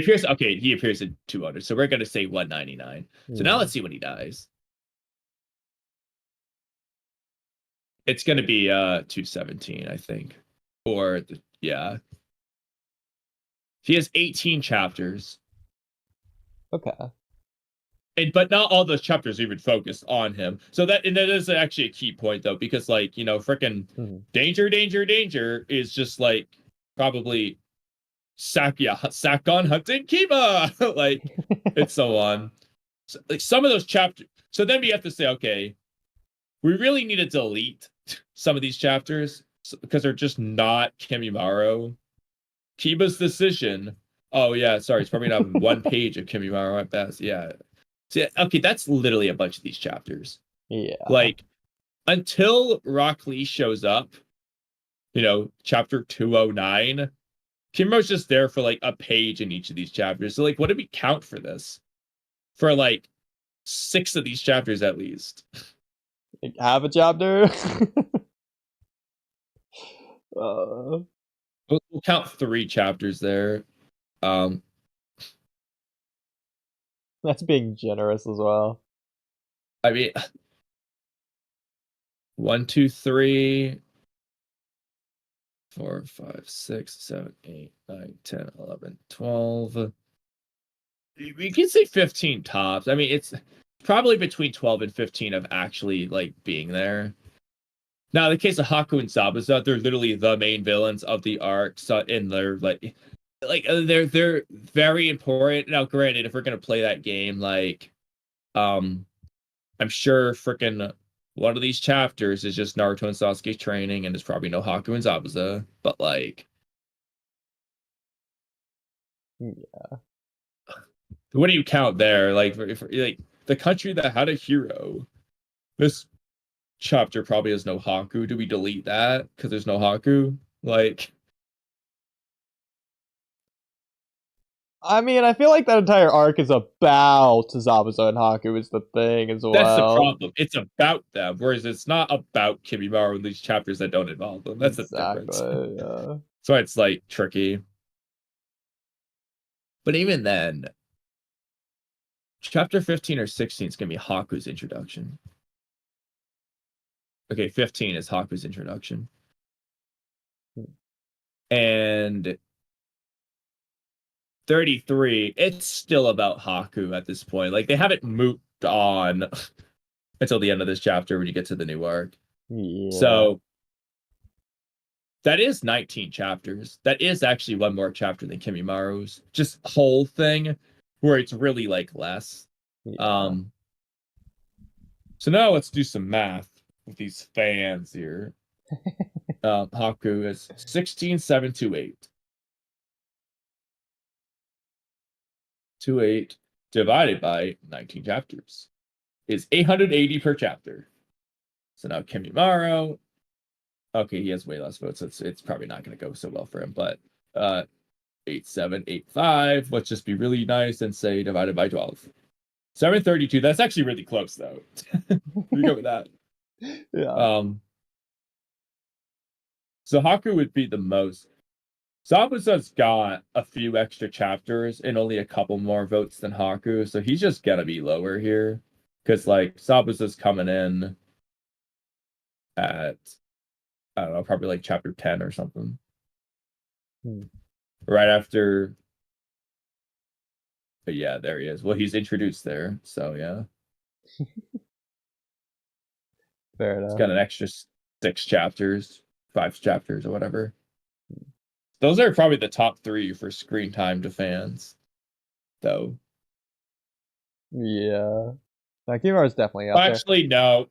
he appears in 200. So we're gonna say 199. So now let's see when he dies. It's gonna be 217, I think. Or yeah. He has 18 chapters. Okay. But not all those chapters are even focused on him. So that is actually a key point though, because like, freaking danger is just like probably Sakon hunting Kiba, like and so on. So, like some of those chapters. So then we have to say, okay, we really need to delete some of these chapters because they're just not Kimimaro. Kiba's decision. Oh yeah, sorry, it's probably not one page of Kimimaro at best. Yeah. So, okay, that's literally a bunch of these chapters. Yeah. Like, until Rock Lee shows up, chapter 209, Kimro's just there for like a page in each of these chapters. So, like, what did we count for this? For like 6 of these chapters at least. Like, half a chapter. uh, We'll count 3 chapters there. Um, that's being generous as well. I mean, 1, 2, 3, 4, 5, 6, 7, 8, 9, 10, 11, 12. We can say 15 tops. I mean, it's probably between 12 and 15 of actually like being there. Now, in the case of Haku and Zabuza, they're literally the main villains of the arc, so and they're they're very important. Now, granted, if we're gonna play that game, like, I'm sure freaking one of these chapters is just Naruto and Sasuke training, and there's probably no Haku and Zabuza, but like, Yeah. what do you count there? Like, like the country that had a hero. This chapter probably has no Haku. Do we delete that because there's no Haku? Like, I mean, I feel like that entire arc is about Zabuza and Haku is the thing as well. that's the problem. It's about them, whereas it's not about Kimimaro in these chapters that don't involve them. That's the difference. Yeah. So it's like tricky. But even then, chapter 15 or 16 is gonna be Haku's introduction. Okay, 15 is Haku's introduction. And 33, it's still about Haku at this point. Like, they haven't moved on until the end of this chapter when you get to the new arc. Yeah. So that is 19 chapters. That is actually one more chapter than Kimimaru's. Just whole thing where it's really like less. Yeah. So now let's do some math with these fans here. Haku is 16,728. 28 divided by 19 chapters is 880 per chapter. So now Kimimaro, okay, he has way less votes, so it's probably not going to go so well for him, but 8785, let's just be really nice and say divided by 12. 732, that's actually really close though. We go with that. Yeah. So Haku would be the most. Zabuza's got a few extra chapters and only a couple more votes than Haku, so he's just gonna be lower here. Because, like, Zabuza's coming in at, I don't know, probably like chapter 10 or something. Right after. But yeah, there he is. Well, he's introduced there, so yeah. Fair enough. It's got an extra 6 chapters, 5 chapters, or whatever. Those are probably the top 3 for screen time to fans, though. Yeah. Kimimaro is definitely up there. Actually, no.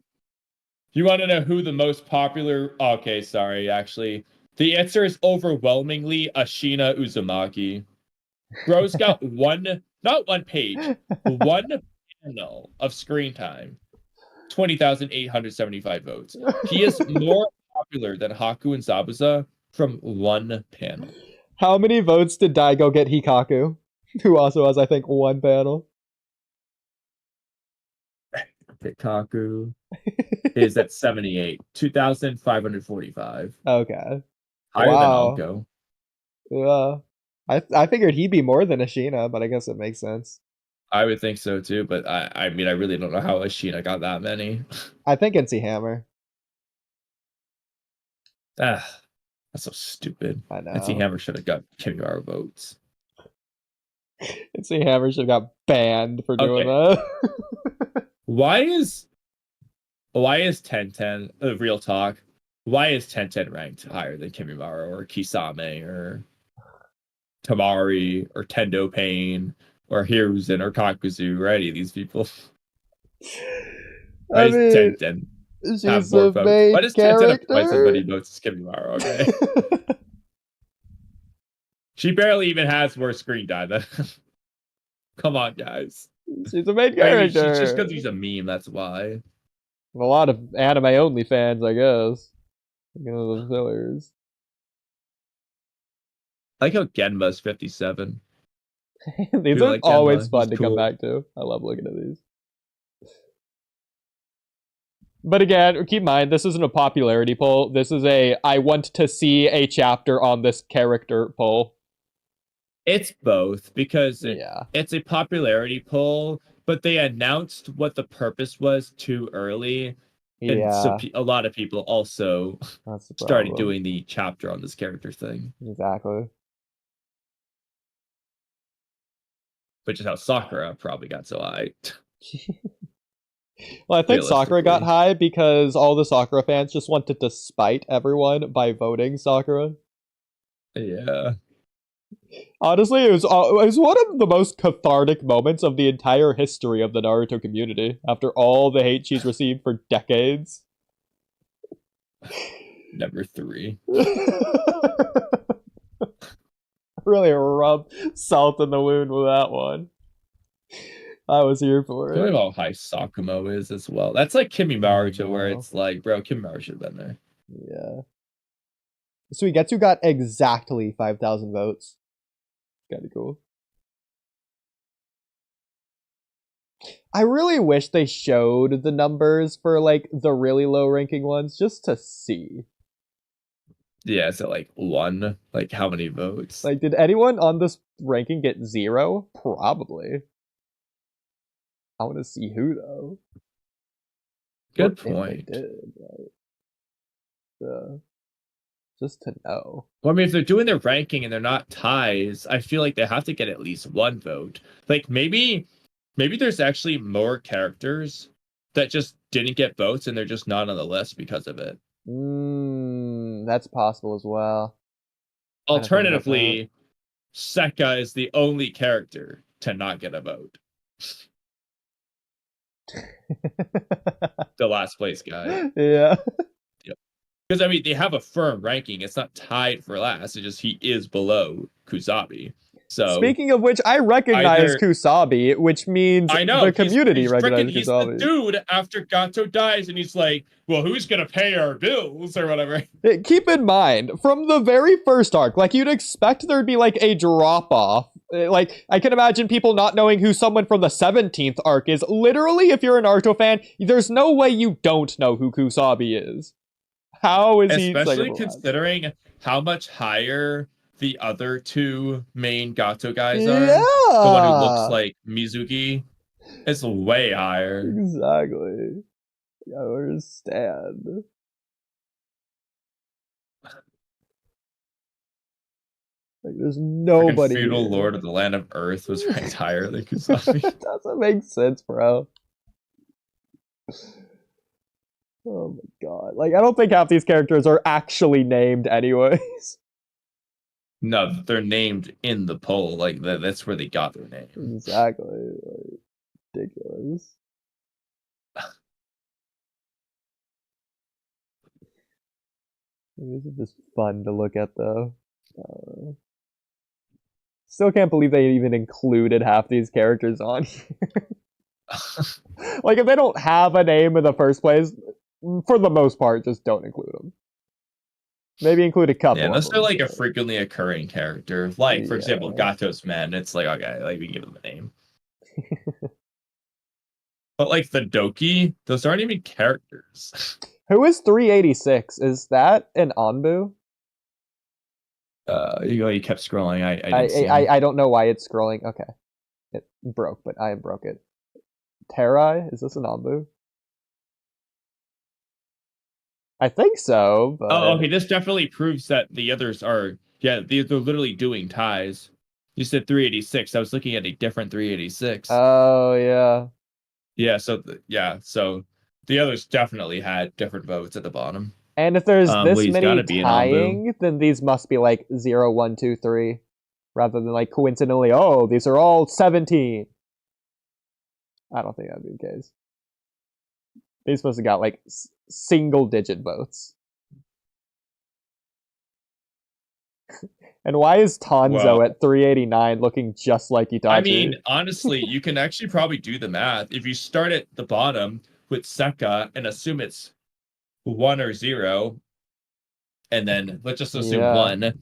You want to know who the most popular? Okay, sorry. Actually, the answer is overwhelmingly Ashina Uzumaki. Bro's got not one page, one panel of screen time. 20,875 votes. He is more popular than Haku and Zabuza from one panel. How many votes did Daigo get Hikaku, who also has, I think, one panel? Hikaku is at 78. 2,545. Okay. Higher than Wow. Anko. Yeah. I figured he'd be more than Ashina, but I guess it makes sense. I would think so too, but I mean, I really don't know how Ashina got that many. I think NC Hammer. That's so stupid. I know. NC Hammer should have got Kimimaro votes. NC Hammer should have got banned for doing that. Why is 1010 real talk? Why is 1010 ranked higher than Kimimaro or Kisame or Tamari or Tendo Pain or Hiruzen or Kakuzu or any of these people? Why does 1010 have more votes? Why does 1010 have twice as many votes as Kimimaro? Okay. She barely even has more screen time. Come on, guys. She's a main character. She's just because he's a meme, that's why. A lot of anime only fans, I guess. You know, the fillers. I like how Genma's 57. These People are like always Genma. He's fun to come cool. back to. I love looking at these. But again, keep in mind, this isn't a popularity poll. This is a I want to see a chapter on this character poll. It's both because Yeah. it's a popularity poll, but they announced what the purpose was too early, and so Yeah. a lot of people also That's the started problem. doing the chapter on this character thing, Exactly. which is how Sakura probably got so high. Well, I think Sakura got Realistically, high because all the Sakura fans just wanted to spite everyone by voting Sakura. yeah. Honestly, it was one of the most cathartic moments of the entire history of the Naruto community after all the hate she's received for decades. Number 3. Really rub salt in the wound with that one. I was here for Tell me it. about how high Sakumo is as well. That's like Kimimaru, where it's like, bro, Kimimaru should have been there. Yeah. Suigetsu got exactly 5,000 votes. Kind of cool. I really wish they showed the numbers for like the really low ranking ones just to see. Yeah, so like 1, like how many votes? Like, did anyone on this ranking get 0? Probably. I want to see who though. Good Or point. if they did, just to know. Well, I mean, if they're doing their ranking and they're not ties, I feel like they have to get at least 1 vote. Like maybe there's actually more characters that just didn't get votes and they're just not on the list because of it. That's possible as well. Alternatively, Sekka is the only character to not get a vote. The last place guy. Yeah. Because I mean, they have a firm ranking. It's not tied for last. It's just he is below Kusabi. So speaking of which, I recognize Kusabi, which means I know the community recognizes he's Kusabi. the dude after Gato dies, and he's like, "Well, who's gonna pay our bills or whatever?" Keep in mind, from the very first arc, like you'd expect there'd be like a drop off. Like I can imagine people not knowing who someone from the 17th arc is. Literally, if you're a Naruto fan, there's no way you don't know who Kusabi is. How is he? Especially considering how much higher the other 2 main Gato guys are. Yeah. The one who looks like Mizuki is way higher. Exactly. I understand. Like, there's nobody. Feudal Lord of the Land of Earth was ranked higher than Kusabi. Doesn't make sense, bro. Oh my god. Like, I don't think half these characters are actually named anyways. No, they're named in the poll. Like, that's where they got their name. Exactly. Like, ridiculous. This is just fun to look at, though. Still can't believe they even included half these characters on here. Like, if they don't have a name in the first place, for the most part, just don't include them. Maybe include a couple. Yeah, unless they're like a frequently occurring character. Like, for example, Gato's men. It's like, okay, like we give them a name. But like the Doki, those aren't even characters. Who is 386? Is that an Anbu? You kept scrolling. I don't know why it's scrolling. Okay. It broke, but I broke it. Terai? Is this an Anbu? I think so, but... Oh, okay, this definitely proves that the others are... Yeah, they're literally doing ties. You said 386. I was looking at a different 386. Oh, yeah. Yeah, so the others definitely had different votes at the bottom. And if there's this many tying, then these must be like 0, 1, 2, 3. Rather than like coincidentally, oh, these are all 17. I don't think that'd be the case. They're supposed to got like single-digit votes. And why is Tanzo at 389 looking just like Itachi? I mean, honestly, you can actually probably do the math. If you start at the bottom with Sekka and assume it's 1 or 0, and then let's just assume 1.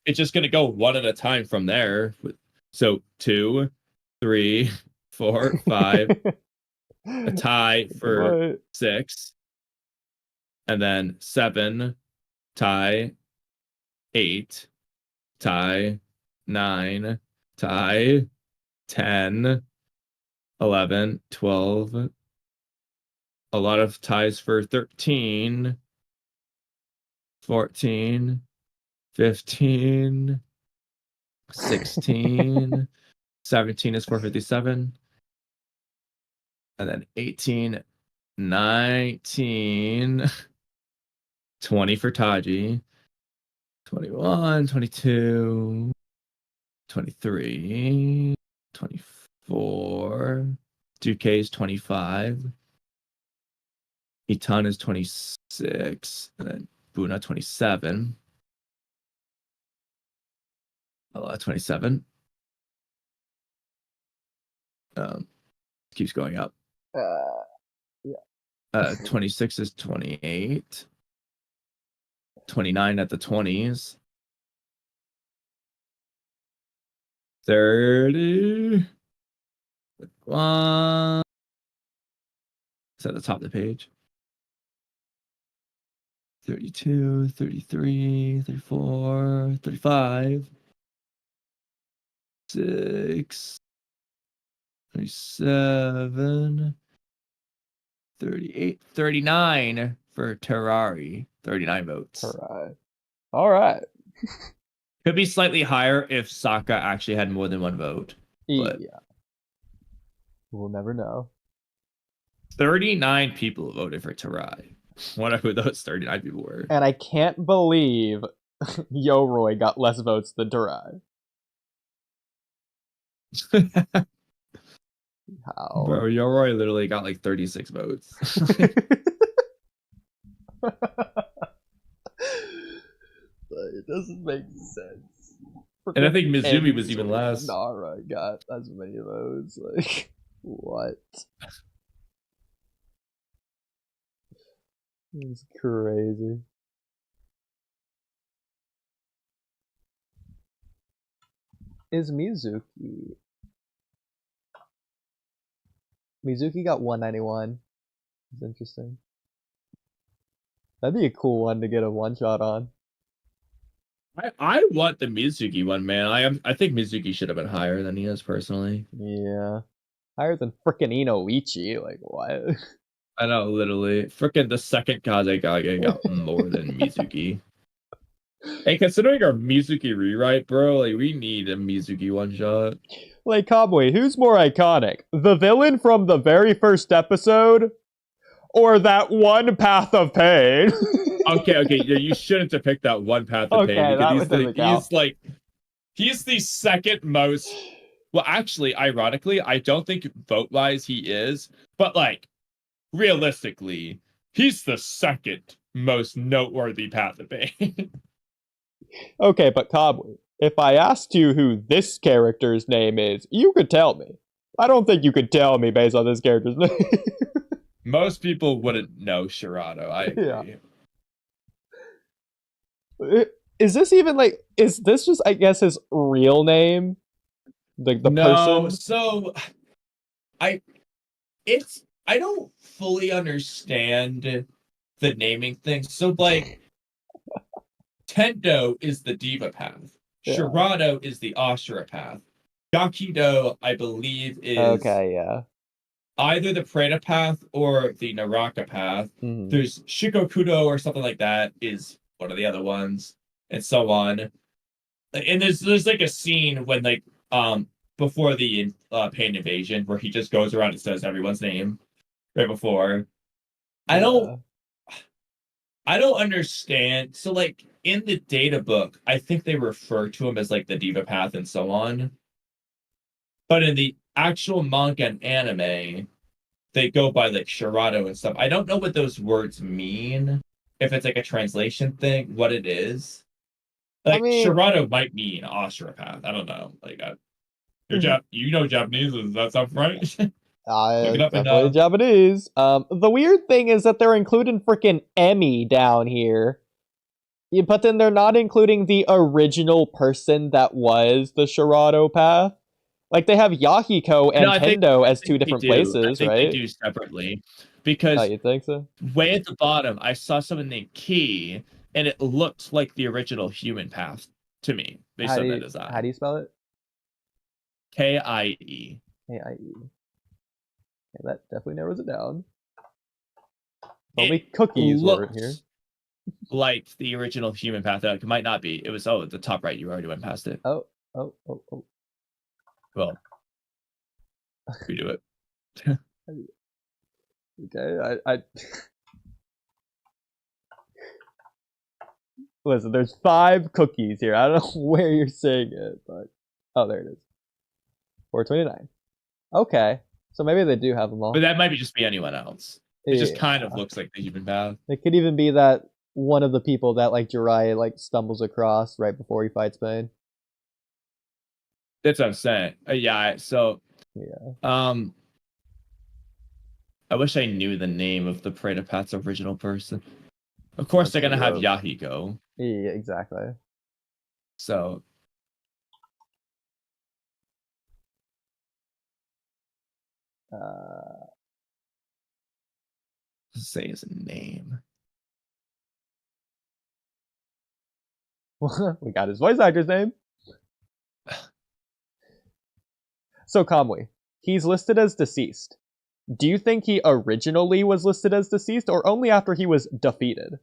It's just gonna go 1 at a time from there. So 2, 3, 4, 5, a tie for What? 6, and then 7, tie, 8, tie, 9, tie, 10, 11, 12. A lot of ties for 13, 14, 15, 16, 17 is 457, and then 18, 19, 20 for Taji, 21, 22, 23, 24, 2K is 25, Itan is 26, and then Buna 27. 27. Keeps going up. Yeah. 26 is 28. 29 at the 20s. 30. 1. It's at the top of the page. 32, 33, 34, 35. 6, 37, 38, 39 for Terrari. 39 votes. All right. Could be slightly higher if Sokka actually had more than 1 vote. But Yeah. We'll never know. 39 people voted for Terrari. Wonder who those 39 people were. And I can't believe Yoroi got less votes than Tarai. How? Bro, Yoroi literally got like 36 votes. It doesn't make sense. And I think Mizumi was even less. Nara got as many votes. Like, what? It's crazy. Is Mizuki? Mizuki got 191. It's interesting. That'd be a cool one to get a one shot on. I want the Mizuki one, man. I think Mizuki should have been higher than he is personally. Yeah. Higher than frickin' Inoichi. Like, what? I know, literally. Frickin' the second Kazekage got more than Mizuki. Hey, considering our Mizuki rewrite, bro, like, we need a Mizuki one-shot. Like, Kamui, who's more iconic? The villain from the very first episode? Or that one Path of Pain? Okay, you shouldn't have picked that one Path of Pain, because he's the second most... Well, actually, ironically, I don't think vote-wise he is, but, like, realistically, he's the second most noteworthy Path of Pain. Okay, but Kamui, if I asked you who this character's name is, you could tell me. I don't think you could tell me based on this character's name. Most people wouldn't know Shirato, I agree. Yeah. Is this even like, is this just, I guess, his real name? The person? So I don't fully understand the naming thing. So like Tendo is the Diva path. Yeah. Shirato is the Ashura path. Gakido, I believe, is either the Preta path or the Naraka path. Mm-hmm. There's Shikokudo or something like that is one of the other ones, and so on. And there's like a scene when like before the Pain Invasion where he just goes around and says everyone's name right before. I don't understand. So like in the data book, I think they refer to him as like the Diva path and so on. But in the actual manga and anime, they go by like Shirato and stuff. I don't know what those words mean. If it's like a translation thing, what it is. Like, I mean, Shirato might mean Ashura path. I don't know. Like, you know Japanese. Does that sound right? Look it up and Definitely Japanese. The weird thing is that they're including freaking Emmy down here. Yeah, but then they're not including the original person that was the Shirado path. Like they have Yahiko and no, Tendo as I two think they different do. I places, think they right? do separately Oh, because you think so? way at the bottom, I saw someone named Key, and it looked like the original human path to me based on that How do design. you spell it? Kie. K-I-E. Okay, that definitely narrows it down. If It only cookies were in here. looks like the original human path. It might not be. It was at the top right. You already went past it. Oh. Well, redo it. Okay, I listen. There's 5 cookies here. I don't know where you're saying it, but oh, there it is. 429. Okay, so maybe they do have them all. But that might just be anyone else. It just kind of Yeah. looks like the human path. It could even be that one of the people that like Jiraiya like stumbles across right before he fights Pain. That's what I'm saying. Yeah. So, Yeah. I wish I knew the name of the Parade of Path's original person. Of course, they're gonna have Yahiko. Yeah, exactly. So. Say his name. We got his voice actor's name. So Kamui, he's listed as deceased. Do you think he originally was listed as deceased, or only after he was defeated?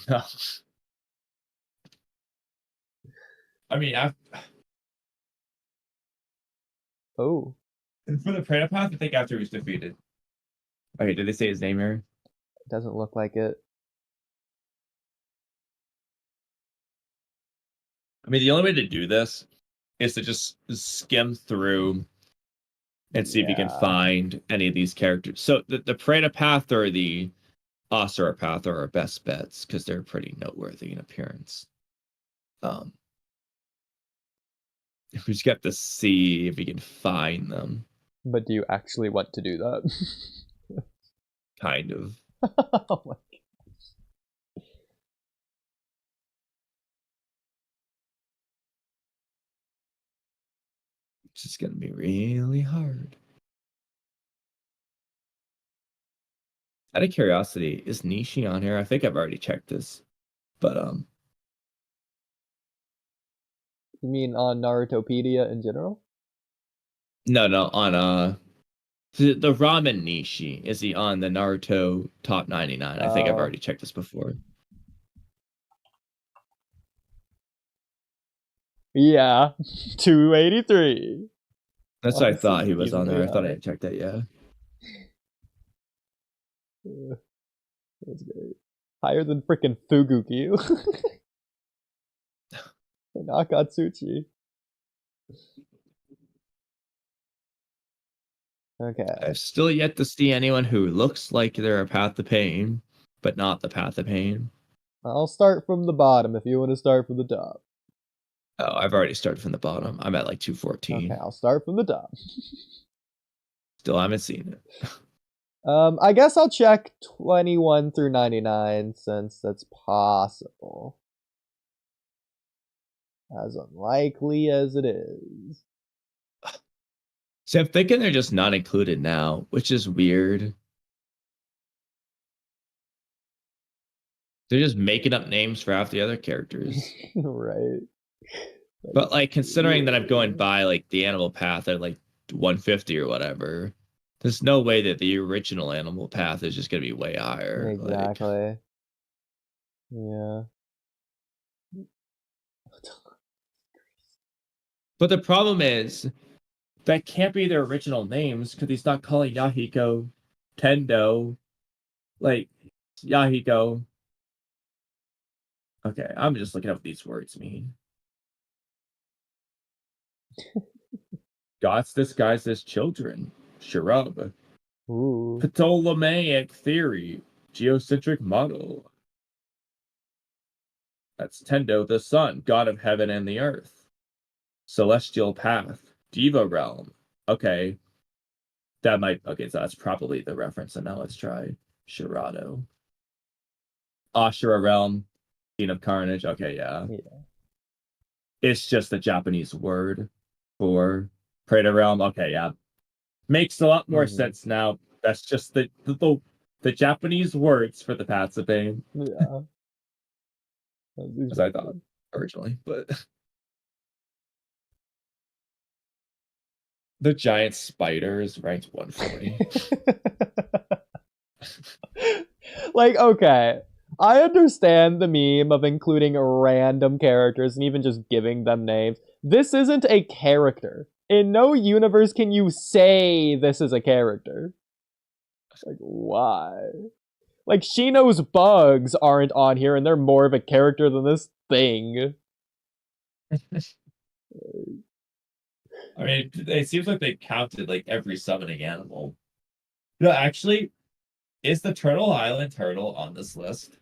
No. I mean, Oh. for the Parade of Path, I think after he was defeated. Okay, did they say his name here? It doesn't look like it. I mean, the only way to do this is to just skim through and see if you can find any of these characters. So the Parade of Path or the Asura Path are our best bets because they're pretty noteworthy in appearance. We just got to see if we can find them. But do you actually want to do that? Kind of. Oh my gosh. It's just gonna be really hard. Out of curiosity, is Nishi on here? I think I've already checked this, but You mean on Narutopedia in general? no, on the Ramen Nishi. Is he on the Naruto top 99? I think I've already checked this before. Yeah, 283. That's what I thought he was on there. I thought I had checked that, yeah. That's great. Higher than freaking Fuguki. Nakatsuchi. Okay. I've still yet to see anyone who looks like they're a Path to Pain, but not the Path to Pain. I'll start from the bottom if you want to start from the top. Oh, I've already started from the bottom. I'm at like 214. Okay, I'll start from the top. Still haven't seen it. I guess I'll check 21 through 99 since that's possible. As unlikely as it is. See, I'm thinking they're just not included now, which is weird. They're just making up names for half the other characters. Right. But like considering that I'm going by like the animal path at like 150 or whatever, there's no way that the original animal path is just gonna be way higher. Exactly. Like... Yeah. But the problem is that can't be their original names because he's not calling Yahiko Tendo. Like Yahiko. Okay, I'm just looking up what these words mean. Gods disguised as children. Sharub. Ooh. Ptolemaic theory. Geocentric model. That's Tendo, the sun, god of heaven and the earth. Celestial path. Diva realm. Okay, that might. Okay, so that's probably the reference. And now let's try Shirado. Ashura Realm, Scene of Carnage. Okay, yeah. Yeah. It's just a Japanese word for Predator Realm. Okay, yeah. Makes a lot more Mhm. sense now. That's just the Japanese words for the Patsipane, Yeah. That's as I thought exactly. originally. But the giant spider is ranked 140. Like, okay. I understand the meme of including random characters and even just giving them names. This isn't a character. In no universe can you say this is a character. Like, why? Like, Shino's bugs aren't on here and they're more of a character than this thing. I mean, it seems like they counted like every summoning animal. No, actually, is the Turtle Island turtle on this list?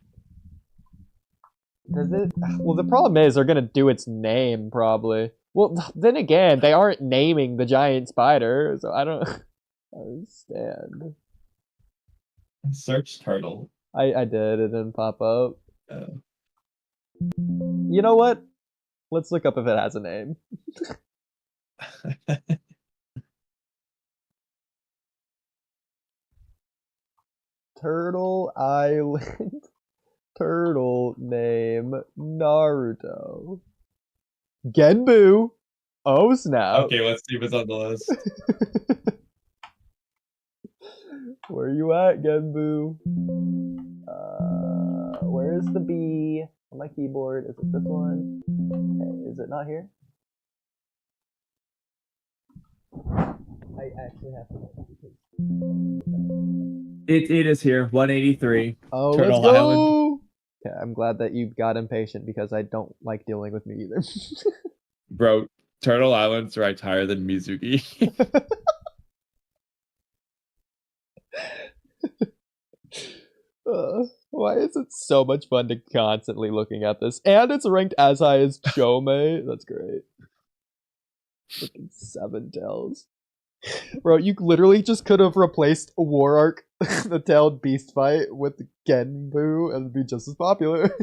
Does it? Well, the problem is they're gonna do its name probably. Well, then again, they aren't naming the giant spider, so I don't understand. Search turtle. I did. It didn't pop up. Uh, You know what? Let's look up if it has a name. Turtle Island. Turtle name Naruto. Genbu. Oh snap. okay, let's see what's on the list. Where you at, Genbu? Where is the B on my keyboard? Is it this one? Okay, is it not here? I actually have to. It is here, 183. Oh, Turtle let's Island. go! Okay, I'm glad that you got impatient because I don't like dealing with me either. Bro, Turtle Island's ranked higher than Mizuki. Why is it so much fun to constantly looking at this? And it's ranked as high as Chome. That's great. Freaking 7 tails. Bro, you literally just could have replaced War Arc, the tailed beast fight, with Genbu and it'd be just as popular.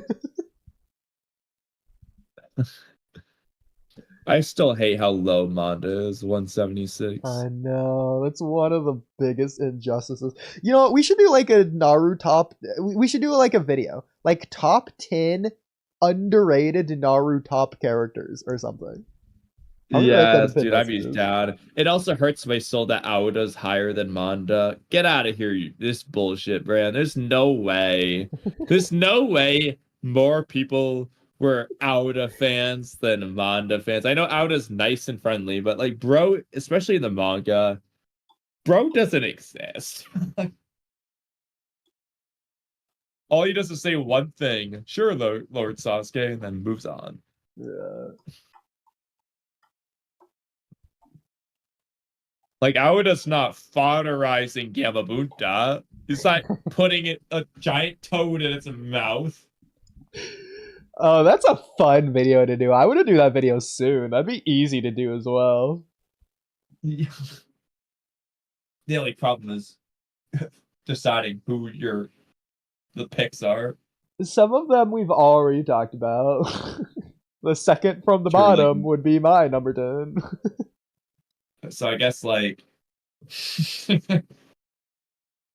I still hate how low Manda is, 176. I know. That's one of the biggest injustices. You know what? We should do like a Naruto top. We should do like a video. Like top 10 underrated Naruto top characters or something. I'm gonna write that in Yes, pin dude, I'd be messages. down. It also hurts my soul that Aoda's higher than Manda. Get out of here, you this bullshit, Brand. There's no way. There's no way more people were Aoda fans than Manda fans. I know Aoda's nice and friendly, but like, bro, especially in the manga, bro doesn't exist. All he does is say one thing, sure, Lord Sasuke, and then moves on. Yeah. Like, Aoda's not fodderizing Gamabunta. He's not putting a giant toad in its mouth. Oh, that's a fun video to do. I want to do that video soon. That'd be easy to do as well. The only problem is deciding who the picks are. Some of them we've already talked about. The second from the Truly. bottom would be my number 10. So I guess like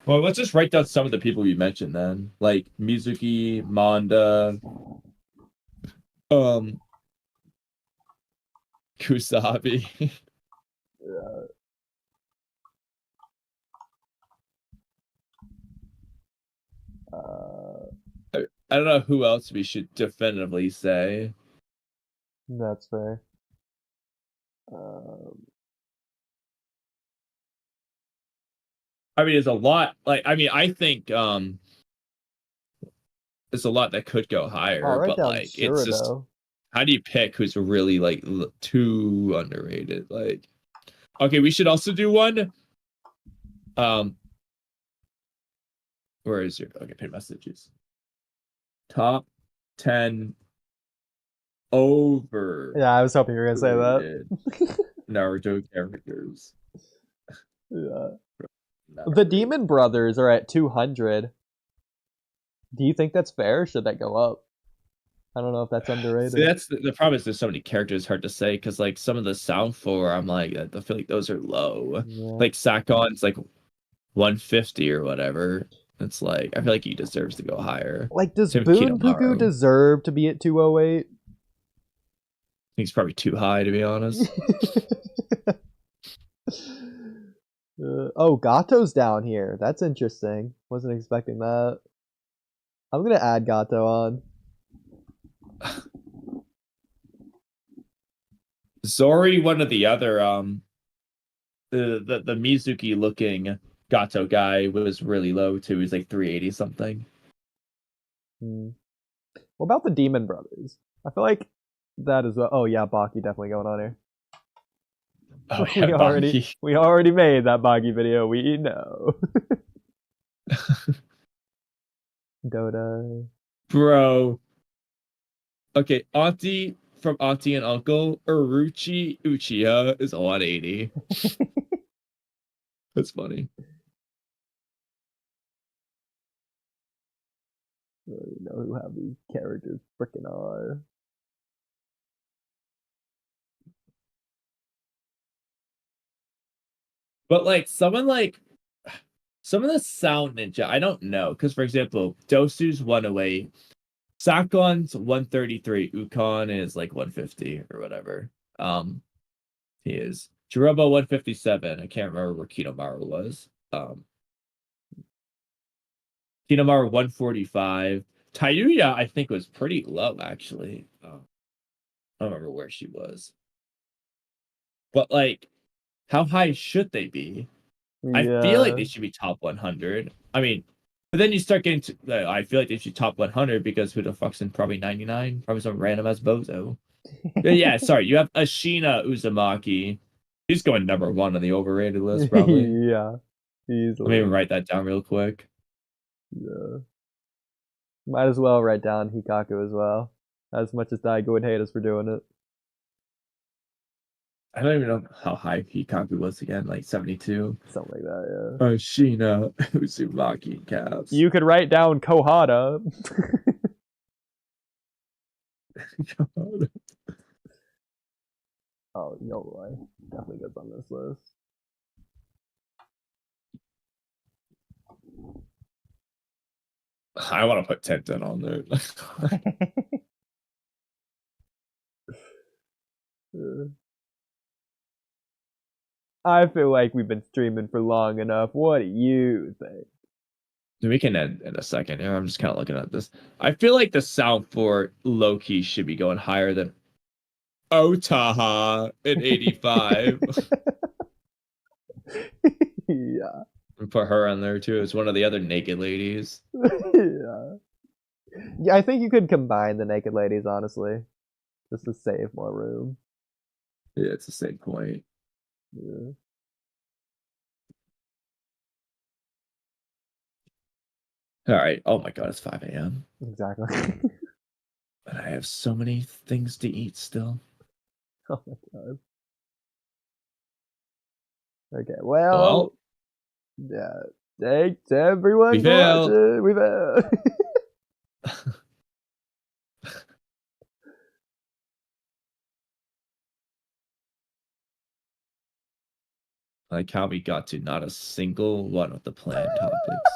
well, let's just write down some of the people you mentioned then. Like Mizuki, Manda, Kusabi. Yeah. I don't know who else we should definitively say. That's fair. Um, I mean, there's a lot. Like, I mean, I think there's a lot that could go higher, I'll write but down like, it's just Shurido. how do you pick who's really like too underrated? Like, okay, we should also do one. Where is your okay? Pin messages. Top 10 over. Yeah, I was hoping you were gonna say that. Naruto characters. Yeah. Not The really. Demon Brothers are at 200. Do you think that's fair? Or should that go up? I don't know if that's See, underrated. that's the problem is there's so many characters, hard to say because like some of the sound for I'm like I feel like those are low. Yeah. Like Sakon's like 150 or whatever. It's like I feel like he deserves to go higher. Like, does Same with Boonpuku Kidomaru. deserve to be at 208? He's probably too high to be honest. Oh, Gato's down here. That's interesting. Wasn't expecting that. I'm gonna add Gato on. Zori, one of the other the Mizuki looking Gato guy was really low too. He's like 380 something. Hmm. What about the Demon Brothers? I feel like that is well. Oh yeah, Baki definitely going on here. Oh yeah, Baki. we already made that Baki video. We know. Dota. Bro. Okay, Auntie from Auntie and Uncle, Uruchi Uchiha is 180. That's funny. I don't even know who have these characters freaking are. But like some of the sound ninja, I don't know. Because for example, Dosu's 108, Sakon's 133, Ukon is like 150 or whatever. He is. Jirobo 157. I can't remember where Kidomaru was. Kidomaru 145. Tayuya, I think, was pretty low actually. I don't remember where she was. But like, how high should they be? I feel like Yeah. they should be top 100. I mean, but then you start getting to, I feel like they should top 100 because who the fuck's in probably 99? Probably some random ass bozo. But yeah, sorry. You have Ashina Uzumaki. He's going number one on the overrated list, probably. Yeah. Let me Easily. even write that down real quick. Yeah. Might as well write down Hikaku as well. As much as Daigo would hate us for doing it. I don't even know how high Hikaku was again, like 72. Something like that, Ashina Uzumaki caps. yeah. You could write down Kohada. Oh, no way. Definitely gets on this list. I want to put Tenten on there. I feel like we've been streaming for long enough. What do you think? We can end in a second here. I'm just kind of looking at this. I feel like the sound for Loki should be going higher than Otaha at 85. Yeah. And put her on there too. It's one of the other naked ladies. Yeah. Yeah, I think you could combine the naked ladies, honestly. Just to save more room. Yeah, it's the same point. Yeah. All right. Oh my god, it's 5 a.m. Exactly. And I have so many things to eat still. Oh my god. Okay, well, Well, yeah. Thanks everyone we for failed. watching. We failed. Like how we got to not a single one of the planned topics.